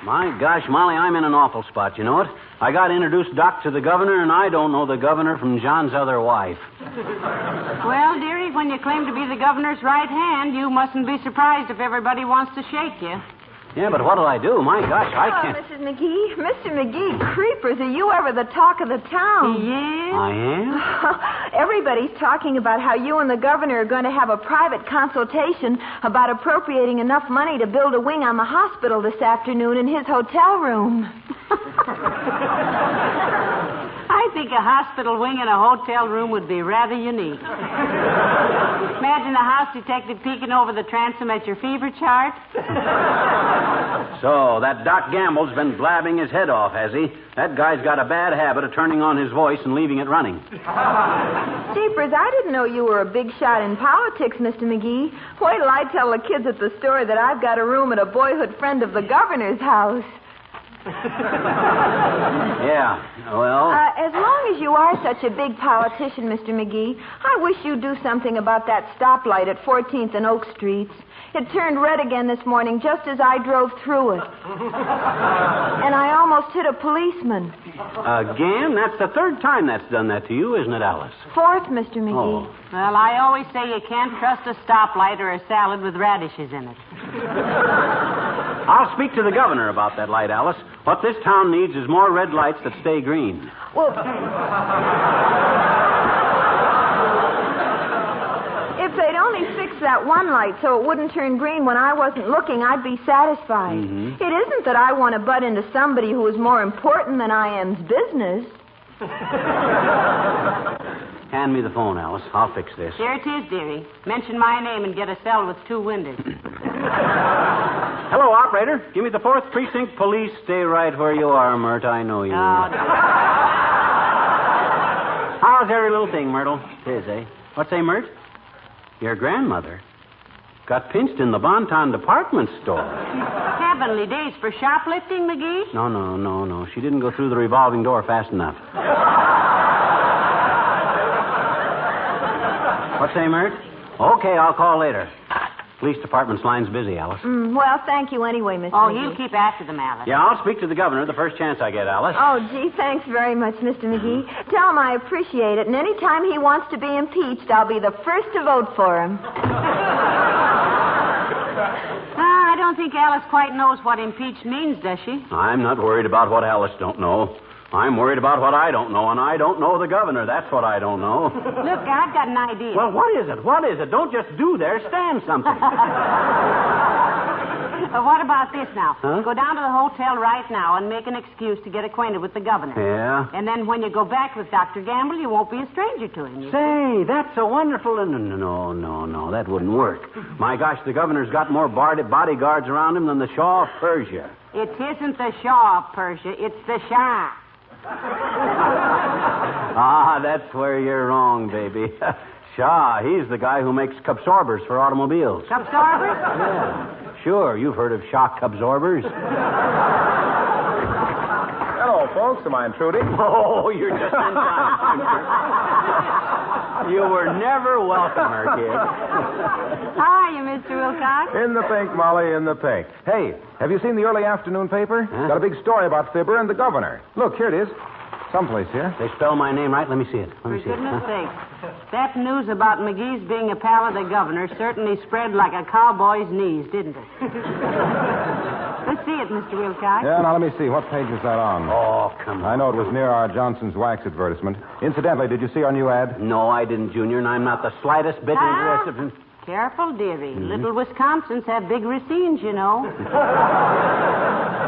My gosh, Molly, I'm in an awful spot, you know it? I got introduced, Doc, to the governor, and I don't know the governor from John's other wife. Well, dearie, when you claim to be the governor's right hand, you mustn't be surprised if everybody wants to shake you. Yeah, but what'll I do? My gosh, I can't... Mrs. McGee. Mr. McGee, creepers, are you ever the talk of the town? Yeah? I am? Everybody's talking about how you and the governor are going to have a private consultation about appropriating enough money to build a wing on the hospital this afternoon in his hotel room. I think a hospital wing in a hotel room would be rather unique. Imagine a house detective peeking over the transom at your fever chart. So, that Doc Gamble's been blabbing his head off, has he? That guy's got a bad habit of turning on his voice and leaving it running. Jeepers, I didn't know you were a big shot in politics, Mr. McGee. Wait till I tell the kids at the store that I've got a room at a boyhood friend of the governor's house. Yeah, well... As long as you are such a big politician, Mr. McGee, I wish you'd do something about that stoplight at 14th and Oak Streets. It turned red again this morning just as I drove through it. And I almost hit a policeman. Again? That's the third time that's done that to you, isn't it, Alice? Fourth, Mr. McGee. Oh. Well, I always say you can't trust a stoplight or a salad with radishes in it. I'll speak to the governor about that light, Alice. What this town needs is more red lights that stay green. Well... If they'd only fix that one light so it wouldn't turn green when I wasn't looking, I'd be satisfied. Mm-hmm. It isn't that I want to butt into somebody who is more important than I am's business. Hand me the phone, Alice. I'll fix this. Here it is, dearie. Mention my name and get a cell with 2 windows. Hello, operator. Give me the 4th Precinct Police. Stay right where you are, Mert. I know you. How's every little thing, Myrtle? Tis, eh? What's say, Mert? Your grandmother got pinched in the Bonton department store. Heavenly days for shoplifting, McGee? No. She didn't go through the revolving door fast enough. What say, Mert? Okay, I'll call later. Police department's line's busy, Alice. Well, thank you anyway, Mr. Oh, McGee. he'll keep after them, Alice. Yeah, I'll speak to the governor the first chance I get, Alice. Oh, gee, thanks very much, Mr. McGee. Tell him I appreciate it, and any time he wants to be impeached, I'll be the first to vote for him. I don't think Alice quite knows what impeached means, does she? I'm not worried about what Alice don't know. I'm worried about what I don't know, and I don't know the governor. That's what I don't know. Look, I've got an idea. Well, what is it? What is it? Don't just do there. Stand something. What about this now? Huh? Go down to the hotel right now and make an excuse to get acquainted with the governor. Yeah? And then when you go back with Dr. Gamble, you won't be a stranger to him. You Say, that's a wonderful... No, that wouldn't work. My gosh, the governor's got more bodyguards around him than the Shah of Persia. It isn't the Shah of Persia, it's the Shah. That's where you're wrong, baby. Shah, he's the guy who makes absorbers for automobiles. Absorbers? Yeah. Sure, you've heard of shock absorbers. Hello, folks. Am I intruding? Oh, you're just in time. You were never welcome, kid. How are you, Mr. Wilcox? In the pink, Molly, in the pink. Hey, have you seen the early afternoon paper? Huh? Got a big story about Fibber and the governor. Look, here it is. Someplace here. They spell my name right? Let me see it. For goodness sake. That news about McGee's being a pal of the governor certainly spread like a cowboy's knees, didn't it? Let's see it, Mr. Wilcox. Yeah, now let me see. What page is that on? Oh, come on. I know it was near our Johnson's Wax advertisement. Incidentally, did you see our new ad? No, I didn't, Junior, and I'm not the slightest bit interested in... Careful, dearie. Little Wisconsins have big racines, you know.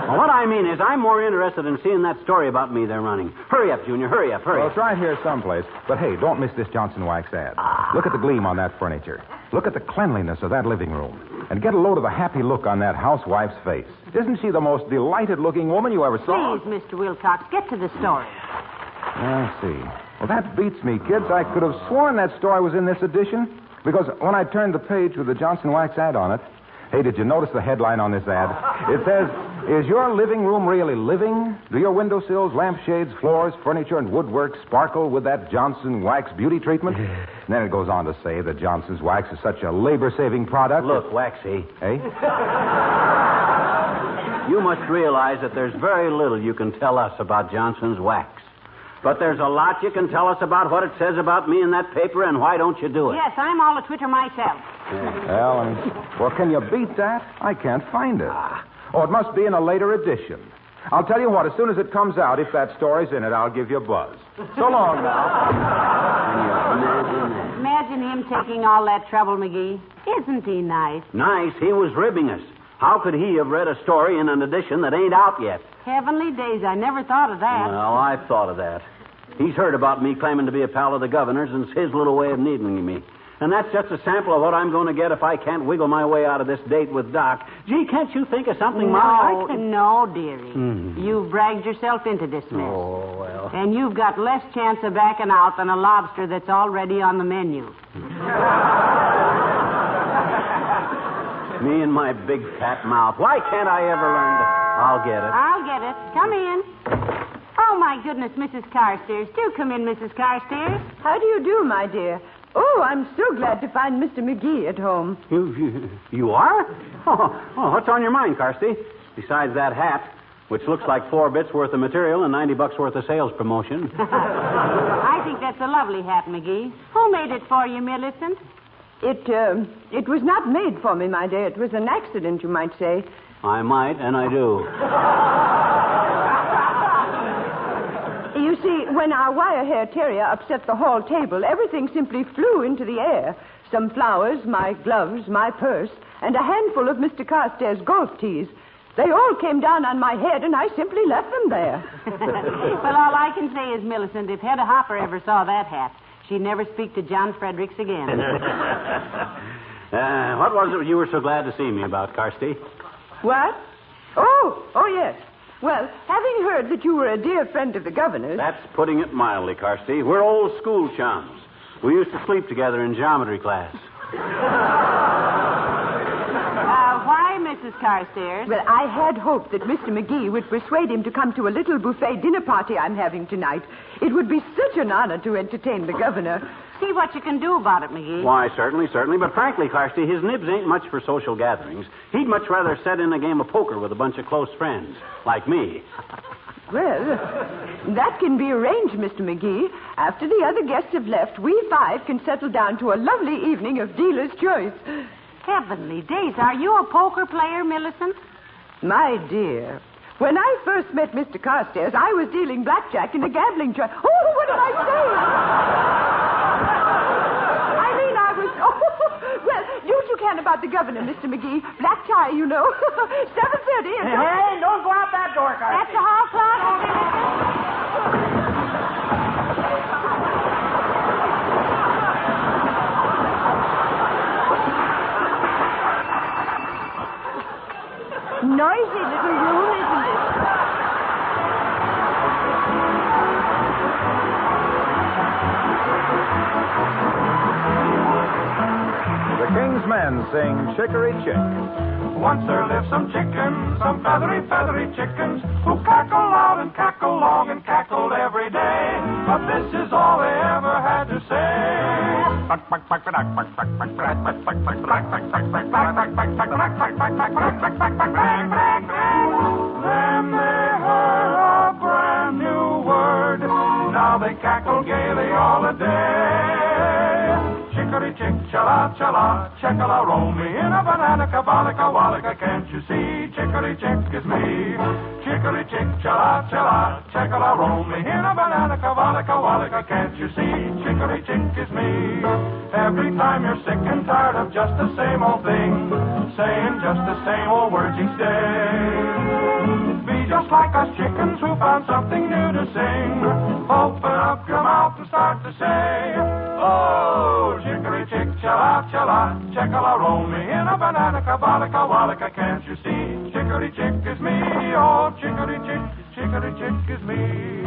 Well, what I mean is I'm more interested in seeing that story about me they're running. Hurry up, Junior. Hurry up. Well, it's right here someplace. But hey, don't miss this Johnson Wax ad. Look at the gleam on that furniture. Look at the cleanliness of that living room. And get a load of the happy look on that housewife's face. Isn't she the most delighted-looking woman you ever saw? Please, Mr. Wilcox, get to the story. I see. Well, that beats me, kids. I could have sworn that story was in this edition. Because when I turned the page with the Johnson Wax ad on it, hey, did you notice the headline on this ad? It says, "Is your living room really living? Do your windowsills, lampshades, floors, furniture, and woodwork sparkle with that Johnson Wax beauty treatment?" And then it goes on to say that Johnson's Wax is such a labor-saving product. Look, Waxy. Hey? You must realize that there's very little you can tell us about Johnson's Wax. But there's a lot you can tell us about what it says about me in that paper, and why don't you do it? Yes, I'm all a Twitter myself. Well, can you beat that? I can't find it. Oh, it must be in a later edition. I'll tell you what, as soon as it comes out, if that story's in it, I'll give you a buzz. So long now. Imagine him taking all that trouble, McGee. Isn't he nice? Nice? He was ribbing us. How could he have read a story in an edition that ain't out yet? Heavenly days, I never thought of that. Well, I've thought of that. He's heard about me claiming to be a pal of the governor's, and it's his little way of needling me. And that's just a sample of what I'm going to get if I can't wiggle my way out of this date with Doc. Gee, can't you think of something, Molly? No, dearie. You've bragged yourself into this mess. Oh, well. And you've got less chance of backing out than a lobster that's already on the menu. Me and my big fat mouth. Why can't I ever learn to... I'll get it. I'll get it. Come in. Oh, my goodness, Mrs. Carstairs. Do come in, Mrs. Carstairs. How do you do, my dear? Oh, I'm so glad to find Mr. McGee at home. You are? Oh, what's on your mind, Carsty? Besides that hat, which looks like 4 bits worth of material and $90 worth of sales promotion. I think that's a lovely hat, McGee. Who made it for you, Millicent? It was not made for me, my dear. It was an accident, you might say. I might, and I do. You see, when our wire-hair terrier upset the hall table, everything simply flew into the air. Some flowers, my gloves, my purse, and a handful of Mr. Carstairs' golf tees. They all came down on my head, and I simply left them there. Well, all I can say is, Millicent, if Hedda Hopper ever saw that hat, she'd never speak to John Fredericks again. What was it you were so glad to see me about, Carsty? What? Oh, yes. Well, having heard that you were a dear friend of the governor's... That's putting it mildly, Carsty. We're old school chums. We used to sleep together in geometry class. Why, Mrs. Carstairs? Well, I had hoped that Mr. McGee would persuade him to come to a little buffet dinner party I'm having tonight. It would be such an honor to entertain the governor. see what you can do about it, McGee. Why, certainly. But frankly, Carsty, his nibs ain't much for social gatherings. He'd much rather set in a game of poker with a bunch of close friends, like me. Well, that can be arranged, Mr. McGee. After the other guests have left, we 5 can settle down to a lovely evening of dealer's choice. Heavenly days. Are you a poker player, Millicent? My dear, when I first met Mr. Carstairs, I was dealing blackjack in a gambling joint. Oh, what did I say? I mean, I was... Oh, well, do what you can about the governor, Mr. McGee. Black tie, you know. 7:30. Hey, don't go out that door, Carson. That's the hall clock. Noisy little room, isn't it? The King's Men sing Chicory Chick. Once there lived some chickens, some feathery, feathery chickens, who cackle loud and cackle long and cackled every day. But this is all they ever had to say. Then they heard a brand new word. Now they cackle gaily all the day. Chicory chick, chala, chala, checkala, roll me in a banana, kabalika, walika, can't you see? Chicory chick is me. Chicory chick, chala, chala, checkala, roll me in a banana, kabalika, walika, can't you see? Chicory chick is me. Every time you're sick and tired of just the same old thing, saying just the same old words each day. Be just like us chickens who found something new to sing. Open up your mouth and start to say, oh, chicory chick, chala, chala, checkala, roll me in a banana, kabalika, walika, can't you see? Chicory chick is me, oh, chicory chick is me.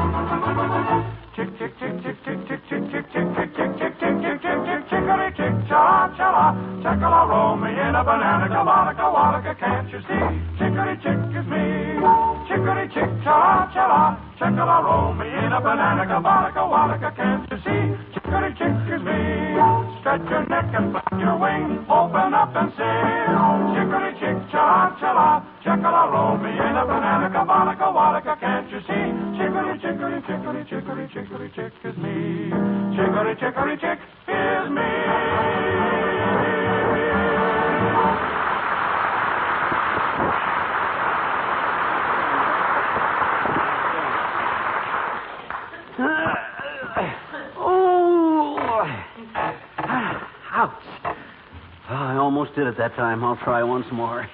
Chick, chick, chick, chick, chick, chick, chick, chick, chick, chick, chick, chick, chick, chick, chick, chick, chicory chick, chala, chala, checkala, roll me in a banana, kabalika, walika, can't you see? Chicory chick is me. Chicory chick, chala, chala, checkala, roll me in a banana, kabalika, walika, can't you see? Chicory chick is me. Stretch your neck and flap your wing, open up and sing. Chicory chick, chala, chala, checkala, roll me in a banana, kabalika, walika, can't you see? Chicory, chicory, chicory, chicory, chicory chick is me. Chicory, chicory chick is me. Ouch. Oh, I almost did it that time. I'll try once more.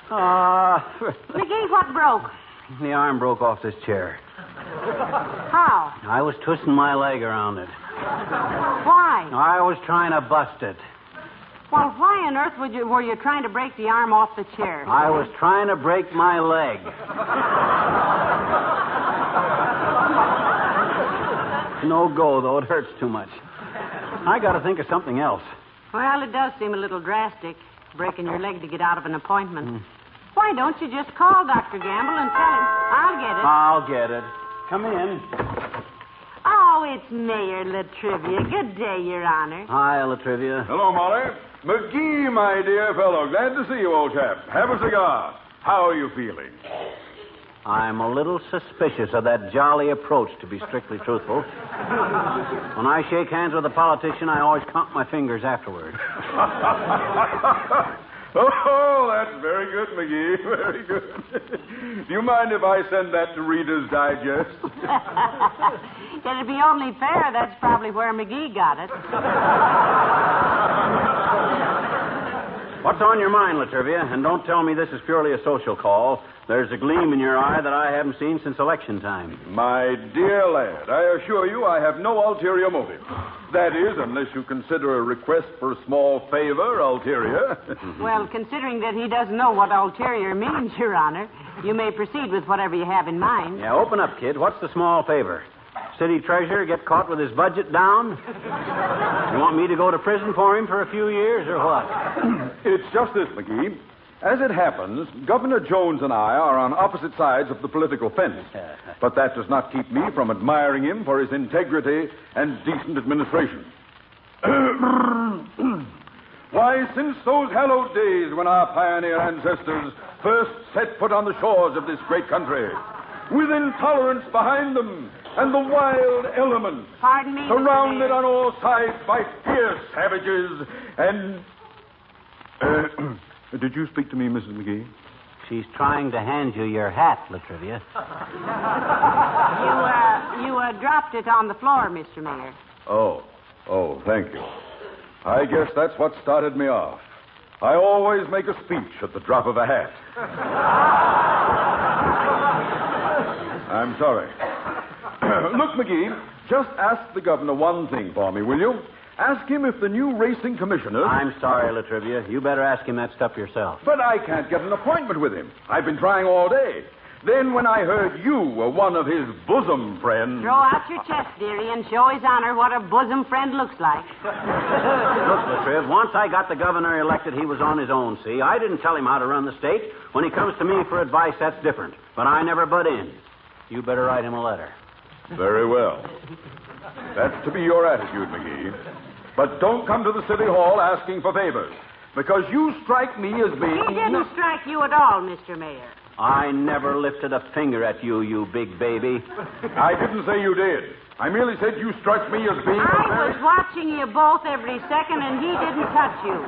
McGee, what broke? The arm broke off this chair. How? I was twisting my leg around it. Why? I was trying to bust it. Well, why on earth were you trying to break the arm off the chair? I was trying to break my leg. No go, though. It hurts too much. I got to think of something else. Well, it does seem a little drastic, breaking your leg to get out of an appointment. Why don't you just call Dr. Gamble and tell him? I'll get it. Come in. Oh, it's Mayor Latrivia. Good day, Your Honor. Hi, Latrivia. Hello, Molly. McGee, my dear fellow. Glad to see you, old chap. Have a cigar. How are you feeling? I'm a little suspicious of that jolly approach, to be strictly truthful. When I shake hands with a politician, I always count my fingers afterward. Oh, that's very good, McGee. Very good. Do you mind if I send that to Reader's Digest? It'd be only fair. That's probably where McGee got it. What's on your mind, Latrivia? And don't tell me this is purely a social call. There's a gleam in your eye that I haven't seen since election time. My dear lad, I assure you I have no ulterior motive. That is, unless you consider a request for a small favor ulterior. Well, considering that he doesn't know what ulterior means, Your Honor, you may proceed with whatever you have in mind. Yeah, open up, kid. What's the small favor? City treasurer get caught with his budget down? You want me to go to prison for him for a few years, or what? It's just this, McGee. As it happens, Governor Jones and I are on opposite sides of the political fence. But that does not keep me from admiring him for his integrity and decent administration. Why, since those hallowed days when our pioneer ancestors first set foot on the shores of this great country, with intolerance behind them and the wild elements, Pardon me, surrounded on all sides by fierce savages and... Did you speak to me, Mrs. McGee? She's trying to hand you your hat, Latrivia. You dropped it on the floor, Mr. Mayor. Oh, thank you. I guess that's what started me off. I always make a speech at the drop of a hat. I'm sorry. Look, McGee, just ask the governor one thing for me, will you? Ask him if the new racing commissioner... I'm sorry, Latrivia. You better ask him that stuff yourself. But I can't get an appointment with him. I've been trying all day. Then when I heard you were one of his bosom friends... Throw out your chest, dearie, and show his honor what a bosom friend looks like. Look, Latriv, once I got the governor elected, he was on his own, see? I didn't tell him how to run the state. When he comes to me for advice, that's different. But I never butt in. You better write him a letter. Very well. That's to be your attitude, McGee. But don't come to the city hall asking for favors, because you strike me as being... He didn't strike you at all, Mr. Mayor. I never lifted a finger at you, you big baby. I didn't say you did. I merely said you struck me as being... I was watching you both every second, and he didn't touch you.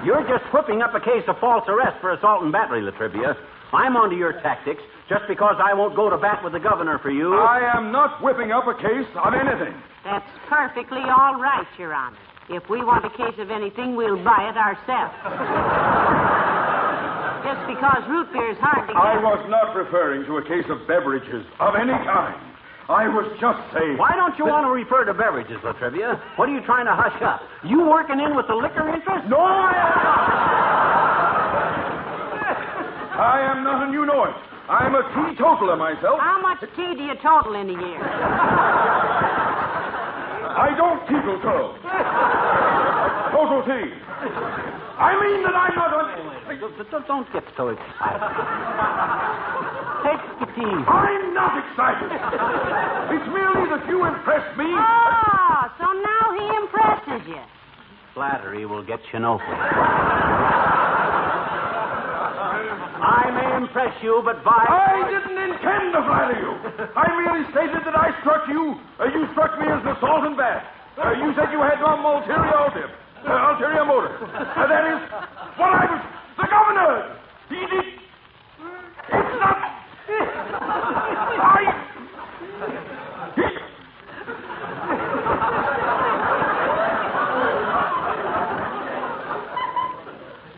You're just whipping up a case of false arrest for assault and battery, Latrivia. I'm onto your tactics just because I won't go to bat with the governor for you. I am not whipping up a case of anything. That's perfectly all right, Your Honor. If we want a case of anything, we'll buy it ourselves. Just because root beer is hard to get. I was not referring to a case of beverages of any kind. I was just saying... Why don't you want to refer to beverages, Latrivia? What are you trying to hush up? You working in with the liquor interest? No, I am not. I am not, and you know it. I'm a teetotaler myself. How much tea do you total in a year? I don't teetotal. Total tea. I mean that I'm not... Don't get so excited. Take the tea. I'm not excited. It's merely that you impressed me. Oh, so now he impresses you. Flattery will get you nowhere. I may impress you, but I didn't intend to flatter you. I merely stated that I struck you. You struck me as the salt and bath. You said you had some ulterior motive. That is what I was... The governor! He did... It's not...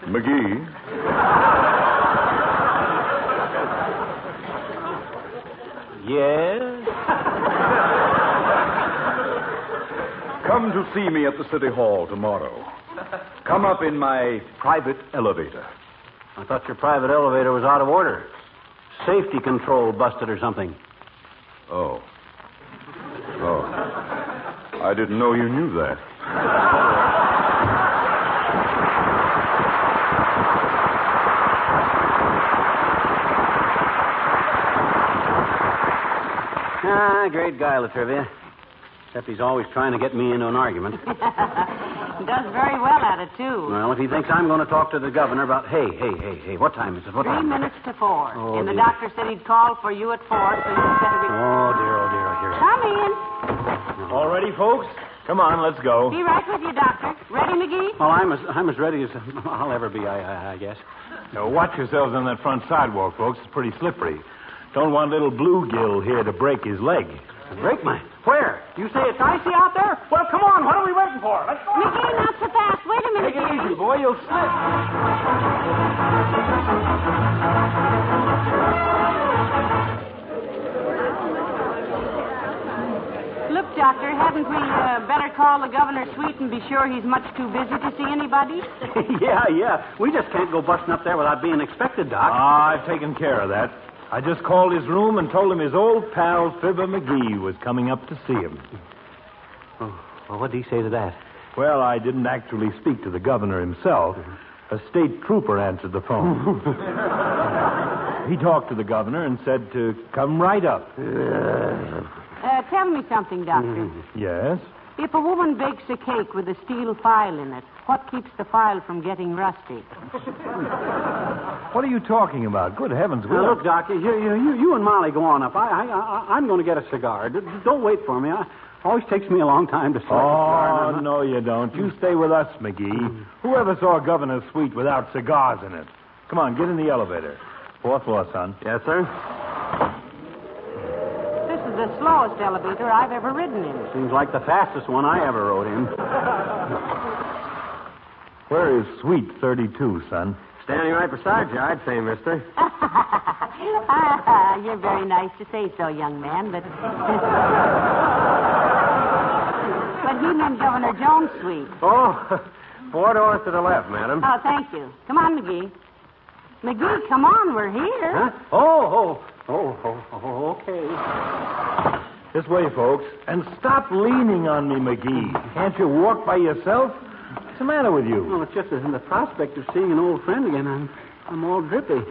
McGee? Yes? Come to see me at the City Hall tomorrow. Come up in my private elevator. I thought your private elevator was out of order. Safety control busted or something. Oh. I didn't know you knew that. Great guy, Latrivia. Except he's always trying to get me into an argument. He does very well at it, too. Well, if he thinks I'm going to talk to the governor about... Hey, what time is it? What 3 time? minutes to 4. Oh, and the dear. doctor said he'd call for you at 4, so you better be... Oh, dear, here. Come in. All ready, folks? Come on, let's go. Be right with you, Doctor. Ready, McGee? Well, I'm as ready as I'll ever be, I guess. Now, watch yourselves on that front sidewalk, folks. It's pretty slippery. Don't want little bluegill here to break his leg. Break mine? Where? You say it's icy out there? Well, come on. What are we waiting for? Let's go. McGee, not so fast. Wait a minute. Take it easy, boy. You'll slip. Look, Doctor, hadn't we better call the governor's suite and be sure he's much too busy to see anybody? Yeah. We just can't go busting up there without being expected, Doc. I've taken care of that. I just called his room and told him his old pal, Fibber McGee, was coming up to see him. Oh, well, what did he say to that? Well, I didn't actually speak to the governor himself. A state trooper answered the phone. He talked to the governor and said to come right up. Tell me something, Doctor. Yes? If a woman bakes a cake with a steel file in it, what keeps the file from getting rusty? What are you talking about? Good heavens. Look, Doctor, you and Molly go on up. I'm going to get a cigar. Don't wait for me. Always takes me a long time to select a cigar. Oh, no, you don't. You stay with us, McGee. Whoever saw a governor's suite without cigars in it? Come on, get in the elevator. 4th floor, son. Yes, sir. This is the slowest elevator I've ever ridden in. Seems like the fastest one I ever rode in. Where is suite 32, son? Standing right beside you, I'd say, mister. You're very nice to say so, young man, but... But he meant Governor Jones' suite. Oh, 4 doors to the left, madam. Oh, thank you. Come on, McGee. McGee, come on, we're here. Huh? Okay. This way, folks. And stop leaning on me, McGee. Can't you walk by yourself? What's the matter with you? Well, it's just in the prospect of seeing an old friend again. I'm all drippy.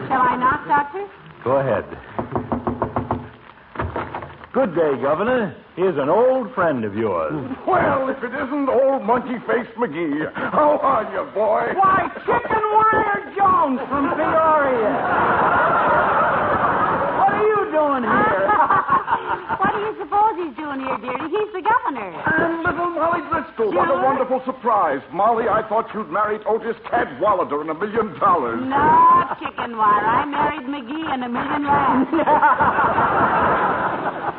Shall I knock, Doctor? Go ahead. Good day, Governor. Here's an old friend of yours. Well, if it isn't old monkey-faced McGee. How are you, boy? Why, Chicken Wire Jones from Peoria. What are you doing here? What do you suppose he's doing here, dearie? He's the governor. And little Molly Bristol. What a wonderful surprise. Molly, I thought you'd married Otis Cadwallader and $1 million. No, Chicken Wire. I married McGee and $1 million rats.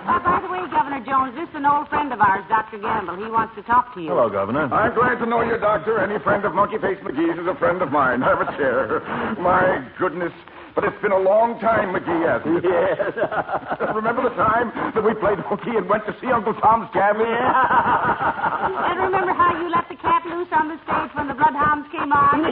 By the way, Governor Jones, this is an old friend of ours, Dr. Gamble. He wants to talk to you. Hello, Governor. I'm glad to know you, Doctor. Any friend of Monkey-Faced McGee's is a friend of mine. Have a chair. My goodness. But it's been a long time, McGee, hasn't it? Yes. Remember the time that we played hooky and went to see Uncle Tom's Cabin? Yeah. And remember how you let the cat loose on the stage when the bloodhounds came on?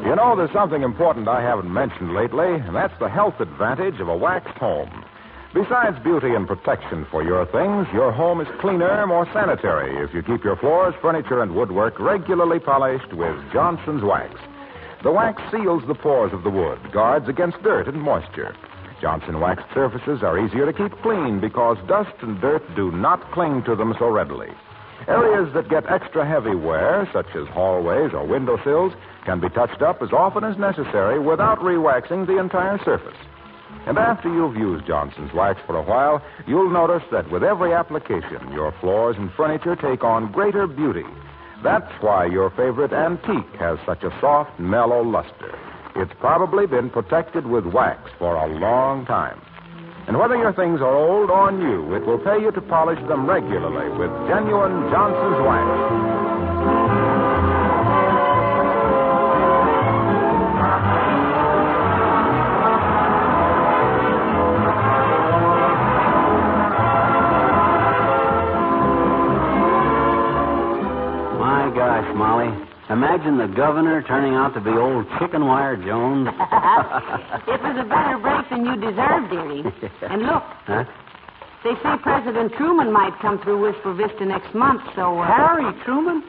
You know, there's something important I haven't mentioned lately, and that's the health advantage of a waxed home. Besides beauty and protection for your things, your home is cleaner, more sanitary if you keep your floors, furniture, and woodwork regularly polished with Johnson's Wax. The wax seals the pores of the wood, guards against dirt and moisture. Johnson waxed surfaces are easier to keep clean because dust and dirt do not cling to them so readily. Areas that get extra heavy wear, such as hallways or windowsills, can be touched up as often as necessary without re-waxing the entire surface. And after you've used Johnson's Wax for a while, you'll notice that with every application, your floors and furniture take on greater beauty. That's why your favorite antique has such a soft, mellow luster. It's probably been protected with wax for a long time. And whether your things are old or new, it will pay you to polish them regularly with genuine Johnson's Wax. My gosh, Molly. Imagine the governor turning out to be old Chicken Wire Jones. It was a better break than you deserved, dearie. And look, they say President Truman might come through Wistful Vista next month, so... Harry Truman?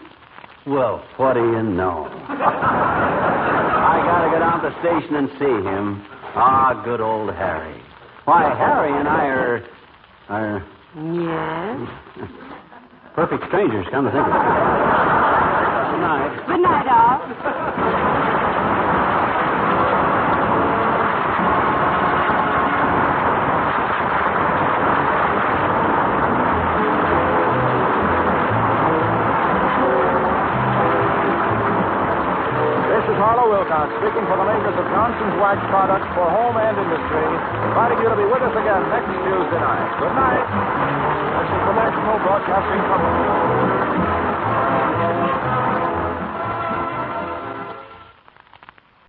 Well, what do you know? I gotta go down to the station and see him. Ah, good old Harry. Why, Harry and I are... Yes? Perfect strangers, come to think of it. Good night. Good night, all. This is Harlow Wilcox speaking for the makers of Johnson's Wax products for home and industry, inviting you to be with us again next Tuesday night. Good night. This is the National Broadcasting Company.